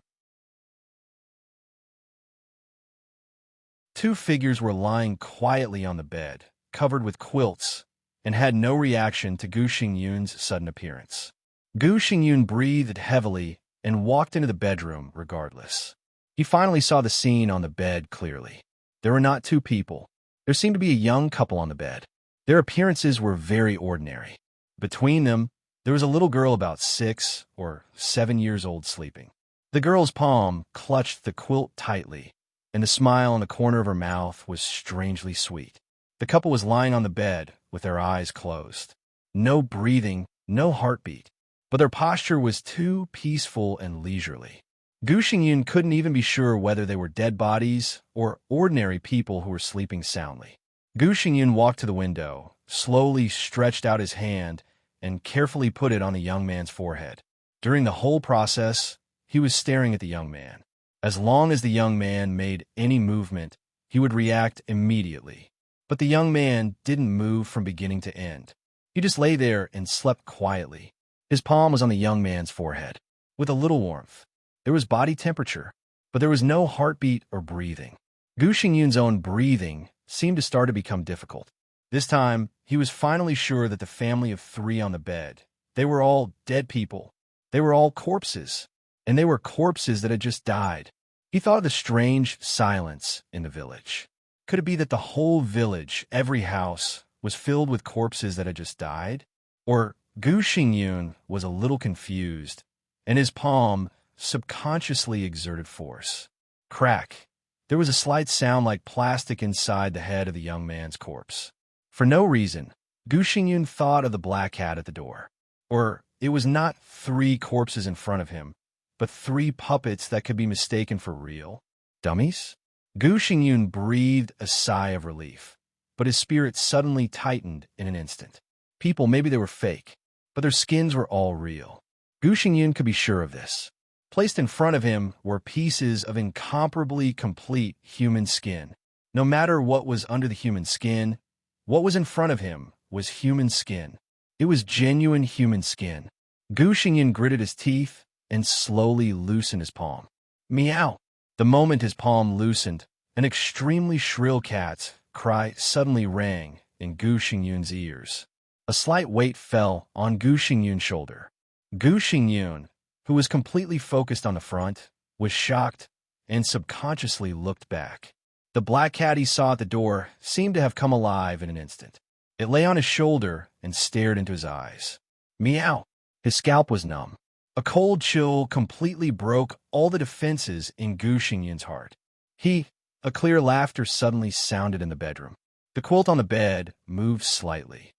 Two figures were lying quietly on the bed, covered with quilts, and had no reaction to Gu Xingyan's sudden appearance. Gu Xingyan breathed heavily and walked into the bedroom regardless. He finally saw the scene on the bed clearly. There were not two people. There seemed to be a young couple on the bed. Their appearances were very ordinary. Between them, there was a little girl about 6 or 7 years old sleeping. The girl's palm clutched the quilt tightly, and the smile in the corner of her mouth was strangely sweet. The couple was lying on the bed with their eyes closed. No breathing, no heartbeat, but their posture was too peaceful and leisurely. Gu Xingyan couldn't even be sure whether they were dead bodies or ordinary people who were sleeping soundly. Gu Xingyan walked to the window, slowly stretched out his hand, and carefully put it on the young man's forehead. During the whole process, he was staring at the young man. As long as the young man made any movement, he would react immediately. But the young man didn't move from beginning to end. He just lay there and slept quietly. His palm was on the young man's forehead, with a little warmth. There was body temperature, but there was no heartbeat or breathing. Gu Xingyan's own breathing seemed to start to become difficult. This time, he was finally sure that the family of 3 on the bed, they were all dead people. They were all corpses, and they were corpses that had just died. He thought of the strange silence in the village. Could it be that the whole village, every house, was filled with corpses that had just died? Or Gu Xingyun was a little confused, and his palm subconsciously exerted force. Crack. There was a slight sound like plastic inside the head of the young man's corpse. For no reason, Gu Xingyun thought of the black cat at the door. Or it was not 3 corpses in front of him, but 3 puppets that could be mistaken for real. Dummies? Gu Xingyun breathed a sigh of relief, but his spirit suddenly tightened in an instant. People, maybe they were fake, but their skins were all real. Gu Xingyun could be sure of this. Placed in front of him were pieces of incomparably complete human skin. No matter what was under the human skin, what was in front of him was human skin. It was genuine human skin. Gu Xingyun gritted his teeth and slowly loosened his palm. Meow! The moment his palm loosened, an extremely shrill cat's cry suddenly rang in Gu Xingyun's ears. A slight weight fell on Gu Xingyun's shoulder. Gu Xingyun, who was completely focused on the front, was shocked and subconsciously looked back. The black cat he saw at the door seemed to have come alive in an instant. It lay on his shoulder and stared into his eyes. Meow! His scalp was numb. A cold chill completely broke all the defenses in Gu Xingyun's heart. A clear laughter suddenly sounded in the bedroom. The quilt on the bed moved slightly.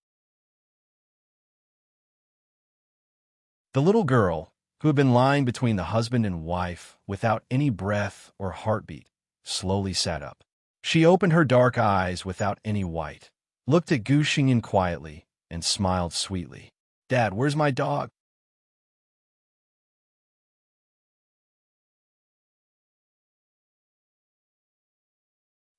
The little girl, who had been lying between the husband and wife without any breath or heartbeat, slowly sat up. She opened her dark eyes without any white, looked at Gu Xingyun quietly, and smiled sweetly. Dad, where's my dog?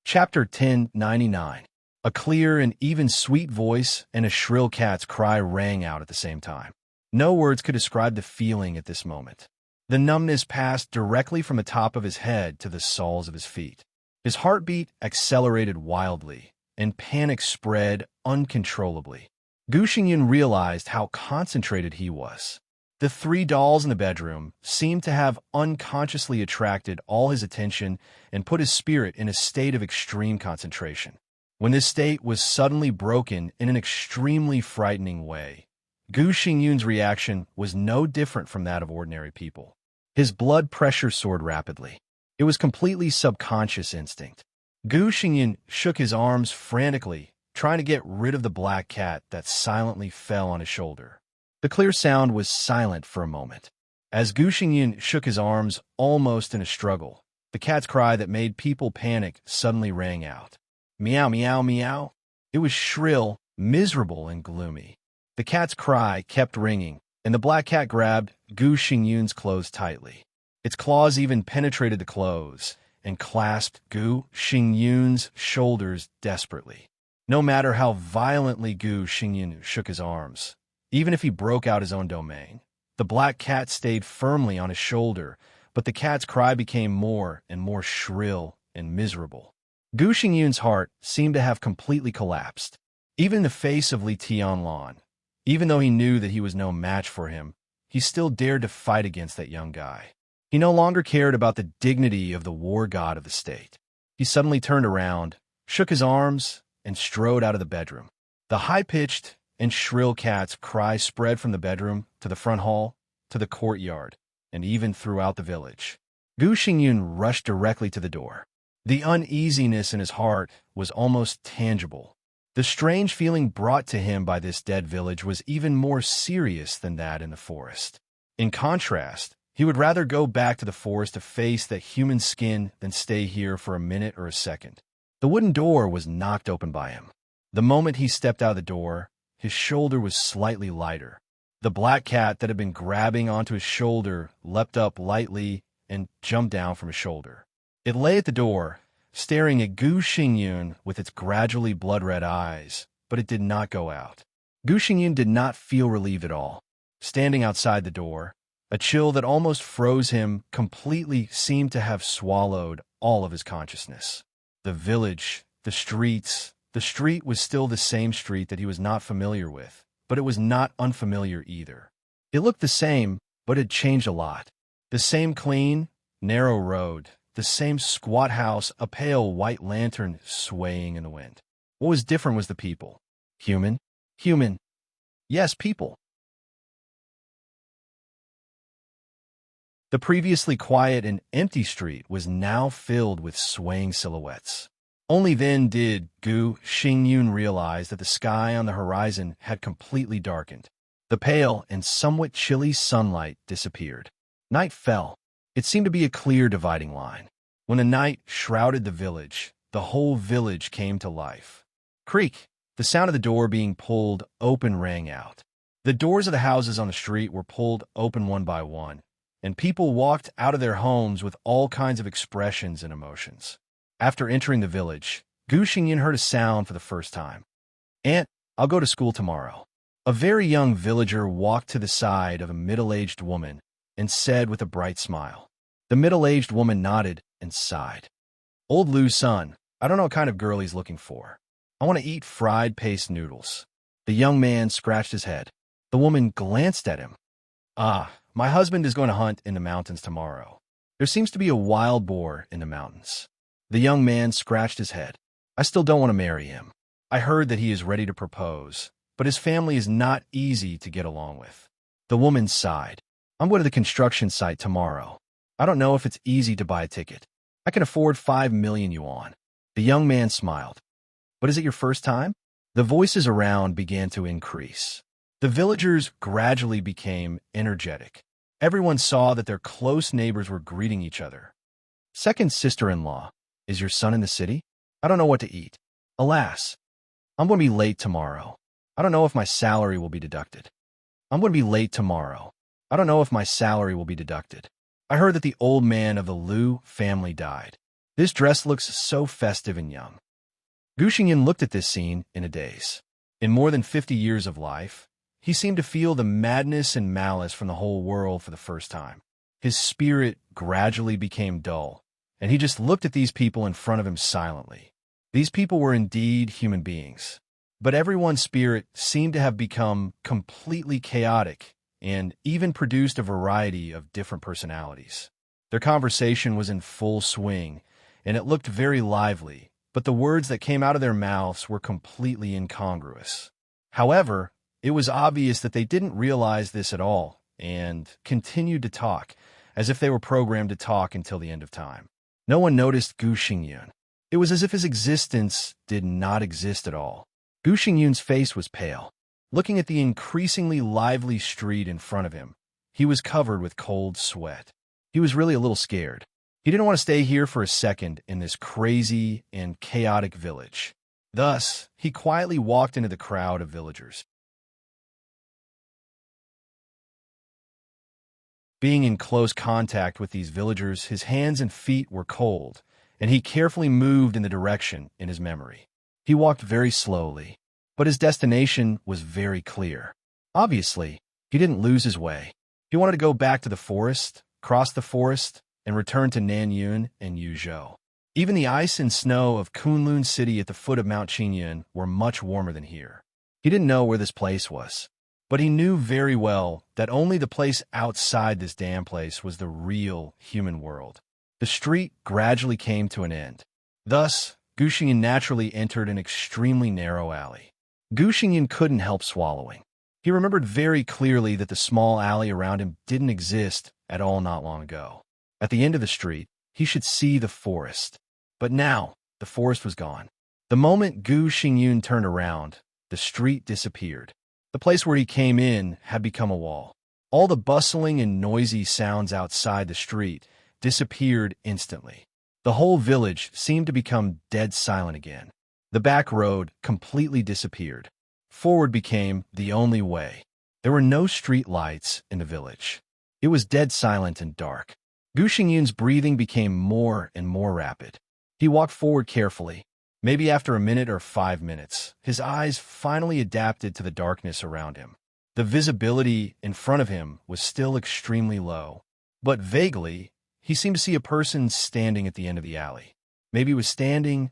Chapter 1099. A clear and even sweet voice and a shrill cat's cry rang out at the same time. No words could describe the feeling at this moment. The numbness passed directly from the top of his head to the soles of his feet. His heartbeat accelerated wildly, and panic spread uncontrollably. Gu Xingyun realized how concentrated he was. The 3 dolls in the bedroom seemed to have unconsciously attracted all his attention and put his spirit in a state of extreme concentration. When this state was suddenly broken in an extremely frightening way, Gu Xingyun's reaction was no different from that of ordinary people. His blood pressure soared rapidly. It was completely subconscious instinct. Gu Xingyun shook his arms frantically, trying to get rid of the black cat that silently fell on his shoulder. The clear sound was silent for a moment. As Gu Xingyun shook his arms almost in a struggle, the cat's cry that made people panic suddenly rang out. Meow, meow, meow. It was shrill, miserable, and gloomy. The cat's cry kept ringing, and the black cat grabbed Gu Xingyun's clothes tightly. Its claws even penetrated the clothes and clasped Gu Xingyun's shoulders desperately. No matter how violently Gu Xingyun shook his arms, even if he broke out his own domain, the black cat stayed firmly on his shoulder, but the cat's cry became more and more shrill and miserable. Gu Xingyun's heart seemed to have completely collapsed. Even in the face of Li Tianlan, even though he knew that he was no match for him, he still dared to fight against that young guy. He no longer cared about the dignity of the war god of the state. He suddenly turned around, shook his arms, and strode out of the bedroom. The high-pitched and shrill cat's cry spread from the bedroom to the front hall, to the courtyard, and even throughout the village. Gu Xingyun rushed directly to the door. The uneasiness in his heart was almost tangible. The strange feeling brought to him by this dead village was even more serious than that in the forest. In contrast, he would rather go back to the forest to face that human skin than stay here for a minute or a second. The wooden door was knocked open by him. The moment he stepped out of the door, his shoulder was slightly lighter. The black cat that had been grabbing onto his shoulder leapt up lightly and jumped down from his shoulder. It lay at the door, staring at Gu Xingyun with its gradually blood-red eyes, but it did not go out. Gu Xingyun did not feel relieved at all. Standing outside the door, a chill that almost froze him completely seemed to have swallowed all of his consciousness. The village, the streets, the street was still the same street that he was not familiar with, but it was not unfamiliar either. It looked the same, but had changed a lot. The same clean, narrow road, the same squat house, a pale white lantern swaying in the wind. What was different was the people. Human? Human. Yes, people. The previously quiet and empty street was now filled with swaying silhouettes. Only then did Gu Xingyun realize that the sky on the horizon had completely darkened. The pale and somewhat chilly sunlight disappeared. Night fell. It seemed to be a clear dividing line. When the night shrouded the village, the whole village came to life. Creak! The sound of the door being pulled open rang out. The doors of the houses on the street were pulled open one by one, and people walked out of their homes with all kinds of expressions and emotions. After entering the village, Gu Xingyin heard a sound for the first time. "Aunt, I'll go to school tomorrow." A very young villager walked to the side of a middle-aged woman and said with a bright smile. The middle-aged woman nodded and sighed. "Old Lu's son, I don't know what kind of girl he's looking for. I want to eat fried paste noodles." The young man scratched his head. The woman glanced at him. My husband is going to hunt in the mountains tomorrow. There seems to be a wild boar in the mountains." The young man scratched his head. "I still don't want to marry him. I heard that he is ready to propose, but his family is not easy to get along with." The woman sighed. "I'm going to the construction site tomorrow. I don't know if it's easy to buy a ticket. I can afford 5 million yuan." The young man smiled. "But is it your first time?" The voices around began to increase. The villagers gradually became energetic. Everyone saw that their close neighbors were greeting each other. "Second sister-in-law, is your son in the city? I don't know what to eat. Alas, I'm going to be late tomorrow. I don't know if my salary will be deducted. I'm going to be late tomorrow. I don't know if my salary will be deducted. I heard that the old man of the Lu family died. This dress looks so festive and young." Gu Xingyin looked at this scene in a daze. In more than 50 years of life, he seemed to feel the madness and malice from the whole world for the first time. His spirit gradually became dull, and he just looked at these people in front of him silently. These people were indeed human beings, but everyone's spirit seemed to have become completely chaotic and even produced a variety of different personalities. Their conversation was in full swing, and it looked very lively, but the words that came out of their mouths were completely incongruous. However, it was obvious that they didn't realize this at all and continued to talk, as if they were programmed to talk until the end of time. No one noticed Gu Xingyun. It was as if his existence did not exist at all. Gu Xingyun's face was pale. Looking at the increasingly lively street in front of him, he was covered with cold sweat. He was really a little scared. He didn't want to stay here for a second in this crazy and chaotic village. Thus, he quietly walked into the crowd of villagers. Being in close contact with these villagers, his hands and feet were cold, and he carefully moved in the direction in his memory. He walked very slowly, but his destination was very clear. Obviously, he didn't lose his way. He wanted to go back to the forest, cross the forest, and return to Nanyun and Yuzhou. Even the ice and snow of Kunlun City at the foot of Mount Qingyun were much warmer than here. He didn't know where this place was, but he knew very well that only the place outside this damn place was the real human world. The street gradually came to an end. Thus, Gu Xingyin naturally entered an extremely narrow alley. Gu Xingyin couldn't help swallowing. He remembered very clearly that the small alley around him didn't exist at all not long ago. At the end of the street, he should see the forest. But now, the forest was gone. The moment Gu Xingyun turned around, the street disappeared. The place where he came in had become a wall. All the bustling and noisy sounds outside the street disappeared instantly. The whole village seemed to become dead silent again. The back road completely disappeared. Forward became the only way. There were no street lights in the village. It was dead silent and dark. Gu Xingyun's breathing became more and more rapid. He walked forward carefully. Maybe after a minute or 5 minutes, his eyes finally adapted to the darkness around him. The visibility in front of him was still extremely low, but vaguely, he seemed to see a person standing at the end of the alley. Maybe it was standing,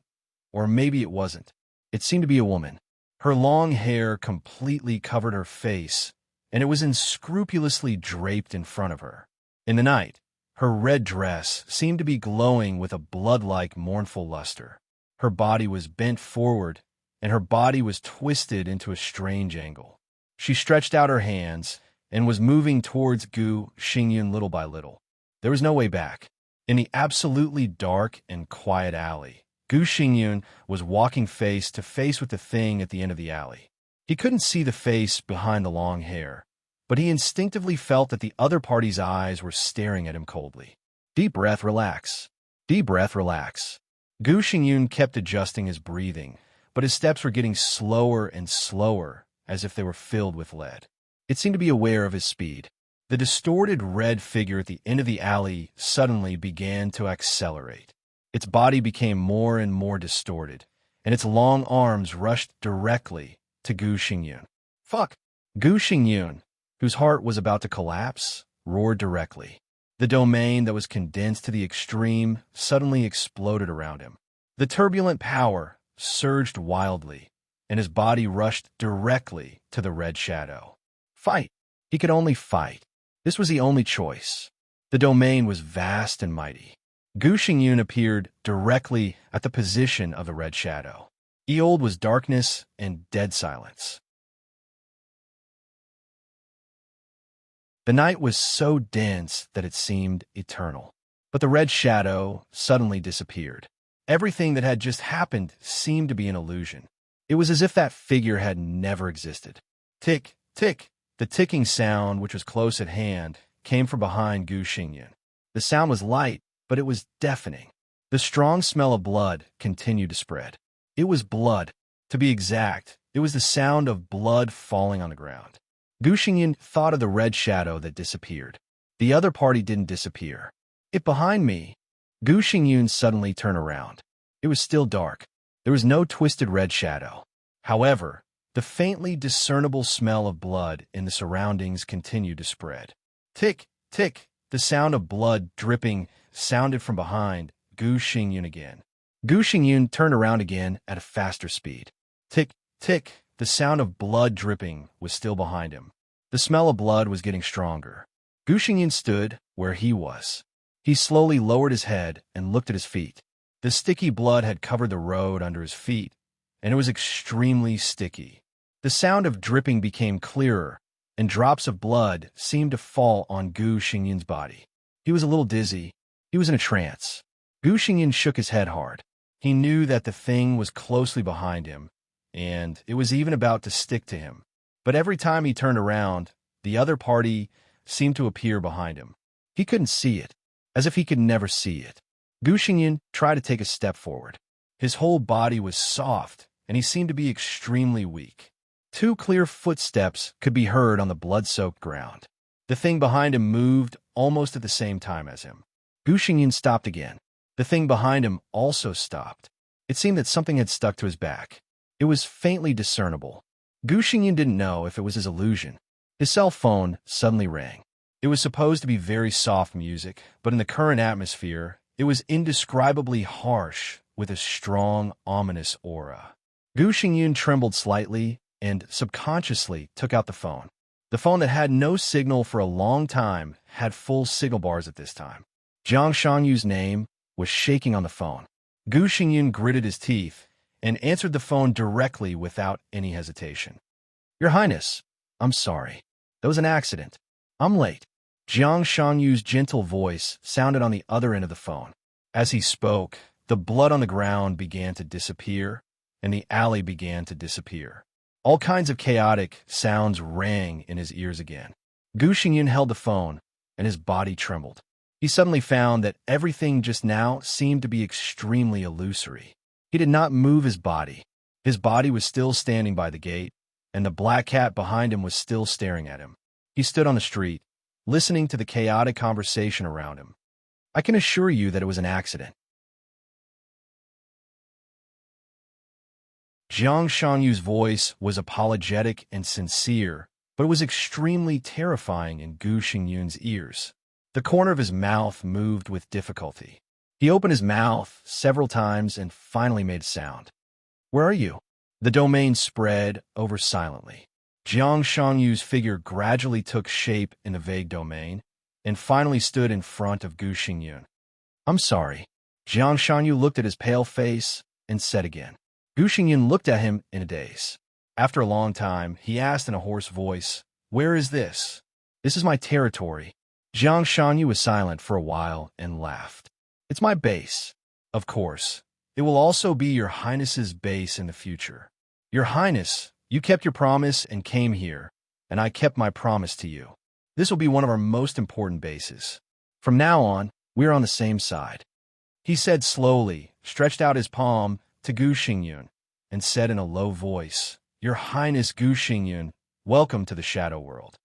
or maybe it wasn't. It seemed to be a woman. Her long hair completely covered her face, and it was unscrupulously draped in front of her. In the night, her red dress seemed to be glowing with a blood-like mournful luster. Her body was bent forward, and her body was twisted into a strange angle. She stretched out her hands and was moving towards Gu Xingyun little by little. There was no way back. In the absolutely dark and quiet alley, Gu Xingyun was walking face to face with the thing at the end of the alley. He couldn't see the face behind the long hair, but he instinctively felt that the other party's eyes were staring at him coldly. Deep breath, relax. Deep breath, relax. Gu Xingyun kept adjusting his breathing, but his steps were getting slower and slower, as if they were filled with lead. It seemed to be aware of his speed. The distorted red figure at the end of the alley suddenly began to accelerate. Its body became more and more distorted, and its long arms rushed directly to Gu Xingyun. Fuck! Gu Xingyun, whose heart was about to collapse, roared directly. The domain that was condensed to the extreme suddenly exploded around him. The turbulent power surged wildly, and his body rushed directly to the red shadow. Fight! He could only fight. This was the only choice. The domain was vast and mighty. Gu Xingyun appeared directly at the position of the red shadow. Eold was darkness and dead silence. The night was so dense that it seemed eternal. But the red shadow suddenly disappeared. Everything that had just happened seemed to be an illusion. It was as if that figure had never existed. Tick, tick. The ticking sound, which was close at hand, came from behind Gu Xingyun. The sound was light, but it was deafening. The strong smell of blood continued to spread. It was blood. To be exact, it was the sound of blood falling on the ground. Gu Xingyun thought of the red shadow that disappeared. The other party didn't disappear. It behind me. Gu Xingyun suddenly turned around. It was still dark. There was no twisted red shadow. However, the faintly discernible smell of blood in the surroundings continued to spread. Tick, tick. The sound of blood dripping sounded from behind Gu Xingyun again. Gu Xingyun turned around again at a faster speed. Tick, tick. The sound of blood dripping was still behind him. The smell of blood was getting stronger. Gu Xingyun stood where he was. He slowly lowered his head and looked at his feet. The sticky blood had covered the road under his feet, and it was extremely sticky. The sound of dripping became clearer, and drops of blood seemed to fall on Gu Xingyun's body. He was a little dizzy. He was in a trance. Gu Xingyun shook his head hard. He knew that the thing was closely behind him, and it was even about to stick to him. But every time he turned around, the other party seemed to appear behind him. He couldn't see it, as if he could never see it. Gu Xingyun tried to take a step forward. His whole body was soft, and he seemed to be extremely weak. 2 clear footsteps could be heard on the blood-soaked ground. The thing behind him moved almost at the same time as him. Gu Xingyun stopped again. The thing behind him also stopped. It seemed that something had stuck to his back. It was faintly discernible. Gu Xingyun didn't know if it was his illusion. His cell phone suddenly rang. It was supposed to be very soft music, but in the current atmosphere, it was indescribably harsh with a strong, ominous aura. Gu Xingyun trembled slightly and subconsciously took out the phone. The phone that had no signal for a long time had full signal bars at this time. Jiang Shangyu's name was shaking on the phone. Gu Xingyun gritted his teeth and answered the phone directly without any hesitation. Your Highness, I'm sorry. That was an accident. I'm late. Jiang Shangyu's gentle voice sounded on the other end of the phone. As he spoke, the blood on the ground began to disappear, and the alley began to disappear. All kinds of chaotic sounds rang in his ears again. Gu Xingyun held the phone, and his body trembled. He suddenly found that everything just now seemed to be extremely illusory. He did not move his body. His body was still standing by the gate, and the black cat behind him was still staring at him. He stood on the street, listening to the chaotic conversation around him. I can assure you that it was an accident. Jiang Shangyu's voice was apologetic and sincere, but it was extremely terrifying in Gu Xingyun's ears. The corner of his mouth moved with difficulty. He opened his mouth several times and finally made a sound. Where are you? The domain spread over silently. Jiang Shangyu's figure gradually took shape in the vague domain and finally stood in front of Gu Xingyun. I'm sorry. Jiang Shangyu looked at his pale face and said again. Gu Gu Xingyun looked at him in a daze. After a long time, he asked in a hoarse voice, "Where is this?" "This is my territory." Jiang Shanyu was silent for a while and laughed. "It's my base. Of course. It will also be your Highness's base in the future. Your Highness, you kept your promise and came here, and I kept my promise to you. This will be one of our most important bases. From now on, we are on the same side." He said slowly, stretched out his palm to Gu Xingyun, and said in a low voice, "Your Highness Gu Xingyun, welcome to the Shadow World."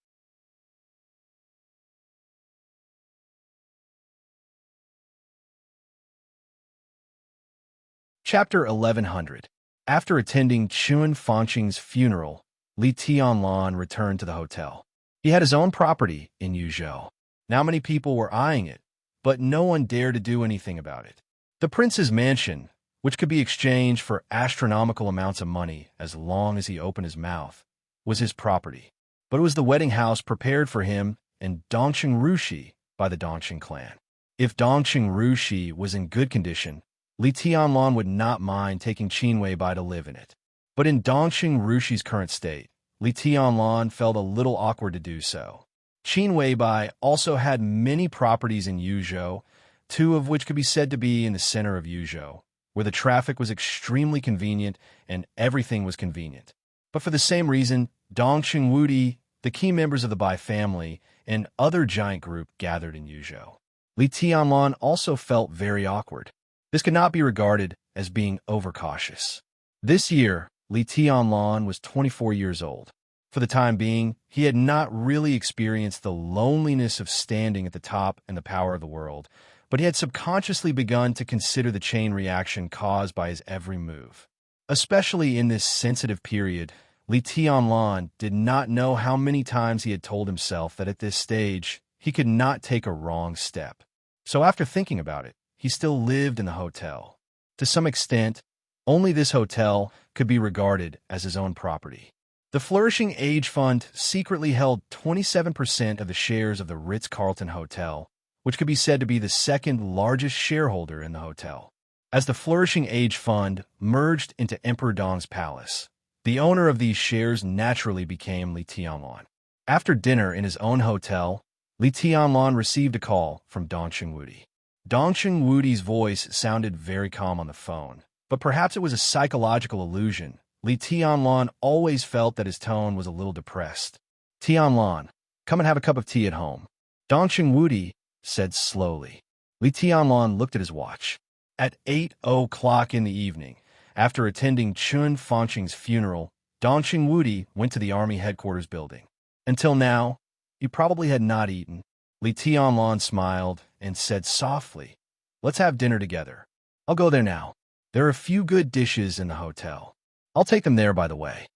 Chapter 1100. After attending Chun Fanqing's funeral, Li Tianlan returned to the hotel. He had his own property in Yuzhou. Now many people were eyeing it, but no one dared to do anything about it. The prince's mansion, which could be exchanged for astronomical amounts of money as long as he opened his mouth, was his property. But it was the wedding house prepared for him in Dongqing Rushi by the Dongqing clan. If Dongqing Rushi was in good condition, Li Tianlan would not mind taking Qin Weibai to live in it. But in Dongqing Rushi's current state, Li Tianlan felt a little awkward to do so. Qin Weibai also had many properties in Yuzhou, two of which could be said to be in the center of Yuzhou, where the traffic was extremely convenient and everything was convenient. But for the same reason, Dongqing Wudi, the key members of the Bai family, and other giant group gathered in Yuzhou. Li Tianlan also felt very awkward. This could not be regarded as being overcautious. This year, Li Tianlan was 24 years old. For the time being, he had not really experienced the loneliness of standing at the top and the power of the world, but he had subconsciously begun to consider the chain reaction caused by his every move. Especially in this sensitive period, Li Tianlan did not know how many times he had told himself that at this stage, he could not take a wrong step. So after thinking about it, he still lived in the hotel. To some extent, only this hotel could be regarded as his own property. The Flourishing Age Fund secretly held 27% of the shares of the Ritz-Carlton Hotel, which could be said to be the second largest shareholder in the hotel. As the Flourishing Age Fund merged into Emperor Dong's palace, the owner of these shares naturally became Li Tianlan. After dinner in his own hotel, Li Tianlan received a call from Dongqing Wudi. Dongqing Wudi's voice sounded very calm on the phone, but perhaps it was a psychological illusion. Li Tianlan always felt that his tone was a little depressed. "Tianlan, come and have a cup of tea at home," Dongqing Wudi said slowly. Li Tianlan looked at his watch. At 8:00 in the evening, after attending Chun Fanqing's funeral, Dongqing Wudi went to the army headquarters building. Until now, he probably had not eaten. Li Tianlan smiled and said softly, "Let's have dinner together. I'll go there now. There are a few good dishes in the hotel. I'll take them there, by the way."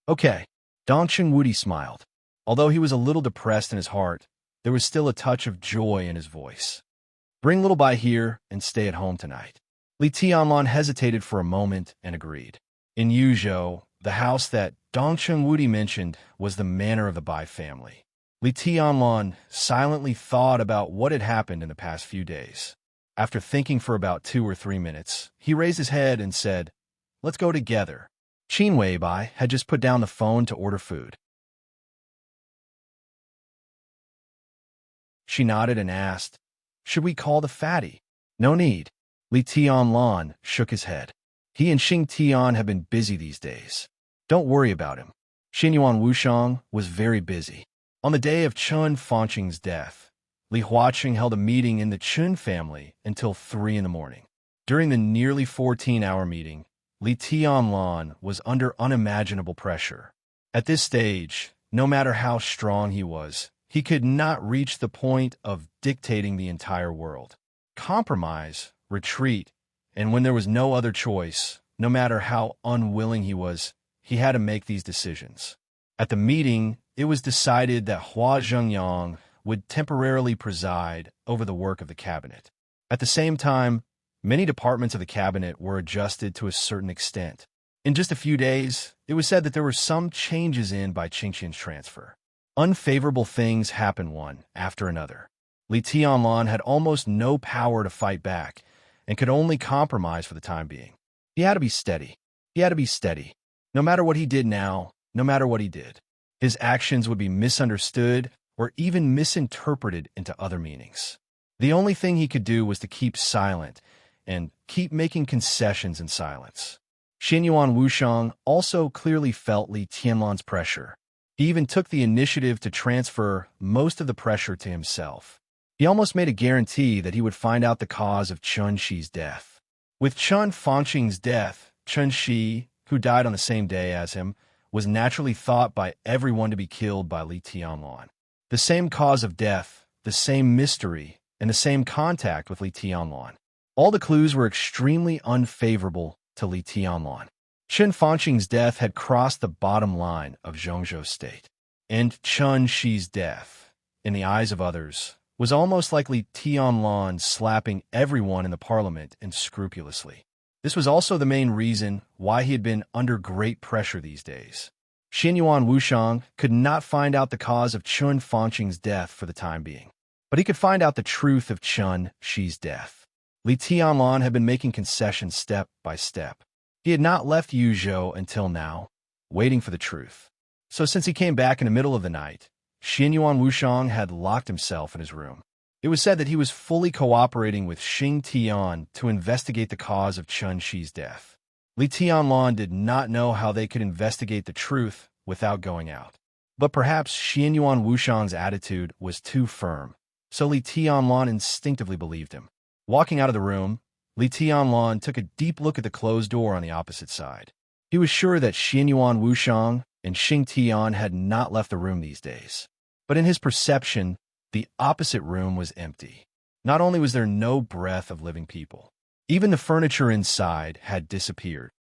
"Okay." Dongqing Wudi smiled. Although he was a little depressed in his heart, there was still a touch of joy in his voice. "Bring Little Bai here and stay at home tonight." Li Tianlan hesitated for a moment and agreed. In Yuzhou, the house that Dongqing Wudi mentioned was the manor of the Bai family. Li Tianlan silently thought about what had happened in the past few days. After thinking for about 2 or 3 minutes, he raised his head and said, "Let's go together." Qin Weibai had just put down the phone to order food. She nodded and asked, "Should we call the fatty?" "No need." Li Tianlan shook his head. He and Xing Tian have been busy these days. Don't worry about him. Xinyuan Wushang was very busy. On the day of Chun Fanqing's death, Li Huaqing held a meeting in the Chun family until 3 in the morning. During the nearly 14-hour meeting, Li Tianlan was under unimaginable pressure. At this stage, no matter how strong he was, he could not reach the point of dictating the entire world. Compromise, retreat, and when there was no other choice, no matter how unwilling he was, he had to make these decisions. At the meeting, it was decided that Hua Zhengyang would temporarily preside over the work of the cabinet. At the same time, many departments of the cabinet were adjusted to a certain extent. In just a few days, it was said that there were some changes in by Qingqian's transfer. Unfavorable things happened one after another. Li Tianlan had almost no power to fight back and could only compromise for the time being. He had to be steady. He had to be steady. No matter what he did now, no matter what he did, his actions would be misunderstood or even misinterpreted into other meanings. The only thing he could do was to keep silent and keep making concessions in silence. Xianyuan Wushang also clearly felt Li Tianlan's pressure. He even took the initiative to transfer most of the pressure to himself. He almost made a guarantee that he would find out the cause of Chun Shi's death. With Chun Fanqing's death, Chun Shi, who died on the same day as him, was naturally thought by everyone to be killed by Li Tianlan. The same cause of death, the same mystery, and the same contact with Li Tianlan. All the clues were extremely unfavorable to Li Tianlan. Chun Fanqing's death had crossed the bottom line of Zhongzhou's state. And Chun Shi's death, in the eyes of others, was almost like Li Tianlan slapping everyone in the parliament unscrupulously. This was also the main reason why he had been under great pressure these days. Xianyuan Wushang could not find out the cause of Chun Fanqing's death for the time being, but he could find out the truth of Chun Shi's death. Li Tianlan had been making concessions step by step. He had not left Yuzhou until now, waiting for the truth. So since he came back in the middle of the night, Xianyuan Wushang had locked himself in his room. It was said that he was fully cooperating with Xing Tian to investigate the cause of Chun Shi's death. Li Tianlan did not know how they could investigate the truth without going out. But perhaps Xianyuan Wushang's attitude was too firm, so Li Tianlan instinctively believed him. Walking out of the room, Li Tianlan took a deep look at the closed door on the opposite side. He was sure that Xianyuan Wushang and Xing Tian had not left the room these days. But in his perception, the opposite room was empty. Not only was there no breath of living people, even the furniture inside had disappeared.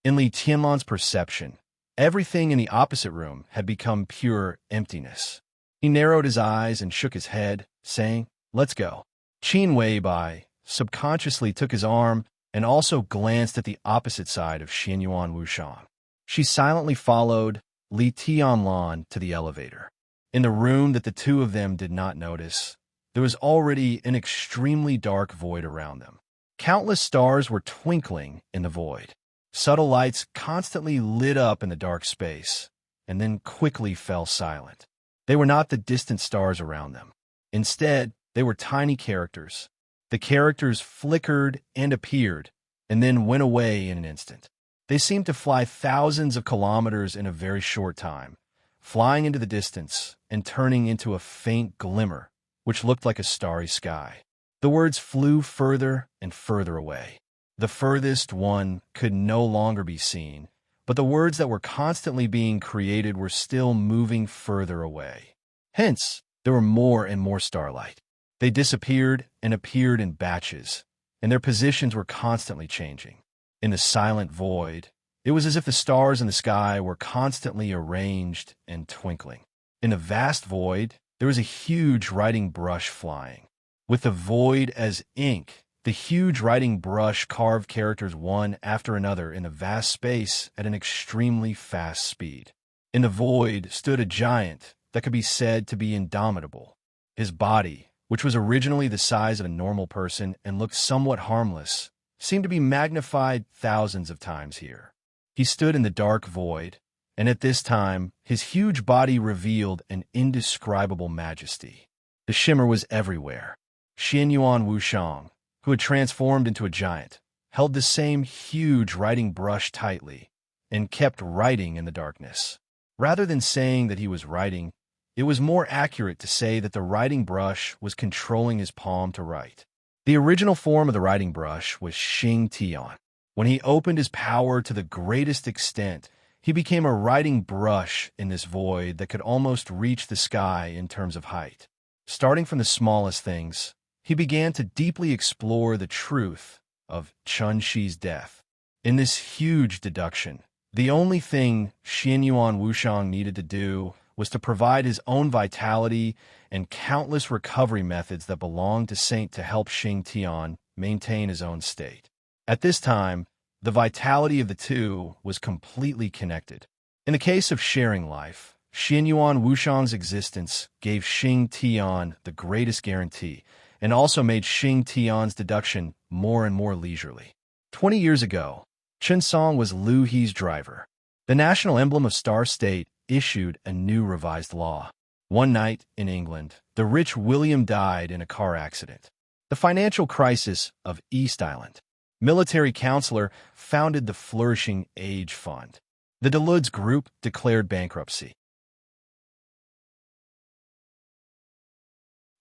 In Li Tianlan's perception, everything in the opposite room had become pure emptiness. He narrowed his eyes and shook his head, saying, "Let's go." Qin Weibai subconsciously took his arm and also glanced at the opposite side of Xianyuan Wushang. She silently followed Li Tianlan to the elevator. In the room that the two of them did not notice, there was already an extremely dark void around them. Countless stars were twinkling in the void. Subtle lights constantly lit up in the dark space, and then quickly fell silent. They were not the distant stars around them. Instead, they were tiny characters. The characters flickered and appeared, and then went away in an instant. They seemed to fly thousands of kilometers in a very short time, flying into the distance and turning into a faint glimmer, which looked like a starry sky. The words flew further and further away. The furthest one could no longer be seen, but the words that were constantly being created were still moving further away. Hence, there were more and more starlight. They disappeared and appeared in batches, and their positions were constantly changing. In the silent void, it was as if the stars in the sky were constantly arranged and twinkling. In the vast void, there was a huge writing brush flying. With the void as ink, the huge writing brush carved characters one after another in the vast space at an extremely fast speed. In the void stood a giant that could be said to be indomitable. His body, which was originally the size of a normal person and looked somewhat harmless, seemed to be magnified thousands of times here. He stood in the dark void, and at this time, his huge body revealed an indescribable majesty. The shimmer was everywhere. Xianyuan Wushang, who had transformed into a giant, held the same huge writing brush tightly and kept writing in the darkness. Rather than saying that he was writing, it was more accurate to say that the writing brush was controlling his palm to write. The original form of the writing brush was Xing Tian. When he opened his power to the greatest extent, he became a writing brush in this void that could almost reach the sky in terms of height. Starting from the smallest things, he began to deeply explore the truth of Chun Shi's death. In this huge deduction, the only thing Xianyuan Wushang needed to do was to provide his own vitality and countless recovery methods that belonged to Saint to help Xing Tian maintain his own state. At this time, the vitality of the two was completely connected. In the case of sharing life, Xianyuan Wushang's existence gave Xing Tian the greatest guarantee, and also made Xing Tian's deduction more and more leisurely. 20 years ago, Chen Song was Liu He's driver. The national emblem of Star State issued a new revised law. One night in England, the rich William died in a car accident. The financial crisis of East Island. Military counselor founded the flourishing Age Fund. The Deludes Group declared bankruptcy.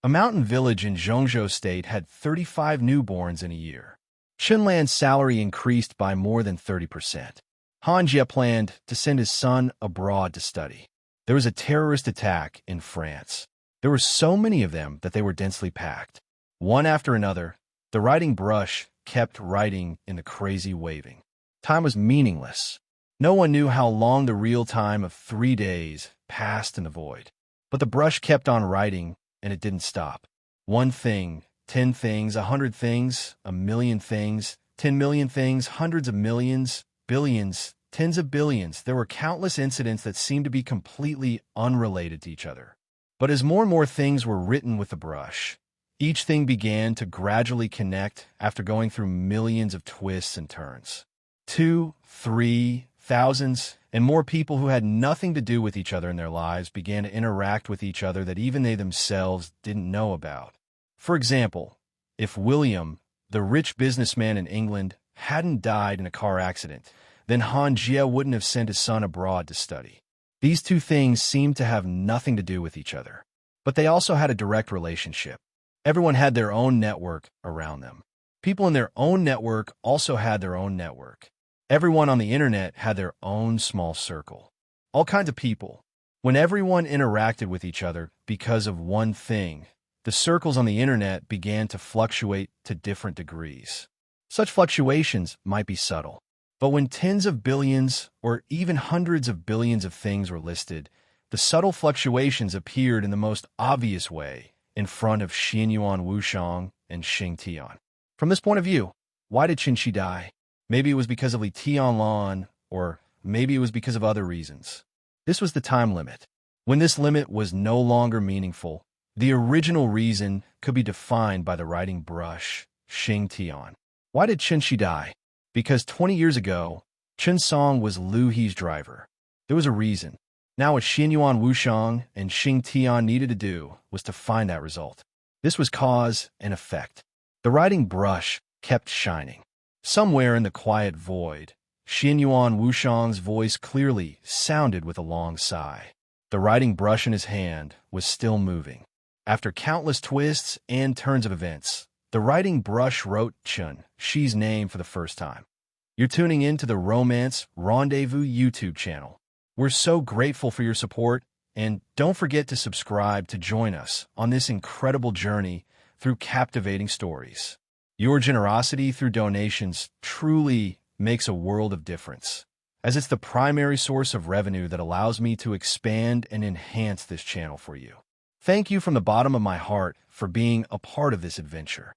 A mountain village in Zhongzhou State had 35 newborns in a year. Chen Lan's salary increased by more than 30%. Han Jie planned to send his son abroad to study. There was a terrorist attack in France. There were so many of them that they were densely packed. One after another, the writing brush kept writing in the crazy waving. Time was meaningless. No one knew how long the real time of 3 days passed in the void. But the brush kept on writing, and it didn't stop. 1 thing, 10 things, 100 things, 1,000,000 things, 10 million things, hundreds of millions, billions, tens of billions. There were countless incidents that seemed to be completely unrelated to each other. But as more and more things were written with the brush, each thing began to gradually connect after going through millions of twists and turns. 2, 3, thousands, and more people who had nothing to do with each other in their lives began to interact with each other that even they themselves didn't know about. For example, if William, the rich businessman in England, hadn't died in a car accident, then Han Jie wouldn't have sent his son abroad to study. These two things seemed to have nothing to do with each other, but they also had a direct relationship. Everyone had their own network around them. People in their own network also had their own network. Everyone on the internet had their own small circle. All kinds of people. When everyone interacted with each other because of one thing, the circles on the internet began to fluctuate to different degrees. Such fluctuations might be subtle, but when tens of billions or even hundreds of billions of things were listed, the subtle fluctuations appeared in the most obvious way in front of Xianyuan Wushang and Xing Tian. From this point of view, why did Qin Shi die? Maybe it was because of Li Tianlan, or maybe it was because of other reasons. This was the time limit. When this limit was no longer meaningful, the original reason could be defined by the writing brush, Xing Tian. Why did Qin Shi die? Because 20 years ago, Chen Song was Liu He's driver. There was a reason. Now what Xianyuan Wushang and Xing Tian needed to do was to find that result. This was cause and effect. The writing brush kept shining. Somewhere in the quiet void, Xianyuan Wushang's voice clearly sounded with a long sigh. The writing brush in his hand was still moving. After countless twists and turns of events, the writing brush wrote Chen Shi's name for the first time. You're tuning in to the Romance Rendezvous YouTube channel. We're so grateful for your support, and don't forget to subscribe to join us on this incredible journey through captivating stories. Your generosity through donations truly makes a world of difference, as it's the primary source of revenue that allows me to expand and enhance this channel for you. Thank you from the bottom of my heart for being a part of this adventure.